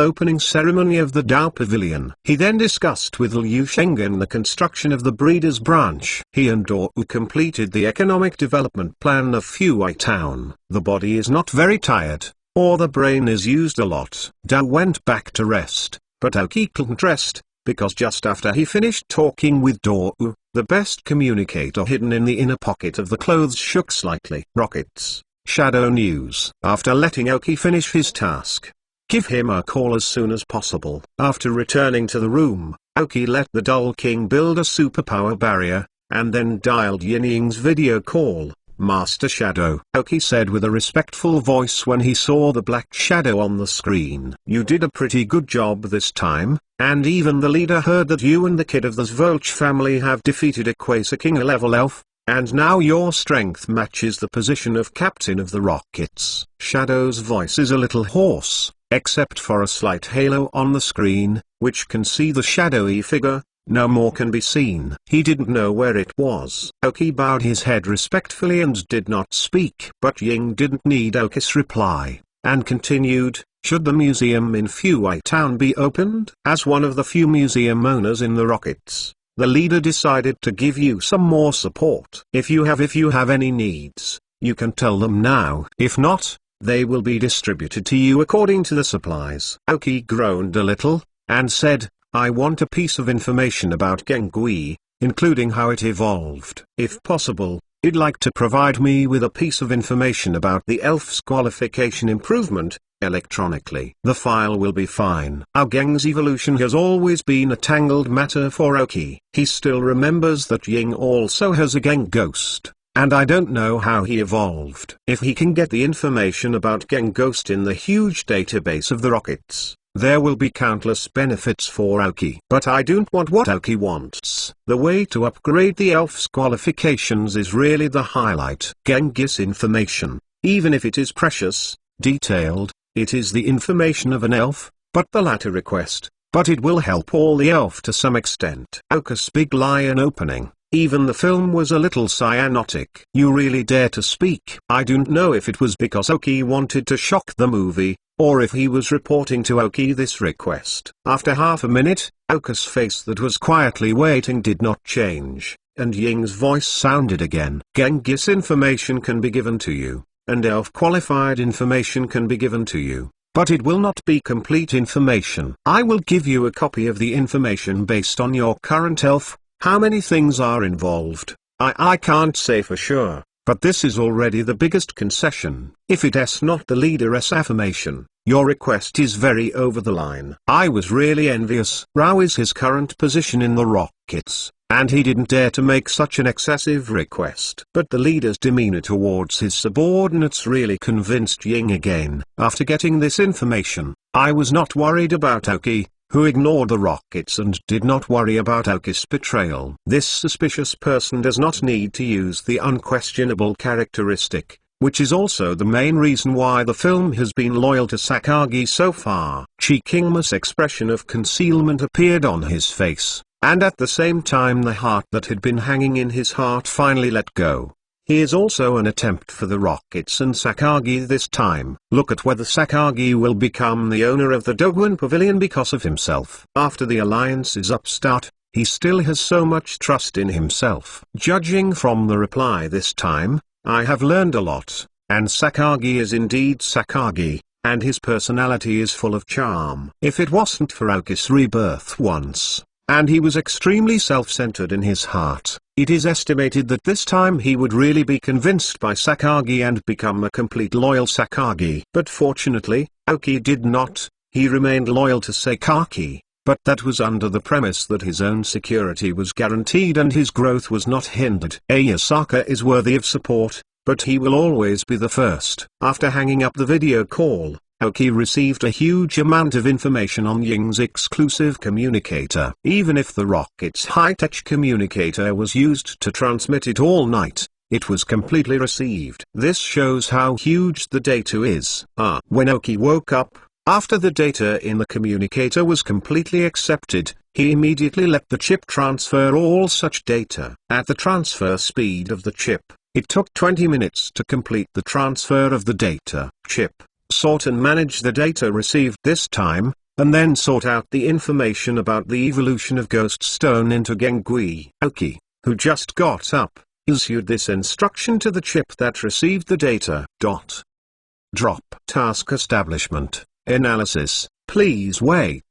opening ceremony of the Dao Pavilion. He then discussed with Liu Shengen the construction of the Breeders' Branch. He and Dou completed the economic development plan of Fuai Town. The body is not very tired, or the brain is used a lot. Dao went back to rest, but Aoki couldn't rest, because just after he finished talking with Dou, the best communicator hidden in the inner pocket of the clothes shook slightly. Rockets. Shadow News. After letting Aoki finish his task, give him a call as soon as possible. After returning to the room, Aoki let the Doll King build a superpower barrier, and then dialed Yin Ying's video call. Master Shadow. Aoki said with a respectful voice when he saw the black shadow on the screen. You did a pretty good job this time, and even the leader heard that you and the kid of the Zvolch family have defeated a Quasar King, a level elf, and now your strength matches the position of captain of the Rockets. Shadow's voice is a little hoarse, except for a slight halo on the screen, which can see the shadowy figure. No more can be seen. He didn't know where it was. Aoki bowed his head respectfully and did not speak. But Ying didn't need Aoki's reply, and continued, should the museum in Fuai Town be opened? As one of the few museum owners in the Rockets, the leader decided to give you some more support. If you have any needs, you can tell them now. If not, they will be distributed to you according to the supplies. Aoki groaned a little, and said, I want a piece of information about Gengui, including how it evolved. If possible, I'd like to provide me with a piece of information about the elf's qualification improvement, electronically. The file will be fine. How Geng's evolution has always been a tangled matter for Aoki. He still remembers that Ying also has a Geng ghost, and I don't know how he evolved. If he can get the information about Geng ghost in the huge database of the Rockets, there will be countless benefits for Aoki. But I don't want what Aoki wants. The way to upgrade the elf's qualifications is really the highlight. Genghis information, even if it is precious, detailed, it is the information of an elf, but the latter request, but it will help all the elf to some extent. Aoki's Big Lion opening. Even the film was a little cyanotic. You really dare to speak. I don't know if it was because Aoki wanted to shock the movie, or if he was reporting to Aoki this request. After half a minute, Aoki's face that was quietly waiting did not change, and Ying's voice sounded again. Genghis information can be given to you, and elf-qualified information can be given to you, but it will not be complete information. I will give you a copy of the information based on your current elf. How many things are involved, I can't say for sure, but this is already the biggest concession. If it's not the leader's affirmation, your request is very over the line. I was really envious. Rao is his current position in the Rockets, and he didn't dare to make such an excessive request. But the leader's demeanor towards his subordinates really convinced Ying again. After getting this information, I was not worried about Aoki, who ignored the Rockets and did not worry about Aoki's betrayal. This suspicious person does not need to use the unquestionable characteristic, which is also the main reason why the film has been loyal to Sakagi so far. Chi Kingma's expression of concealment appeared on his face, and at the same time the heart that had been hanging in his heart finally let go. He is also an attempt for the Rockets and Sakagi this time. Look at whether Sakagi will become the owner of the Doguin Pavilion because of himself. After the alliance's upstart, he still has so much trust in himself. Judging from the reply this time, I have learned a lot, and Sakagi is indeed Sakagi, and his personality is full of charm. If it wasn't for Aoki's rebirth once, and he was extremely self-centered in his heart, it is estimated that this time he would really be convinced by Sakagi and become a complete loyal Sakagi. But fortunately, Aoki did not. He remained loyal to Sakagi, but that was under the premise that his own security was guaranteed and his growth was not hindered. Ayasaka is worthy of support, but he will always be the first. After hanging up the video call, Aoki received a huge amount of information on Ying's exclusive communicator. Even if the Rocket's high-tech communicator was used to transmit it all night, it was completely received. This shows how huge the data is. When Aoki woke up, after the data in the communicator was completely accepted, he immediately let the chip transfer all such data. At the transfer speed of the chip, It took 20 minutes to complete the transfer of the data chip, sort and manage the data received this time, and then sort out the information about the evolution of Ghost Stone into Gengui. Aoki, who just got up, issued this instruction to the chip that received the data. Drop task establishment, analysis, please wait.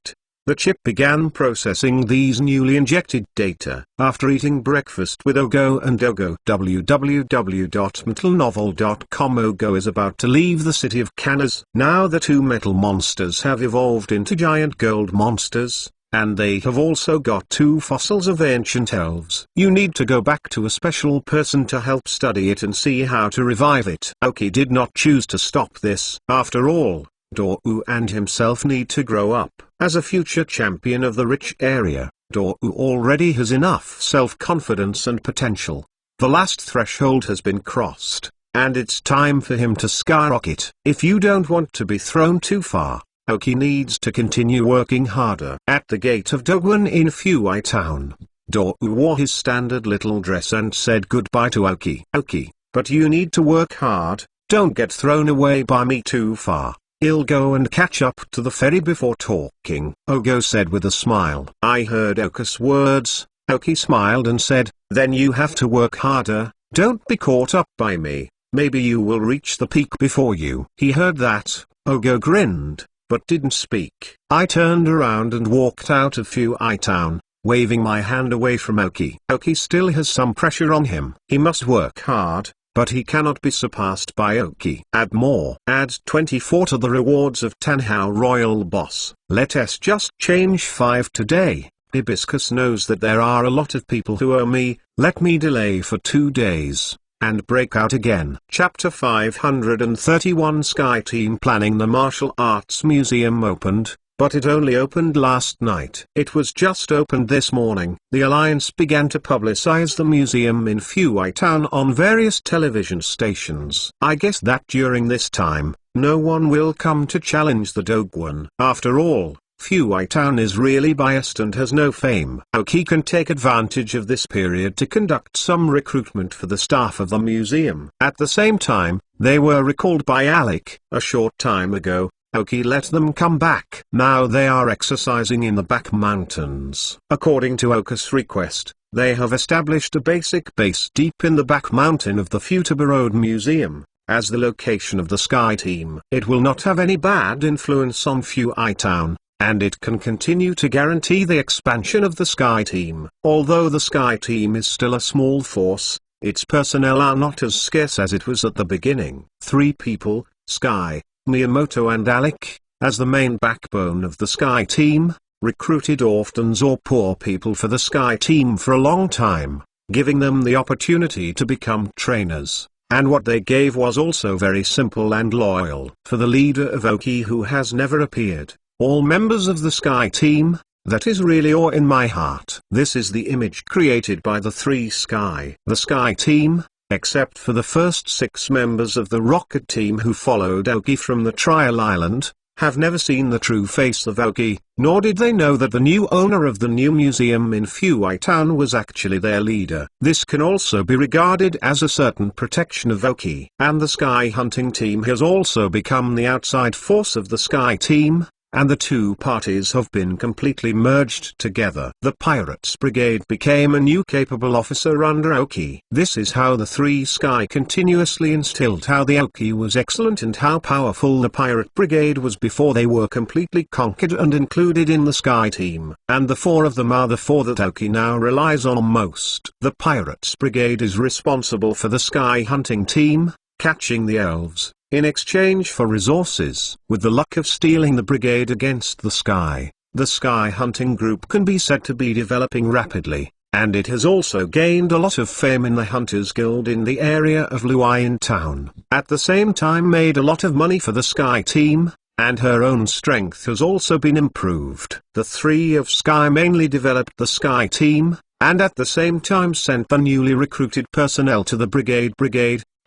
The chip began processing these newly injected data. After eating breakfast with Ogo and Ogo, www.metalnovel.com. Ogo is about to leave the city of Kanas. Now the two metal monsters have evolved into giant gold monsters, and they have also got two fossils of ancient elves. You need to go back to a special person to help study it and see how to revive it. Aoki did not choose to stop this. After all, Dou and himself need to grow up. As a future champion of the rich area, Dou already has enough self-confidence and potential. The last threshold has been crossed, and it's time for him to skyrocket. If you don't want to be thrown too far, Aoki needs to continue working harder. At the gate of Dogwon in Fuai Town, Dou wore his standard little dress and said goodbye to Aoki. Aoki, but you need to work hard, don't get thrown away by me too far. I'll go and catch up to the ferry before talking, Ogo said with a smile. I heard Aoki's words. Aoki smiled and said, then you have to work harder, don't be caught up by me, maybe you will reach the peak before you. He heard that, Ogo grinned, but didn't speak. I turned around and walked out of Fuai Town, waving my hand away from Aoki. Aoki still has some pressure on him. He must work hard, but he cannot be surpassed by Aoki. Add more. Add 24 to the rewards of Tanhao Royal Boss. Let's just change 5 today. Hibiscus knows that there are a lot of people who owe me, let me delay for 2 days, and break out again. Chapter 531. Sky Team planning. The Martial Arts Museum opened, but it only opened last night. It was just opened this morning. The Alliance began to publicize the museum in Fuai Town on various television stations. I guess that during this time, no one will come to challenge the Dogwon. After all, Fuai Town is really biased and has no fame. Aoki can take advantage of this period to conduct some recruitment for the staff of the museum. At the same time, they were recalled by Alec a short time ago. Aoki let them come back. Now they are exercising in the back mountains. According to Aoki's request, they have established a basic base deep in the back mountain of the Futaba Road Museum, as the location of the Sky Team. It will not have any bad influence on Fuai Town, and it can continue to guarantee the expansion of the Sky Team. Although the Sky Team is still a small force, its personnel are not as scarce as it was at the beginning. 3 people, Sky, Miyamoto and Alec, as the main backbone of the Sky Team, recruited orphans or poor people for the Sky Team for a long time, giving them the opportunity to become trainers. And what they gave was also very simple and loyal. For the leader of Aoki who has never appeared, all members of the Sky Team, that is really awe in my heart. This is the image created by the 3 Sky. The Sky Team, except for the first 6 members of the Rocket Team who followed Aoki from the Trial Island, have never seen the true face of Aoki, nor did they know that the new owner of the new museum in Fuai Town was actually their leader. This can also be regarded as a certain protection of Aoki. And the Sky Hunting Team has also become the outside force of the Sky Team, and the 2 parties have been completely merged together. The Pirates Brigade became a new capable officer under Aoki. This is how the 3 Sky continuously instilled how the Aoki was excellent and how powerful the Pirate Brigade was before they were completely conquered and included in the Sky Team. And the 4 of them are the 4 that Aoki now relies on most. The Pirates Brigade is responsible for the Sky Hunting Team, catching the elves, in exchange for resources. With the luck of stealing the brigade against the Sky Hunting Group can be said to be developing rapidly, and it has also gained a lot of fame in the Hunters Guild in the area of Luoyang Town. At the same time made a lot of money for the Sky Team, and her own strength has also been improved. The 3 of Sky mainly developed the Sky Team, and at the same time sent the newly recruited personnel to the brigade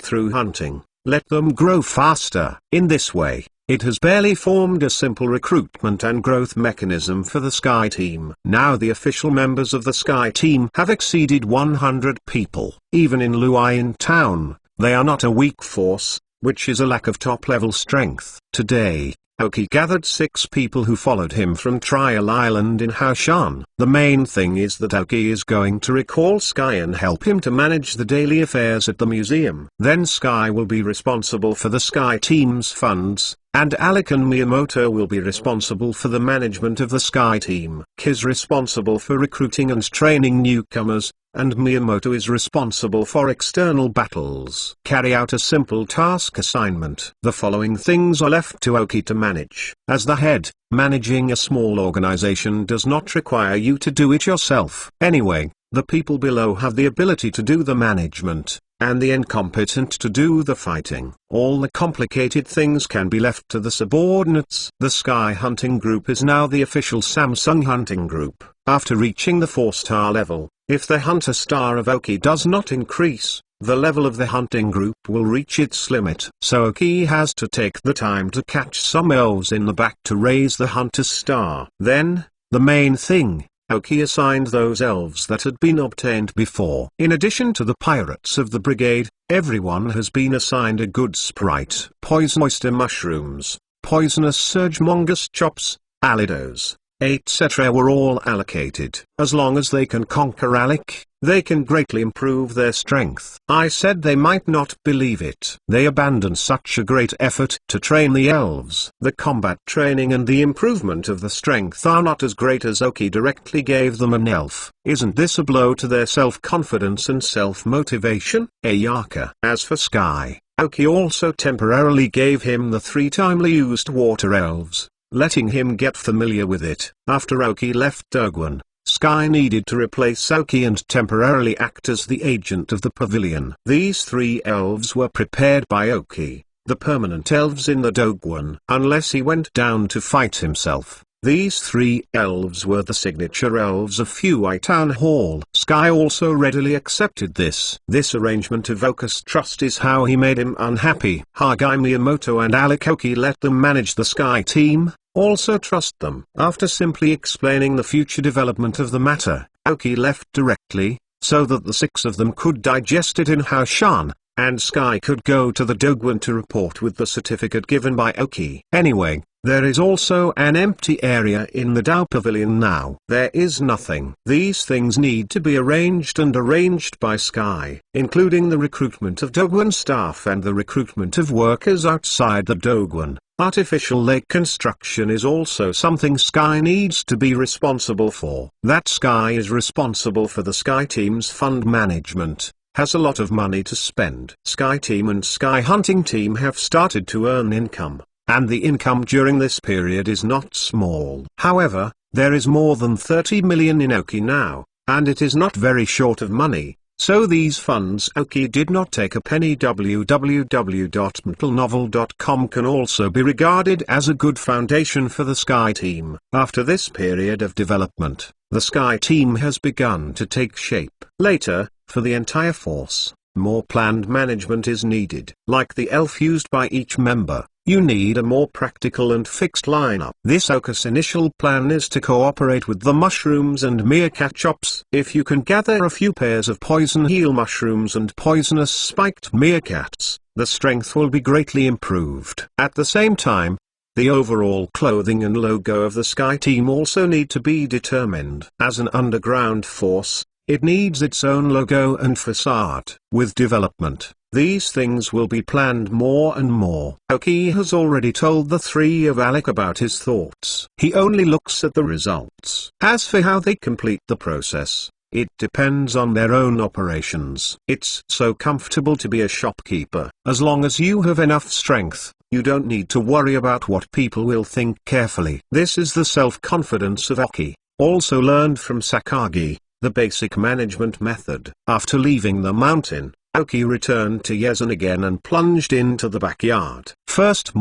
through hunting. Let them grow faster. In this way, it has barely formed a simple recruitment and growth mechanism for the Sky Team. Now the official members of the Sky Team have exceeded 100 people. Even in Luoyang Town, they are not a weak force, which is a lack of top-level strength. Today, Aoki gathered 6 people who followed him from Trial Island in Haoshan. The main thing is that Aoki is going to recall Sky and help him to manage the daily affairs at the museum. Then Sky will be responsible for the Sky Team's funds, and Alec and Miyamoto will be responsible for the management of the Sky Team. K is responsible for recruiting and training newcomers, and Miyamoto is responsible for external battles. Carry out a simple task assignment. The following things are left to Aoki to manage. As the head, managing a small organization does not require you to do it yourself. Anyway, the people below have the ability to do the management, and the incompetent to do the fighting. All the complicated things can be left to the subordinates. The Sky Hunting Group is now the official Samsung Hunting Group. After reaching the 4-star level, if the Hunter star of Aoki does not increase, the level of the hunting group will reach its limit. So Aoki has to take the time to catch some elves in the back to raise the Hunter star. Then, the main thing, Aoki assigned those elves that had been obtained before. In addition to the pirates of the brigade, everyone has been assigned a good sprite. Poison oyster mushrooms, poisonous surge mongoose chops, alidos, etc. were all allocated. As long as they can conquer Alec, they can greatly improve their strength. I said they might not believe it. They abandoned such a great effort to train the elves. The combat training and the improvement of the strength are not as great as Aoki directly gave them an elf. Isn't this a blow to their self-confidence and self-motivation? Ayaka. As for Sky, Aoki also temporarily gave him the 3 timely used water elves, letting him get familiar with it. After Aoki left Dogwon, Sky needed to replace Aoki and temporarily act as the agent of the pavilion. These 3 elves were prepared by Aoki, the permanent elves in the Dogwon. Unless he went down to fight himself, these 3 elves were the signature elves of Fuai Town Hall. Sky also readily accepted this. This arrangement of Aoki's trust is how he made him unhappy. Hagai Miyamoto and Alec Aoki let them manage the Sky Team, also trust them. After simply explaining the future development of the matter, Aoki left directly, so that the 6 of them could digest it in Haoshan, and Sky could go to the Dogwon to report with the certificate given by Aoki. Anyway, there is also an empty area in the Dao Pavilion now. There is nothing. These things need to be arranged and arranged by Sky, including the recruitment of Dogwon staff and the recruitment of workers outside the Dogwon. Artificial lake construction is also something Sky needs to be responsible for. That Sky is responsible for the Sky Team's fund management, has a lot of money to spend. Sky Team and Sky Hunting Team have started to earn income, and the income during this period is not small. However, there is more than 30 million in Aoki now, and it is not very short of money. So these funds Aoki did not take a penny. www.mentalnovel.com can also be regarded as a good foundation for the Sky Team. After this period of development, the Sky Team has begun to take shape. Later, for the entire force, more planned management is needed. Like the elf used by each member, you need a more practical and fixed lineup. This Aoki's initial plan is to cooperate with the mushrooms and meerkat chops. If you can gather a few pairs of poison heel mushrooms and poisonous spiked meerkats, the strength will be greatly improved. At the same time, the overall clothing and logo of the Sky Team also need to be determined. As an underground force, it needs its own logo and facade. With development, these things will be planned more and more. Aoki has already told the 3 of Alec about his thoughts. He only looks at the results. As for how they complete the process, it depends on their own operations. It's so comfortable to be a shopkeeper. As long as you have enough strength, you don't need to worry about what people will think carefully. This is the self-confidence of Aoki, also learned from Sakagi, the basic management method. After leaving the mountain, Aoki returned to Yezen again and plunged into the backyard. First,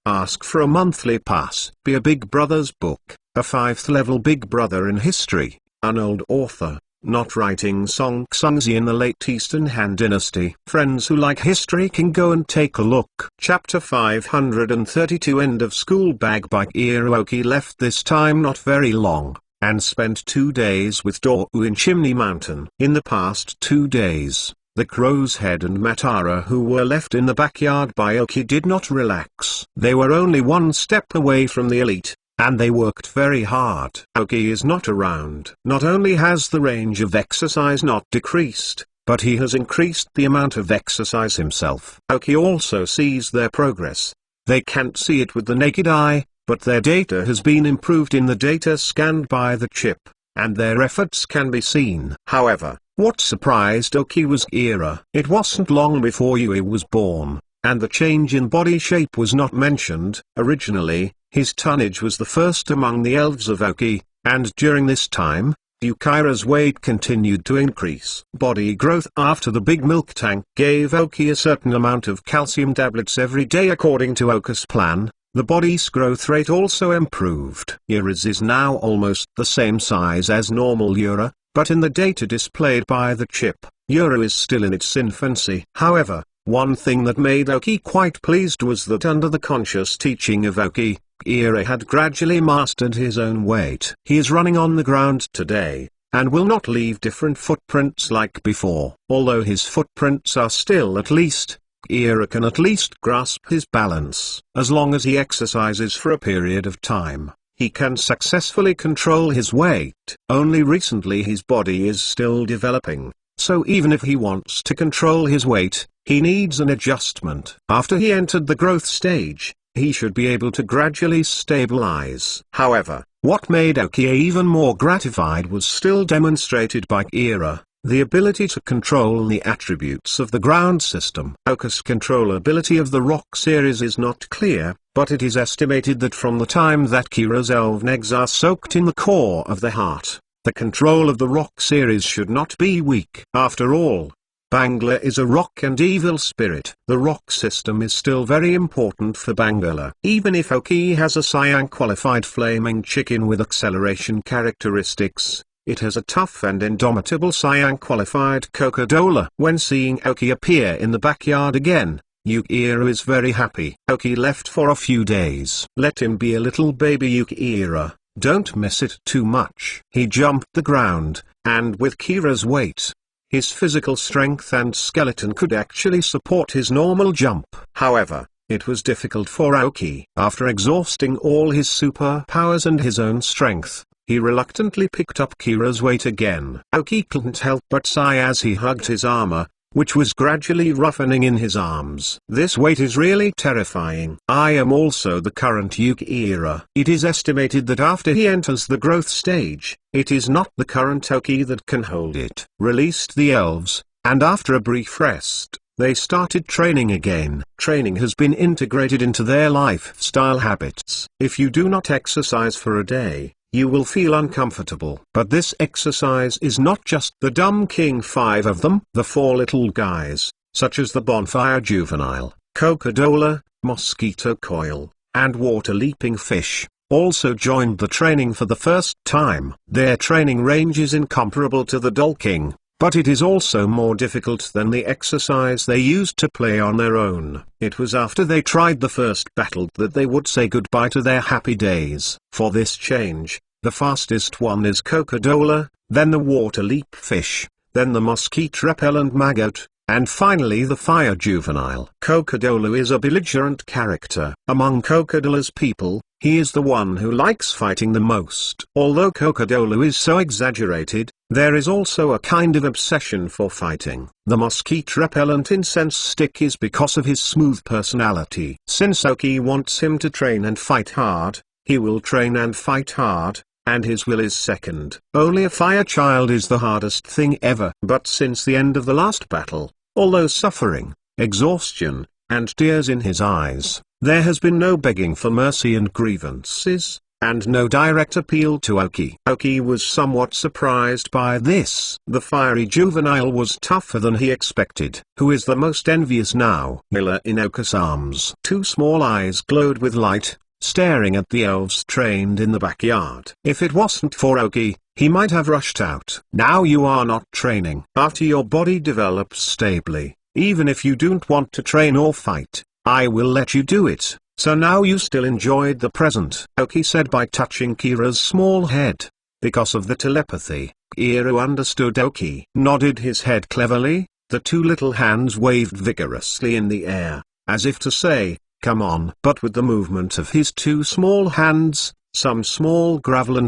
ask for a monthly pass. Be a Big Brother's book, a 5th level Big Brother in history, an old author, not writing Song Xungzi in the late Eastern Han Dynasty. Friends who like history can go and take a look. Chapter 532 End of School Bag by Iroki left this time not very long, and spent 2 days with Dou in Chimney Mountain. In the past 2 days, the Crow's Head and Matara who were left in the backyard by Oki did not relax. They were only one step away from the elite, and they worked very hard. Oki is not around. Not only has the range of exercise not decreased, but he has increased the amount of exercise himself. Oki also sees their progress. They can't see it with the naked eye, but their data has been improved in the data scanned by the chip, and their efforts can be seen. However, what surprised Oki was Ira. It wasn't long before Yui was born, and the change in body shape was not mentioned. Originally, his tonnage was the first among the elves of Oki, and during this time, Yukira's weight continued to increase. Body growth after the big milk tank gave Oki a certain amount of calcium tablets every day according to Oka's plan. The body's growth rate also improved. Ura's is now almost the same size as normal Ura, but in the data displayed by the chip, Ura is still in its infancy. However, one thing that made Oki quite pleased was that under the conscious teaching of Oki, Ura had gradually mastered his own weight. He is running on the ground today, and will not leave different footprints like before. Although his footprints are still at least, Ira can at least grasp his balance. As long as he exercises for a period of time, he can successfully control his weight. Only recently his body is still developing, so even if he wants to control his weight, he needs an adjustment. After he entered the growth stage, he should be able to gradually stabilize. However, what made Oki even more gratified was still demonstrated by Ira. The ability to control the attributes of the ground system. Oka's controllability of the rock series is not clear, but it is estimated that from the time that Kira's elven eggs are soaked in the core of the heart, the control of the rock series should not be weak. After all, Bangla is a rock and evil spirit. The rock system is still very important for Bangla. Even if Oki has a Cyan qualified flaming chicken with acceleration characteristics, it has a tough and indomitable Cyan qualified Coca-Cola. When seeing Oki appear in the backyard again, Yukira is very happy. Oki left for a few days. Let him be a little baby Yukira, don't miss it too much. He jumped the ground, and with Kira's weight, his physical strength and skeleton could actually support his normal jump. However, it was difficult for Oki. After exhausting all his superpowers and his own strength, he reluctantly picked up Kira's weight again. Oki couldn't help but sigh as he hugged his armor, which was gradually roughening in his arms. This weight is really terrifying. I am also the current Yukira. It is estimated that after he enters the growth stage, it is not the current Oki that can hold it. Released the elves, and after a brief rest, they started training again. Training has been integrated into their lifestyle habits. If you do not exercise for a day, you will feel uncomfortable. But this exercise is not just the Dumb King. 5 of them. The 4 little guys, such as the Bonfire Juvenile, Coca-Cola, Mosquito Coil, and Water Leaping Fish, also joined the training for the first time. Their training range is incomparable to the Doll King, but it is also more difficult than the exercise they used to play on their own. It was after they tried the first battle that they would say goodbye to their happy days. For this change, the fastest one is Coca-Cola, then the Water Leap Fish, then the Mosquito Repellent Maggot, and finally the Fire Juvenile. Coca-Cola is a belligerent character. Among Coca-Cola's people, he is the one who likes fighting the most. Although Coca-Cola is so exaggerated, there is also a kind of obsession for fighting. The Mosquito Repellent Incense Stick is because of his smooth personality. Since Oki wants him to train and fight hard, he will train and fight hard, and his will is second. Only a fire child is the hardest thing ever. But since the end of the last battle, although suffering, exhaustion, and tears in his eyes, there has been no begging for mercy and grievances, and no direct appeal to Oki. Oki was somewhat surprised by this. The fiery juvenile was tougher than he expected. Who is the most envious now? Miller in Oka's arms. 2 small eyes glowed with light, staring at the elves trained in the backyard. If it wasn't for Oki, he might have rushed out. Now you are not training. After your body develops stably, even if you don't want to train or fight, I will let you do it. So now you still enjoyed the present, Oki said by touching Kira's small head. Because of the telepathy, Kira understood. Oki nodded his head cleverly, the two little hands waved vigorously in the air, as if to say, come on. But with the movement of his two small hands, some small gravel on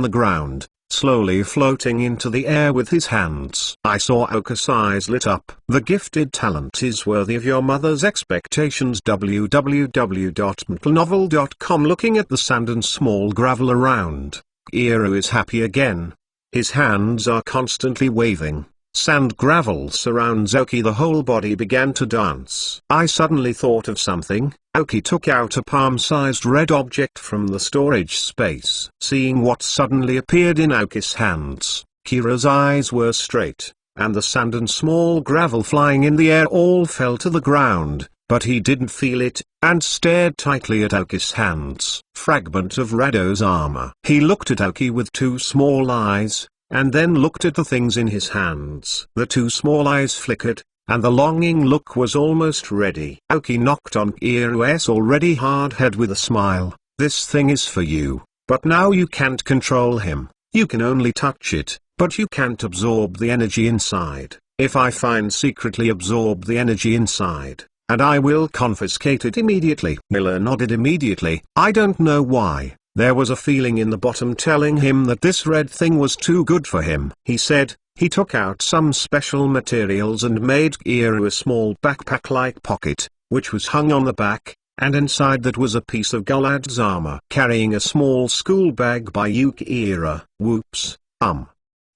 the ground, slowly floating into the air with his hands. I saw Oka's eyes lit up. The gifted talent is worthy of your mother's expectations. www.mtlnovel.com. Looking at the sand and small gravel around, Kira is happy again. His hands are constantly waving. Sand gravel surrounds Oki. The whole body began to dance. I suddenly thought of something. Oki took out a palm-sized red object from the storage space. Seeing what suddenly appeared in Oki's hands, Kira's eyes were straight, and the sand and small gravel flying in the air all fell to the ground, but he didn't feel it, and stared tightly at Oki's hands. Fragment of Rado's armor. He looked at Oki with two small eyes, and then looked at the things in his hands. The two small eyes flickered, and the longing look was almost ready. Oki knocked on Kira's already hard head with a smile. This thing is for you, but now you can't control him. You can only touch it, but you can't absorb the energy inside. If I find secretly absorb the energy inside, and I will confiscate it immediately. Miller nodded immediately. I don't know why. There was a feeling in the bottom telling him that this red thing was too good for him. He said, he took out some special materials and made Kira a small backpack-like pocket, which was hung on the back, and inside that was a piece of Gulad's armor. Carrying a small school bag by Kira. Whoops,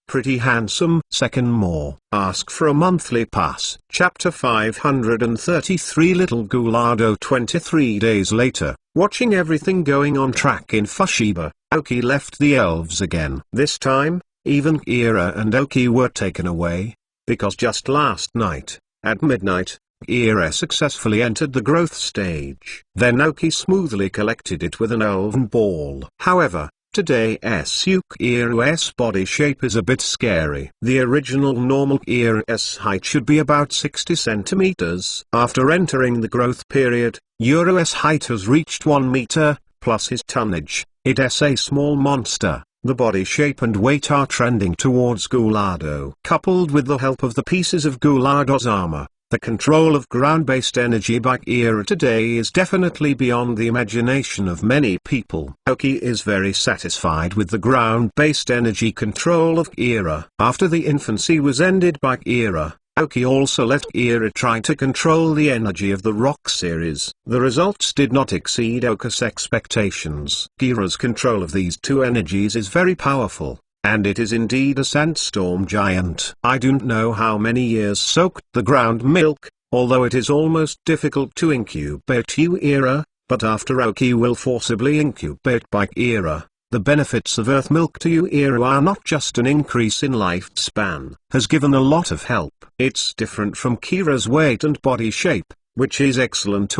pretty handsome. Second more. Ask for a monthly pass. Chapter 533. Little Gulado. 23 days later, watching everything going on track in Fushime, Oki left the elves again. This time, even Kira and Oki were taken away, because just last night, at midnight, Kira successfully entered the growth stage. Then Oki smoothly collected it with an elven ball. However, today's Kira's body shape is a bit scary. The original normal Kira's height should be about 60 centimeters. After entering the growth period, Kira's height has reached 1 meter, plus his tonnage. It is a small monster. The body shape and weight are trending towards Gulado. Coupled with the help of the pieces of Gulado's armor, the control of ground-based energy by Kira today is definitely beyond the imagination of many people. Oki is very satisfied with the ground-based energy control of Kira. After the infancy was ended by Kira, Oki also let Kira try to control the energy of the rock series. The results did not exceed Oka's expectations. Kira's control of these two energies is very powerful, and it is indeed a sandstorm giant. I don't know how many years soaked the ground milk, although it is almost difficult to incubate Kira, but after Oki will forcibly incubate by Kira, the benefits of earth milk to Kira are not just an increase in lifespan, has given a lot of help. It's different from Kira's weight and body shape, which is excellent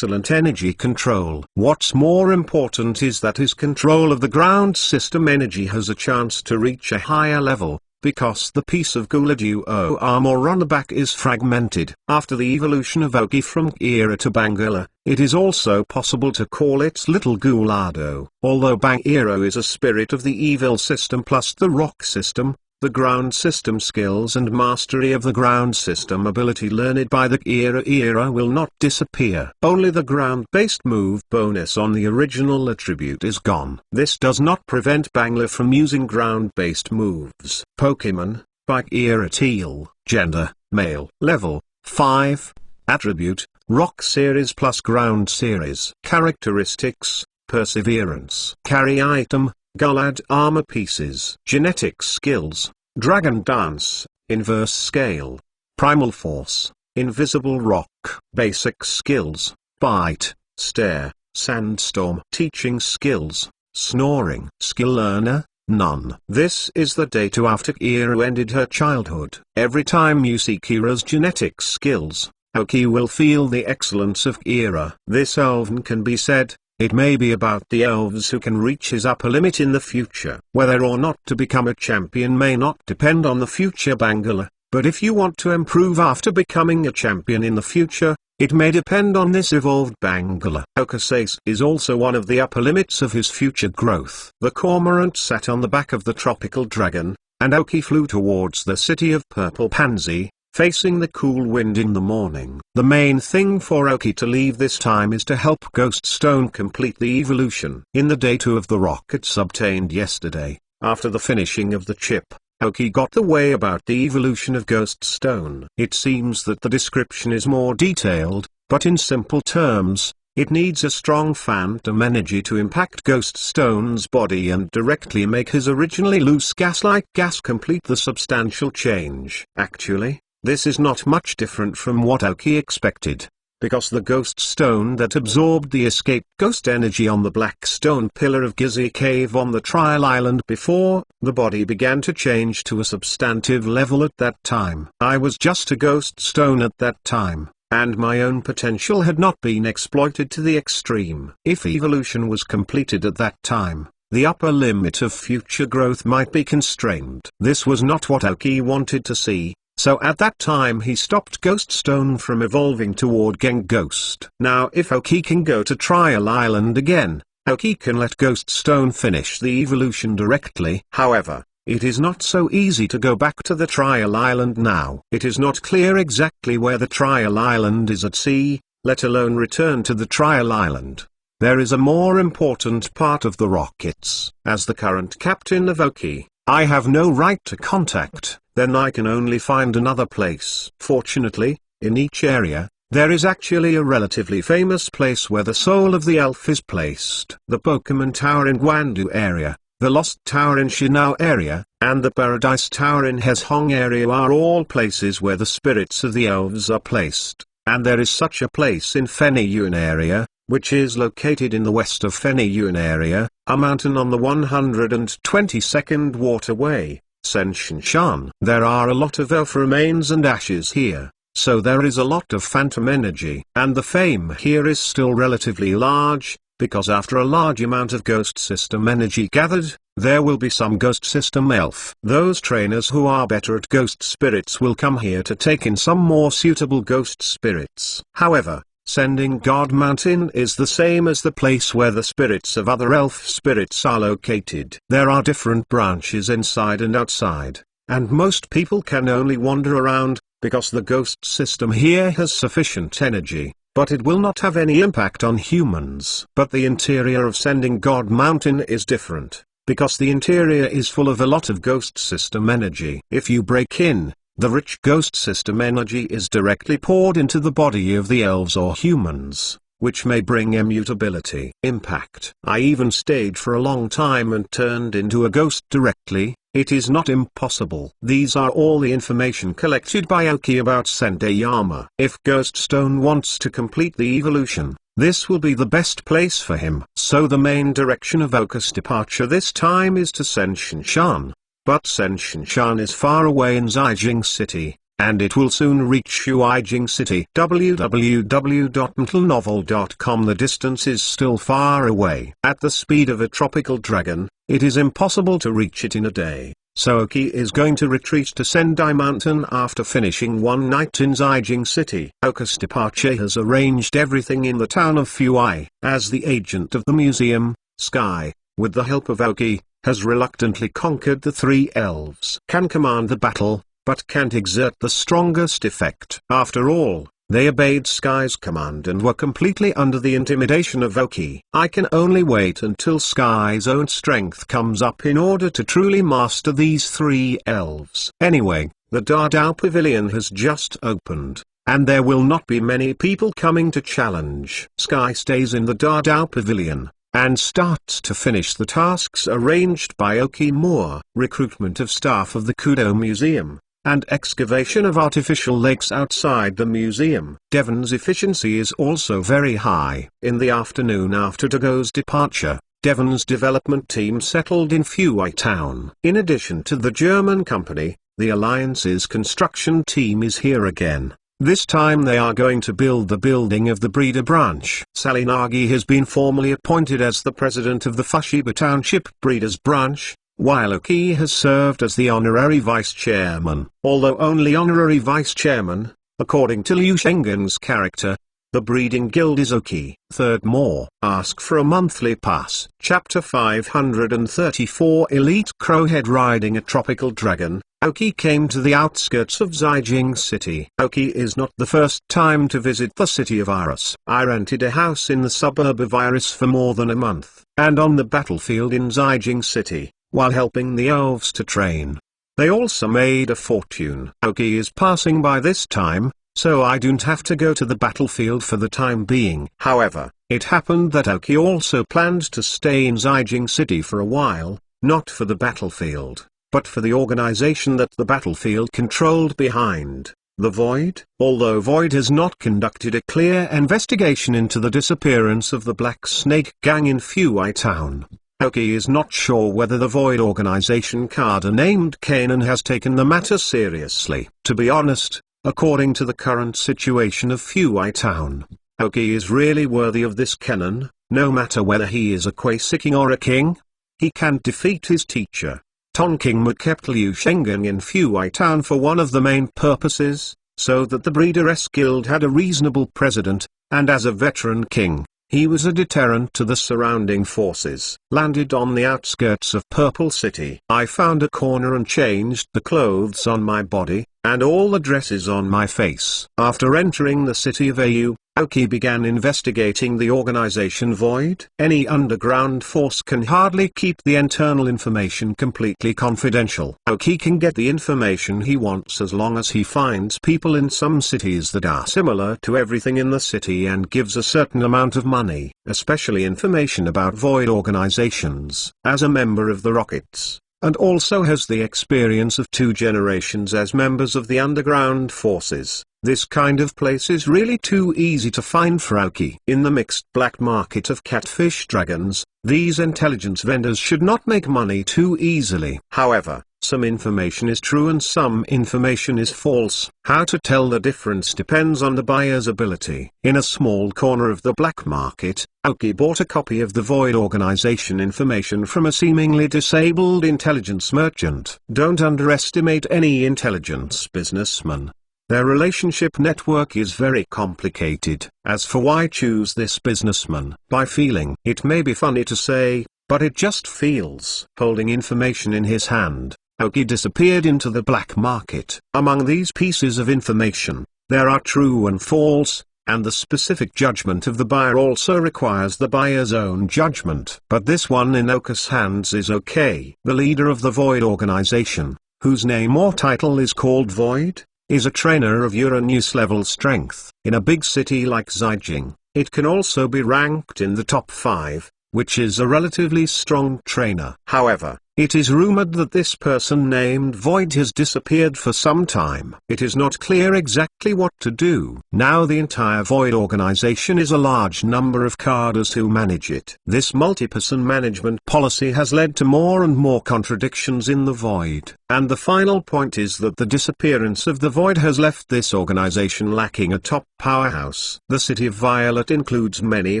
energy control. What's more important is that his control of the ground system energy has a chance to reach a higher level, because the piece of Gulado armor on the back is fragmented. After the evolution of Oki from Kira to Bangala, it is also possible to call it Little Gulado. Although Bangiro is a spirit of the evil system plus the rock system, the ground system skills and mastery of the ground system ability learned by the Kira will not disappear. Only the ground-based move bonus on the original attribute is gone. This does not prevent Bangla from using ground-based moves. Pokemon, by Kira Teal, gender, male, level, 5, attribute, rock series plus ground series. Characteristics, perseverance. Carry item, Gulad armor pieces. Genetic skills, Dragon Dance, Inverse Scale, Primal Force, Invisible Rock. Basic skills, Bite, Stare, Sandstorm. Teaching skills, Snoring. Skill learner, none. This is the day to after Kira ended her childhood. Every time you see Kira's genetic skills, Oki will feel the excellence of Kira. This elven can be said, It may be about the elves who can reach his upper limit in the future. Whether or not to become a champion may not depend on the future Bangalore, but if you want to improve after becoming a champion in the future, it may depend on this evolved Bangalore. Okosace is also one of the upper limits of his future growth. The cormorant sat on the back of the tropical dragon, and Oki flew towards the city of Purple Pansy, facing the cool wind in the morning. The main thing for Oki to leave this time is to help Ghost Stone complete the evolution. In the day 2 of the rockets obtained yesterday, after the finishing of the chip, Oki got the way about the evolution of Ghost Stone. It seems that the description is more detailed, but in simple terms, it needs a strong phantom energy to impact Ghost Stone's body and directly make his originally loose gas-like gas complete the substantial change. Actually, this is not much different from what Oki expected, because the Ghost Stone that absorbed the escaped ghost energy on the black stone pillar of Gizzy Cave on the Trial Island before, the body began to change to a substantive level at that time. I was just a Ghost Stone at that time, and my own potential had not been exploited to the extreme. If evolution was completed at that time, the upper limit of future growth might be constrained. This was not what Oki wanted to see. So at that time he stopped Ghost Stone from evolving toward Gang Ghost. Now if Oki can go to Trial Island again, Oki can let Ghost Stone finish the evolution directly. However, it is not so easy to go back to the Trial Island now. It is not clear exactly where the Trial Island is at sea, let alone return to the Trial Island. There is a more important part of the rockets. As the current captain of Oki, I have no right to contact. Then I can only find another place. Fortunately, in each area, there is actually a relatively famous place where the soul of the elf is placed. The Pokemon Tower in Gwandu area, the Lost Tower in Shinao area, and the Paradise Tower in Hezhong area are all places where the spirits of the elves are placed, and there is such a place in Fenyun area, which is located in the west of Fenyun area, a mountain on the 122nd waterway. Senshin-shan. There are a lot of elf remains and ashes here, so there is a lot of phantom energy. And the fame here is still relatively large, because after a large amount of ghost system energy gathered, there will be some ghost system elf. Those trainers who are better at ghost spirits will come here to take in some more suitable ghost spirits. However, Sending God Mountain is the same as the place where the spirits of other elf spirits are located. There are different branches inside and outside, and most people can only wander around, because the ghost system here has sufficient energy, but it will not have any impact on humans. But the interior of Sending God Mountain is different, because the interior is full of a lot of ghost system energy. If you break in, the rich ghost system energy is directly poured into the body of the elves or humans, which may bring immutability. Impact. I even stayed for a long time and turned into a ghost directly. It is not impossible. These are all the information collected by Oki about Sendayama. If Ghost Stone wants to complete the evolution, this will be the best place for him. So the main direction of Oka's departure this time is to Senshin-shan. But Senshin-shan is far away in Zijing City, and it will soon reach Shuijing City. www.mentalnovel.com. The distance is still far away. At the speed of a tropical dragon, it is impossible to reach it in a day. So Oki is going to retreat to Sendai Mountain after finishing one night in Zijing City. Oka's departure has arranged everything in the town of Fuai. As the agent of the museum, Sky, with the help of Oki, has reluctantly conquered the three elves. Can command the battle, but can't exert the strongest effect. After all, they obeyed Sky's command and were completely under the intimidation of Oki. I can only wait until Sky's own strength comes up in order to truly master these three elves. Anyway, the Dardao Pavilion has just opened, and there will not be many people coming to challenge. Sky stays in the Dardao Pavilion, and starts to finish the tasks arranged by Oki Moore. Recruitment of staff of the Kudo Museum, and excavation of artificial lakes outside the museum. Devon's efficiency is also very high. In the afternoon after Dago's departure, Devon's development team settled in Fuai town. In addition to the German company, the Alliance's construction team is here again. This time they are going to build the building of the breeder branch. Salinagi has been formally appointed as the president of the Fushiba Township Breeders Branch, while Oki has served as the honorary vice chairman. Although only honorary vice chairman, according to Liu Shengen's character, the breeding guild is Oki. Third, more. Ask for a monthly pass. Chapter 534 Elite Crowhead riding a tropical dragon. Oki came to the outskirts of Zijing City. Oki is not the first time to visit the city of Iris. I rented a house in the suburb of Iris for more than a month, and on the battlefield in Zijing City, while helping the elves to train. They also made a fortune. Oki is passing by this time, so I don't have to go to the battlefield for the time being. However, it happened that Oki also planned to stay in Zijing City for a while, not for the battlefield, but for the organization that the battlefield controlled behind the Void. Although Void has not conducted a clear investigation into the disappearance of the Black Snake Gang in Fuai Town, Oki is not sure whether the Void organization cadre named Kanan has taken the matter seriously. To be honest, according to the current situation of Fuai Town, Oki is really worthy of this Kanan, no matter whether he is a Kwasi king or a king. He can defeat his teacher. Tonking kept Liu Shengen in Fuai Town for one of the main purposes, so that the Breeders Guild had a reasonable president, and as a veteran king, he was a deterrent to the surrounding forces. Landed on the outskirts of Purple City. I found a corner and changed the clothes on my body, and all the dresses on my face. After entering the city of Au, Oki began investigating the organization Void. Any underground force can hardly keep the internal information completely confidential. Oki can get the information he wants as long as he finds people in some cities that are similar to everything in the city and gives a certain amount of money, especially information about Void organizations. As a member of the Rockets, and also has the experience of 2 generations as members of the underground forces, this kind of place is really too easy to find for Oki. In the mixed black market of catfish dragons, these intelligence vendors should not make money too easily. However, some information is true and some information is false. How to tell the difference depends on the buyer's ability. In a small corner of the black market, Oki bought a copy of the Void organization information from a seemingly disabled intelligence merchant. Don't underestimate any intelligence businessman. Their relationship network is very complicated. As for why choose this businessman, by feeling. It may be funny to say, but it just feels. Holding information in his hand, Oki disappeared into the black market. Among these pieces of information, there are true and false, and the specific judgment of the buyer also requires the buyer's own judgment. But this one in Oki's hands is okay. The leader of the Void organization, whose name or title is called Void, is a trainer of Uranus level strength. In a big city like Zijing, it can also be ranked in the top 5, which is a relatively strong trainer. However, it is rumored that this person named Void has disappeared for some time. It is not clear exactly what to do. Now the entire Void organization is a large number of cadres who manage it. This multi-person management policy has led to more and more contradictions in the Void. And the final point is that the disappearance of the Void has left this organization lacking a top powerhouse. The city of Violet includes many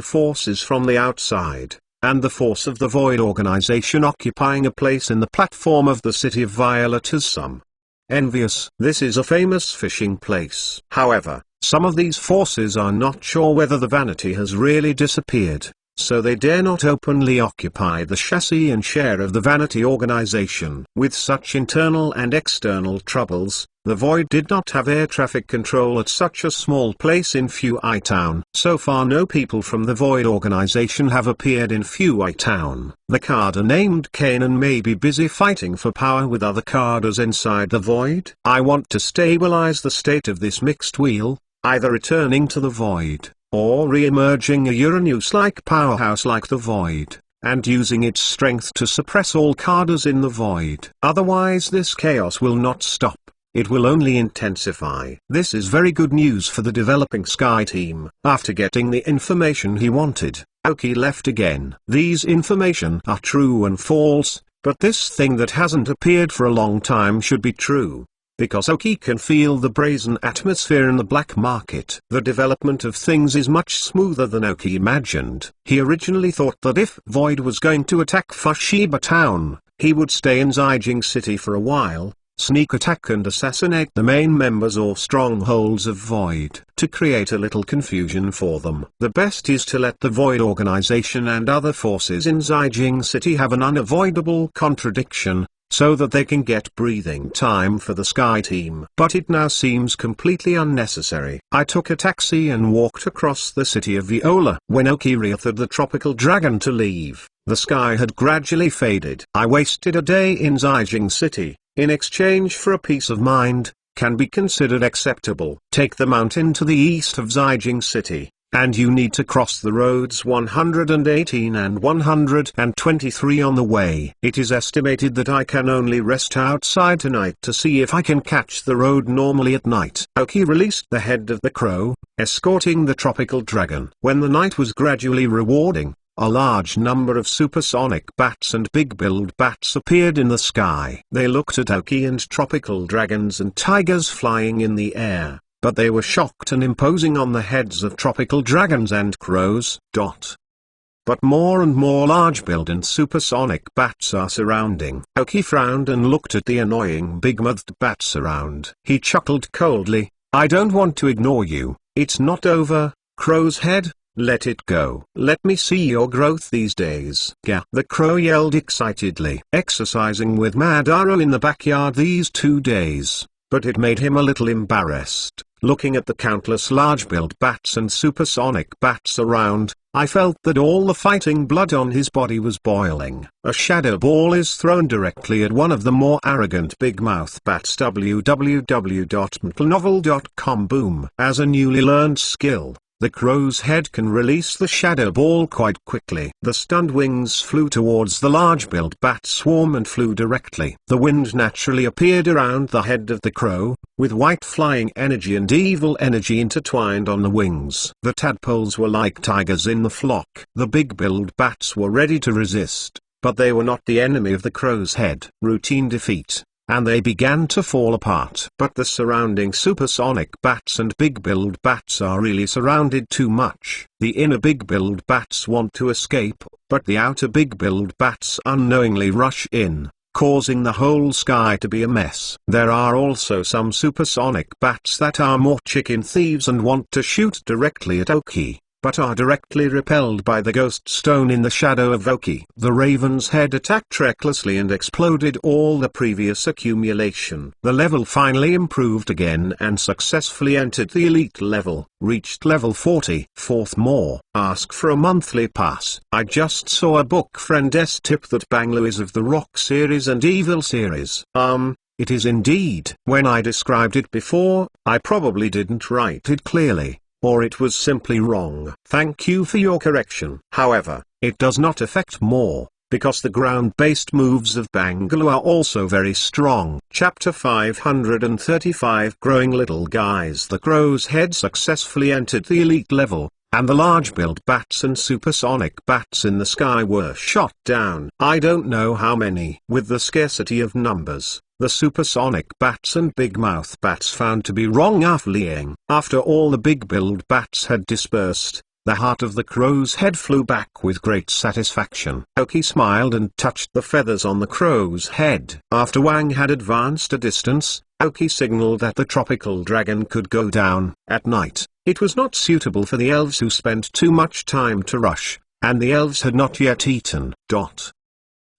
forces from the outside, and the force of the Void organization occupying a place in the platform of the city of Violet has some envious. This is a famous fishing place. However, some of these forces are not sure whether the Vanity has really disappeared, so they dare not openly occupy the chassis and share of the Vanity organization. With such internal and external troubles, the Void did not have air traffic control at such a small place in Fuai Town. So far no people from the Void organization have appeared in Fuai Town. The cadre named Kanan may be busy fighting for power with other cadres inside the Void. I want to stabilize the state of this mixed wheel, either returning to the Void, or re-emerging a Uranus-like powerhouse like the Void, and using its strength to suppress all cadres in the Void. Otherwise this chaos will not stop. It will only intensify. This is very good news for the developing Sky team. After getting the information he wanted, Oki left again. These information are true and false, but this thing that hasn't appeared for a long time should be true. because Oki can feel the brazen atmosphere in the black market. The development of things is much smoother than Oki imagined. He originally thought that if Void was going to attack Fushimi Town, he would stay in Zijing City for a while, sneak attack and assassinate the main members or strongholds of Void to create a little confusion for them. The best is to let the Void organization and other forces in Zijing City have an unavoidable contradiction, so that they can get breathing time for the Sky Team. But it now seems completely unnecessary. I took a taxi and walked across the city of Viola. When Oki reauthored the tropical dragon to leave, the sky had gradually faded. I wasted a day in Zijing City, in exchange for a peace of mind, can be considered acceptable. Take the mountain to the east of Zijing City, and you need to cross the roads 118 and 123 on the way. It is estimated that I can only rest outside tonight to see if I can catch the road normally at night. Oki released the head of the crow, escorting the tropical dragon. When the night was gradually rewarding, a large number of supersonic bats and big-billed bats appeared in the sky. They looked at Oki and tropical dragons and tigers flying in the air, but they were shocked and imposing on the heads of tropical dragons and crows. But more and more large-billed and supersonic bats are surrounding. Oki frowned and looked at the annoying big-mouthed bats around. He chuckled coldly. "I don't want to ignore you. It's not over, crow's head. Let it go. Let me see your growth these days." "Gah!" the crow yelled excitedly. Exercising with Madara in the backyard these 2 days, but it made him a little embarrassed. Looking at the countless large-billed bats and supersonic bats around, I felt that all the fighting blood on his body was boiling. A shadow ball is thrown directly at one of the more arrogant big-mouth bats. www.mtlnovel.com. Boom. As a newly learned skill, the crow's head can release the shadow ball quite quickly. The stunned wings flew towards the large-billed bat swarm and flew directly. The wind naturally appeared around the head of the crow, with white flying energy and evil energy intertwined on the wings. The tadpoles were like tigers in the flock. The big-billed bats were ready to resist, but they were not the enemy of the crow's head. Routine defeat, and they began to fall apart. But the surrounding supersonic bats and big-billed bats are really surrounded too much. The inner big-billed bats want to escape, but the outer big-billed bats unknowingly rush in, causing the whole sky to be a mess. There are also some supersonic bats that are more chicken thieves and want to shoot directly at Oki, but are directly repelled by the ghost stone in the shadow of Oki. The raven's head attacked recklessly and exploded all the previous accumulation. The level finally improved again and successfully entered the elite level, reached level 40. Fourth more. Ask for a monthly pass. I just saw a book friend's tip that Banglu is of the Rock series and Evil series. It is indeed. When I described it before, I probably didn't write it clearly, or it was simply wrong. Thank you for your correction. However, it does not affect more, because the ground-based moves of Banglu are also very strong. Chapter 535 Growing Little Guys. The crow's head successfully entered the elite level, and the large-billed bats and supersonic bats in the sky were shot down. I don't know how many. With the scarcity of numbers, the supersonic bats and big-mouth bats found to be wrong fleeing. After all the big-billed bats had dispersed, the heart of the crow's head flew back with great satisfaction. Oki smiled and touched the feathers on the crow's head. After Wang had advanced a distance, Oki signaled that the tropical dragon could go down. At night, it was not suitable for the elves who spent too much time to rush, and the elves had not yet eaten.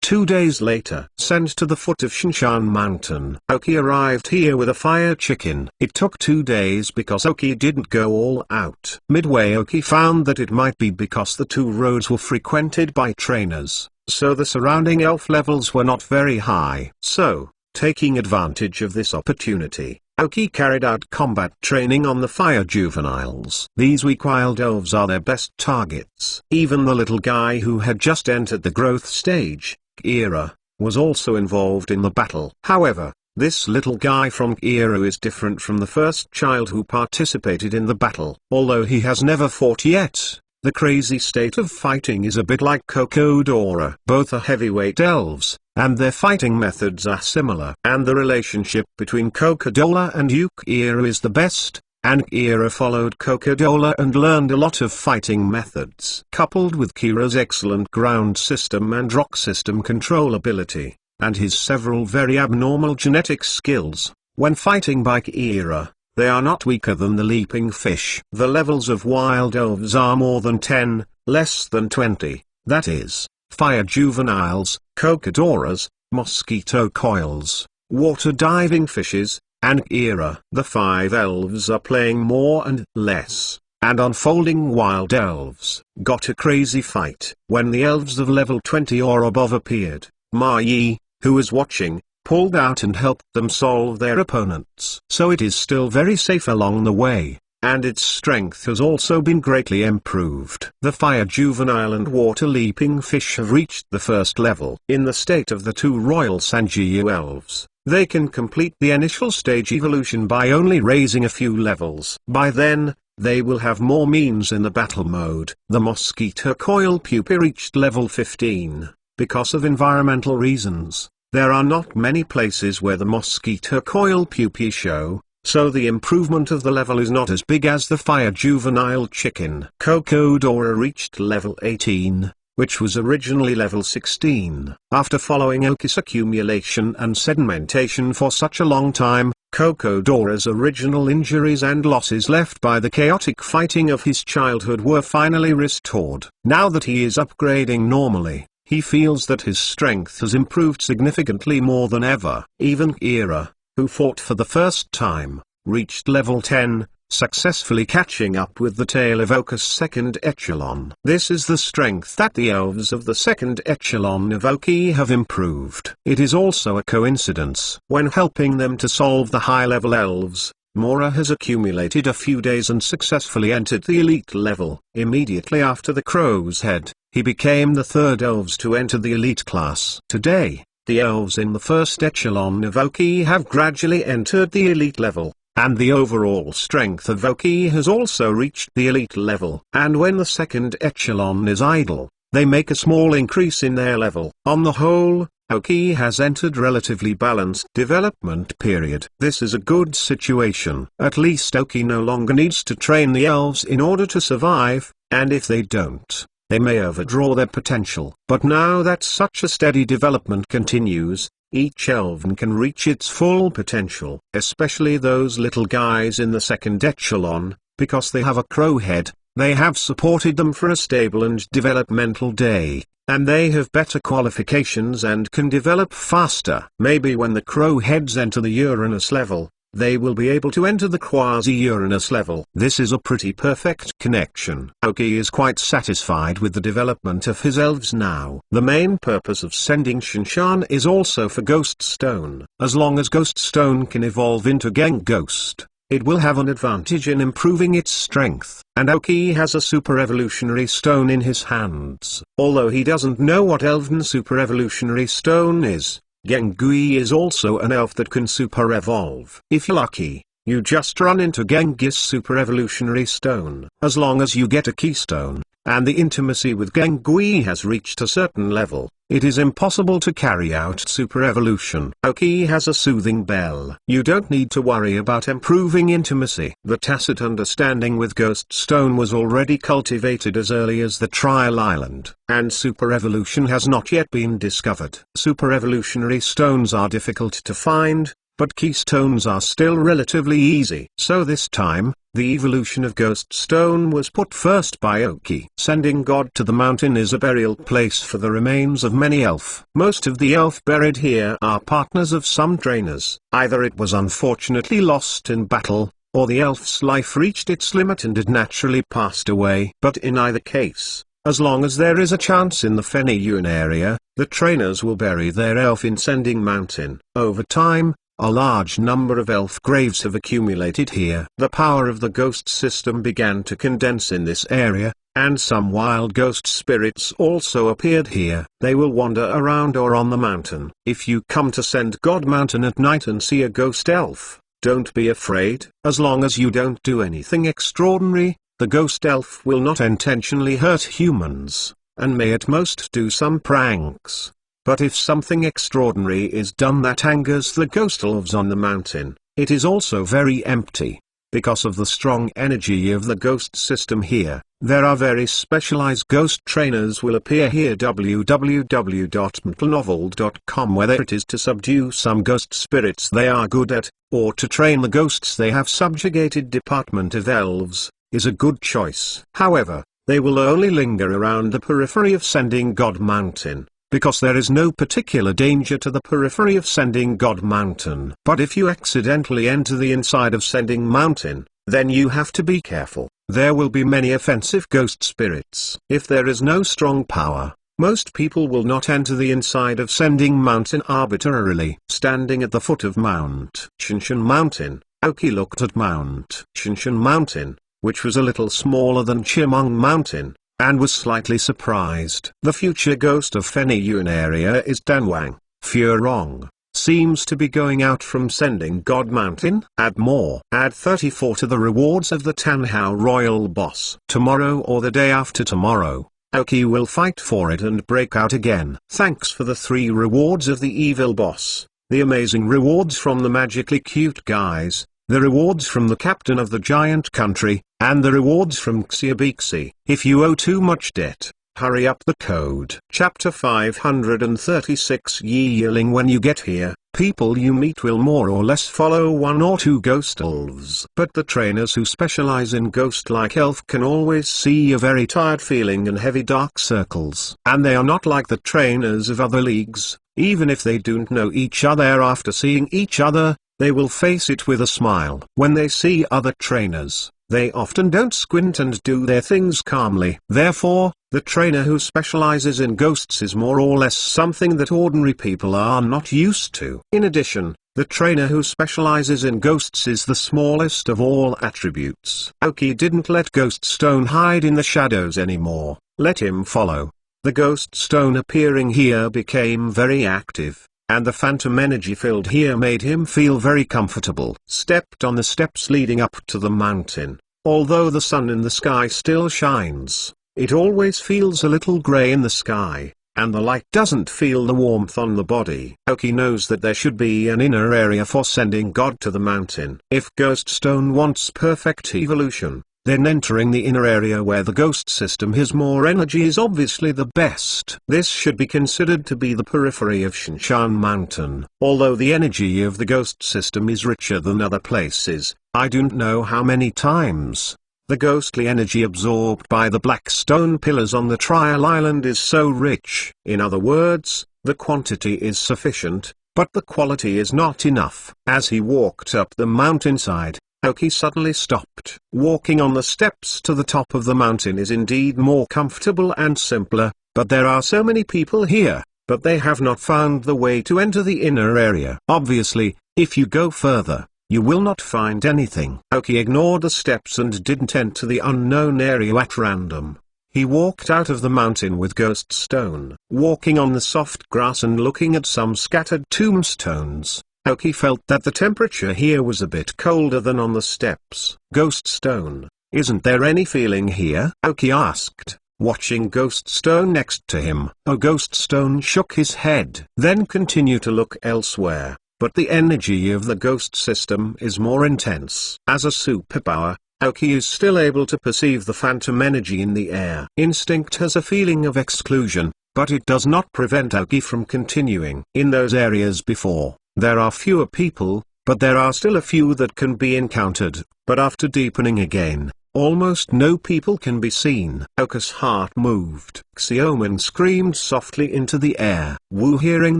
2 days later, sent to the foot of Shinshan Mountain. Oki arrived here with a fire chicken. It took 2 days because Oki didn't go all out. Midway Oki found that it might be because the 2 roads were frequented by trainers, so the surrounding elf levels were not very high. So, taking advantage of this opportunity, Oki carried out combat training on the fire juveniles. These weak wild elves are their best targets. Even the little guy who had just entered the growth stage, Kira, was also involved in the battle. However, this little guy from Kira is different from the first child who participated in the battle. Although he has never fought yet, The crazy state of fighting is a bit like Kokodora. Both are heavyweight elves, and their fighting methods are similar. And the relationship between Kokodola and Ukiera is the best. And Kira followed Kokodola and learned a lot of fighting methods. Coupled with Kira's excellent ground system and rock system control ability, and his several very abnormal genetic skills, when fighting by Kira, they are not weaker than the leaping fish. The levels of wild elves are more than 10, less than 20, that is, fire juveniles, Kokodoras, mosquito coils, water diving fishes, and Kira. The 5 elves are playing more and less, and unfolding wild elves got a crazy fight. When the elves of level 20 or above appeared, Ma Yi, who was watching, pulled out and helped them solve their opponents. So it is still very safe along the way, and its strength has also been greatly improved. The fire juvenile and water leaping fish have reached the first level. In the state of the 2 royal Sanjiu elves, they can complete the initial stage evolution by only raising a few levels. By then, they will have more means in the battle mode. The mosquito coil pupae reached level 15. Because of environmental reasons, there are not many places where the mosquito coil pupae show, so the improvement of the level is not as big as the fire juvenile chicken. Kokodora reached level 18. Which was originally level 16. After following Oki's accumulation and sedimentation for such a long time, Kokodora's original injuries and losses left by the chaotic fighting of his childhood were finally restored. Now that he is upgrading normally, he feels that his strength has improved significantly more than ever. Even Kira, who fought for the first time, reached level 10. Successfully catching up with the tail of Oka's second echelon. This is the strength that the elves of the second echelon of Oki have improved. It is also a coincidence. When helping them to solve the high-level elves, Mora has accumulated a few days and successfully entered the elite level. Immediately after the Crow's Head, he became the 3rd elves to enter the elite class. Today, the elves in the first echelon of Oki have gradually entered the elite level. And the overall strength of Oki has also reached the elite level. And when the second echelon is idle, they make a small increase in their level. On the whole, Oki has entered relatively balanced development period. This is a good situation. At least Oki no longer needs to train the elves in order to survive, and if they don't, they may overdraw their potential. But now that such a steady development continues, each elven can reach its full potential, especially those little guys in the second echelon, because they have a crow head. They have supported them for a stable and developmental day, and they have better qualifications and can develop faster. Maybe when the crow heads enter the Uranus level, they will be able to enter the quasi-Uranus level. This is a pretty perfect connection. Oki is quite satisfied with the development of his elves now. The main purpose of sending Shinshan is also for Ghost Stone. As long as Ghost Stone can evolve into Geng Ghost, it will have an advantage in improving its strength. And Oki has a super evolutionary stone in his hands. Although he doesn't know what Elven super evolutionary stone is, Gengui is also an elf that can super evolve. If you're lucky, you just run into Genghis super evolutionary stone. As long as you get a keystone, and the intimacy with Gengui has reached a certain level, it is impossible to carry out super evolution. Oki has a soothing bell. You don't need to worry about improving intimacy. The tacit understanding with Ghost Stone was already cultivated as early as the Trial Island, and super evolution has not yet been discovered. Super evolutionary stones are difficult to find, but keystones are still relatively easy. So this time, the evolution of Ghost Stone was put first by Oki. Sending God to the mountain is a burial place for the remains of many elf. Most of the elf buried here are partners of some trainers. Either it was unfortunately lost in battle, or the elf's life reached its limit and it naturally passed away. But in either case, as long as there is a chance in the Feniyun area, the trainers will bury their elf in Sending Mountain. Over time, a large number of elf graves have accumulated here. The power of the ghost system began to condense in this area, and some wild ghost spirits also appeared here. They will wander around or on the mountain. If you come to Send God Mountain at night and see a ghost elf, don't be afraid. As long as you don't do anything extraordinary, The ghost elf will not intentionally hurt humans, and may at most do some pranks. But if something extraordinary is done that angers the ghost elves on the mountain, it is also very empty. Because of the strong energy of the ghost system here, there are very specialized ghost trainers will appear here. www.mtnovel.com. Whether it is to subdue some ghost spirits they are good at, or to train the ghosts they have subjugated. Department of Elves is a good choice. However, they will only linger around the periphery of Sending God Mountain, because there is no particular danger to the periphery of Sending God Mountain. But if you accidentally enter the inside of Sending Mountain, then you have to be careful. There will be many offensive ghost spirits. If there is no strong power, most people will not enter the inside of Sending Mountain arbitrarily. Standing at the foot of Mount Shinshan Mountain, Aoki looked at Mount Shinshan Mountain, which was a little smaller than Chimong Mountain, and was slightly surprised. The future ghost of Fenyuan area is Danwang. Furong seems to be going out from Sending God Mountain. Add more. Add 34 to the rewards of the Tanhao Royal Boss. Tomorrow or the day after tomorrow, Aoki will fight for it and break out again. Thanks for the 3 rewards of the evil boss, the amazing rewards from the magically cute guys, the rewards from the captain of the giant country, and the rewards from Xiaobixi. If you owe too much debt, hurry up the code. Chapter 536. Yi Yiling. When you get here, people you meet will more or less follow 1 or 2 ghost elves. But the trainers who specialize in ghost-like elf can always see a very tired feeling and heavy dark circles. And they are not like the trainers of other leagues. Even if they don't know each other, after seeing each other, they will face it with a smile. When they see other trainers, they often don't squint and do their things calmly. Therefore, the trainer who specializes in ghosts is more or less something that ordinary people are not used to. In addition, the trainer who specializes in ghosts is the smallest of all attributes. Aoki didn't let Ghost Stone hide in the shadows anymore. Let him follow. The Ghost Stone appearing here became very active, and the phantom energy filled here made him feel very comfortable. Stepped on the steps leading up to the mountain. Although the sun in the sky still shines, it always feels a little gray in the sky, and the light doesn't feel the warmth on the body. Aoki knows that there should be an inner area for sending God to the mountain. If Ghost Stone wants perfect evolution, then entering the inner area where the ghost system has more energy is obviously the best. This should be considered to be the periphery of Shinshan Mountain. Although the energy of the ghost system is richer than other places, I don't know how many times. The ghostly energy absorbed by the black stone pillars on the Trial Island is so rich. In other words, the quantity is sufficient, but the quality is not enough. As he walked up the mountainside, Aoki suddenly stopped. Walking on the steps to the top of the mountain is indeed more comfortable and simpler, but there are so many people here, but they have not found the way to enter the inner area. Obviously, if you go further, you will not find anything. Aoki ignored the steps and didn't enter the unknown area at random. He walked out of the mountain with Ghost Stone. Walking on the soft grass and looking at some scattered tombstones, Aoki felt that the temperature here was a bit colder than on the steps. Ghost Stone, isn't there any feeling here? Aoki asked, watching Ghost Stone next to him. Ghost Stone shook his head. Then continued to look elsewhere, but the energy of the ghost system is more intense. As a superpower, Aoki is still able to perceive the phantom energy in the air. Instinct has a feeling of exclusion, but it does not prevent Aoki from continuing. In those areas before, there are fewer people, but there are still a few that can be encountered, but after deepening again, almost no people can be seen. Aoki's heart moved. Xiaoman screamed softly into the air. Wu, hearing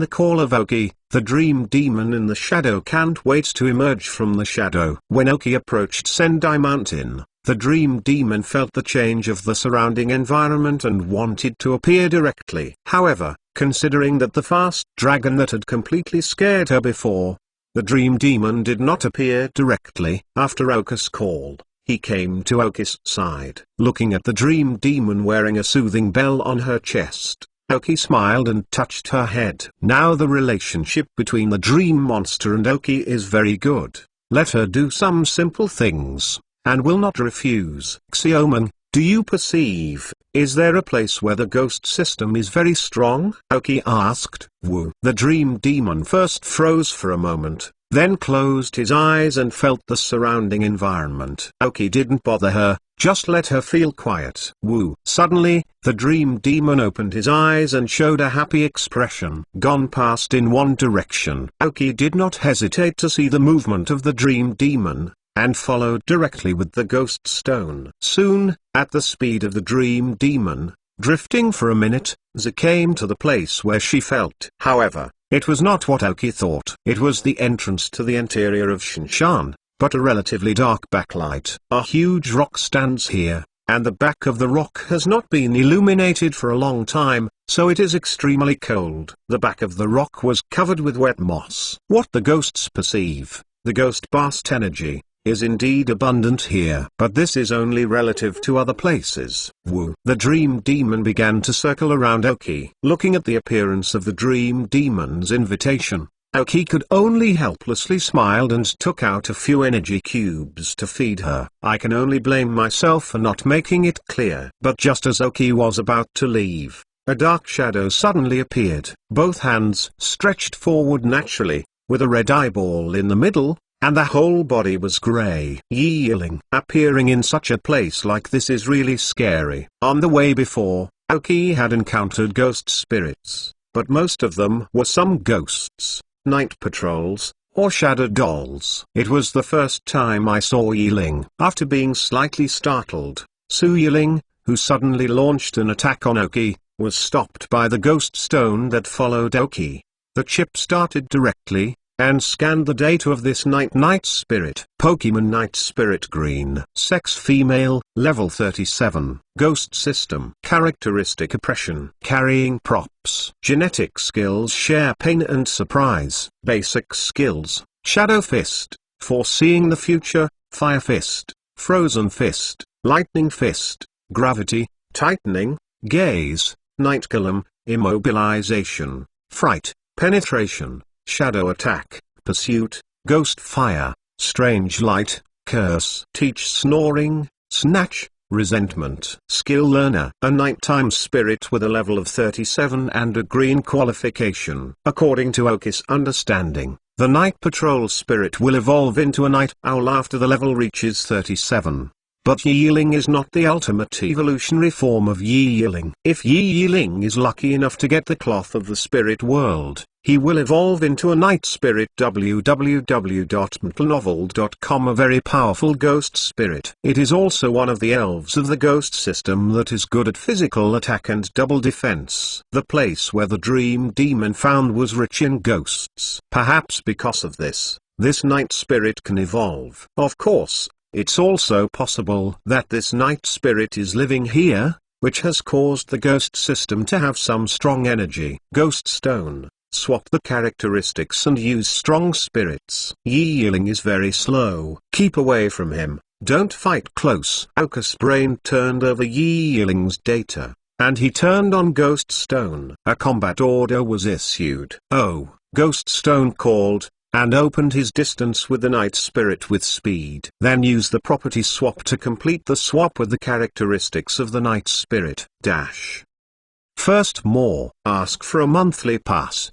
the call of Aoki, the dream demon in the shadow, can't wait to emerge from the shadow. When Aoki approached Sendai Mountain, the dream demon felt the change of the surrounding environment and wanted to appear directly. However, considering that the fast dragon that had completely scared her before, the dream demon did not appear directly. After Aoki's call, he came to Aoki's side. Looking at the dream demon wearing a soothing bell on her chest, Aoki smiled and touched her head. Now the relationship between the dream monster and Aoki is very good. Let her do some simple things, and will not refuse. Xiaoman, do you perceive, is there a place where the ghost system is very strong? Aoki asked. Wu. The dream demon first froze for a moment, then closed his eyes and felt the surrounding environment. Aoki didn't bother her, just let her feel quiet. Wu. Suddenly, the dream demon opened his eyes and showed a happy expression. Gone past in one direction. Aoki did not hesitate to see the movement of the dream demon, and followed directly with the ghost stone. Soon, at the speed of the dream demon, drifting for a minute, Ze came to the place where she felt. However, it was not what Aoki thought. It was the entrance to the interior of Shinshan, but a relatively dark backlight. A huge rock stands here, and the back of the rock has not been illuminated for a long time, so it is extremely cold. The back of the rock was covered with wet moss. What the ghosts perceive, the ghost bast energy, is indeed abundant here. But this is only relative to other places. Wu. The dream demon began to circle around Aoki. Looking at the appearance of the dream demon's invitation, Aoki could only helplessly smile and took out a few energy cubes to feed her. I can only blame myself for not making it clear. But just as Aoki was about to leave, a dark shadow suddenly appeared. Both hands stretched forward naturally, with a red eyeball in the middle, and the whole body was grey. Yi Yiling. Appearing in such a place like this is really scary. On the way before, Aoki had encountered ghost spirits, but most of them were some ghosts, night patrols, or shadow dolls. It was the first time I saw Yi Yiling. After being slightly startled, Su Yiling, who suddenly launched an attack on Aoki, was stopped by the ghost stone that followed Aoki. The chip started directly, and scanned the data of this night spirit. Pokemon Night Spirit Green. Sex female, level 37. Ghost system. Characteristic oppression. Carrying props. Genetic skills share pain and surprise. Basic skills. Shadow Fist. Foreseeing the future. Fire Fist. Frozen Fist. Lightning Fist. Gravity. Tightening. Gaze. Night Golem. Immobilization. Fright. Penetration. Shadow Attack, Pursuit, Ghost Fire, Strange Light, Curse. Teach Snoring, Snatch, Resentment. Skill Learner. A nighttime spirit with a level of 37 and a green qualification. According to Aoki's understanding, the night patrol spirit will evolve into a night owl after the level reaches 37. But Yi Yiling is not the ultimate evolutionary form of Yi Yiling. If Yi Yiling is lucky enough to get the cloth of the spirit world, he will evolve into a night spirit. www.mtlnovel.com. A very powerful ghost spirit. It is also one of the elves of the ghost system that is good at physical attack and double defense. The place where the dream demon found was rich in ghosts. Perhaps because of this night spirit can evolve. Of course, it's also possible that this night spirit is living here, which has caused the ghost system to have some strong energy. Ghost Stone. Swap the characteristics and use strong spirits. Yi Yiling is very slow. Keep away from him. Don't fight close. Aoki's brain turned over Yi Yiling's data, and he turned on Ghost Stone. A combat order was issued. Oh, Ghost Stone called, and opened his distance with the night spirit with speed. Then use the property swap to complete the swap with the characteristics of the night spirit. First more. Ask for a monthly pass.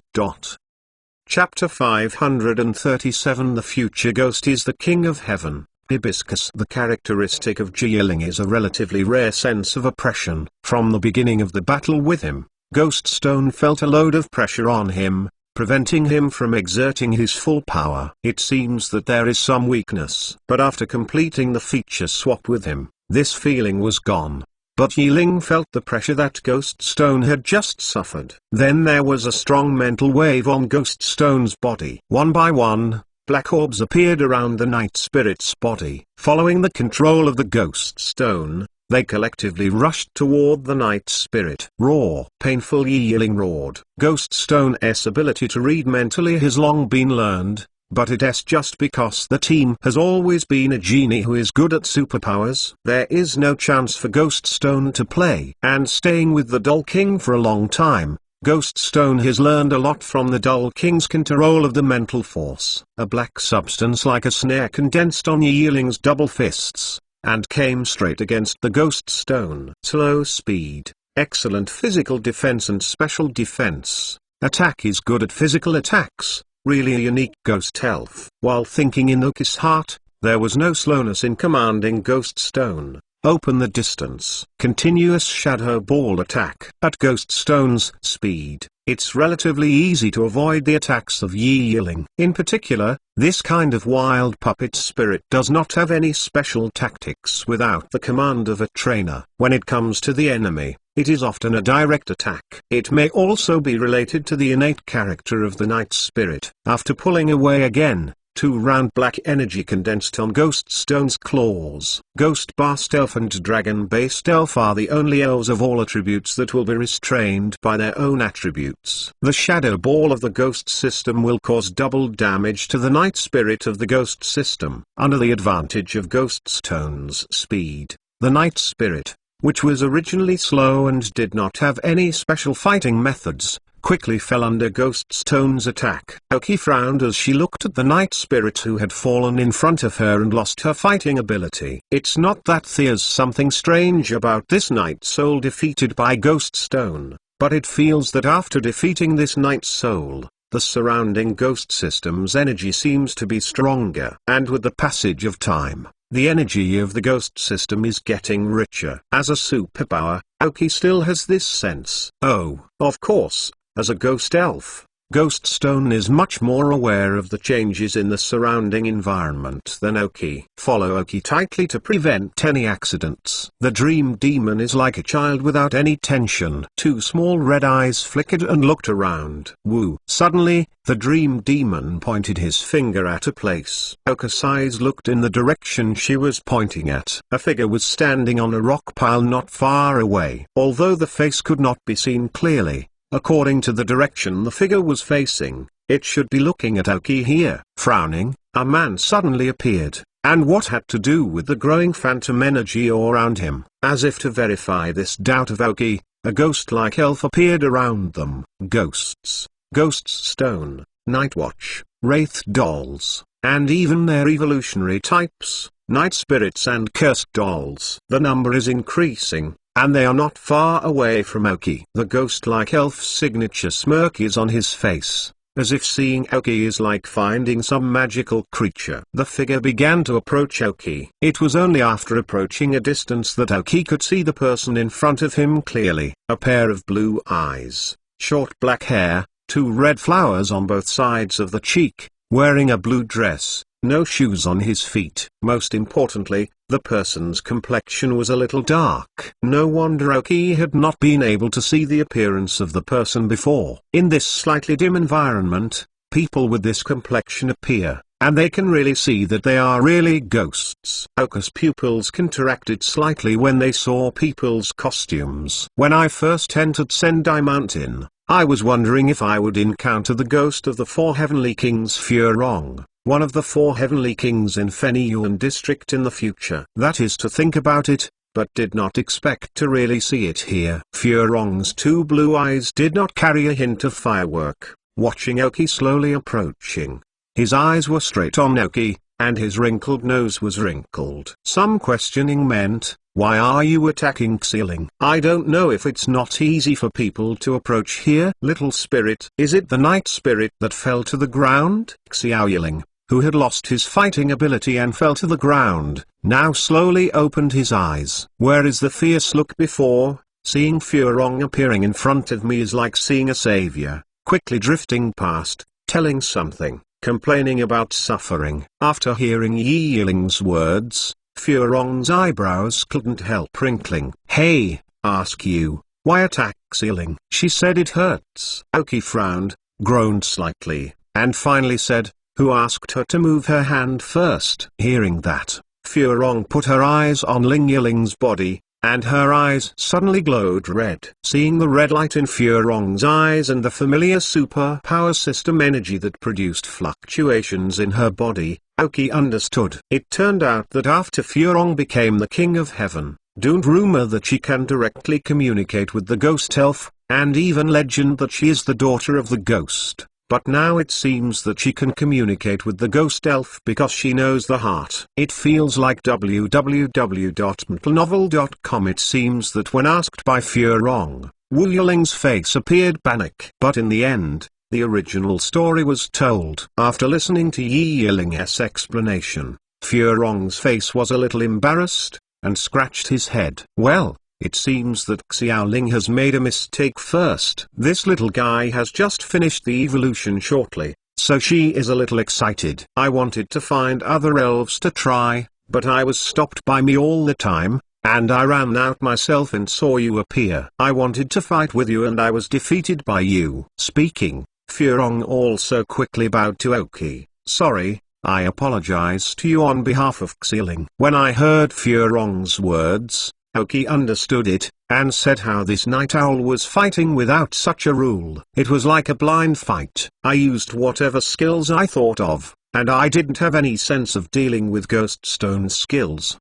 Chapter 537. The future ghost is the king of heaven. Hibiscus. The characteristic of Yi Yiling is a relatively rare sense of oppression. From the beginning of the battle with him, Ghost Stone felt a load of pressure on him, preventing him from exerting his full power. It seems that there is some weakness. But after completing the feature swap with him, this feeling was gone. But Yi Yiling felt the pressure that Ghost Stone had just suffered. Then there was a strong mental wave on Ghost Stone's body. One by one, black orbs appeared around the night spirit's body. Following the control of the Ghost Stone, they collectively rushed toward the night spirit. Roar. Painful. Yi Yiling roared. Ghost Stone's ability to read mentally has long been learned, but it's just because the team has always been a genie who is good at superpowers. There is no chance for Ghost Stone to play. And staying with the Dull King for a long time, Ghost Stone has learned a lot from the Dull King's control of the mental force. A black substance like a snare condensed on Yi Yiling's double fists, and came straight against the ghost stone. Slow speed, excellent physical defense and special defense. Attack is good at physical attacks, really a unique ghost elf. While thinking in Oki's heart, there was no slowness in commanding Ghost Stone. Open the distance. Continuous shadow ball attack. At Ghost Stone's speed, it's relatively easy to avoid the attacks of Yi Yiling. In particular, this kind of wild puppet spirit does not have any special tactics without the command of a trainer. When it comes to the enemy, it is often a direct attack. It may also be related to the innate character of the night spirit. After pulling away again, 2 round black energy condensed on Ghost Stone's claws. Ghost-Bast Elf and Dragon-Based Elf are the only elves of all attributes that will be restrained by their own attributes. The Shadow Ball of the Ghost System will cause double damage to the Night Spirit of the Ghost System. Under the advantage of Ghost Stone's speed, the Night Spirit, which was originally slow and did not have any special fighting methods, quickly fell under Ghost Stone's attack. Oki frowned as she looked at the night spirit who had fallen in front of her and lost her fighting ability. It's not that there's something strange about this night soul defeated by Ghost Stone, but it feels that after defeating this night soul, the surrounding ghost system's energy seems to be stronger. And with the passage of time, the energy of the ghost system is getting richer. As a superpower, Oki still has this sense. Oh, of course. As a ghost elf, Ghost Stone is much more aware of the changes in the surrounding environment than Oki. Follow Oki tightly to prevent any accidents. The Dream Demon is like a child without any tension. 2 small red eyes flickered and looked around. Woo! Suddenly, the Dream Demon pointed his finger at a place. Oka's eyes looked in the direction she was pointing at. A figure was standing on a rock pile not far away. Although the face could not be seen clearly, according to the direction the figure was facing, it should be looking at Oki here. Frowning, a man suddenly appeared, and what had to do with the growing phantom energy around him? As if to verify this doubt of Oki, a ghost-like elf appeared around them. Ghosts, Ghost Stone, Nightwatch, Wraith Dolls, and even their evolutionary types, Night Spirits and Cursed Dolls. The number is increasing, and they are not far away from Oki. The ghost-like elf's signature smirk is on his face, as if seeing Oki is like finding some magical creature. The figure began to approach Oki. It was only after approaching a distance that Oki could see the person in front of him clearly. A pair of blue eyes, short black hair, 2 red flowers on both sides of the cheek, wearing a blue dress, no shoes on his feet. Most importantly, the person's complexion was a little dark. No wonder Oki had not been able to see the appearance of the person before. In this slightly dim environment, people with this complexion appear, and they can really see that they are really ghosts. Oka's pupils contracted slightly when they saw people's costumes. When I first entered Sendai Mountain, I was wondering if I would encounter the ghost of the 4 Heavenly Kings Furong, one of the 4 Heavenly Kings in Fenyuan district in the future. That is to think about it, but did not expect to really see it here. Furong's 2 blue eyes did not carry a hint of firework, watching Oki slowly approaching. His eyes were straight on Oki, and his wrinkled nose was wrinkled. Some questioning meant, why are you attacking Xiaoling? I don't know if it's not easy for people to approach here. Little spirit, is it the night spirit that fell to the ground? Xiaoling, who had lost his fighting ability and fell to the ground, now slowly opened his eyes. Where is the fierce look before? Seeing Furong appearing in front of me is like seeing a savior, quickly drifting past, telling something, complaining about suffering. After hearing Yi Yiling's words, Furong's eyebrows couldn't help wrinkling. Hey, ask you, why attack Xiaoling? She said it hurts. Oki frowned, groaned slightly, and finally said, who asked her to move her hand first? Hearing that, Furong put her eyes on Ling Yiling's body, and her eyes suddenly glowed red. Seeing the red light in Furong's eyes and the familiar superpower system energy that produced fluctuations in her body, Oki understood. It turned out that after Furong became the king of heaven, doomed rumor that she can directly communicate with the ghost elf, and even legend that she is the daughter of the ghost, but now it seems that she can communicate with the ghost elf because she knows the heart. It feels like www.mtlnovel.com. It seems that when asked by Furong, Wu Yiling's face appeared panic. But in the end, the original story was told. After listening to Yi Yiling's explanation, Furong's face was a little embarrassed, and scratched his head. Well, it seems that Xiaoling has made a mistake first. This little guy has just finished the evolution shortly, so she is a little excited. I wanted to find other elves to try, but I was stopped by me all the time, and I ran out myself and saw you appear. I wanted to fight with you and I was defeated by you. Speaking, Furong also quickly bowed to Oki. Sorry, I apologize to you on behalf of Xiaoling. When I heard Furong's words, Oki understood it, and said how this night owl was fighting without such a rule. It was like a blind fight. I used whatever skills I thought of, and I didn't have any sense of dealing with Ghost Stone skills.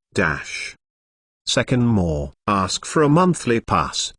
Second more. Ask for a monthly pass.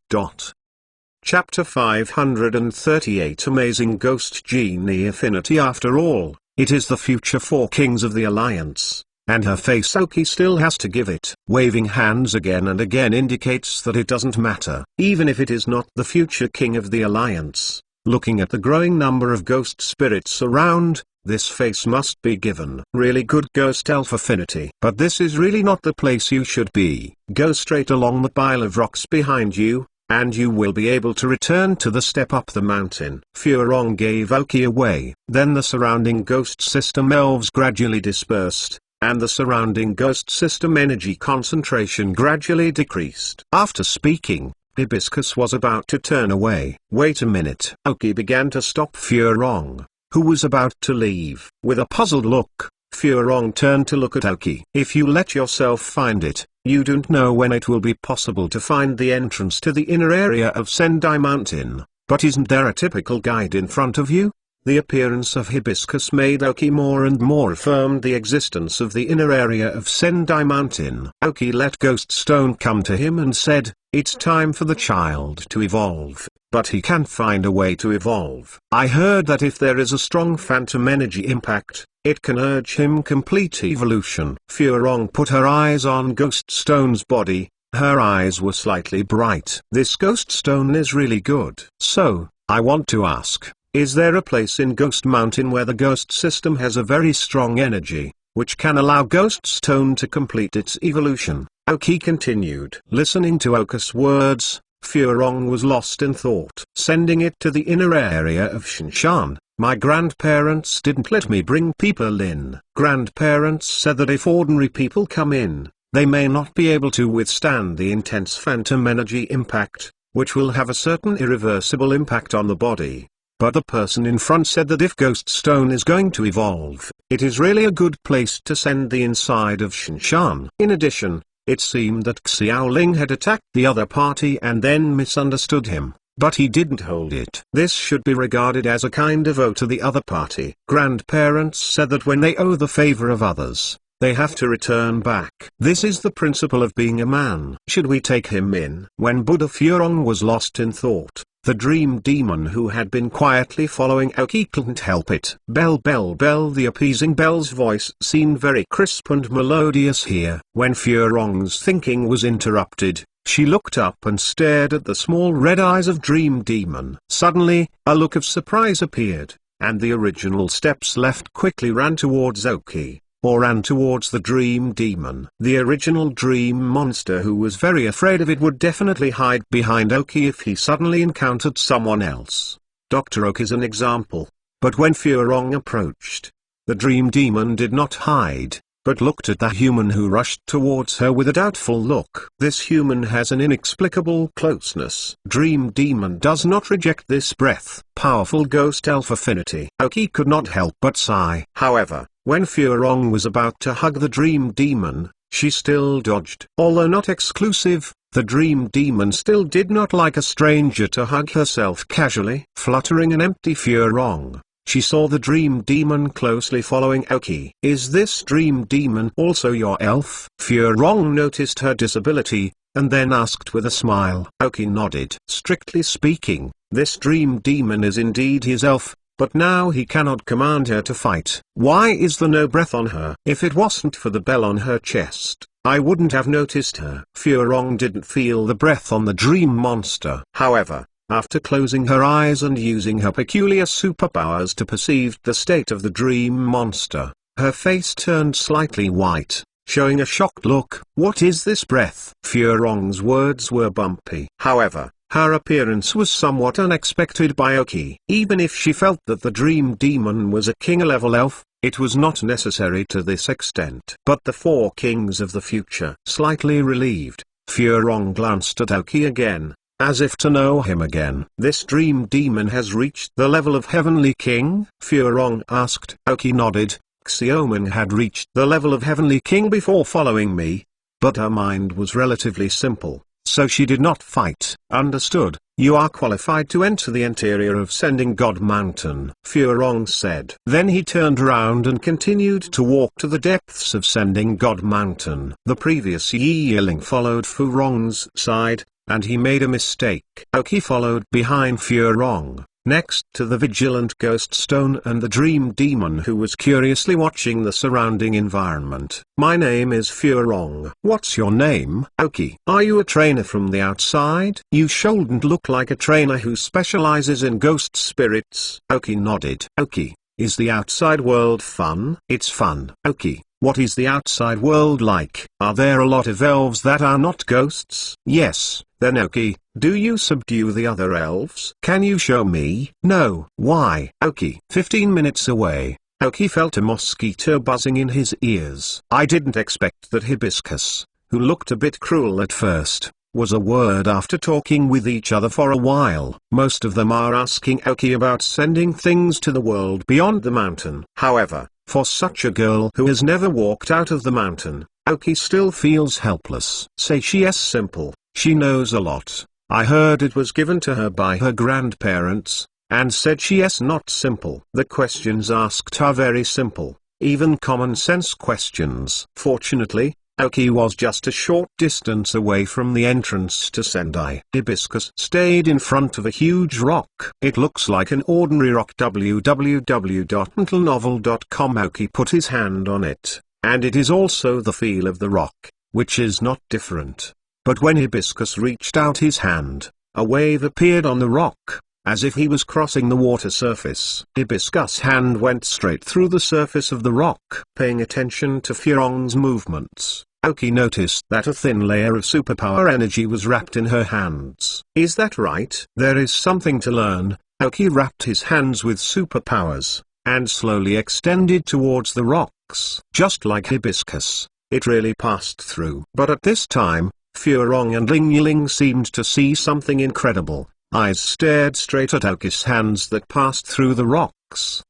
Chapter 538 Amazing Ghost Genie Affinity. After all, it is the future four kings of the Alliance. And her face Oki still has to give it. Waving hands again and again indicates that it doesn't matter. Even if it is not the future king of the Alliance, looking at the growing number of ghost spirits around, this face must be given. Really good ghost elf affinity. But this is really not the place you should be. Go straight along the pile of rocks behind you, and you will be able to return to the step up the mountain. Furong gave Oki away. Then the surrounding ghost system elves gradually dispersed, and the surrounding ghost system energy concentration gradually decreased. After speaking, Hibiscus was about to turn away. Wait a minute. Oki began to stop Furong, who was about to leave. With a puzzled look, Furong turned to look at Oki. If you let yourself find it, you don't know when it will be possible to find the entrance to the inner area of Sendai Mountain. But isn't there a typical guide in front of you? The appearance of Hibiscus made Oki more and more affirmed the existence of the inner area of Sendai Mountain. Oki let Ghost Stone come to him and said, it's time for the child to evolve, but he can't find a way to evolve. I heard that if there is a strong phantom energy impact, it can urge him complete evolution. Furong put her eyes on Ghost Stone's body. Her eyes were slightly bright. This Ghost Stone is really good. So, I want to ask, is there a place in Ghost Mountain where the ghost system has a very strong energy, which can allow Ghost Stone to complete its evolution? Oki continued. Listening to Oka's words, Furong was lost in thought. Sending it to the inner area of Shinshan. My grandparents didn't let me bring people in. Grandparents said that if ordinary people come in, they may not be able to withstand the intense phantom energy impact, which will have a certain irreversible impact on the body. But the person in front said that if Ghost Stone is going to evolve, it is really a good place to send the inside of Shinshan. In addition, it seemed that Xiaoling had attacked the other party and then misunderstood him, but he didn't hold it. This should be regarded as a kind of owe to the other party. Grandparents said that when they owe the favor of others, they have to return back. This is the principle of being a man. Should we take him in? When Buddha Furong was lost in thought, the dream demon who had been quietly following Oki couldn't help it. Bell bell bell. The appeasing bell's voice seemed very crisp and melodious here. When Furong's thinking was interrupted, she looked up and stared at the small red eyes of Dream Demon. Suddenly, a look of surprise appeared, and the original steps left quickly ran towards Oki, or ran towards the Dream Demon. The original dream monster who was very afraid of it would definitely hide behind Oki if he suddenly encountered someone else. Dr. Oak is an example. But when Furong approached, the Dream Demon did not hide, but looked at the human who rushed towards her with a doubtful look. This human has an inexplicable closeness. Dream Demon does not reject this breath. Powerful ghost elf affinity. Oki could not help but sigh. However, when Furong was about to hug the Dream Demon, she still dodged. Although not exclusive, the Dream Demon still did not like a stranger to hug herself casually. Fluttering an empty Furong, she saw the Dream Demon closely following Oki. Is this Dream Demon also your elf? Furong noticed her disability, and then asked with a smile. Oki nodded. Strictly speaking, this Dream Demon is indeed his elf, but now he cannot command her to fight. Why is there no breath on her? If it wasn't for the bell on her chest, I wouldn't have noticed her. Furong didn't feel the breath on the dream monster. However, after closing her eyes and using her peculiar superpowers to perceive the state of the dream monster, her face turned slightly white, showing a shocked look. What is this breath? Furong's words were bumpy. However, her appearance was somewhat unexpected by Oki. Even if she felt that the dream demon was a king-level elf, it was not necessary to this extent. But the four kings of the future. Slightly relieved, Furong glanced at Oki again, as if to know him again. This dream demon has reached the level of Heavenly King? Furong asked. Oki nodded. Xiaomin had reached the level of Heavenly King before following me, but her mind was relatively simple, so she did not fight. Understood. You are qualified to enter the interior of Sending God Mountain, Furong said. Then he turned around and continued to walk to the depths of Sending God Mountain. The previous Yi Yiling followed Furong's side, and he made a mistake. Oki followed behind Furong, next to the vigilant ghost stone and the dream demon who was curiously watching the surrounding environment. My name is Furong. What's your name? Oki. Are you a trainer from the outside? You shouldn't look like a trainer who specializes in ghost spirits. Oki nodded. Oki, is the outside world fun? It's fun. Oki, what is the outside world like? Are there a lot of elves that are not ghosts? Yes. Then Oki, do you subdue the other elves? Can you show me? No. Why? Oki. 15 minutes away, Oki felt a mosquito buzzing in his ears. I didn't expect that Hibiscus, who looked a bit cruel at first, was a word after talking with each other for a while. Most of them are asking Oki about sending things to the world beyond the mountain. However, for such a girl who has never walked out of the mountain, Oki still feels helpless. Say she is simple. She knows a lot. I heard it was given to her by her grandparents, and said she is not simple. The questions asked are very simple, even common sense questions. Fortunately, Oki was just a short distance away from the entrance to Sendai. Hibiscus stayed in front of a huge rock. It looks like an ordinary rock. www.mentalnovel.com. Oki put his hand on it, and it is also the feel of the rock, which is not different. But when Hibiscus reached out his hand, a wave appeared on the rock, as if he was crossing the water surface. Hibiscus' hand went straight through the surface of the rock. Paying attention to Furong's movements, Oki noticed that a thin layer of superpower energy was wrapped in her hands. Is that right? There is something to learn. Oki wrapped his hands with superpowers, and slowly extended towards the rocks. Just like Hibiscus, it really passed through. But at this time, Furong and Ling Yiling seemed to see something incredible. Eyes stared straight at Oki's hands that passed through the rocks.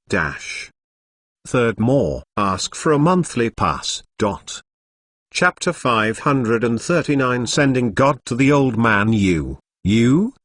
Third more. Ask for a monthly pass. Chapter 539. Sending God to the Old Man.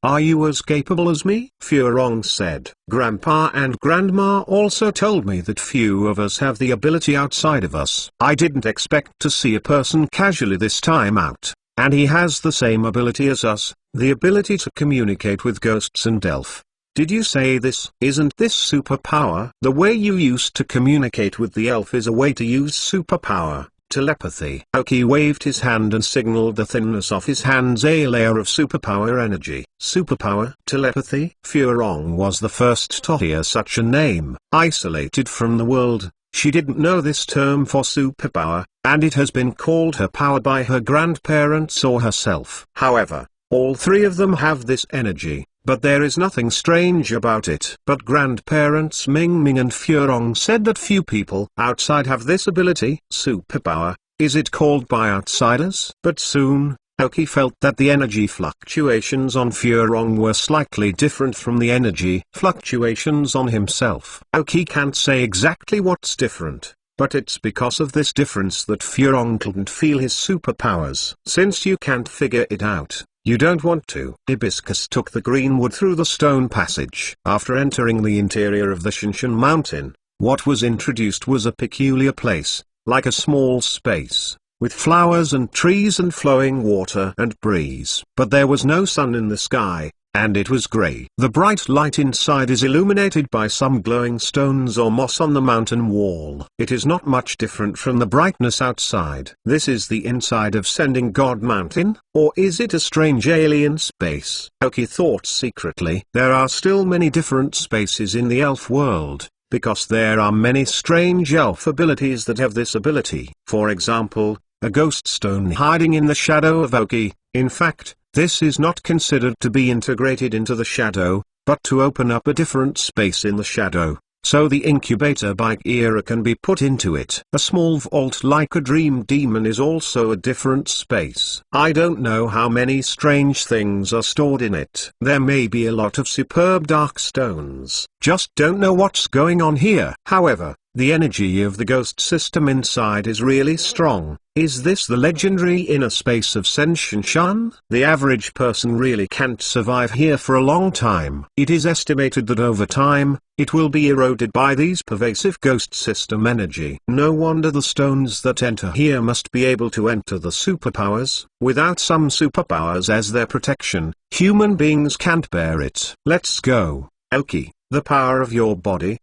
Are you as capable as me? Furong said. Grandpa and Grandma also told me that few of us have the ability outside of us. I didn't expect to see a person casually this time out. And he has the same ability as us, the ability to communicate with ghosts and elf. Did you say this? Isn't this superpower? The way you used to communicate with the elf is a way to use superpower, telepathy. Oki waved his hand and signaled the thinness of his hands a layer of superpower energy. Superpower? Telepathy? Furong was the first to hear such a name. Isolated from the world, she didn't know this term for superpower, and it has been called her power by her grandparents or herself. However, all three of them have this energy, but there is nothing strange about it. But grandparents Ming Ming and Furong said that few people outside have this ability. Superpower, is it called by outsiders? But soon, Oki felt that the energy fluctuations on Furong were slightly different from the energy fluctuations on himself. Oki can't say exactly what's different, but it's because of this difference that Furong couldn't feel his superpowers. Since you can't figure it out, you don't want to. Hibiscus took the green wood through the stone passage. After entering the interior of the Shinshan mountain, what was introduced was a peculiar place, like a small space, with flowers and trees and flowing water and breeze. But there was no sun in the sky, and it was grey. The bright light inside is illuminated by some glowing stones or moss on the mountain wall. It is not much different from the brightness outside. This is the inside of Sending God Mountain, or is it a strange alien space? Aoki thought secretly. There are still many different spaces in the elf world, because there are many strange elf abilities that have this ability. For example, a ghost stone hiding in the shadow of Aoki. In fact, this is not considered to be integrated into the shadow, but to open up a different space in the shadow, so the incubator Bagheera can be put into it. A small vault like a dream demon is also a different space. I don't know how many strange things are stored in it. There may be a lot of superb dark stones, just don't know what's going on here. However, the energy of the ghost system inside is really strong. Is this the legendary inner space of Senshin-shan? The average person really can't survive here for a long time. It is estimated that over time, it will be eroded by these pervasive ghost system energy. No wonder the stones that enter here must be able to enter the superpowers. Without some superpowers as their protection, human beings can't bear it. Let's go. Aoki, the power of your body.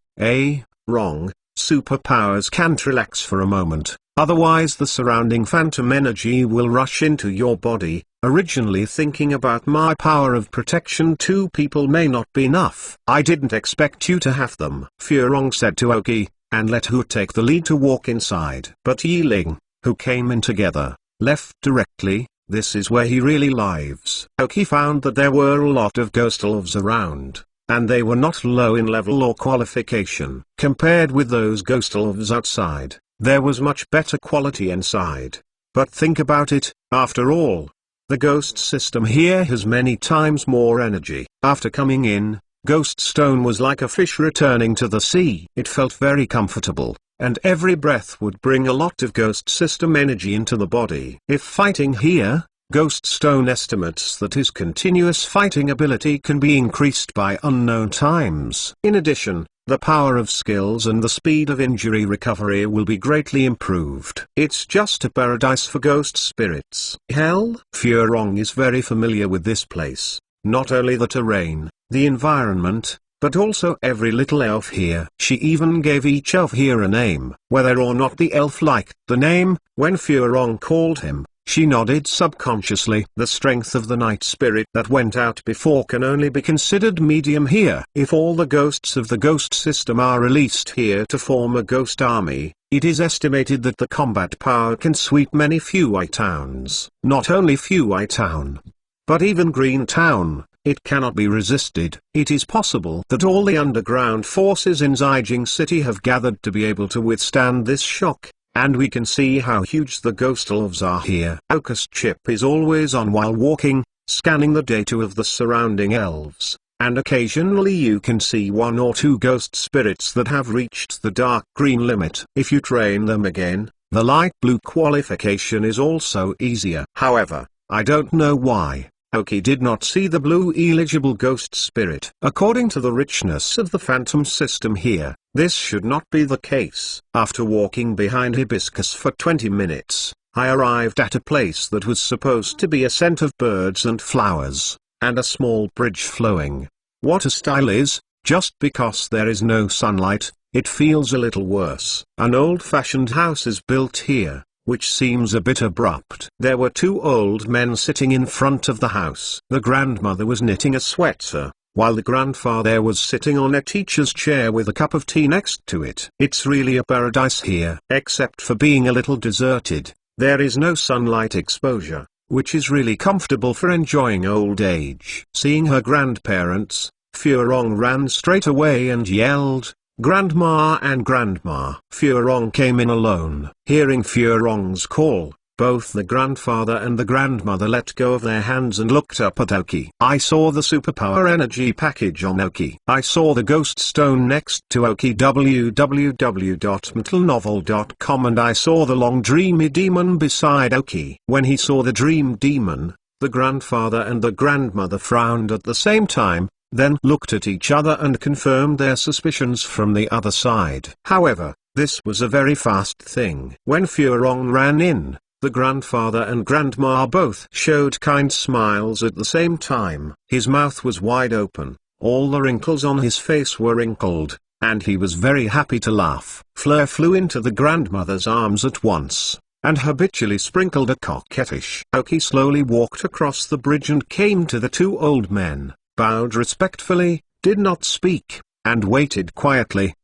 Wrong. Superpowers can't relax for a moment, otherwise the surrounding phantom energy will rush into your body. Originally thinking about my power of protection, 2 people may not be enough. I didn't expect you to have them, Furong said to Aoki, and let Hu take the lead to walk inside. But Yiling, who came in together, left directly. This is where he really lives. Aoki found that there were a lot of ghost elves around, and they were not low in level or qualification. Compared with those ghost elves outside, there was much better quality inside. But think about it, after all, the ghost system here has many times more energy. After coming in, Ghost Stone was like a fish returning to the sea. It felt very comfortable, and every breath would bring a lot of ghost system energy into the body. If fighting here, Ghost Stone estimates that his continuous fighting ability can be increased by unknown times. In addition, the power of skills and the speed of injury recovery will be greatly improved. It's just a paradise for ghost spirits. Hell? Furong is very familiar with this place, not only the terrain, the environment, but also every little elf here. She even gave each elf here a name, whether or not the elf liked the name. When Furong called him, she nodded subconsciously. The strength of the night spirit that went out before can only be considered medium here. If all the ghosts of the ghost system are released here to form a ghost army, it is estimated that the combat power can sweep many Fuwai towns. Not only Fuwai town, but even Green Town. It cannot be resisted. It is possible that all the underground forces in Zijing City have gathered to be able to withstand this shock. And we can see how huge the ghost elves are here. Focus chip is always on while walking, scanning the data of the surrounding elves, and occasionally you can see 1 or 2 ghost spirits that have reached the dark green limit. If you train them again, the light blue qualification is also easier. However, I don't know why Aoki did not see the blue eligible ghost spirit. According to the richness of the phantom system here, this should not be the case. After walking behind hibiscus for 20 minutes, I arrived at a place that was supposed to be a scent of birds and flowers, and a small bridge flowing. What a style is! Just because there is no sunlight, it feels a little worse. An old-fashioned house is built here, which seems a bit abrupt. There were 2 old men sitting in front of the house. The grandmother was knitting a sweater, while the grandfather was sitting on a teacher's chair with a cup of tea next to it. It's really a paradise here. Except for being a little deserted, there is no sunlight exposure, which is really comfortable for enjoying old age. Seeing her grandparents, Furong ran straight away and yelled, "Grandma and Grandma!" Furong came in alone. Hearing Furong's call, both the grandfather and the grandmother let go of their hands and looked up at Aoki. I saw the superpower energy package on Aoki. I saw the ghost stone next to Aoki www.metalnovel.com, and I saw the long dreamy demon beside Aoki. When he saw the dream demon, the grandfather and the grandmother frowned at the same time, then looked at each other and confirmed their suspicions from the other side. However, this was a very fast thing. When Furong ran in, The grandfather and grandma both showed kind smiles at the same time. His mouth was wide open, all the wrinkles on his face were wrinkled, and he was very happy to laugh. Fleur flew into the grandmother's arms at once, and habitually sprinkled a coquettish. Aoki slowly walked across the bridge and came to the two old men, bowed respectfully, did not speak, and waited quietly.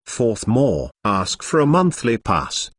Fourth more. Ask for a monthly pass.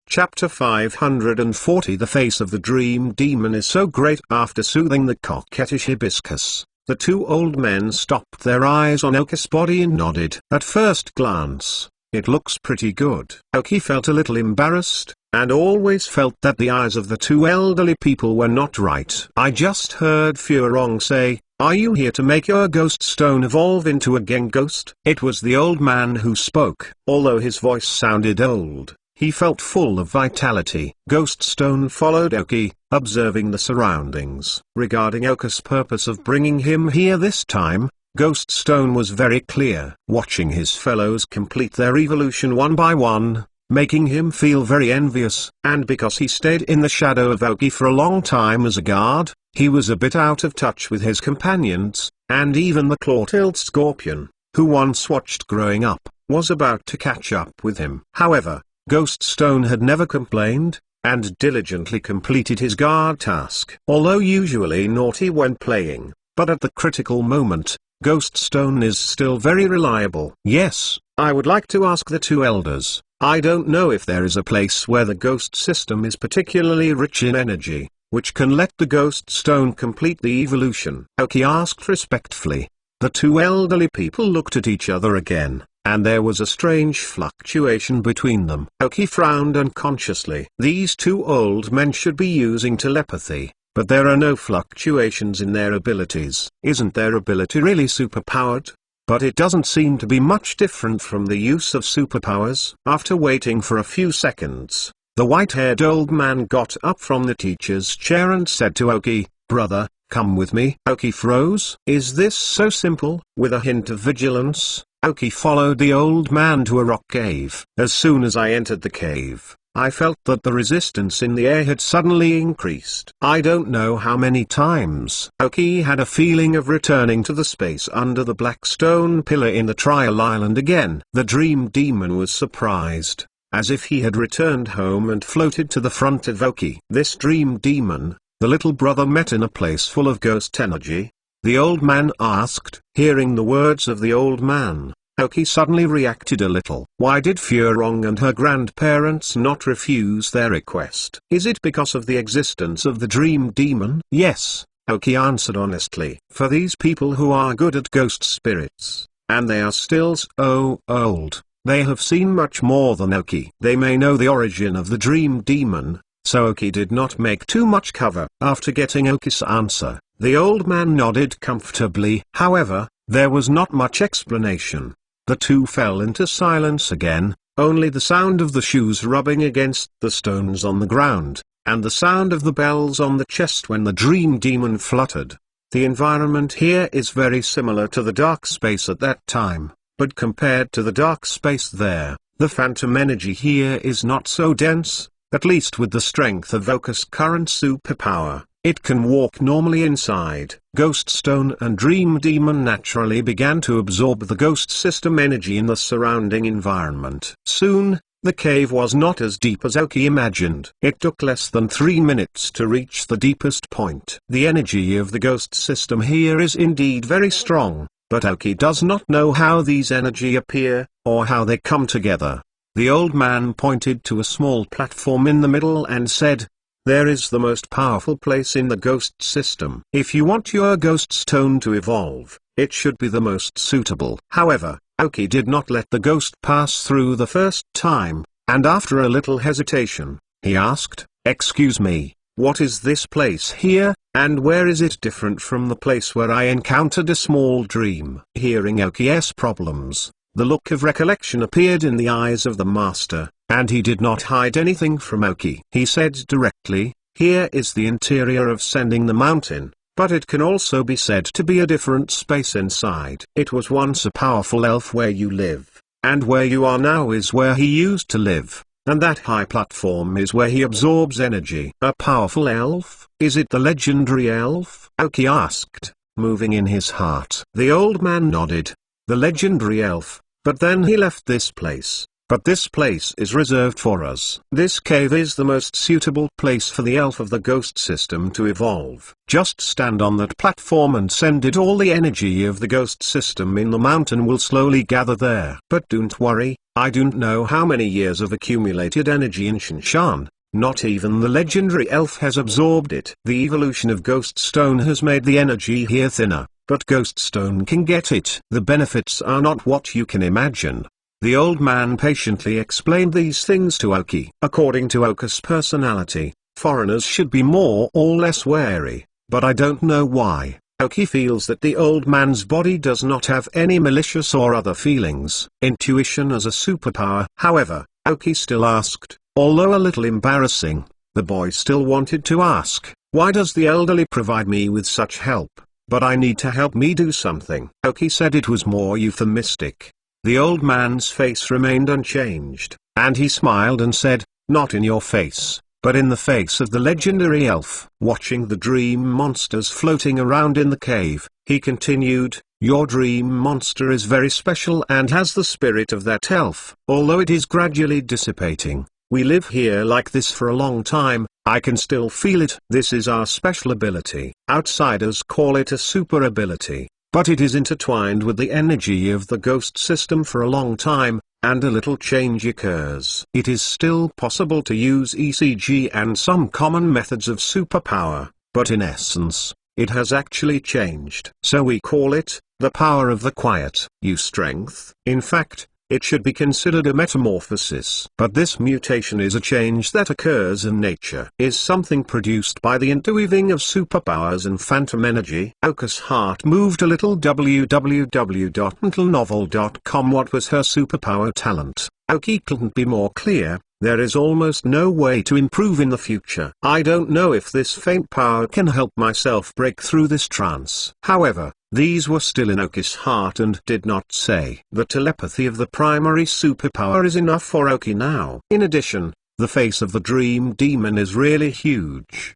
Chapter 540. The face of the dream demon is so great. After soothing the coquettish hibiscus, the two old men stopped their eyes on Aoki's body and nodded. At first glance, it looks pretty good. Aoki felt a little embarrassed, and always felt that the eyes of the two elderly people were not right. I just heard Furong say, "Are you here to make your ghost stone evolve into a Genghost?" It was the old man who spoke. Although his voice sounded old, he felt full of vitality. Ghost Stone followed Aoki, observing the surroundings. Regarding Aoki's purpose of bringing him here this time, Ghost Stone was very clear. Watching his fellows complete their evolution one by one, making him feel very envious. And because he stayed in the shadow of Aoki for a long time as a guard, he was a bit out of touch with his companions, and even the claw-tailed scorpion, who once watched growing up, was about to catch up with him. However, Ghost Stone had never complained, and diligently completed his guard task. Although usually naughty when playing, but at the critical moment, Ghost Stone is still very reliable. Yes, I would like to ask the two elders, I don't know if there is a place where the ghost system is particularly rich in energy, which can let the Ghost Stone complete the evolution. Aoki asked respectfully. The two elderly people looked at each other again, and there was a strange fluctuation between them. Aoki frowned unconsciously. These two old men should be using telepathy, but there are no fluctuations in their abilities. Isn't their ability really superpowered? But it doesn't seem to be much different from the use of superpowers. After waiting for a few seconds, the white-haired old man got up from the teacher's chair and said to Aoki, "Brother, come with me." Aoki froze. Is this so simple? With a hint of vigilance, Aoki followed the old man to a rock cave. As soon as I entered the cave, I felt that the resistance in the air had suddenly increased. I don't know how many times. Aoki had a feeling of returning to the space under the black stone pillar in the Trial Island again. The dream demon was surprised, as if he had returned home and floated to the front of Aoki. This dream demon, the little brother met in a place full of ghost energy? The old man asked. Hearing the words of the old man, Aoki suddenly reacted a little. Why did Furong and her grandparents not refuse their request? Is it because of the existence of the dream demon? Yes, Aoki answered honestly. For these people who are good at ghost spirits, and they are still so old, they have seen much more than Aoki. They may know the origin of the dream demon, so Aoki did not make too much cover. After getting Aoki's answer, the old man nodded comfortably. However, there was not much explanation. The two fell into silence again, only the sound of the shoes rubbing against the stones on the ground, and the sound of the bells on the chest when the dream demon fluttered. The environment here is very similar to the dark space at that time, but compared to the dark space there, the phantom energy here is not so dense, at least with the strength of Aoki's current superpower. It can walk normally inside. Ghost Stone and Dream Demon naturally began to absorb the ghost system energy in the surrounding environment. Soon, the cave was not as deep as Aoki imagined. It took less than 3 minutes to reach the deepest point. The energy of the ghost system here is indeed very strong, but Aoki does not know how these energy appear, or how they come together. The old man pointed to a small platform in the middle and said, "There is the most powerful place in the ghost system. If you want your ghost stone to evolve, it should be the most suitable." However, Aoki did not let the ghost pass through the first time, and after a little hesitation, he asked, "Excuse me, what is this place here, and where is it different from the place where I encountered a small dream?" Hearing Aoki's problems, the look of recollection appeared in the eyes of the master, and he did not hide anything from Aoki. He said directly, "Here is the interior of Sending the Mountain, but it can also be said to be a different space inside. It was once a powerful elf where you live, and where you are now is where he used to live. and that high platform is where he absorbs energy. A powerful elf? Is it the legendary elf? Aoki asked, moving in his heart. The old man nodded. The legendary elf, but then he left this place. But this place is reserved for us. This cave is the most suitable place for the elf of the ghost system to evolve. Just stand on that platform and send it. All the energy of the ghost system in the mountain will slowly gather there. But don't worry, I don't know how many years of accumulated energy in Shinshan. Not even the legendary elf has absorbed it. The evolution of Ghost Stone has made the energy here thinner, but Ghost Stone can get it. The benefits are not what you can imagine. The old man patiently explained these things to Aoki. According to Aoki's personality, foreigners should be more or less wary, but I don't know why. Aoki feels that the old man's body does not have any malicious or other feelings. Intuition as a superpower. However, Aoki still asked, although a little embarrassing. The boy still wanted to ask, why does the elderly provide me with such help? But I need to help me do something. Aoki said it was more euphemistic. The old man's face remained unchanged, and he smiled and said, not in your face, but in the face of the legendary elf. Watching the dream monsters floating around in the cave, he continued, your dream monster is very special and has the spirit of that elf. Although it is gradually dissipating, we live here like this for a long time, I can still feel it. This is our special ability. Outsiders call it a super ability. But it is intertwined with the energy of the ghost system for a long time, and a little change occurs. It is still possible to use ECG and some common methods of superpower, but in essence, it has actually changed. So we call it, the power of the quiet. Strength. In fact, it should be considered a metamorphosis. But this mutation is a change that occurs in nature. Is something produced by the interweaving of superpowers and phantom energy? Aoki's heart moved a little. www.mentalnovel.com. What was her superpower talent? Aoki couldn't be more clear. There is almost no way to improve in the future. I don't know if this faint power can help myself break through this trance. However, these were still in Aoki's heart and did not say. The telepathy of the primary superpower is enough for Aoki now. In addition, the face of the dream demon is really huge.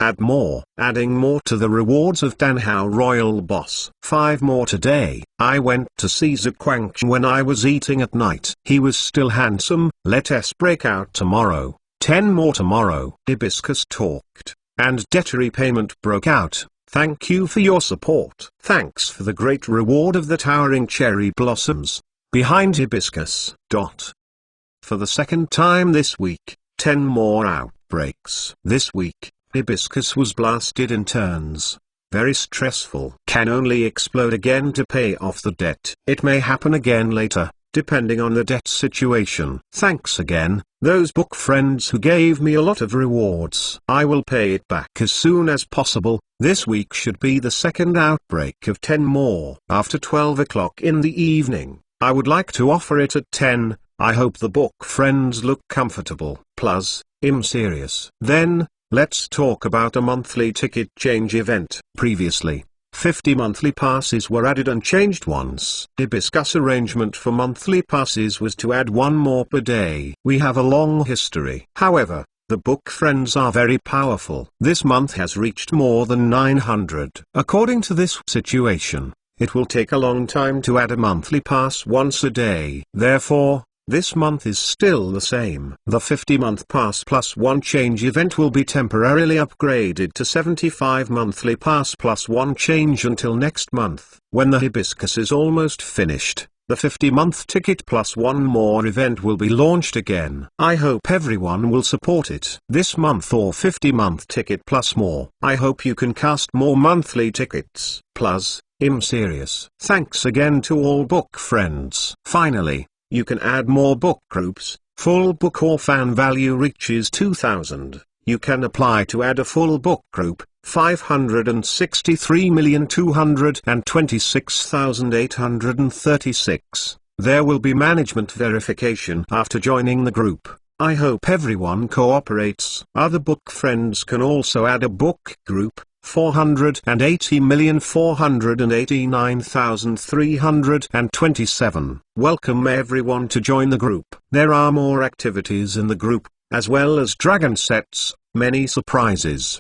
Add more. Adding more to the rewards of Danhao Royal Boss. 5 more today. I went to see Zuquangq when I was eating at night. He was still handsome. Let us break out tomorrow. 10 more tomorrow. Hibiscus talked, and debt repayment broke out. Thank you for your support. Thanks for the great reward of the towering cherry blossoms. Behind Hibiscus. For the second time this week, 10 more outbreaks. This week, Hibiscus was blasted in turns. Very stressful. Can only explode again to pay off the debt. It may happen again later, depending on the debt situation. Thanks again, those book friends who gave me a lot of rewards. I will pay it back as soon as possible. This week should be the second outbreak of 10 more. After 12 o'clock in the evening, I would like to offer it at 10. I hope the book friends look comfortable. Plus, I'm serious. Then, let's talk about a monthly ticket change event. Previously, 50 monthly passes were added and changed once. Hibiscus arrangement for monthly passes was to add 1 more per day. We have a long history. However, the book friends are very powerful. This month has reached more than 900. According to this situation, it will take a long time to add a monthly pass once a day. Therefore, this month is still the same. The 50-month pass plus 1 change event will be temporarily upgraded to 75 monthly pass plus 1 change until next month. When the Hibiscus is almost finished, the 50-month ticket plus 1 more event will be launched again. I hope everyone will support it. This month or 50-month ticket plus more. I hope you can cast more monthly tickets. Plus, I'm serious. Thanks again to all book friends. Finally, you can add more book groups. Full book or fan value reaches 2,000. You can apply to add a full book group. 563,226,836. There will be management verification after joining the group. I hope everyone cooperates. Other book friends can also add a book group. 480,489,327. Welcome everyone to join the group. There are more activities in the group, as well as dragon sets, many surprises.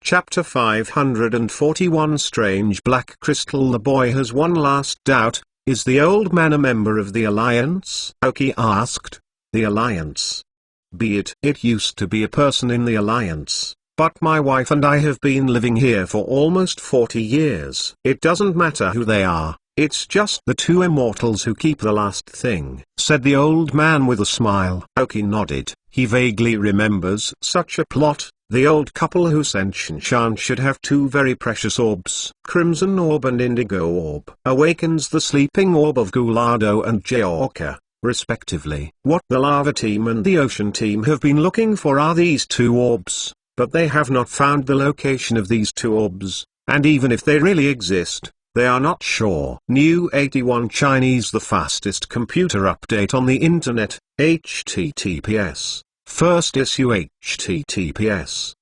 Chapter 541 Strange Black Crystal. The boy has one last doubt. Is the old man a member of the Alliance? Aoki asked. The Alliance? Be it. It used to be a person in the Alliance, but my wife and I have been living here for almost 40 years. It doesn't matter who they are, it's just the two immortals who keep the last thing, said the old man with a smile. Aoki nodded. He vaguely remembers such a plot. The old couple who sent Shinshan should have two very precious orbs. Crimson Orb and Indigo Orb. Awakens the sleeping orb of Gulado and Jaorka, respectively. What the Lava Team and the Ocean Team have been looking for are these two orbs, but they have not found the location of these two orbs, and even if they really exist, they are not sure. New 81 Chinese, the fastest computer update on the internet. HTTPS. First issue HTTPS.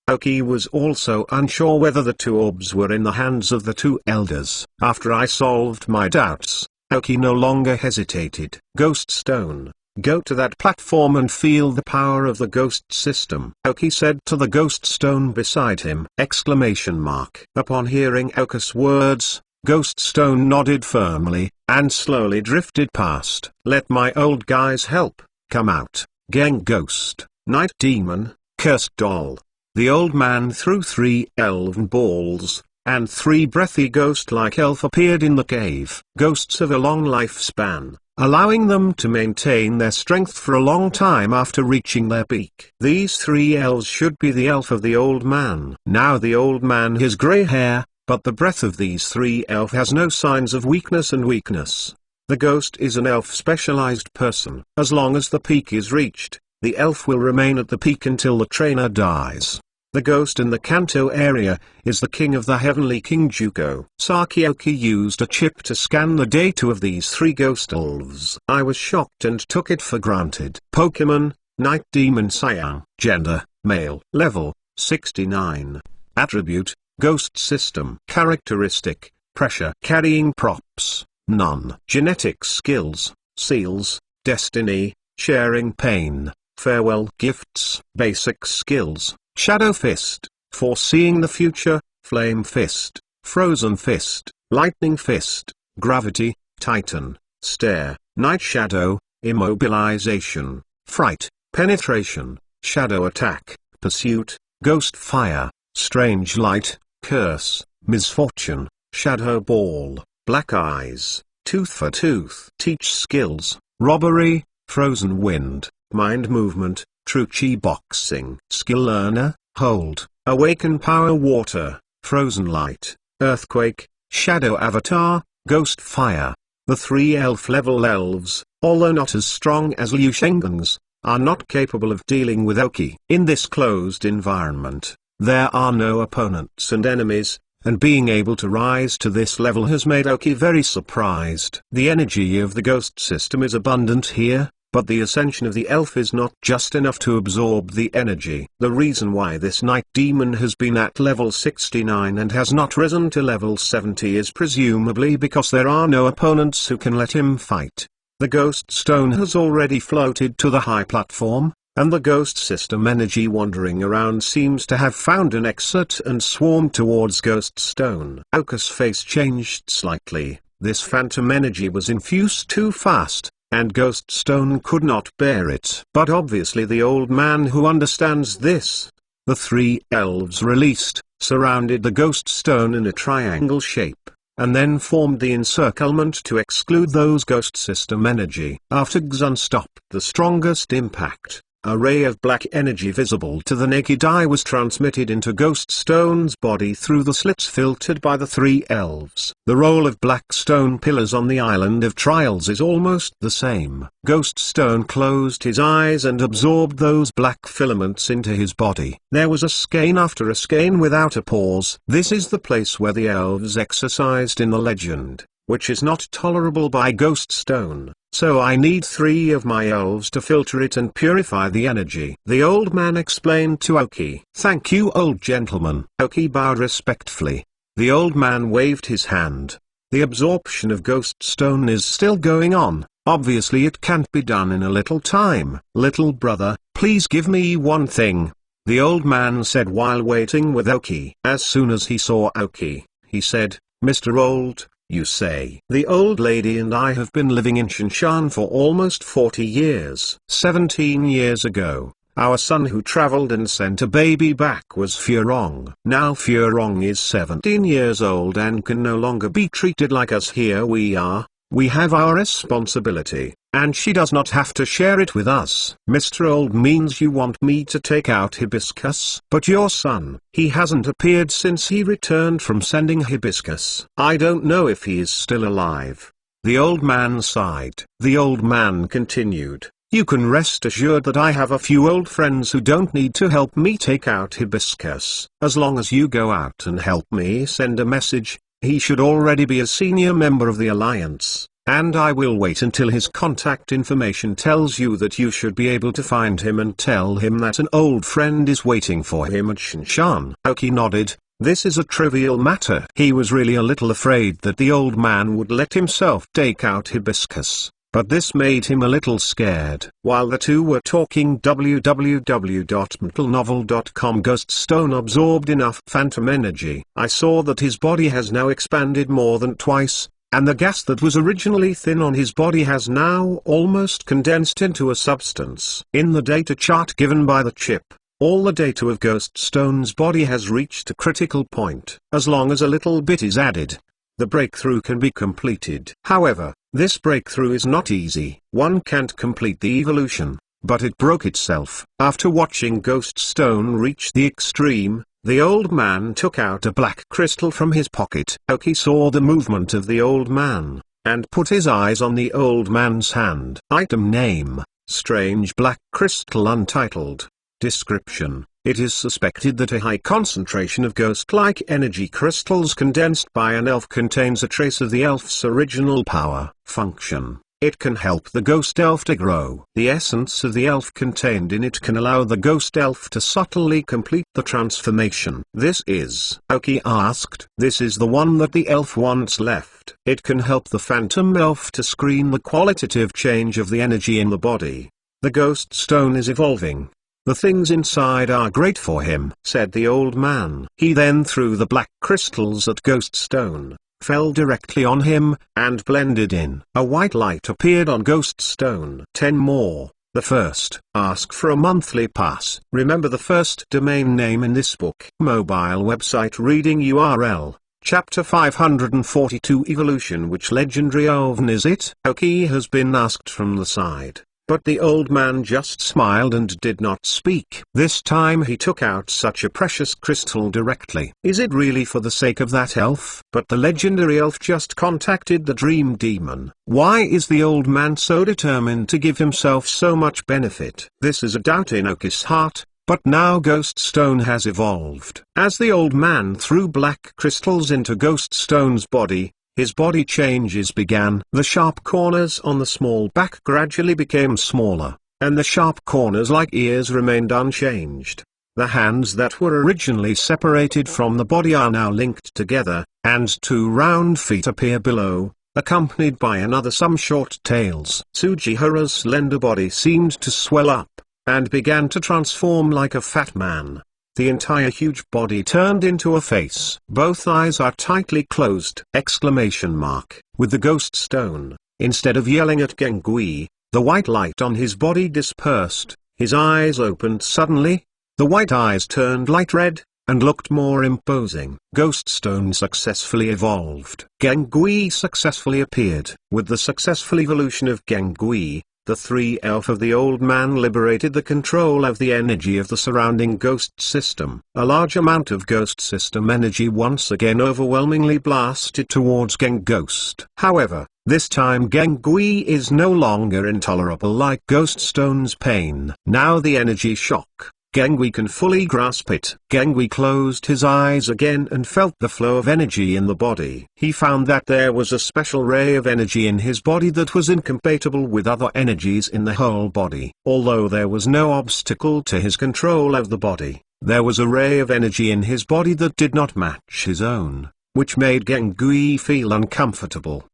Aoki was also unsure whether the two orbs were in the hands of the two elders. After I solved my doubts, Aoki no longer hesitated. Ghost Stone. Go to that platform and feel the power of the ghost system, Aoki said to the ghost stone beside him! Upon hearing Aoki's words, Ghost Stone nodded firmly, and slowly drifted past. Let my old guys help. Come out. Gang Ghost, Night Demon, Cursed Doll. The old man threw 3 elven balls, and 3 breathy ghost-like elf appeared in the cave. Ghosts have a long lifespan, allowing them to maintain their strength for a long time after reaching their peak. These 3 elves should be the elf of the old man. Now the old man has grey hair, but the breath of these 3 elf has no signs of weakness and weakness. The ghost is an elf-specialized person. As long as the peak is reached, the elf will remain at the peak until the trainer dies. The ghost in the Kanto area is the king of the heavenly King Juko. Aoki used a chip to scan the data of these 3 ghost elves. I was shocked and took it for granted. Pokemon, Night Demon Cyan. Gender, male. Level, 69. Attribute, Ghost System. Characteristic, Pressure. Carrying props, none. Genetic skills, Seals, Destiny, Sharing Pain, Farewell. Gifts. Basic skills, Shadow Fist, Foreseeing the Future, Flame Fist, Frozen Fist, Lightning Fist, Gravity, Titan, Stare, Night Shadow, Immobilization, Fright, Penetration, Shadow Attack, Pursuit, Ghost Fire, Strange Light, Curse, Misfortune, Shadow Ball, Black Eyes, Tooth for Tooth. Teach skills, Robbery, Frozen Wind, Mind Movement, True Chi Boxing. Skill Learner, Hold, Awaken Power. Water, Frozen Light, Earthquake, Shadow Avatar, Ghost Fire. The 3 elf-level elves, although not as strong as Liu Shengans, are not capable of dealing with Aoki. In this closed environment, there are no opponents and enemies, and being able to rise to this level has made Aoki very surprised. The energy of the ghost system is abundant here, but the ascension of the elf is not just enough to absorb the energy. The reason why this night demon has been at level 69 and has not risen to level 70 is presumably because there are no opponents who can let him fight. The ghost stone has already floated to the high platform, and the ghost system energy wandering around seems to have found an exit and swarmed towards ghost stone. Aoki's face changed slightly. This phantom energy was infused too fast, and Ghost Stone could not bear it. But obviously the old man who understands this. The 3 elves released, surrounded the Ghost Stone in a triangle shape, and then formed the encirclement to exclude those ghost system energy. After Xun stopped the strongest impact, a ray of black energy visible to the naked eye was transmitted into Ghost Stone's body through the slits filtered by the 3 elves. The role of black stone pillars on the Island of Trials is almost the same. Ghost Stone closed his eyes and absorbed those black filaments into his body. There was a skein after a skein without a pause. This is the place where the elves exercised in the legend, which is not tolerable by Ghost Stone. so I need 3 of my elves to filter it and purify the energy. The old man explained to Oki. Thank you, old gentleman. Oki bowed respectfully. The old man waved his hand. The absorption of ghost stone is still going on. Obviously it can't be done in a little time. Little brother, please give me one thing, the old man said while waiting with Oki. As soon as he saw Oki, he said, Mr. Old, you say. The old lady and I have been living in Shinshan for almost 40 years. 17 years ago, our son who traveled and sent a baby back was Furong. Now Furong is 17 years old and can no longer be treated like us. Here we are. We have our responsibility, and she does not have to share it with us. Mr. Old means you want me to take out Hibiscus? But your son, he hasn't appeared since he returned from sending Hibiscus. I don't know if he is still alive. The old man sighed. The old man continued. You can rest assured that I have a few old friends who don't need to help me take out Hibiscus. As long as you go out and help me send a message, he should already be a senior member of the Alliance, and I will wait until his contact information tells you that you should be able to find him and tell him that an old friend is waiting for him at Shinshan. Oki nodded. This is a trivial matter. He was really a little afraid that the old man would let himself take out Hibiscus, but this made him a little scared. While the two were talking, www.mentalnovel.com, Ghoststone absorbed enough phantom energy. I saw that his body has now expanded more than twice, and the gas that was originally thin on his body has now almost condensed into a substance. In the data chart given by the chip, all the data of Ghoststone's body has reached a critical point. As long as a little bit is added, the breakthrough can be completed. However, this breakthrough is not easy. One can't complete the evolution, but it broke itself. After watching Ghoststone reach the extreme, the old man took out a black crystal from his pocket. Oki saw the movement of the old man, and put his eyes on the old man's hand. Item name, strange black crystal untitled. Description: it is suspected that a high concentration of ghost-like energy crystals condensed by an elf contains a trace of the elf's original power. Function: it can help the ghost elf to grow. The essence of the elf contained in it can allow the ghost elf to subtly complete the transformation. This is, Oki asked. This is the one that the elf once left. It can help the phantom elf to screen the qualitative change of the energy in the body. The ghost stone is evolving. The things inside are great for him, said the old man. He then threw the black crystals at Ghoststone, fell directly on him, and blended in. A white light appeared on Ghoststone. 10 more. The first. Ask for a monthly pass. Remember the first domain name in this book. Mobile website reading URL. Chapter 542 Evolution. Which legendary elven is it? Oki has been asked from the side. But the old man just smiled and did not speak. This time he took out such a precious crystal directly. Is it really for the sake of that elf? But the legendary elf just contacted the dream demon. Why is the old man so determined to give himself so much benefit? This is a doubt in Oki's heart, but now Ghoststone has evolved. As the old man threw black crystals into Ghoststone's body, his body changes began. The sharp corners on the small back gradually became smaller, and the sharp corners like ears remained unchanged. The hands that were originally separated from the body are now linked together, and 2 round feet appear below, accompanied by another some short tails. Sujihara's slender body seemed to swell up, and began to transform like a fat man. The entire huge body turned into a face. Both eyes are tightly closed! With the ghost stone, instead of yelling at Gengui, the white light on his body dispersed, his eyes opened suddenly. The white eyes turned light red, and looked more imposing. Ghoststone successfully evolved. Gengui successfully appeared. With the successful evolution of Gengui, the 3 elf of the old man liberated the control of the energy of the surrounding ghost system. A large amount of ghost system energy once again overwhelmingly blasted towards Genghost. However, this time Gengui is no longer intolerable like Ghoststone's pain. Now the energy shock, Gengui can fully grasp it. Gengui closed his eyes again and felt the flow of energy in the body. He found that there was a special ray of energy in his body that was incompatible with other energies in the whole body. Although there was no obstacle to his control of the body, there was a ray of energy in his body that did not match his own, which made Gengui feel uncomfortable.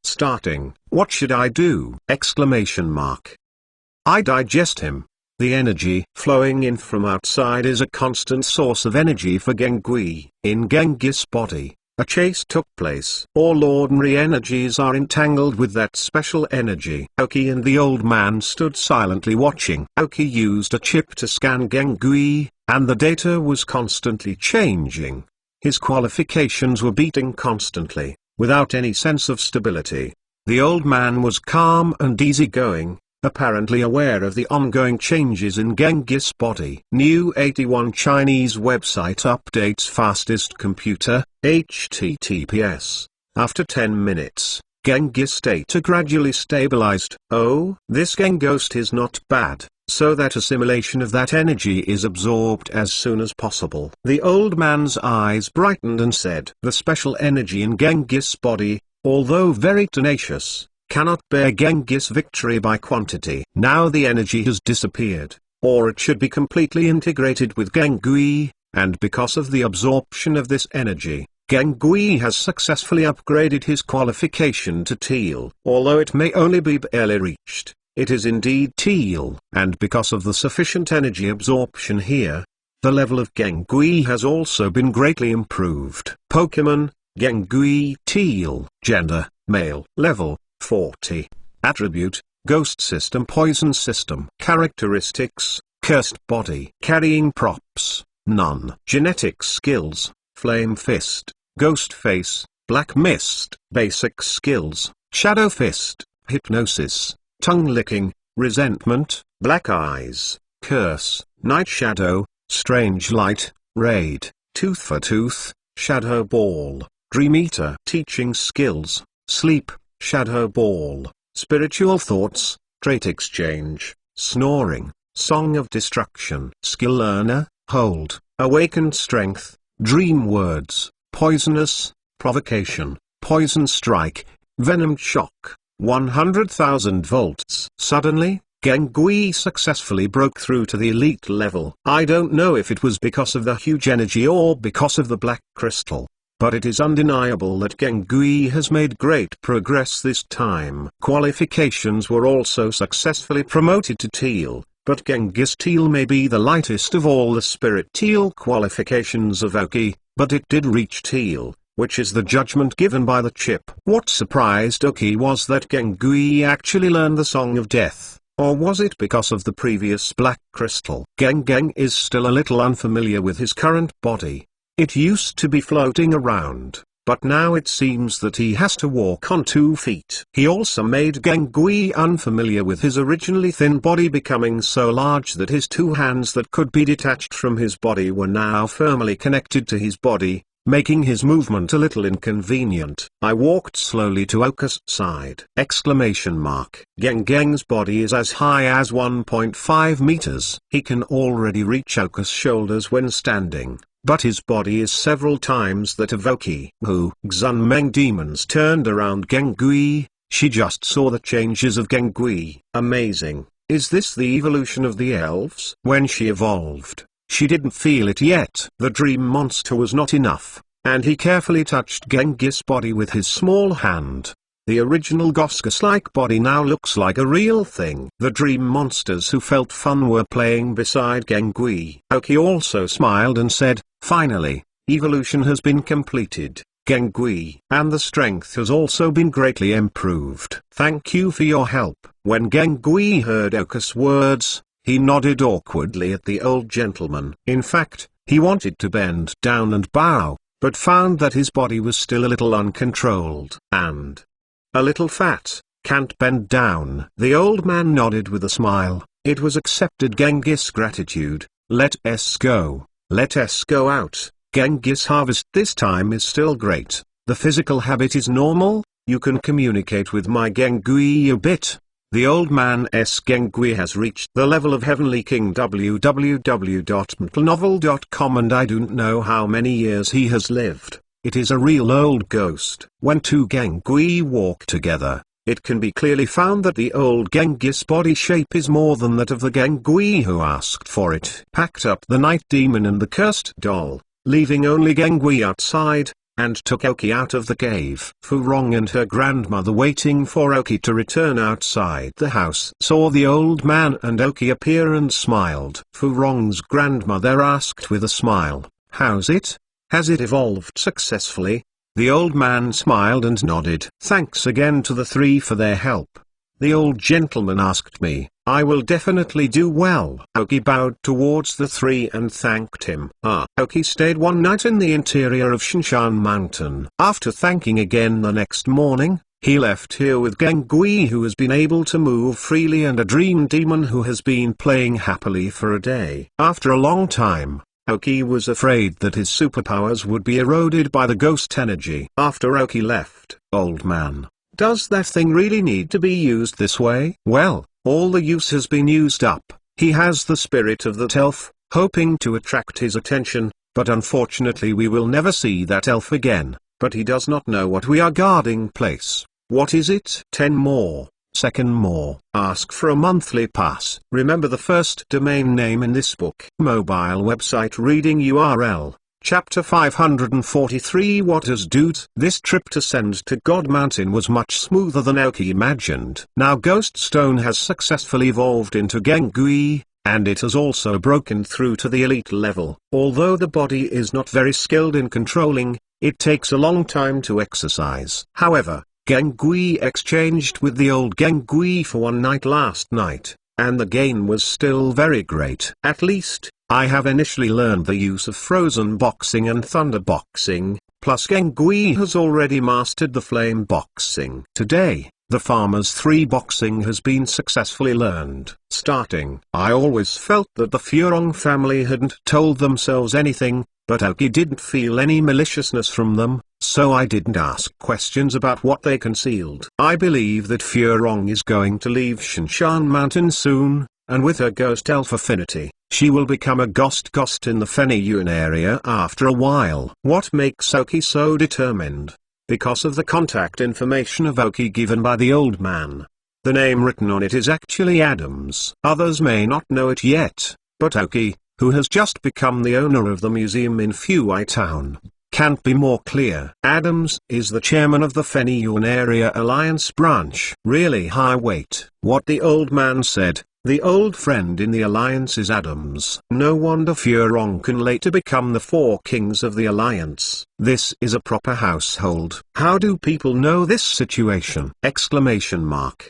Starting, what should I do? Exclamation mark. I digest him. The energy flowing in from outside is a constant source of energy for Gengui. In Genghis' body, a chase took place. All ordinary energies are entangled with that special energy. Aoki and the old man stood silently watching. Aoki used a chip to scan Gengui, and the data was constantly changing. His qualifications were beating constantly, without any sense of stability. The old man was calm and easygoing, apparently aware of the ongoing changes in Genghis' body. New 81 Chinese website updates fastest computer, HTTPS. After 10 minutes, Genghis' data gradually stabilized. Oh, this Genghost is not bad, so that assimilation of that energy is absorbed as soon as possible. The old man's eyes brightened and said, the special energy in Genghis' body, although very tenacious, cannot bear Genghis' victory by quantity. Now the energy has disappeared, or it should be completely integrated with Gengui, and because of the absorption of this energy, Gengui has successfully upgraded his qualification to Teal. Although it may only be barely reached, it is indeed Teal. And because of the sufficient energy absorption here, the level of Gengui has also been greatly improved. Pokemon, Gengui Teal. Gender, male. Level, 40. Attribute, Ghost System. Poison System. Characteristics, Cursed Body. Carrying props, none. Genetic skills, Flame Fist, Ghost Face, Black Mist. Basic skills, Shadow Fist, Hypnosis, Tongue Licking, Resentment, Black Eyes, Curse, Night Shadow, Strange Light, Raid, Tooth for Tooth, Shadow Ball. Dream Eater. Teaching skills, Sleep, Shadow Ball, Spiritual Thoughts, Trait Exchange, Snoring, Song of Destruction. Skill Learner, Hold, Awakened Strength, Dream Words, Poisonous, Provocation, Poison Strike, Venomed Shock, 100,000 volts. Suddenly, Gengui successfully broke through to the elite level. I don't know if it was because of the huge energy or because of the black crystal, but it is undeniable that Gengui has made great progress this time. Qualifications were also successfully promoted to Teal, but Genghis Teal may be the lightest of all the Spirit Teal qualifications of Aoki, but it did reach Teal, which is the judgment given by the chip. What surprised Aoki was that Gengui actually learned the Song of Death, or was it because of the previous black crystal? Geng is still a little unfamiliar with his current body. It used to be floating around, but now it seems that he has to walk on 2 feet. He also made Gengui unfamiliar with his originally thin body becoming so large that his 2 hands that could be detached from his body were now firmly connected to his body, making his movement a little inconvenient. I walked slowly to Oka's side. Geng's body is as high as 1.5 meters. He can already reach Oka's shoulders when standing, but his body is several times that of Aoki. Xunmeng demons turned around Gengui. She just saw the changes of Gengui. Amazing. Is this the evolution of the elves? When she evolved, she didn't feel it yet. The dream monster was not enough, and he carefully touched Genghis' body with his small hand. The original Goscus-like body now looks like a real thing. The dream monsters who felt fun were playing beside Gengui. Aoki also smiled and said, finally, evolution has been completed, Gengui. And the strength has also been greatly improved. Thank you for your help. When Gengui heard Oka's words, he nodded awkwardly at the old gentleman. In fact, he wanted to bend down and bow, but found that his body was still a little uncontrolled and a little fat. Can't bend down. The old man nodded with a smile. It was accepted. Genghis gratitude. Let us go. Let us go out. Genghis harvest this time is still great. The physical habit is normal. You can communicate with my Gengui a bit. The old man's Gengui has reached the level of Heavenly King www.mtlnovel.com, and I don't know how many years he has lived. It is a real old ghost. When two Gengui walk together, it can be clearly found that the old Genghis body shape is more than that of the Gengui who asked for it. Packed up the night demon and the cursed doll, leaving only Gengui outside, and took Oki out of the cave. Fu Rong and her grandmother, waiting for Oki to return outside the house, saw the old man and Oki appear and smiled. Fu Rong's grandmother asked with a smile, "How's it? Has it evolved successfully?" The old man smiled and nodded. "Thanks again to the three for their help. The old gentleman asked me. I will definitely do well." Oki bowed towards the three and thanked him. Oki stayed one night in the interior of Shinshan Mountain. After thanking again the next morning, he left here with Gengui, who has been able to move freely, and a dream demon who has been playing happily for a day. After a long time, Oki was afraid that his superpowers would be eroded by the ghost energy. After Oki left, "Old man, does that thing really need to be used this way?" "Well, all the use has been used up." He has the spirit of that elf, hoping to attract his attention, but unfortunately we will never see that elf again. But he does not know what we are guarding. Place. What is it? 10 more. Second more. Ask for a monthly pass. Remember the first domain name in this book. Mobile website reading URL. Chapter 543. What does Dude? This trip to send to God Mountain was much smoother than Oki imagined. Now Ghost Stone has successfully evolved into Gengui, and it has also broken through to the elite level. Although the body is not very skilled in controlling, it takes a long time to exercise. However, Gengui exchanged with the old Gengui for one night last night, and the gain was still very great. At least, I have initially learned the use of frozen boxing and thunder boxing, plus Gengui has already mastered the flame boxing. Today, the farmer's 3 boxing has been successfully learned. Starting, I always felt that the Furong family hadn't told themselves anything, but Oki didn't feel any maliciousness from them, so I didn't ask questions about what they concealed. I believe that Furong is going to leave Shinshan Mountain soon, and with her ghost elf affinity, she will become a ghost in the Fenyun area after a while. What makes Oki so determined? Because of the contact information of Oki given by the old man. The name written on it is actually Adams. Others may not know it yet, but Oki, who has just become the owner of the museum in Fuai Town, can't be more clear. Adams is the chairman of the Fenyun Area Alliance branch. Really high weight. What the old man said, the old friend in the alliance is Adams. No wonder Furong can later become the 4 kings of the alliance. This is a proper household. How do people know this situation? Exclamation mark.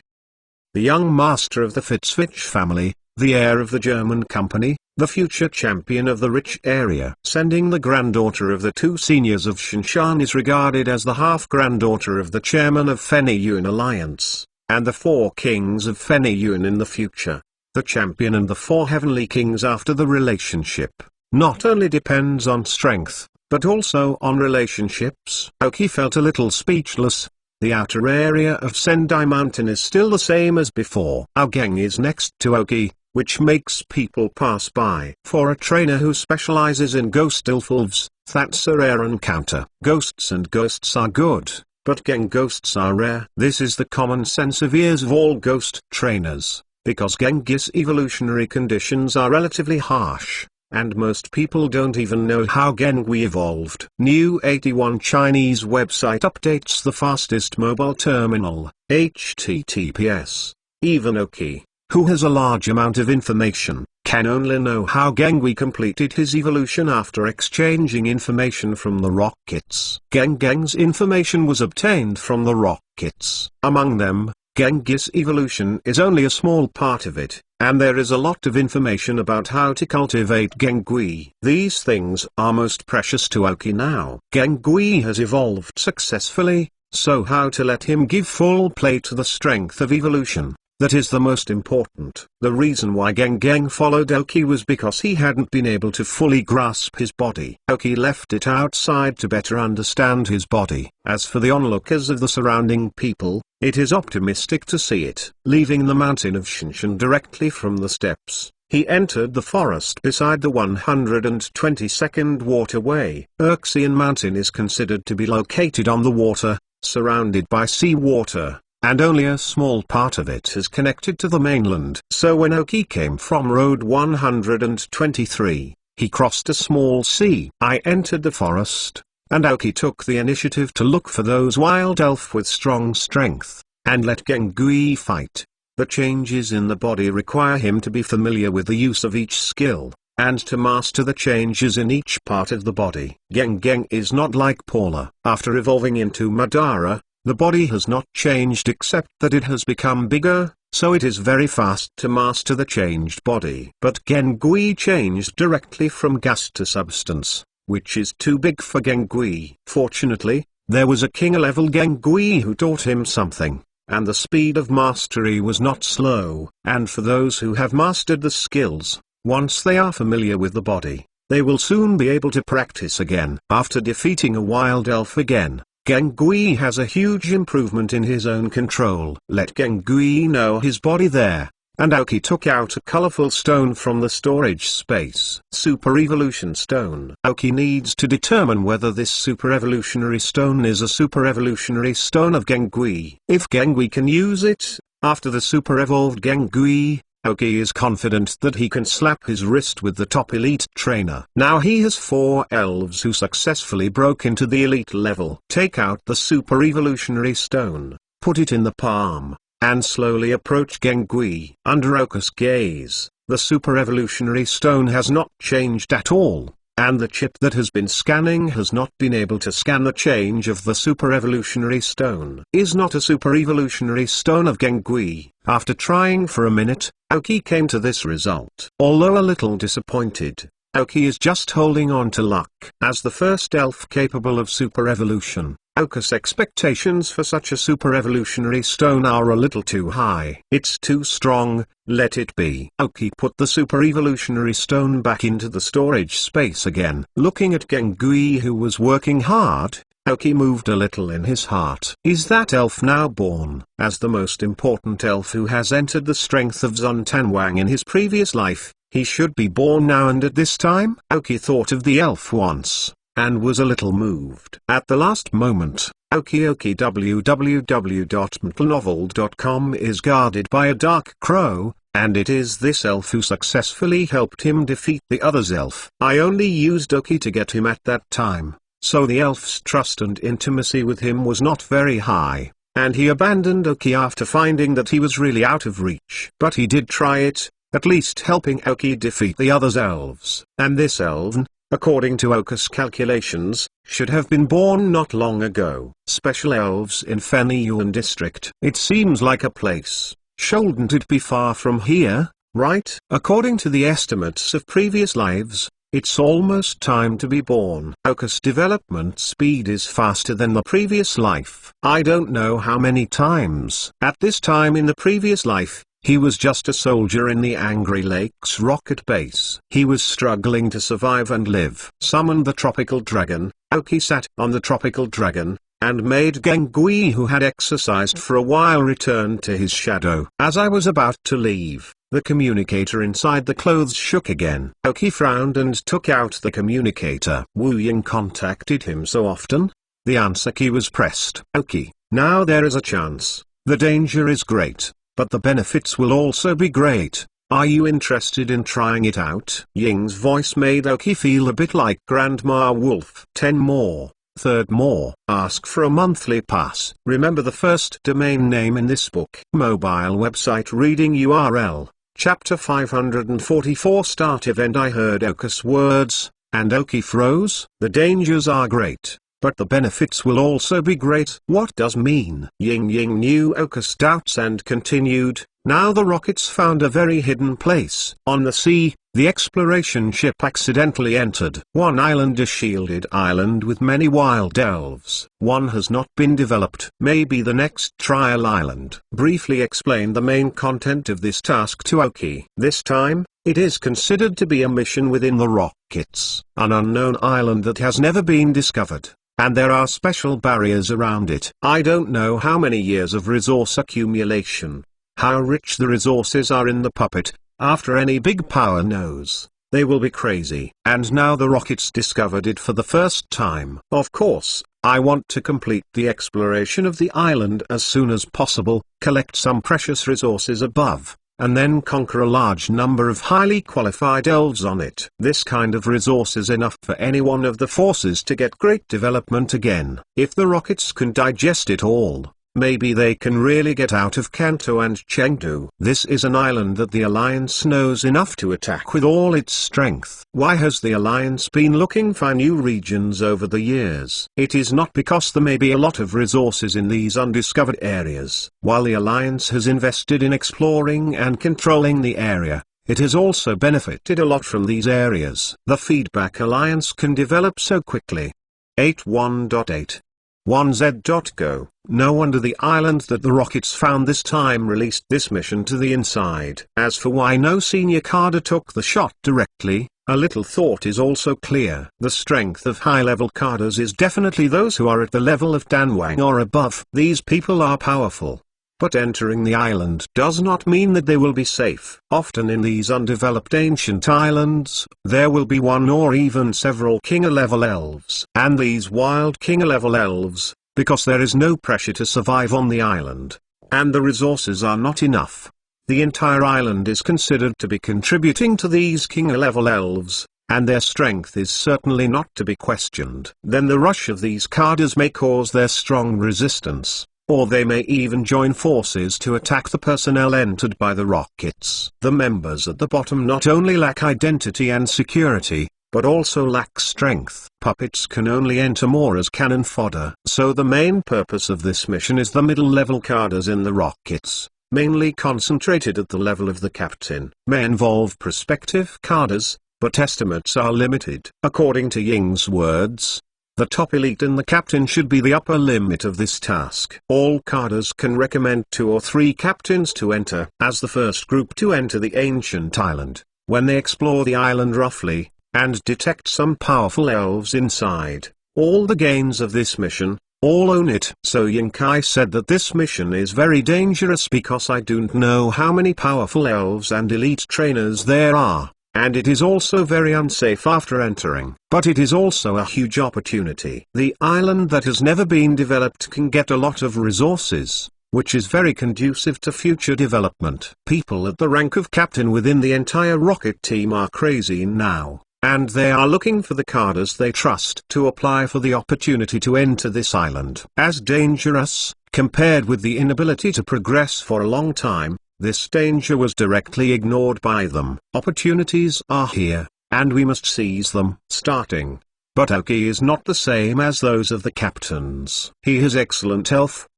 The young master of the Fitzwitch family, the heir of the German company, the future champion of the rich area. Sending the granddaughter of the 2 seniors of Shinshan is regarded as the half-granddaughter of the chairman of Fenyun Alliance, and the 4 kings of Fenyun in the future. The champion and the 4 heavenly kings after the relationship, not only depends on strength, but also on relationships. Oki felt a little speechless. The outer area of Sendai Mountain is still the same as before. Aogeng is next to Oki, which makes people pass by. For a trainer who specializes in ghost elves, that's a rare encounter. Ghosts and ghosts are good, but Geng ghosts are rare. This is the common sense of years of all ghost trainers, because Gengis evolutionary conditions are relatively harsh, and most people don't even know how Gengui evolved. New 81 Chinese website updates the fastest mobile terminal, HTTPS. Even Oki, who has a large amount of information, can only know how Gengui completed his evolution after exchanging information from the rockets. Geng's information was obtained from the rockets. Among them, Gengis evolution is only a small part of it, and there is a lot of information about how to cultivate Gengui. These things are most precious to Oki now. Gengui has evolved successfully, so how to let him give full play to the strength of evolution? that is the most important. The reason why Geng followed Oki was because he hadn't been able to fully grasp his body. Oki left it outside to better understand his body. As for the onlookers of the surrounding people, it is optimistic to see it. Leaving the mountain of Shinshan directly from the steps, he entered the forest beside the 122nd waterway. Urxian Mountain is considered to be located on the water, surrounded by sea water, and only a small part of it is connected to the mainland. So when Oki came from Road 123, he crossed a small sea. I entered the forest, and Oki took the initiative to look for those wild elf with strong strength, and let Gengui fight. The changes in the body require him to be familiar with the use of each skill, and to master the changes in each part of the body. Geng is not like Paula. After evolving into Madara, the body has not changed except that it has become bigger, so it is very fast to master the changed body. But Gengui changed directly from gas to substance, which is too big for Gengui. Fortunately, there was a king-level Gengui who taught him something, and the speed of mastery was not slow. And for those who have mastered the skills, once they are familiar with the body, they will soon be able to practice again. After defeating a wild elf again, Gengui has a huge improvement in his own control. Let Gengui know his body there, and Oki took out a colorful stone from the storage space. Super Evolution Stone. Oki needs to determine whether this Super Evolutionary Stone is a Super Evolutionary Stone of Gengui. If Gengui can use it, after the Super Evolved Gengui, Oki is confident that he can slap his wrist with the top elite trainer. Now he has 4 elves who successfully broke into the elite level. Take out the Super Evolutionary Stone, put it in the palm, and slowly approach Gengui. Under Oka's gaze, the Super Evolutionary Stone has not changed at all, and the chip that has been scanning has not been able to scan the change of the Super Evolutionary Stone. Is not a Super Evolutionary Stone of Gengui. After trying for a minute, Oki came to this result. Although a little disappointed, Oki is just holding on to luck. As the first elf capable of super evolution, Oka's expectations for such a super evolutionary stone are a little too high. It's too strong, let it be. Oki put the super evolutionary stone back into the storage space again. Looking at Gengui, who was working hard, Oki moved a little in his heart. Is that elf now born? As the most important elf who has entered the strength of Zuntanwang in his previous life, he should be born now and at this time? Oki thought of the elf once, and was a little moved. At the last moment, Oki www.mtlnovel.com is guarded by a dark crow, and it is this elf who successfully helped him defeat the other's elf. I only used Oki to get him at that time, so the elf's trust and intimacy with him was not very high, and he abandoned Oki after finding that he was really out of reach. But he did try it, at least helping Oki defeat the other's elves. And this elven, according to Oka's calculations, should have been born not long ago. Special elves in Fenyuan district. It seems like a place. Shouldn't it be far from here, right? According to the estimates of previous lives, it's almost time to be born. Oka's development speed is faster than the previous life. I don't know how many times. At this time in the previous life, he was just a soldier in the Angry Lakes rocket base. He was struggling to survive and live. Summoned the tropical dragon. Oki sat on the tropical dragon, and made Gengui, who had exercised for a while, return to his shadow. As I was about to leave, the communicator inside the clothes shook again. Oki frowned and took out the communicator. Wu Ying contacted him so often. The answer key was pressed. Oki, now there is a chance. The danger is great, but the benefits will also be great. Are you interested in trying it out? Ying's voice made Oki feel a bit like Grandma Wolf. 10 more. Third more. Ask for a monthly pass. Remember the first domain name in this book. Mobile website reading URL. Chapter 544 Start event. I heard Oka's words, and Oki froze. The dangers are great, but the benefits will also be great. What does mean? Ying knew Oka's doubts and continued. Now the rockets found a very hidden place. On the sea, the exploration ship accidentally entered one island, a shielded island with many wild elves. One has not been developed. Maybe the next trial island. Briefly explain the main content of this task to Aoki. This time, it is considered to be a mission within the rockets, an unknown island that has never been discovered, and there are special barriers around it. I don't know how many years of resource accumulation, how rich the resources are in the puppet. After any big power knows, they will be crazy. And now the rockets discovered it for the first time. Of course, I want to complete the exploration of the island as soon as possible, collect some precious resources above, and then conquer a large number of highly qualified elves on it. This kind of resource is enough for any one of the forces to get great development again. If the rockets can digest it all, maybe they can really get out of Kanto and Chengdu. This is an island that the Alliance knows enough to attack with all its strength. Why has the Alliance been looking for new regions over the years? It is not because there may be a lot of resources in these undiscovered areas. While the Alliance has invested in exploring and controlling the area, it has also benefited a lot from these areas. The feedback Alliance can develop so quickly. 8.1.8 1z.go. No wonder the island that the rockets found this time released this mission to the inside. As for why no senior cadre took the shot directly, a little thought is also clear. The strength of high-level cadres is definitely those who are at the level of Danwang or above. These people are powerful. But entering the island does not mean that they will be safe. Often in these undeveloped ancient islands, there will be one or even several King-level elves. And these wild King-level elves, because there is no pressure to survive on the island, and the resources are not enough. The entire island is considered to be contributing to these King-level elves, and their strength is certainly not to be questioned. Then the rush of these cadres may cause their strong resistance, or they may even join forces to attack the personnel entered by the rockets. The members at the bottom not only lack identity and security, but also lack strength. Puppets can only enter more as cannon fodder. So the main purpose of this mission is the middle-level cadres in the rockets, mainly concentrated at the level of the captain. May involve prospective cadres, but estimates are limited. According to Ying's words, the top elite and the captain should be the upper limit of this task. All cadres can recommend 2 or 3 captains to enter as the first group to enter the ancient island. When they explore the island roughly, and detect some powerful elves inside, all the gains of this mission, all own it. So Yingkai said that this mission is very dangerous because I don't know how many powerful elves and elite trainers there are. And it is also very unsafe after entering. But it is also a huge opportunity. The island that has never been developed can get a lot of resources, which is very conducive to future development. People at the rank of captain within the entire rocket team are crazy now, and they are looking for the cadres they trust to apply for the opportunity to enter this island. As dangerous, compared with the inability to progress for a long time, this danger was directly ignored by them. Opportunities are here, and we must seize them. Starting. But Aoki is not the same as those of the captains. He has excellent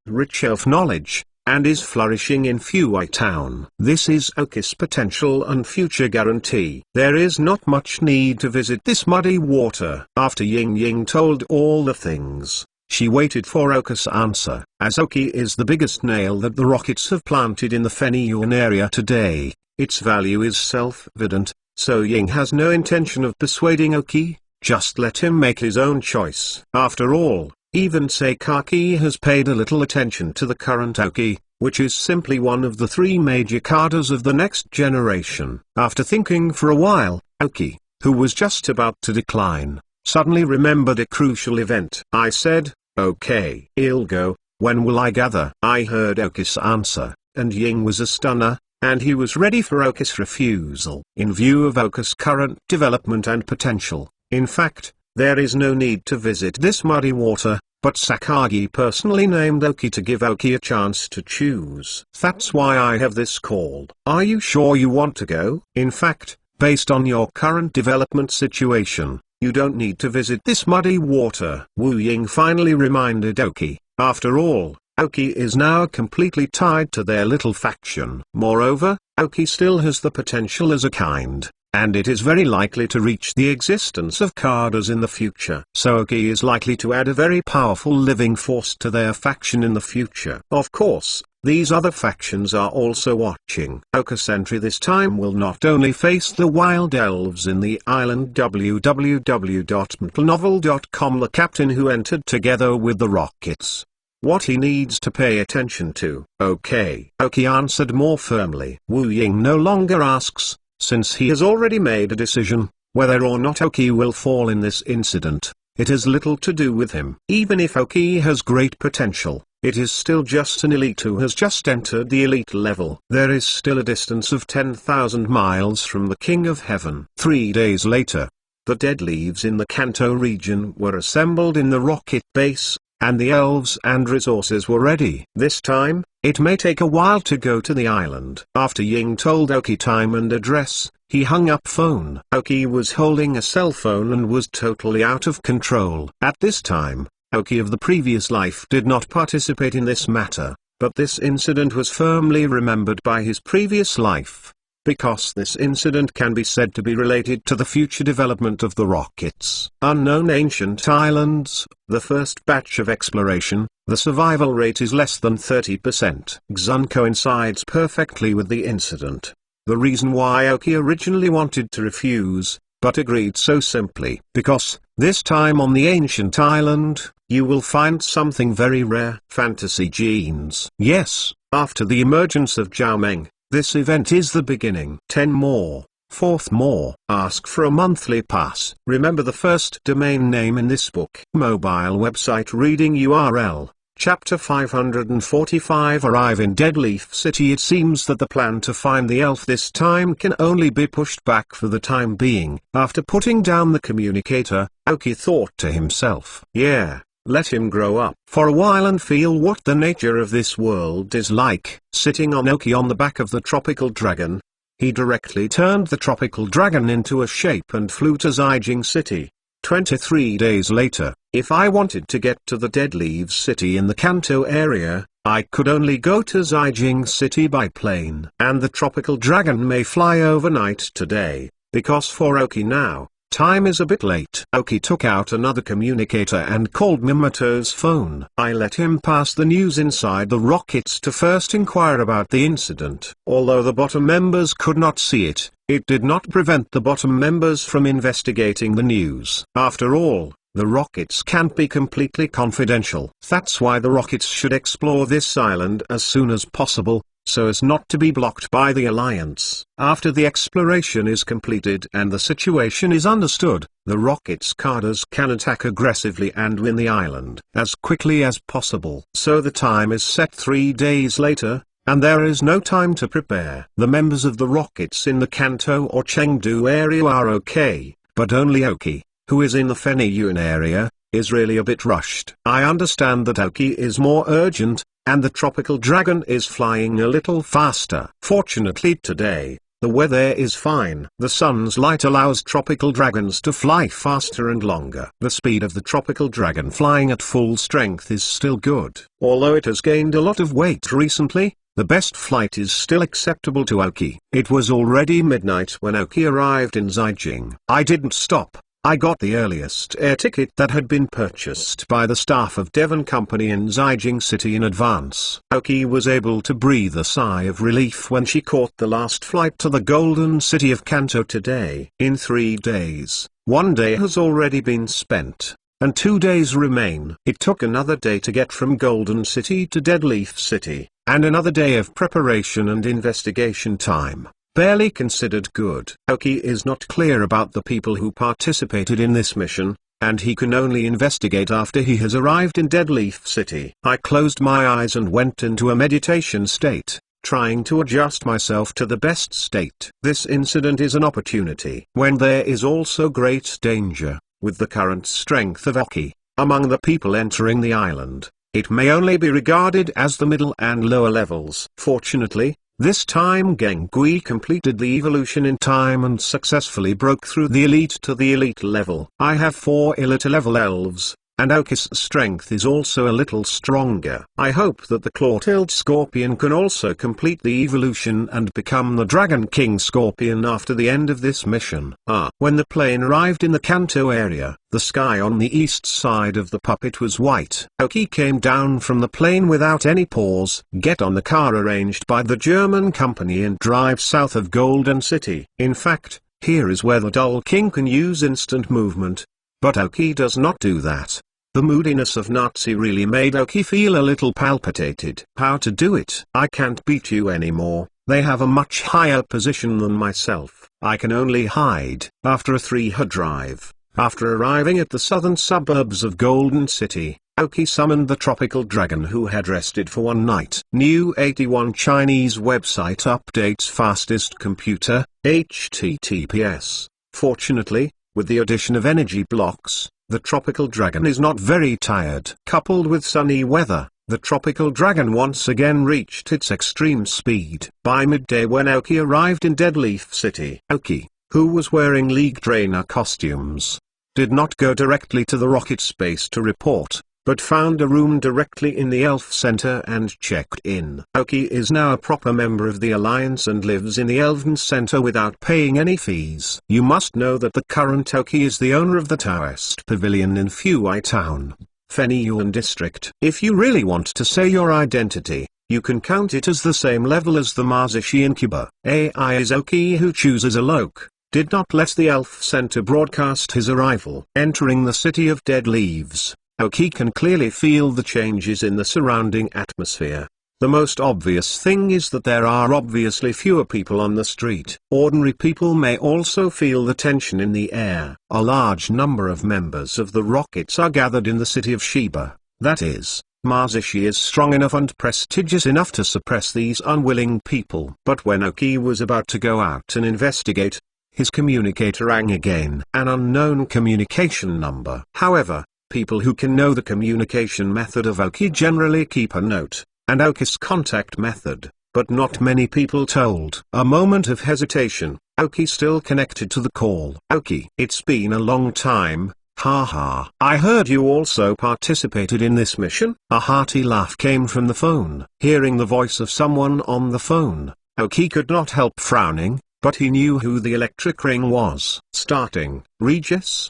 rich elf knowledge, and is flourishing in Fuwai Town. This is Aoki's potential and future guarantee. There is not much need to visit this muddy water. After Ying told all the things, she waited for Aoki's answer. As Aoki is the biggest nail that the rockets have planted in the Fenyuan area today, its value is self-evident, so Ying has no intention of persuading Aoki, just let him make his own choice. After all, even Seikaki has paid a little attention to the current Aoki, which is simply one of the 3 major cadres of the next generation. After thinking for a while, Aoki, who was just about to decline, suddenly remembered a crucial event. I said, okay, I'll go, when will I gather? I heard Aoki's answer, and Ying was a stunner, and he was ready for Aoki's refusal. In view of Aoki's current development and potential, in fact, there is no need to visit this muddy water, but Sakagi personally named Aoki to give Aoki a chance to choose. That's why I have this call. Are you sure you want to go? In fact, based on your current development situation, you don't need to visit this muddy water. Wu Ying finally reminded Aoki. After all, Aoki is now completely tied to their little faction. Moreover, Aoki still has the potential as a kind and it is very likely to reach the existence of Cardas in the future. So Oki is likely to add a very powerful living force to their faction in the future. Of course, these other factions are also watching. Oka Sentry this time will not only face the wild elves in the island www.mtlnovel.com, the captain who entered together with the Rockets. What he needs to pay attention to. Okay. Oki answered more firmly. Wu Ying no longer asks, since he has already made a decision, whether or not Oki will fall in this incident. It has little to do with him. Even if Oki has great potential, it is still just an elite who has just entered the elite level. There is still a distance of 10,000 miles from the King of Heaven. 3 days later, the dead leaves in the Kanto region were assembled in the rocket base, and the elves and resources were ready. This time, it may take a while to go to the island. After Ying told Oki time and address, he hung up phone. Oki was holding a cell phone and was totally out of control. At this time, Oki of the previous life did not participate in this matter, but this incident was firmly remembered by his previous life, because this incident can be said to be related to the future development of the Rockets. Unknown ancient islands, the first batch of exploration, the survival rate is less than 30%. Xun coincides perfectly with the incident. The reason why Oki originally wanted to refuse, but agreed so simply. Because, this time on the ancient island, you will find something very rare. Fantasy genes. Yes, after the emergence of Zhao Meng, this event is the beginning. 10 more, 4th more. Ask for a monthly pass. Remember the first domain name in this book. Mobile website reading URL. Chapter 545. Arrive in Deadleaf City. It seems that the plan to find the elf this time can only be pushed back for the time being. After putting down the communicator, Oki thought to himself, yeah, let him grow up for a while and feel what the nature of this world is like. Sitting on Oki on the back of the tropical dragon, he directly turned the tropical dragon into a shape and flew to Zijing City. 23 days later, if I wanted to get to the Dead Leaves City in the Kanto area, I could only go to Zijing City by plane. And the tropical dragon may fly overnight today, because for Oki now, time is a bit late. Oki took out another communicator and called Minamoto's phone. I let him pass the news inside the Rockets to first inquire about the incident. Although the bottom members could not see it, it did not prevent the bottom members from investigating the news. After all, the Rockets can't be completely confidential. That's why the Rockets should explore this island as soon as possible, so as not to be blocked by the Alliance. After the exploration is completed and the situation is understood, the Rockets' Cardas can attack aggressively and win the island as quickly as possible. So the time is set 3 days later, and there is no time to prepare. The members of the Rockets in the Kanto or Chengdu area are okay, but only Oki, who is in the Fenyun area, is really a bit rushed. I understand that Oki is more urgent, and the tropical dragon is flying a little faster. Fortunately today, the weather is fine. The sun's light allows tropical dragons to fly faster and longer. The speed of the tropical dragon flying at full strength is still good. Although it has gained a lot of weight recently, the best flight is still acceptable to Oki. It was already midnight when Oki arrived in Zijing. I didn't stop. I got the earliest air ticket that had been purchased by the staff of Devon Company in Zijing City in advance. Oki was able to breathe a sigh of relief when she caught the last flight to the Golden City of Kanto today. In 3 days, 1 day has already been spent, and 2 days remain. It took another day to get from Golden City to Deadleaf City, and another day of preparation and investigation time. Barely considered good. Oki is not clear about the people who participated in this mission, and he can only investigate after he has arrived in Deadleaf City. I closed my eyes and went into a meditation state, trying to adjust myself to the best state. This incident is an opportunity. When there is also great danger, with the current strength of Oki, among the people entering the island, it may only be regarded as the middle and lower levels. Fortunately, this time Gengui completed the evolution in time and successfully broke through the elite to the elite level. I have 4 elite level elves, and Aoki's strength is also a little stronger. I hope that the claw-tailed scorpion can also complete the evolution and become the Dragon King Scorpion after the end of this mission. When the plane arrived in the Kanto area, the sky on the east side of the puppet was white. Aoki came down from the plane without any pause, get on the car arranged by the German company and drive south of Golden City. In fact, here is where the Dull King can use instant movement. But Aoki does not do that. The moodiness of Nazi really made Aoki feel a little palpitated. How to do it? I can't beat you anymore. They have a much higher position than myself. I can only hide. After a 3-hour drive, after arriving at the southern suburbs of Golden City, Aoki summoned the tropical dragon who had rested for one night. New 81 Chinese website updates fastest computer, HTTPS. Fortunately, with the addition of energy blocks, the tropical dragon is not very tired. Coupled with sunny weather, the tropical dragon once again reached its extreme speed. By midday when Aoki arrived in Deadleaf City, Aoki, who was wearing League trainer costumes, did not go directly to the rocket space to report, but found a room directly in the Elf Center and checked in. Aoki is now a proper member of the Alliance and lives in the Elven Center without paying any fees. You must know that the current Aoki is the owner of the Taoist Pavilion in Fuai Town, Fenyuan District. If you really want to say your identity, you can count it as the same level as the Mazishi Incuba. AI is Aoki who chooses a Loke. Did not let the Elf Center broadcast his arrival. Entering the city of Dead Leaves, Aoki can clearly feel the changes in the surrounding atmosphere. The most obvious thing is that there are obviously fewer people on the street. Ordinary people may also feel the tension in the air. A large number of members of the Rockets are gathered in the city of Shiba. That is, Mazishi is strong enough and prestigious enough to suppress these unwilling people. But when Aoki was about to go out and investigate, his communicator rang again. An unknown communication number. However, people who can know the communication method of Aoki generally keep a note, and Aoki's contact method, but not many people told. A moment of hesitation, Aoki still connected to the call. Aoki, it's been a long time, haha. I heard you also participated in this mission. A hearty laugh came from the phone. Hearing the voice of someone on the phone, Aoki could not help frowning, but he knew who the electric ring was. Starting, Regis,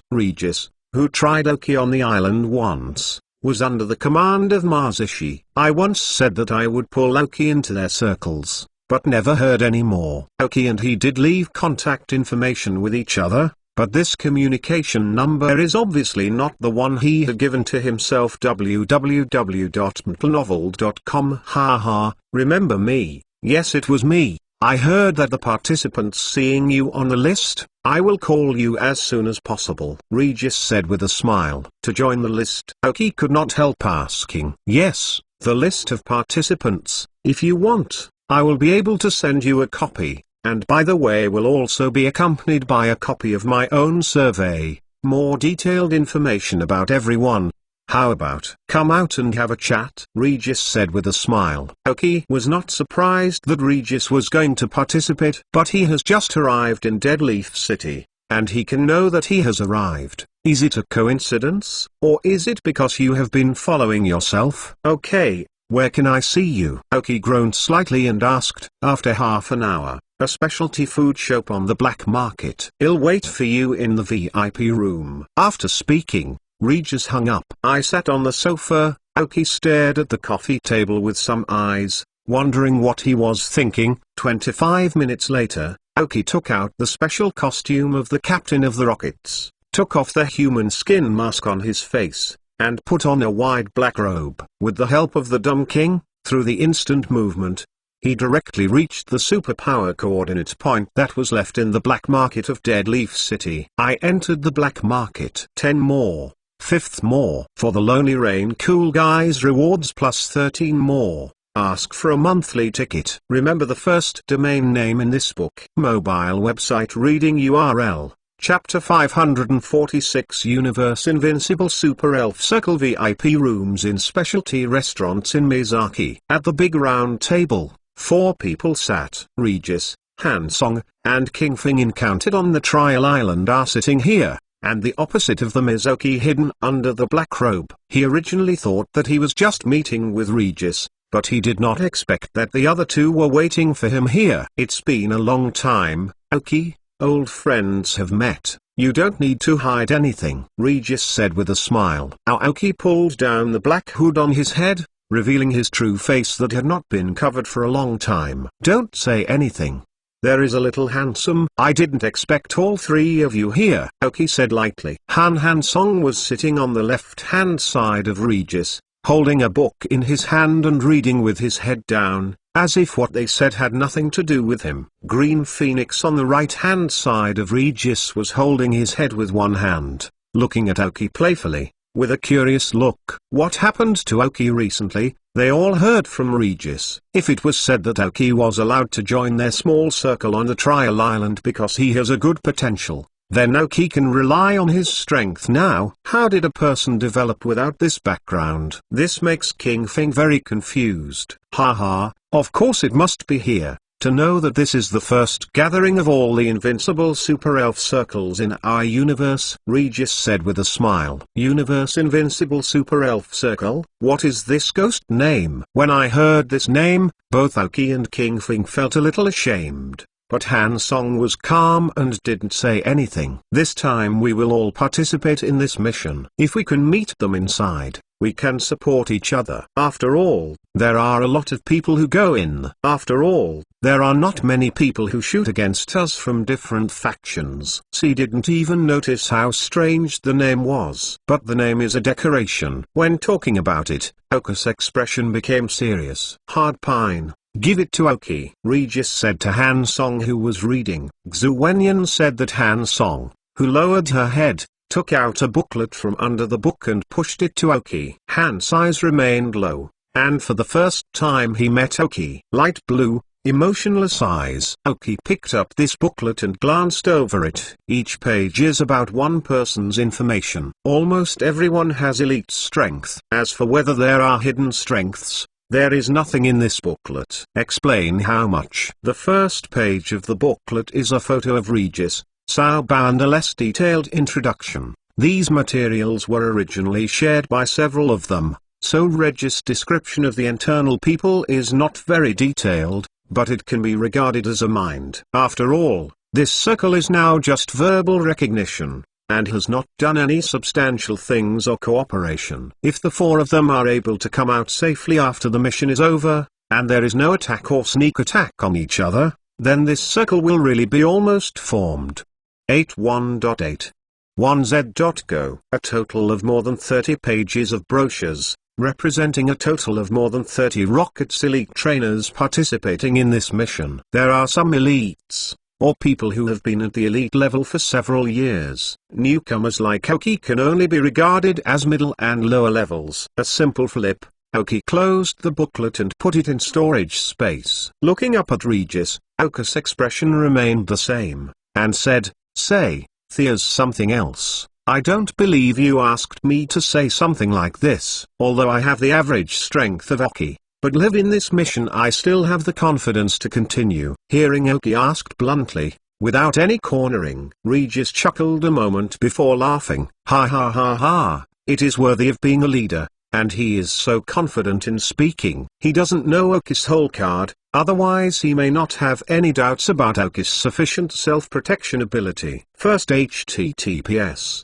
who tried Aoki on the island once, was under the command of Mazishi. I once said that I would pull Aoki into their circles, but never heard any more. Aoki and he did leave contact information with each other, but this communication number is obviously not the one he had given to himself. www.mtnovel.com. Haha, remember me? Yes, it was me. I heard that the participants seeing you on the list. I will call you as soon as possible, Regis said with a smile. To join the list, Aoki could not help asking. Yes, the list of participants. If you want, I will be able to send you a copy, and by the way will also be accompanied by a copy of my own survey, more detailed information about everyone. How about come out and have a chat? Regis said with a smile. Aoki was not surprised that Regis was going to participate, but he has just arrived in Deadleaf City, and he can know that he has arrived. Is it a coincidence, or is it because you have been following yourself? Okay, where can I see you? Aoki groaned slightly and asked. After half an hour, a specialty food shop on the black market. I'll wait for you in the VIP room. After speaking, Regis hung up. I sat on the sofa. Aoki stared at the coffee table with some eyes, wondering what he was thinking. 25 minutes later, Aoki took out the special costume of the captain of the Rockets, took off the human skin mask on his face, and put on a wide black robe. With the help of the Dumb King, through the instant movement, he directly reached the superpower coordinate point that was left in the black market of Deadleaf City. I entered the black market. 10 more. 5th more. For the Lonely Rain Cool Guys rewards plus 13 more. Ask for a monthly ticket. Remember the first domain name in this book. Mobile website reading URL. Chapter 546 Universe Invincible Super Elf Circle VIP rooms in specialty restaurants in Miyazaki. At the big round table, 4 people sat. Regis, Hansong, and King Fing encountered on the trial island are sitting here. and the opposite of them is Oki hidden under the black robe. He originally thought that he was just meeting with Regis, but he did not expect that the other two were waiting for him here. It's been a long time, Oki, old friends have met. You don't need to hide anything, Regis said with a smile. Aoki pulled down the black hood on his head, revealing his true face that had not been covered for a long time. Don't say anything. There is a little handsome. I didn't expect all three of you here, Aoki said lightly. Han Song was sitting on the left-hand side of Regis, holding a book in his hand and reading with his head down, as if what they said had nothing to do with him. Green Phoenix on the right-hand side of Regis was holding his head with one hand, looking at Aoki playfully, with a curious look. What happened to Aoki recently? They all heard from Regis. If it was said that Aoki was allowed to join their small circle on the Trial Island because he has a good potential, then Aoki can rely on his strength now. How did a person develop without this background? This makes King Fing very confused. Haha, of course it must be here. To know that this is the first gathering of all the invincible super elf circles in our universe, Regis said with a smile. Universe Invincible Super Elf Circle? What is this ghost name? When I heard this name, both Aoki and King Fing felt a little ashamed. But Han Song was calm and didn't say anything. This time we will all participate in this mission. If we can meet them inside, we can support each other. After all, there are a lot of people who go in. After all, there are not many people who shoot against us from different factions. She didn't even notice how strange the name was. But the name is a decoration. When talking about it, Aoki's expression became serious. Hard pine. Give it to Aoki, Regis said to Han Song, who was reading. Xu Wenyan said that Han Song, who lowered her head, took out a booklet from under the book and pushed it to Aoki. Han's eyes remained low, and for the first time he met Aoki. Light blue, emotionless eyes. Aoki picked up this booklet and glanced over it. Each page is about one person's information. Almost everyone has elite strength. As for whether there are hidden strengths, there is nothing in this booklet. Explain how much. The first page of the booklet is a photo of Regis, Cao Bao and a less detailed introduction. These materials were originally shared by several of them, so Regis' description of the internal people is not very detailed, but it can be regarded as a mind. After all, this circle is now just verbal recognition, and has not done any substantial things or cooperation. If the four of them are able to come out safely after the mission is over, and there is no attack or sneak attack on each other, then this circle will really be almost formed. 81.8. 1z.go. A total of more than 30 pages of brochures, representing a total of more than 30 Rockets elite trainers participating in this mission. There are some elites, or people who have been at the elite level for several years. Newcomers like Aoki can only be regarded as middle and lower levels. A simple flip, Aoki closed the booklet and put it in storage space. Looking up at Regis, Aoki's expression remained the same, and said, Say, there's something else. I don't believe you asked me to say something like this. Although I have the average strength of Aoki, but live in this mission, I still have the confidence to continue. Hearing Aoki asked bluntly, without any cornering, Regis chuckled a moment before laughing. Ha ha ha ha, it is worthy of being a leader, and he is so confident in speaking. He doesn't know Aoki's whole card, otherwise he may not have any doubts about Aoki's sufficient self-protection ability. First HTTPS.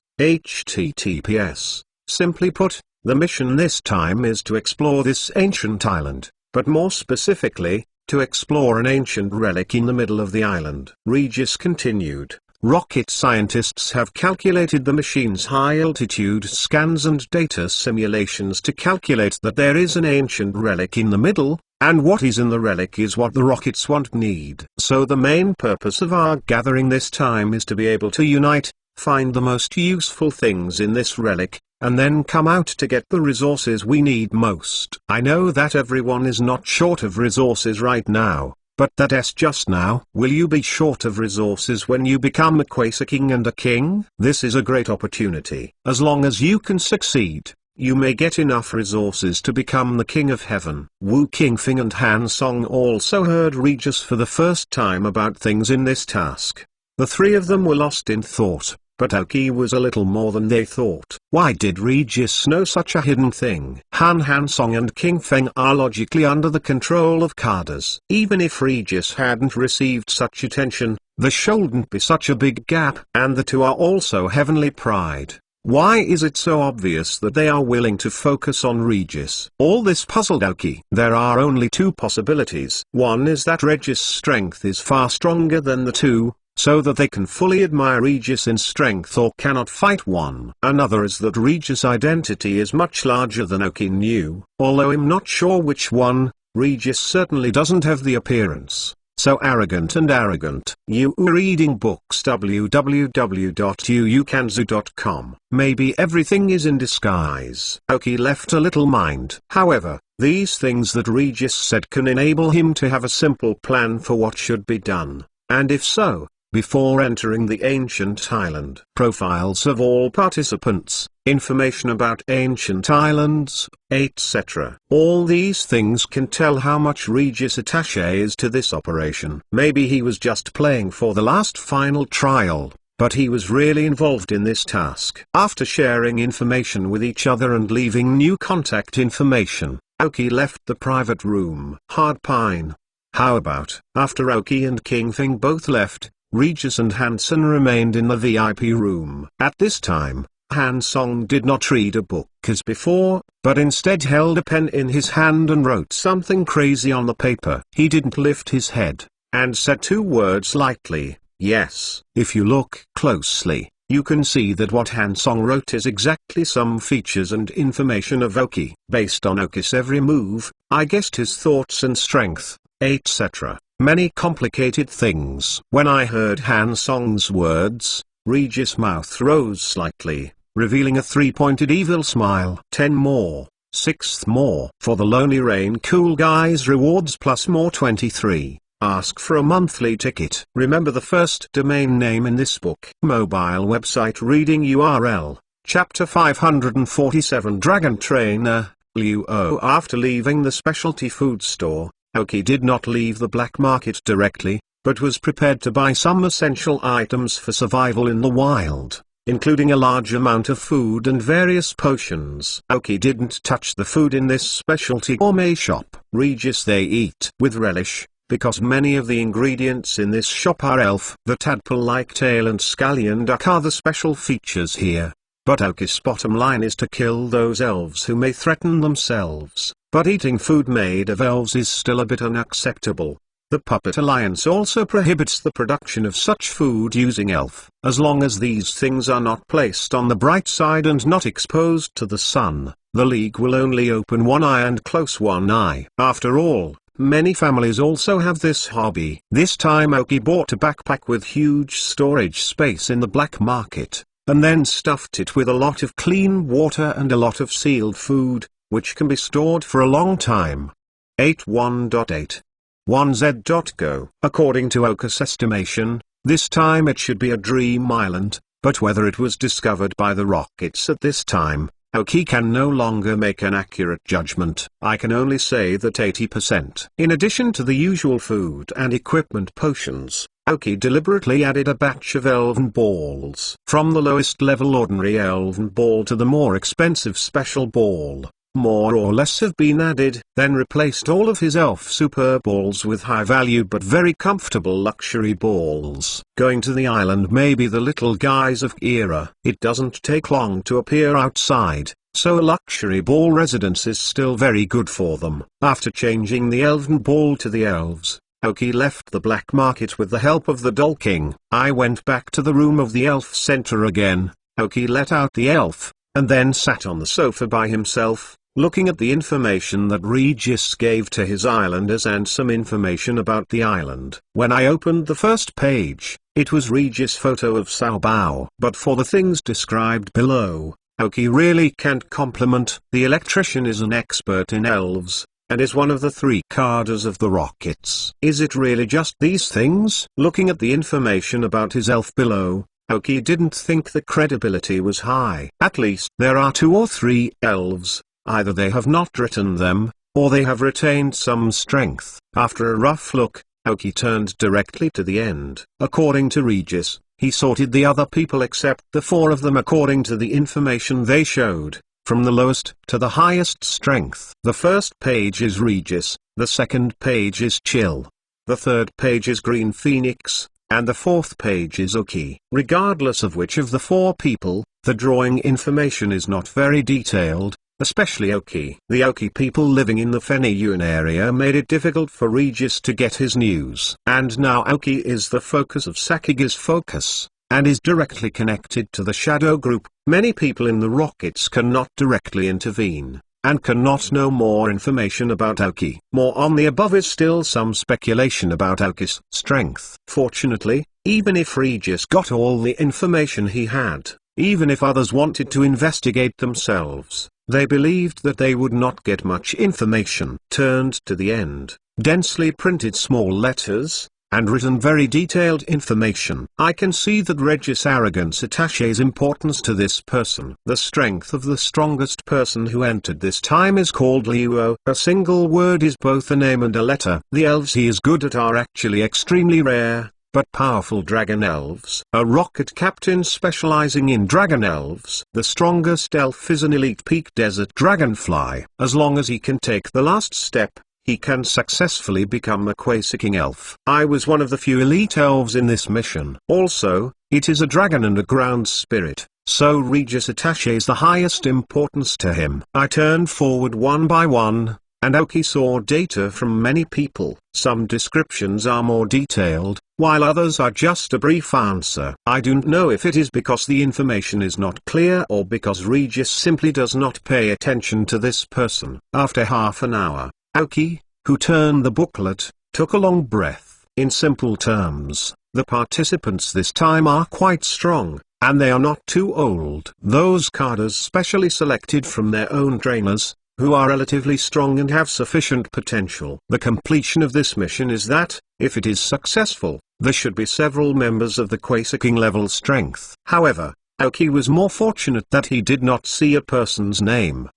Simply put, the mission this time is to explore this ancient island, but more specifically, to explore an ancient relic in the middle of the island. Regis continued, rocket scientists have calculated the machine's high-altitude scans and data simulations to calculate that there is an ancient relic in the middle, and what is in the relic is what the rockets won't need. So the main purpose of our gathering this time is to be able to unite, find the most useful things in this relic, and then come out to get the resources we need most. I know that everyone is not short of resources right now, but that's just now. Will you be short of resources when you become a Quasar King and a king? This is a great opportunity. As long as you can succeed, you may get enough resources to become the King of Heaven. Wu Qingfeng and Han Song also heard Regis for the first time about things in this task. The three of them were lost in thought. But Aoki was a little more than they thought. Why did Regis know such a hidden thing? Han Song and King Feng are logically under the control of Cardas. Even if Regis hadn't received such attention, there shouldn't be such a big gap. And the two are also heavenly pride. Why is it so obvious that they are willing to focus on Regis? All this puzzled Aoki. There are only two possibilities. One is that Regis' strength is far stronger than the two, so that they can fully admire Regis in strength or cannot fight one. Another is that Regis' identity is much larger than Aoki knew. Although I'm not sure which one, Regis certainly doesn't have the appearance so arrogant. You are reading books. www.yuukanzu.com. Maybe everything is in disguise. Aoki left a little mind. However, these things that Regis said can enable him to have a simple plan for what should be done. And if so, before entering the ancient island. Profiles of all participants, information about ancient islands, etc. All these things can tell how much Regis attaché is to this operation. Maybe he was just playing for the last final trial, but he was really involved in this task. After sharing information with each other and leaving new contact information, Aoki left the private room. Hard Pine. How about, after Aoki and King Feng both left, Regis and Hansen remained in the VIP room. At this time, Han Song did not read a book as before, but instead held a pen in his hand and wrote something crazy on the paper. He didn't lift his head, and said two words lightly, yes. If you look closely, you can see that what Han Song wrote is exactly some features and information of Aoki. Based on Aoki's every move, I guessed his thoughts and strength, etc. Many complicated things. When I heard Han Song's words, Regis' mouth rose slightly, revealing a three-pointed evil smile. 10 more, 6th more. For the Lonely Rain Cool Guys rewards plus more 23. Ask for a monthly ticket. Remember the first domain name in this book. Mobile website reading URL, Chapter 547 Dragon Trainer, Luo. After leaving the specialty food store, Aoki did not leave the black market directly, but was prepared to buy some essential items for survival in the wild, including a large amount of food and various potions. Aoki didn't touch the food in this specialty gourmet shop. Regis they eat with relish, because many of the ingredients in this shop are elf. The tadpole-like tail and scallion duck are the special features here. But Aoki's bottom line is to kill those elves who may threaten themselves. But eating food made of elves is still a bit unacceptable. The Puppet Alliance also prohibits the production of such food using elf. As long as these things are not placed on the bright side and not exposed to the sun, the League will only open one eye and close one eye. After all, many families also have this hobby. This time Aoki bought a backpack with huge storage space in the black market, and then stuffed it with a lot of clean water and a lot of sealed food, which can be stored for a long time. 81.8. 1z.go. According to Oka's estimation, this time it should be a dream island, but whether it was discovered by the rockets at this time, Aoki can no longer make an accurate judgment. I can only say that 80%. In addition to the usual food and equipment potions, Aoki deliberately added a batch of elven balls. From the lowest level ordinary elven ball to the more expensive special ball, more or less have been added, then replaced all of his elf super balls with high value but very comfortable luxury balls. Going to the island may be the little guys of Era. It doesn't take long to appear outside, so a luxury ball residence is still very good for them. After changing the elven ball to the elves, Aoki left the black market with the help of the Doll King. I went back to the room of the elf center again. Aoki let out the elf, and then sat on the sofa by himself, looking at the information that Regis gave to his islanders and some information about the island. When I opened the first page, it was Regis' photo of Sao Bao. But for the things described below, Aoki really can't compliment. The electrician is an expert in elves, and is one of the 3 Cardas of the rockets. Is it really just these things? Looking at the information about his elf below, Aoki didn't think the credibility was high. At least there are 2 or 3 elves. Either they have not written them, or they have retained some strength. After a rough look, Aoki turned directly to the end. According to Regis, he sorted the other people except the 4 of them according to the information they showed, from the lowest to the highest strength. The first page is Regis, the second page is Chill, the third page is Green Phoenix, and the fourth page is Oki. Regardless of which of the 4 people, the drawing information is not very detailed, especially Oki. The Oki people living in the Feniyun area made it difficult for Regis to get his news. And now Oki is the focus of Sakige's focus, and is directly connected to the Shadow Group. Many people in the Rockets cannot directly intervene, and cannot know more information about Oki. More on the above is still some speculation about Oki's strength. Fortunately, even if Regis got all the information he had, even if others wanted to investigate themselves, they believed that they would not get much information. Turned to the end, densely printed small letters, and written very detailed information. I can see that Regis arrogance attaches importance to this person. The strength of the strongest person who entered this time is called Liuo. A single word is both a name and a letter. The elves he is good at are actually extremely rare, but powerful dragon elves. A rocket captain specializing in dragon elves. The strongest elf is an elite peak desert dragonfly. As long as he can take the last step, he can successfully become a Quaesking elf. I was one of the few elite elves in this mission. Also, it is a dragon and a ground spirit, so Regis attaches the highest importance to him. I turned forward one by one, and Oki saw data from many people. Some descriptions are more detailed, while others are just a brief answer. I don't know if it is because the information is not clear or because Regis simply does not pay attention to this person. After half an hour, Oki, who turned the booklet, took a long breath. In simple terms, the participants this time are quite strong, and they are not too old. Those cadres specially selected from their own trainers, who are relatively strong and have sufficient potential. The completion of this mission is that, if it is successful, there should be several members of the Quaesking level strength. However, Oki was more fortunate that he did not see a person's name!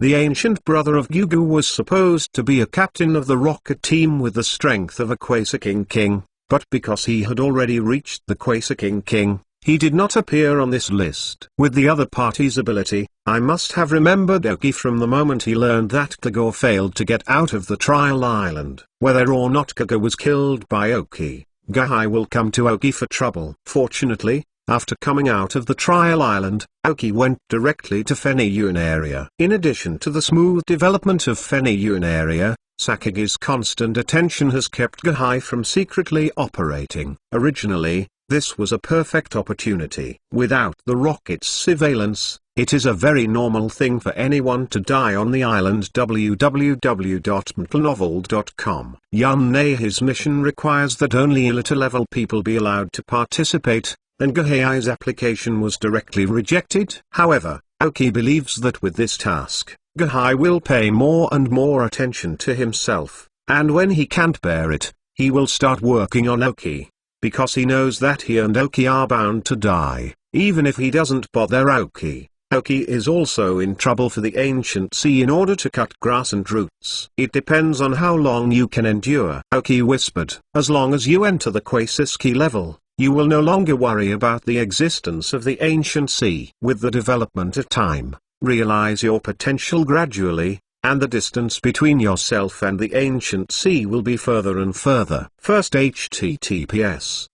The ancient brother of Gugu was supposed to be a captain of the rocket team with the strength of a Quaesking king, but because he had already reached the Quaesking king, he did not appear on this list. With the other party's ability, I must have remembered Oki from the moment he learned that Kago failed to get out of the trial island. Whether or not Kago was killed by Oki, Gahai will come to Oki for trouble. Fortunately, after coming out of the trial island, Oki went directly to Feniyun area. In addition to the smooth development of Feniyun area, Sakige's constant attention has kept Gahai from secretly operating. Originally, this was a perfect opportunity. Without the rocket's surveillance, it is a very normal thing for anyone to die on the island. www.mtnovel.com. His mission requires that only elite-level people be allowed to participate, and Gahai's application was directly rejected. However, Oki believes that with this task, Gahai will pay more and more attention to himself, and when he can't bear it, he will start working on Oki. Because he knows that he and Oki are bound to die, even if he doesn't bother Oki. Oki is also in trouble for the ancient sea in order to cut grass and roots. It depends on how long you can endure. Oki whispered, as long as you enter the Quaesking level, you will no longer worry about the existence of the ancient sea. With the development of time, realize your potential gradually, and the distance between yourself and the ancient sea will be further and further. First https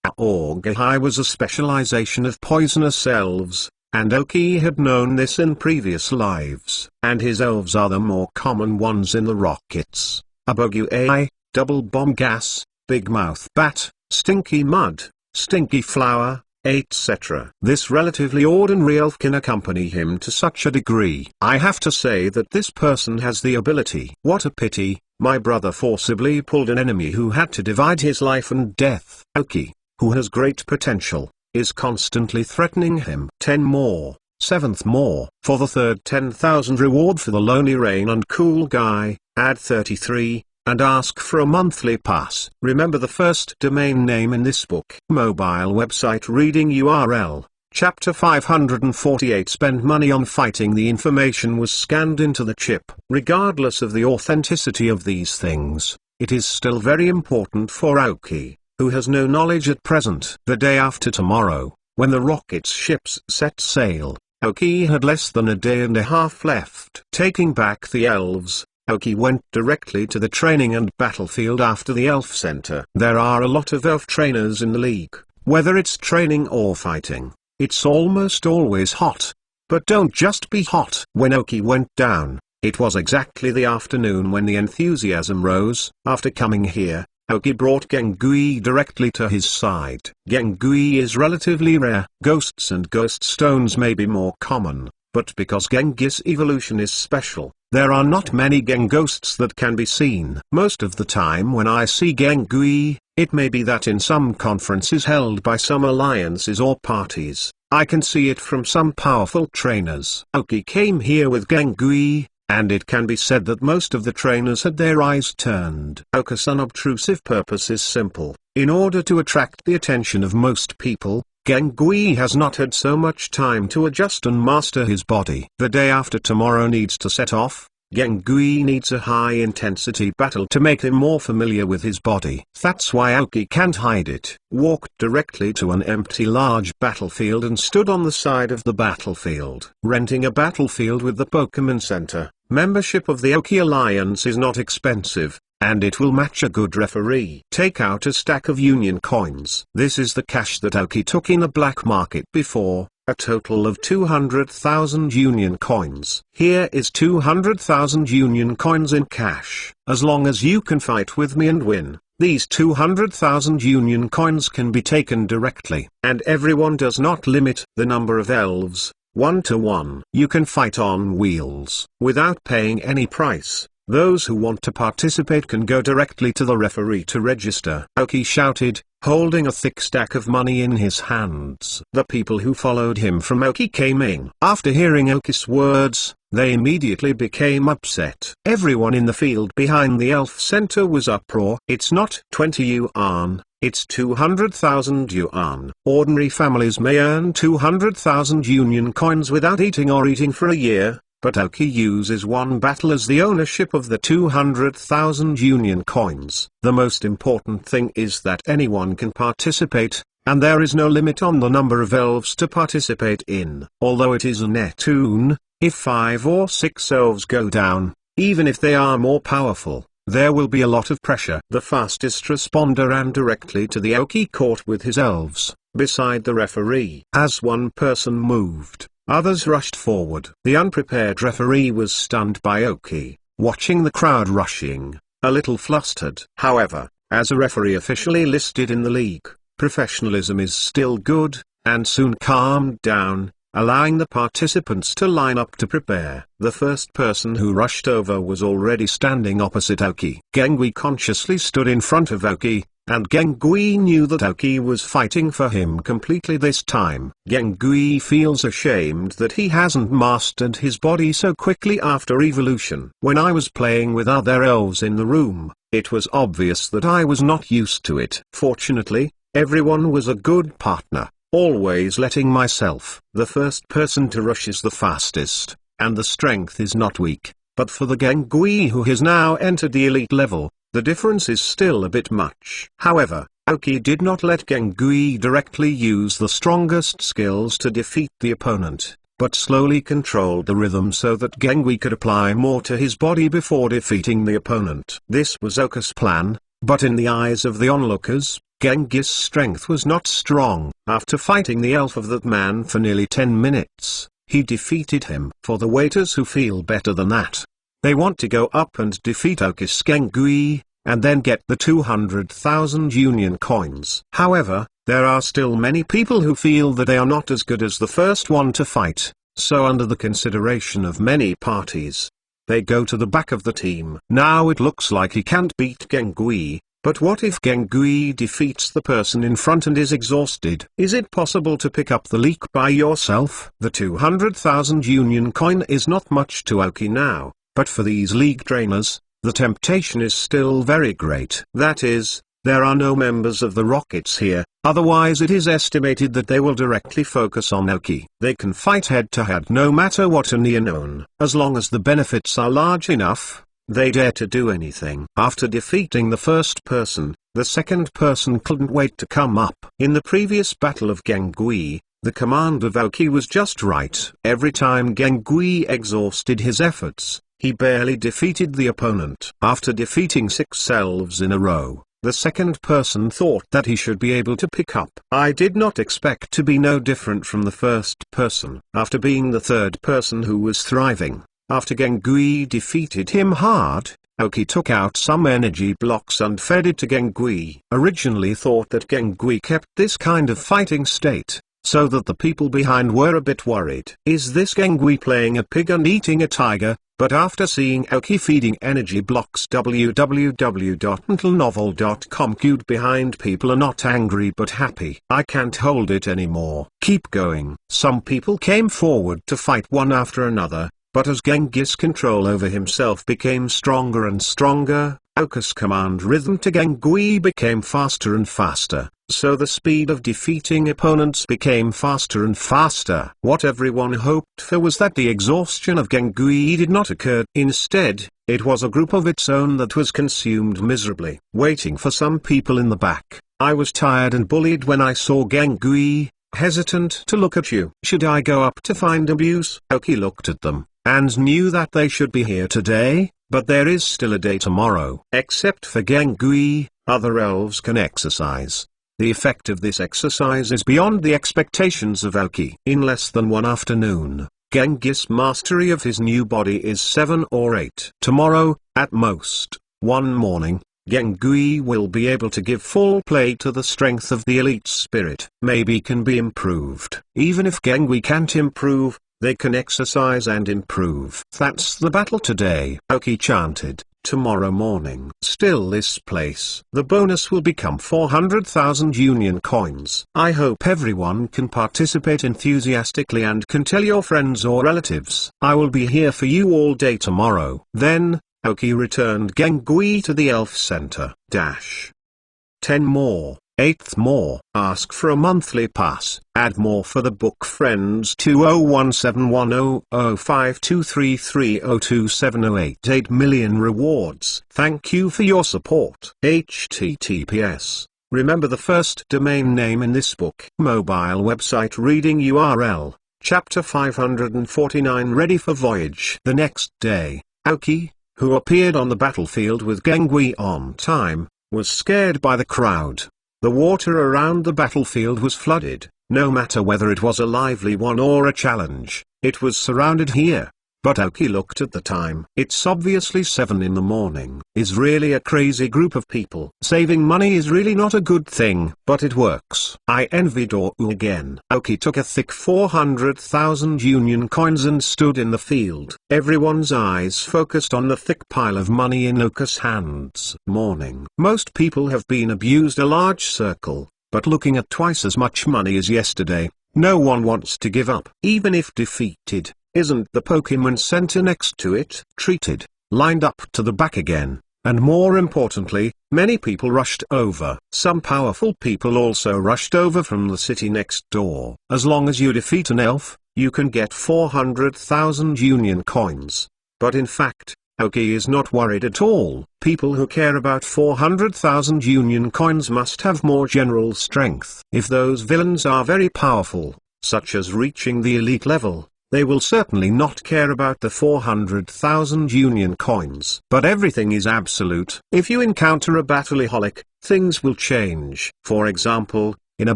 Gahai was a specialization of poisonous elves, and Oki had known this in previous lives. And his elves are the more common ones in the rockets: Abogu AI, Double Bomb Gas, Big Mouth Bat, Stinky Mud, Stinky Flower, etc. This relatively ordinary elf can accompany him to such a degree. I have to say that this person has the ability. What a pity, my brother forcibly pulled an enemy who had to divide his life and death. Oki, who has great potential, is constantly threatening him. 10 more, 7th more. For the third 10,000 reward for the Lonely Rain and Cool Guy, add 33. And ask for a monthly pass. Remember the first domain name in this book. Mobile website reading URL, Chapter 548. Spend money on fighting. The information was scanned into the chip. Regardless of the authenticity of these things, it is still very important for Aoki, who has no knowledge at present. The day after tomorrow, when the rocket's ships set sail, Aoki had less than a day and a half left. Taking back the elves, Aoki went directly to the training and battlefield after the Elf Center. There are a lot of elf trainers in the league. Whether it's training or fighting, it's almost always hot. But don't just be hot. When Aoki went down, it was exactly the afternoon when the enthusiasm rose. After coming here, Aoki brought Gengui directly to his side. Gengui is relatively rare. Ghosts and ghost stones may be more common, but because Genghis evolution is special, there are not many Genghosts that can be seen. Most of the time when I see Gengui, it may be that in some conferences held by some alliances or parties, I can see it from some powerful trainers. Aoki came here with Gengui, and it can be said that most of the trainers had their eyes turned. Aoki's unobtrusive purpose is simple. In order to attract the attention of most people, Gengui has not had so much time to adjust and master his body. The day after tomorrow needs to set off. Gengui needs a high-intensity battle to make him more familiar with his body. That's why Aoki can't hide it. Walked directly to an empty large battlefield and stood on the side of the battlefield. Renting a battlefield with the Pokemon Center, membership of the Aoki Alliance is not expensive, and it will match a good referee. Take out a stack of Union coins. This is the cash that Aoki took in the black market before. A total of 200,000 Union coins. Here is 200,000 Union coins in cash. As long as you can fight with me and win, these 200,000 Union coins can be taken directly. And everyone does not limit the number of elves, 1 to 1. You can fight on wheels, without paying any price. Those who want to participate can go directly to the referee to register. Aoki shouted, holding a thick stack of money in his hands. The people who followed him from Aoki came in. After hearing Aoki's words, they immediately became upset. Everyone in the field behind the Elf Center was uproar. It's not 20 yuan, it's 200,000 yuan. Ordinary families may earn 200,000 Union coins without eating or eating for a year. But Aoki uses one battle as the ownership of the 200,000 Union coins. The most important thing is that anyone can participate, and there is no limit on the number of elves to participate in. Although it is a nettoon, if 5 or 6 elves go down, even if they are more powerful, there will be a lot of pressure. The fastest responder ran directly to the Aoki court with his elves, beside the referee. As one person moved, others rushed forward. The unprepared referee was stunned by Aoki, watching the crowd rushing, a little flustered. However, as a referee officially listed in the league, professionalism is still good, and soon calmed down, allowing the participants to line up to prepare. The first person who rushed over was already standing opposite Aoki. Gengui consciously stood in front of Aoki, and Gengui knew that Aoki was fighting for him completely this time. Gengui feels ashamed that he hasn't mastered his body so quickly after evolution. When I was playing with other elves in the room, it was obvious that I was not used to it. Fortunately, everyone was a good partner, always letting myself. The first person to rush is the fastest, and the strength is not weak. But for the Gengui who has now entered the elite level, the difference is still a bit much. However, Aoki did not let Gengui directly use the strongest skills to defeat the opponent, but slowly controlled the rhythm so that Gengui could apply more to his body before defeating the opponent. This was Aoki's plan, but in the eyes of the onlookers, Genghis' strength was not strong. After fighting the elf of that man for nearly 10 minutes, he defeated him. For the waiters who feel better than that, they want to go up and defeat Aoki's Gengui, and then get the 200,000 Union coins. However, there are still many people who feel that they are not as good as the first one to fight, so under the consideration of many parties, they go to the back of the team. Now it looks like he can't beat Gengui, but what if Gengui defeats the person in front and is exhausted? Is it possible to pick up the leak by yourself? The 200,000 Union coin is not much to Aoki now, but for these league trainers, the temptation is still very great. That is, there are no members of the Rockets here, otherwise it is estimated that they will directly focus on Aoki. They can fight head-to-head no matter what and unknown. As long as the benefits are large enough, They dare to do anything. After defeating the first person, the second person couldn't wait to come up. In the previous battle of Gengui, the command of Aoki was just right. Every time Gengui exhausted his efforts, he barely defeated the opponent. After defeating 6 elves in a row, the second person thought that he should be able to pick up. I did not expect to be no different from the first person. After being the third person who was thriving, after Gengui defeated him hard, Aoki took out some energy blocks and fed it to Gengui. Originally thought that Gengui kept this kind of fighting state, so that the people behind were a bit worried. Is this Gengui playing a pig and eating a tiger? But after seeing Aoki feeding energy blocks www.mentalnovel.com queued behind, people are not angry but happy. I can't hold it anymore. Keep going. Some people came forward to fight one after another, but as Genghis' control over himself became stronger and stronger, Aoki's command rhythm to Gengui became faster and faster, so the speed of defeating opponents became faster and faster. What everyone hoped for was that the exhaustion of Gengui did not occur. Instead, it was a group of its own that was consumed miserably. Waiting for some people in the back, I was tired and bullied when I saw Gengui, hesitant to look at you. Should I go up to find abuse? Aoki looked at them, and knew that they should be here today, but there is still a day tomorrow. Except for Gengui, other elves can exercise. The effect of this exercise is beyond the expectations of Aoki. In less than one afternoon, Genghis' mastery of his new body is 7 or 8. Tomorrow, at most, one morning, Gengui will be able to give full play to the strength of the elite spirit. Maybe can be improved. Even if Gengui can't improve, they can exercise and improve. That's the battle today, Aoki chanted. Tomorrow morning. Still this place. The bonus will become 400,000 union coins. I hope everyone can participate enthusiastically and can tell your friends or relatives. I will be here for you all day tomorrow. Then, Aoki returned Gengui to the elf center. 10 more. 8th more. Ask for a monthly pass. Add more for the book Friends 2017100523302708. 8 million rewards. Thank you for your support. HTTPS. Remember the first domain name in this book. Mobile website reading URL. Chapter 549 ready for voyage. The next day, Aoki, who appeared on the battlefield with Gengui on time, was scared by the crowd. The water around the battlefield was flooded. No matter whether it was a lively one or a challenge, it was surrounded here. But Aoki looked at the time. It's obviously 7 in the morning. Is really a crazy group of people. Saving money is really not a good thing, but it works. I envied Oru again. Aoki took a thick 400,000 union coins and stood in the field. Everyone's eyes focused on the thick pile of money in Aoki's hands. Morning. Most people have been abused a large circle, but looking at twice as much money as yesterday, no one wants to give up. Even if defeated, isn't the Pokemon Center next to it treated, lined up to the back again, and more importantly, many people rushed over. Some powerful people also rushed over from the city next door. As long as you defeat an elf, you can get 400,000 union coins. But in fact, Aoki is not worried at all. People who care about 400,000 union coins must have more general strength. If those villains are very powerful, such as reaching the elite level, they will certainly not care about the 400,000 union coins. But everything is absolute. If you encounter a battleaholic, things will change. For example, in a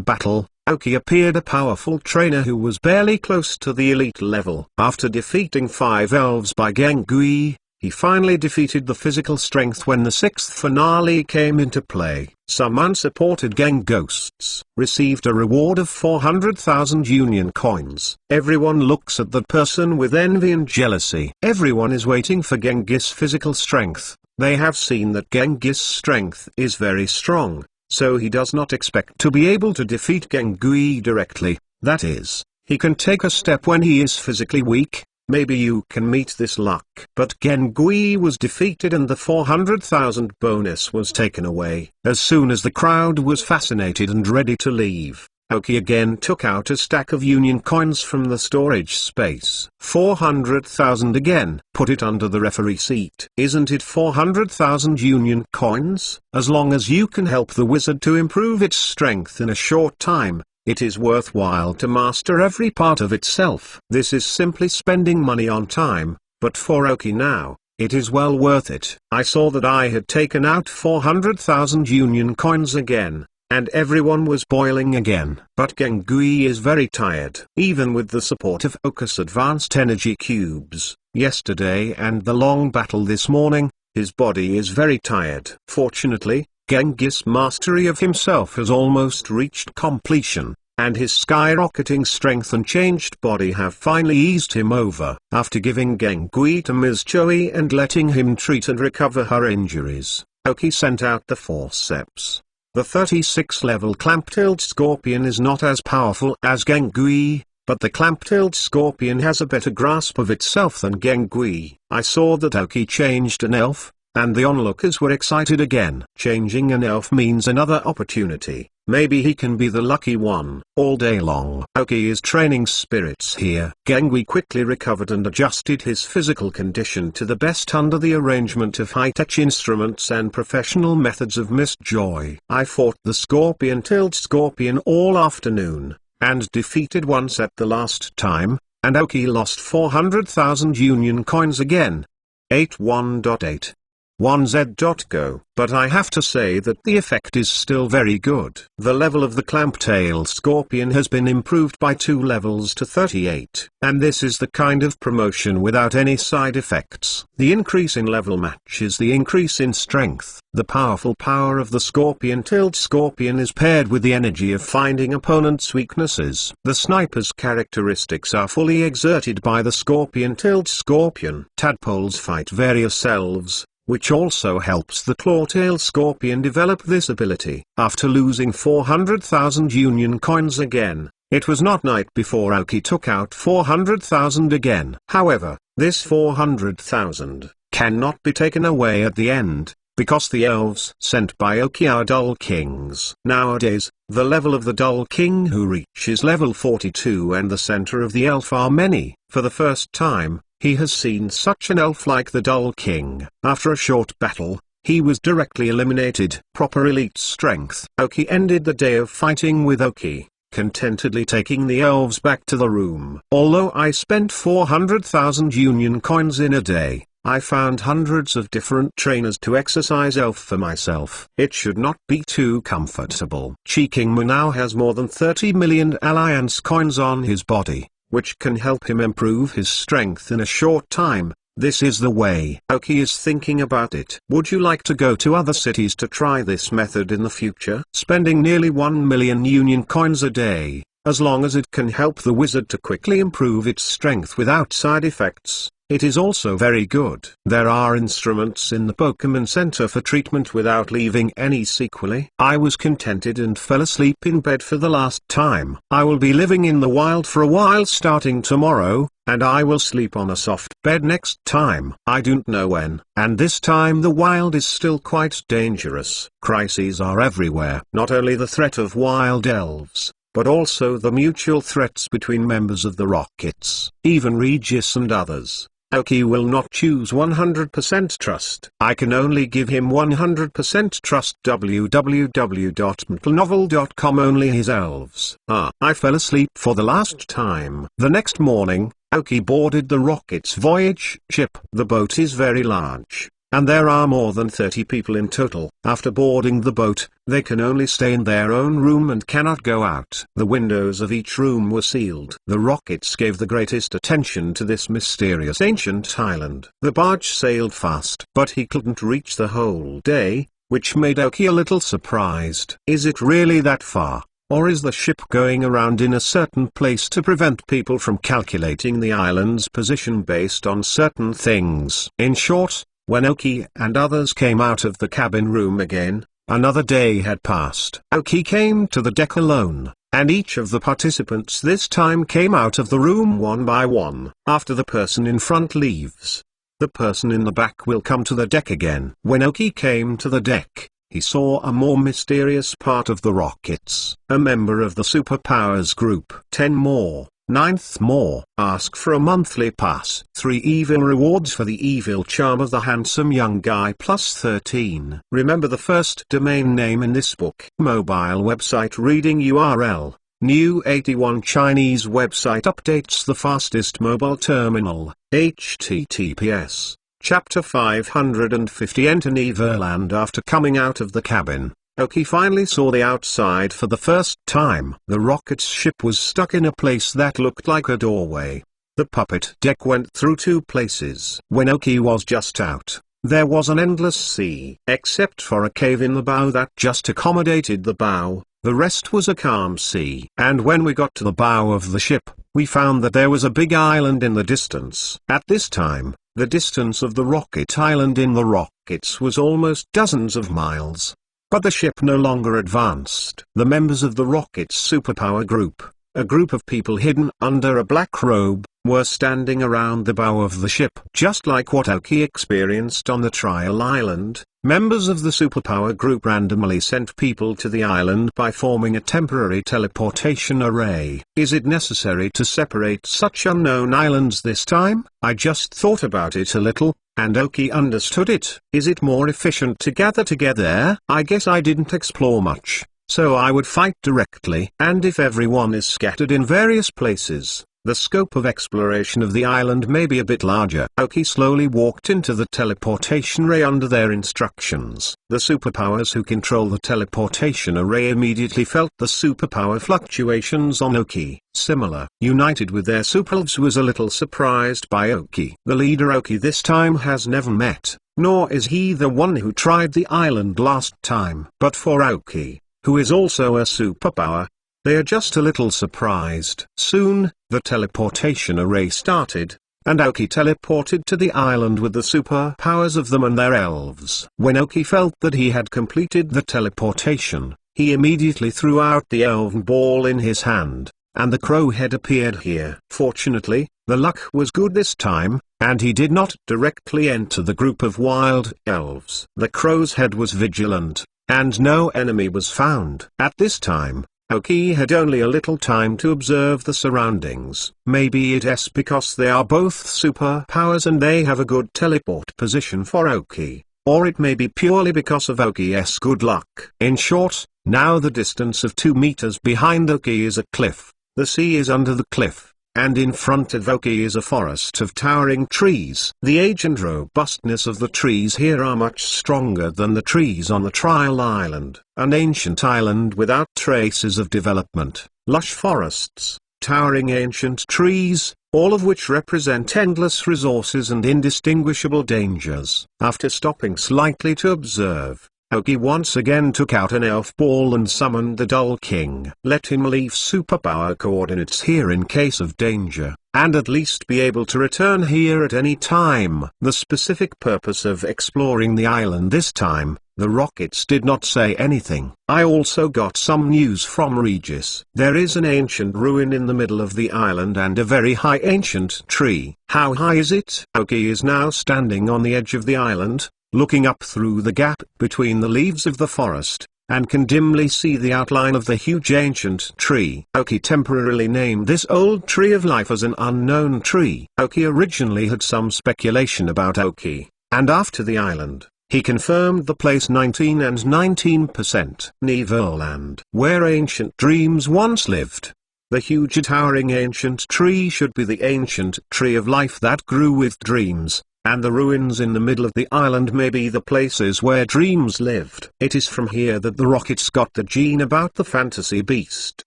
battle, Aoki appeared a powerful trainer who was barely close to the elite level. After defeating 5 elves by Gengui, he finally defeated the physical strength when the 6th finale came into play. Some unsupported gang ghosts received a reward of 400,000 union coins. Everyone looks at that person with envy and jealousy. Everyone is waiting for Genghis' physical strength. They have seen that Genghis' strength is very strong, so he does not expect to be able to defeat Gengui directly. That is, he can take a step when he is physically weak. Maybe you can meet this luck. But Gengui was defeated and the 400,000 bonus was taken away. As soon as the crowd was fascinated and ready to leave, Oki again took out a stack of Union coins from the storage space. 400,000 again. Put it under the referee seat. Isn't it 400,000 Union coins? As long as you can help the wizard to improve its strength in a short time, it is worthwhile to master every part of itself. This is simply spending money on time, but for Oki now, it is well worth it. I saw that I had taken out 400,000 Union coins again, and everyone was boiling again. But Gengui is very tired. Even with the support of Oka's advanced energy cubes, yesterday and the long battle this morning, his body is very tired. Fortunately, Genghis' mastery of himself has almost reached completion, and his skyrocketing strength and changed body have finally eased him over. After giving Gengui to Ms. Choi and letting him treat and recover her injuries, Oki sent out the forceps. The 36-level clamp-tailed scorpion is not as powerful as Gengui, but the clamp-tailed scorpion has a better grasp of itself than Gengui. I saw that Oki changed an elf, and the onlookers were excited again. Changing an elf means another opportunity. Maybe he can be the lucky one. All day long, Oki is training spirits here. Gengui quickly recovered and adjusted his physical condition to the best under the arrangement of high-tech instruments and professional methods of Miss Joy. I fought the scorpion-tailed scorpion all afternoon, and defeated once at the last time, and Oki lost 400,000 Union coins again. 81.8 1z.go. But I have to say that the effect is still very good. The level of the clamp-tailed scorpion has been improved by 2 levels to 38. And this is the kind of promotion without any side effects. The increase in level matches the increase in strength. The powerful power of the scorpion-tailed scorpion is paired with the energy of finding opponents' weaknesses. The sniper's characteristics are fully exerted by the scorpion-tailed scorpion. Tadpoles fight various elves, which also helps the claw-tailed scorpion develop this ability. After losing 400,000 Union coins again, it was not night before Oki took out 400,000 again. However, this 400,000 cannot be taken away at the end, because the elves sent by Oki are Dull Kings. Nowadays, the level of the Dull King who reaches level 42 and the center of the elf are many. For the first time, he has seen such an elf like the Dull King. After a short battle, he was directly eliminated. Proper elite strength. Oki ended the day of fighting with Oki, contentedly taking the elves back to the room. Although I spent 400,000 Union coins in a day, I found hundreds of different trainers to exercise elf for myself. It should not be too comfortable. Chi Kingma now has more than 30 million alliance coins on his body, which can help him improve his strength in a short time. This is the way. Oki is thinking about it. Would you like to go to other cities to try this method in the future? Spending nearly 1 million Union coins a day, as long as it can help the wizard to quickly improve its strength without side effects, it is also very good. There are instruments in the Pokemon Center for treatment without leaving any sequelae. I was contented and fell asleep in bed for the last time. I will be living in the wild for a while starting tomorrow, and I will sleep on a soft bed next time. I don't know when, and this time the wild is still quite dangerous. Crises are everywhere. Not only the threat of wild elves, but also the mutual threats between members of the Rockets, even Regis and others. Oki will not choose 100% trust. I can only give him 100% trust. www.mtlnovel.com. Only his elves. I fell asleep for the last time. The next morning, Oki boarded the Rocket's voyage ship. The boat is very large, and there are more than 30 people in total. After boarding the boat, they can only stay in their own room and cannot go out. The windows of each room were sealed. The Rockets gave the greatest attention to this mysterious ancient island. The barge sailed fast, but he couldn't reach the whole day, which made Oki a little surprised. Is it really that far? Or is the ship going around in a certain place to prevent people from calculating the island's position based on certain things? In short, when Oki and others came out of the cabin room again, another day had passed. Oki came to the deck alone, and each of the participants this time came out of the room one by one. After the person in front leaves, the person in the back will come to the deck again. When Oki came to the deck, he saw a more mysterious part of the rockets. A member of the Superpowers group. 10 more. 9th more. Ask for a monthly pass. 3 evil rewards for the evil charm of the handsome young guy plus 13. Remember the first domain name in this book. Mobile website reading URL. New 81 Chinese website updates the fastest mobile terminal. HTTPS. Chapter 550. Enter Neverland. After coming out of the cabin, Oki finally saw the outside for the first time. The rocket's ship was stuck in a place that looked like a doorway. The puppet deck went through 2 places. When Oki was just out, there was an endless sea. Except for a cave in the bow that just accommodated the bow, the rest was a calm sea. And when we got to the bow of the ship, we found that there was a big island in the distance. At this time, the distance of the rocket island in the rockets was almost dozens of miles. But the ship no longer advanced. The members of the rocket's superpower group, a group of people hidden under a black robe, were standing around the bow of the ship. Just like what Oki experienced on the trial island, members of the superpower group randomly sent people to the island by forming a temporary teleportation array. Is it necessary to separate such unknown islands this time? I just thought about it a little, and Oki understood it. Is it more efficient to gather together? I guess I didn't explore much, so I would fight directly. And if everyone is scattered in various places, the scope of exploration of the island may be a bit larger. Oki slowly walked into the teleportation array under their instructions. The superpowers who control the teleportation array immediately felt the superpower fluctuations on Oki. Similar. United with their superelves was a little surprised by Oki. The leader Oki this time has never met, nor is he the one who tried the island last time. But for Oki, who is also a superpower, they are just a little surprised. Soon, the teleportation array started, and Oki teleported to the island with the superpowers of them and their elves. When Oki felt that he had completed the teleportation, he immediately threw out the elven ball in his hand, and the crow head appeared here. Fortunately, the luck was good this time, and he did not directly enter the group of wild elves. The crow's head was vigilant, and no enemy was found. At this time, Oki had only a little time to observe the surroundings. Maybe it's because they are both superpowers and they have a good teleport position for Oki, or it may be purely because of Oki's good luck. In short, now the distance of 2 meters behind Oki is a cliff, the sea is under the cliff, and in front of Oki is a forest of towering trees. The age and robustness of the trees here are much stronger than the trees on the trial island, an ancient island without traces of development, lush forests, towering ancient trees, all of which represent endless resources and indistinguishable dangers. After stopping slightly to observe, Oki once again took out an elf ball and summoned the Dull King. Let him leave superpower coordinates here in case of danger, and at least be able to return here at any time. The specific purpose of exploring the island this time, the rockets did not say anything. I also got some news from Regis. There is an ancient ruin in the middle of the island and a very high ancient tree. How high is it? Oki is now standing on the edge of the island, looking up through the gap between the leaves of the forest, and can dimly see the outline of the huge ancient tree. Oki temporarily named this old tree of life as an unknown tree. Oki originally had some speculation about Oki, and after the island, he confirmed the place 19 and 19%. Neverland, where ancient dreams once lived. The huge towering ancient tree should be the ancient tree of life that grew with dreams, and the ruins in the middle of the island may be the places where dreams lived. It is from here that the rockets got the gene about the fantasy beast,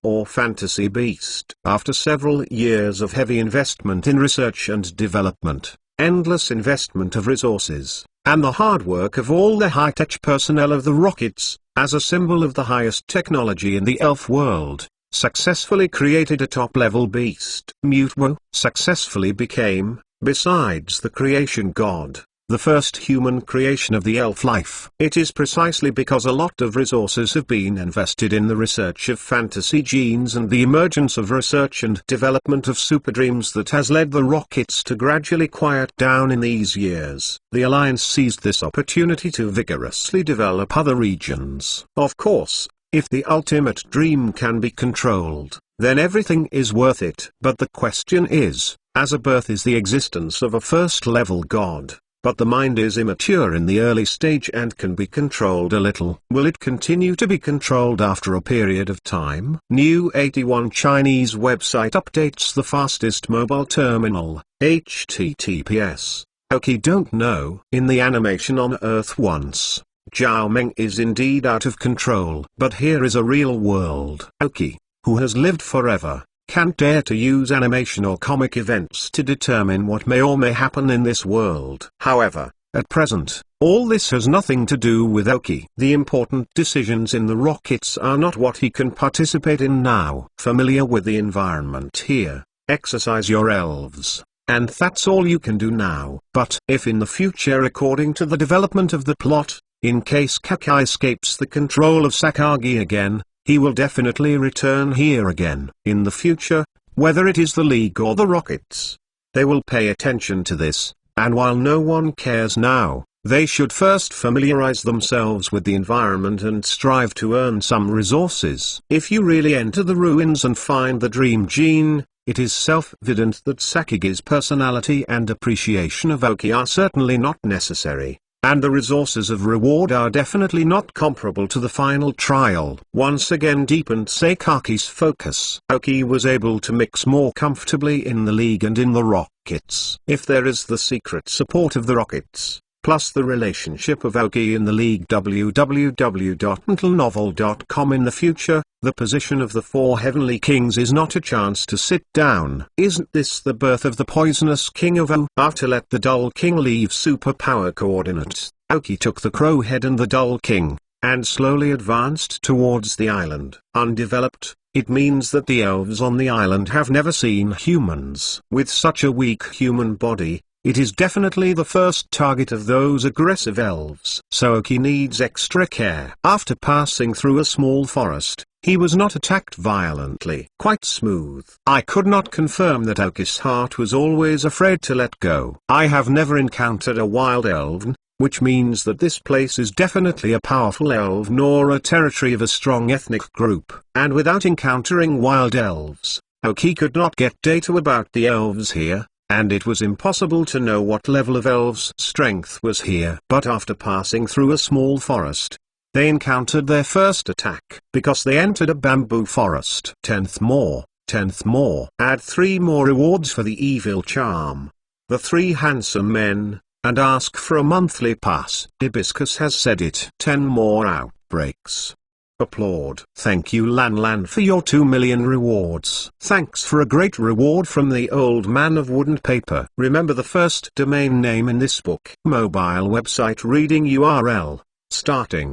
or fantasy beast. After several years of heavy investment in research and development, endless investment of resources, and the hard work of all the high-tech personnel of the rockets, as a symbol of the highest technology in the elf world, successfully created a top-level beast. Mutwo successfully became, besides the creation god, the first human creation of the elf life. It is precisely because a lot of resources have been invested in the research of fantasy genes and the emergence of research and development of superdreams that has led the rockets to gradually quiet down in these years. The Alliance seized this opportunity to vigorously develop other regions. Of course, if the ultimate dream can be controlled, then everything is worth it. But the question is, as a birth is the existence of a first-level god, but the mind is immature in the early stage and can be controlled a little. Will it continue to be controlled after a period of time? New 81 Chinese website updates the fastest mobile terminal, HTTPS. Oki don't know. In the animation on Earth once, Zhao Meng is indeed out of control. But here is a real world. Oki, who has lived forever, can't dare to use animation or comic events to determine what may or may happen in this world. However, at present, all this has nothing to do with Oki. The important decisions in the rockets are not what he can participate in now. Familiar with the environment here, exercise your elves. And that's all you can do now. But if in the future, according to the development of the plot, in case Kakai escapes the control of Sakagi again, he will definitely return here again. In the future, whether it is the League or the Rockets, they will pay attention to this, and while no one cares now, they should first familiarize themselves with the environment and strive to earn some resources. If you really enter the ruins and find the Dream Gene, it is self-evident that Sakigi's personality and appreciation of Oki are certainly not necessary, and the resources of reward are definitely not comparable to the final trial. Once again deepened Sakaki's focus. Oki was able to mix more comfortably in the League and in the Rockets. If there is the secret support of the Rockets, plus the relationship of Oki in the League, www.mentalnovel.com, in the future, the position of the four heavenly kings is not a chance to sit down. Isn't this the birth of the poisonous king of O? After let the dull king leave superpower coordinates, Oki took the crow head and the dull king, and slowly advanced towards the island. Undeveloped, it means that the elves on the island have never seen humans. With such a weak human body, it is definitely the first target of those aggressive elves. So Oki needs extra care. After passing through a small forest, he was not attacked violently. Quite smooth. I could not confirm that Oki's heart was always afraid to let go. I have never encountered a wild elven, which means that this place is definitely a powerful elf nor a territory of a strong ethnic group. And without encountering wild elves, Oki could not get data about the elves here, and it was impossible to know what level of elves' strength was here. But after passing through a small forest, they encountered their first attack, because they entered a bamboo forest. 10th more. Add 3 more rewards for the evil charm. The 3 handsome men, and ask for a monthly pass. Hibiscus has said it. 10 more outbreaks. Applaud. Thank you Lan Lan for your 2 million rewards. Thanks for a great reward from the old man of wood and paper. Remember the first domain name in this book. Mobile website reading URL. Starting.